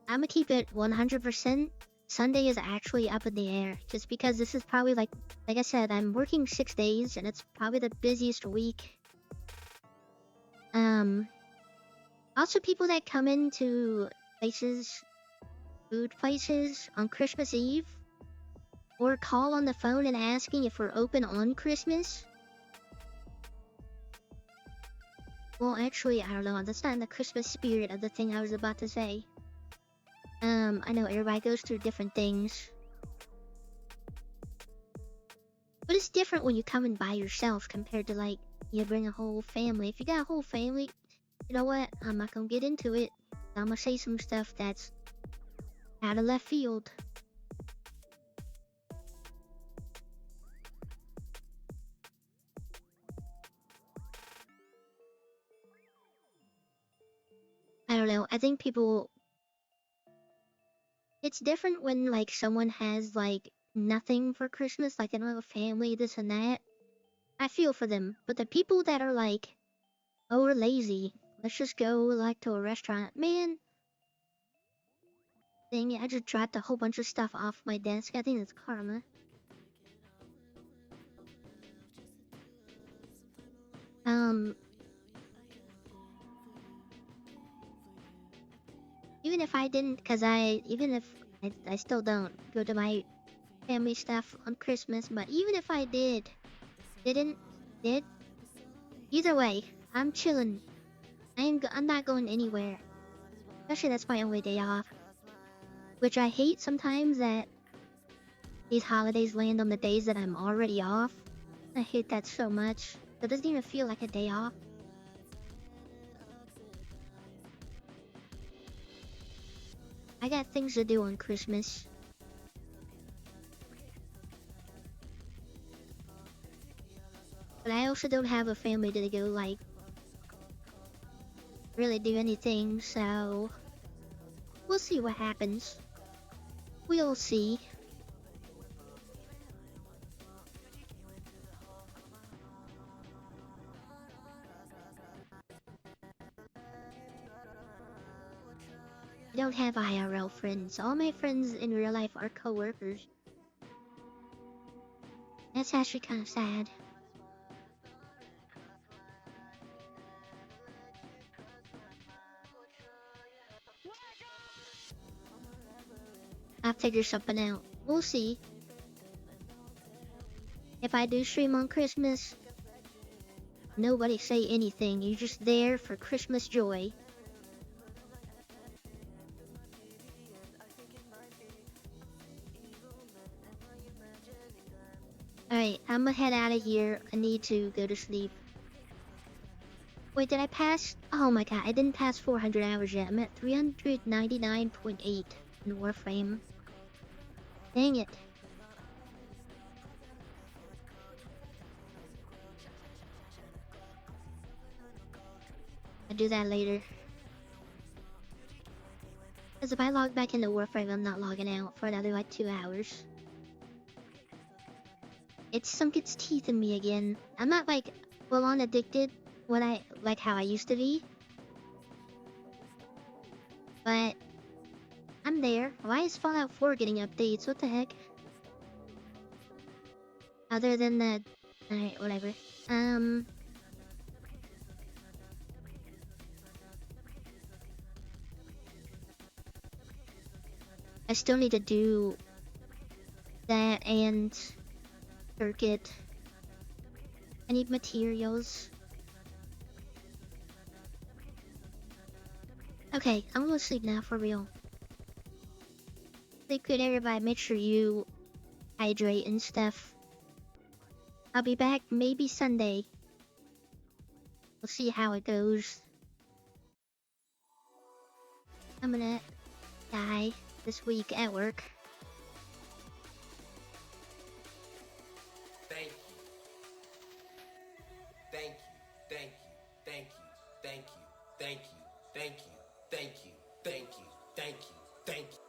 I'm gonna keep it 100%. Sunday is actually up in the air. Just because this is probably like I said, I'm working 6 days and it's probably the busiest week. Also people that come into food places on Christmas Eve, or call on the phone and asking if we're open on Christmas. Well, actually, I don't know. That's not in the Christmas spirit of the thing I was about to say. I know everybody goes through different things. But it's different when you come in by yourself compared to, like, you bring a whole family. If you got a whole family, you know what? I'm not gonna get into it. I'm gonna say some stuff that's out of left field. don't know. I think people. It's different when like someone has like nothing for Christmas, like they don't have a family, this and that. I feel for them. But the people that are like, oh, we're lazy. Let's just go like to a restaurant. Man, dang it, I just dropped a whole bunch of stuff off my desk. I think it's karma. Even if I didn't, even if I still don't go to my family stuff on Christmas, but even if I did, either way, I'm chilling. I'm not going anywhere. Especially that's my only day off. Which I hate sometimes that these holidays land on the days that I'm already off. I hate that so much. It doesn't even feel like a day off. I got things to do on Christmas. But I also don't have a family to go, like, really do anything, so we'll see what happens. We'll see. I don't have IRL friends. All my friends in real life are coworkers. That's actually kind of sad. I'll figure something out. We'll see. If I do stream on Christmas, nobody say anything. You're just there for Christmas joy. Alright, I'm gonna head out of here. I need to go to sleep. Wait, did I pass? Oh my god, I didn't pass 400 hours yet. I'm at 399.8 in Warframe. Dang it. I'll do that later. Because if I log back into Warframe, I'm not logging out for another like 2 hours. It sunk its teeth in me again. I'm not like full on addicted like how I used to be. But I'm there. Why is Fallout 4 getting updates? What the heck? Other than that, alright, whatever. I still need to do that and circuit. I need materials. Okay, I'm gonna sleep now for real. Sleep good, everybody. Make sure you hydrate and stuff. I'll be back maybe Sunday. We'll see how it goes. I'm gonna die this week at work. Thank you. Thank you. Thank you. Thank you. Thank you. Thank you. Thank you. Thank you. Thank you. Thank you. Thank you.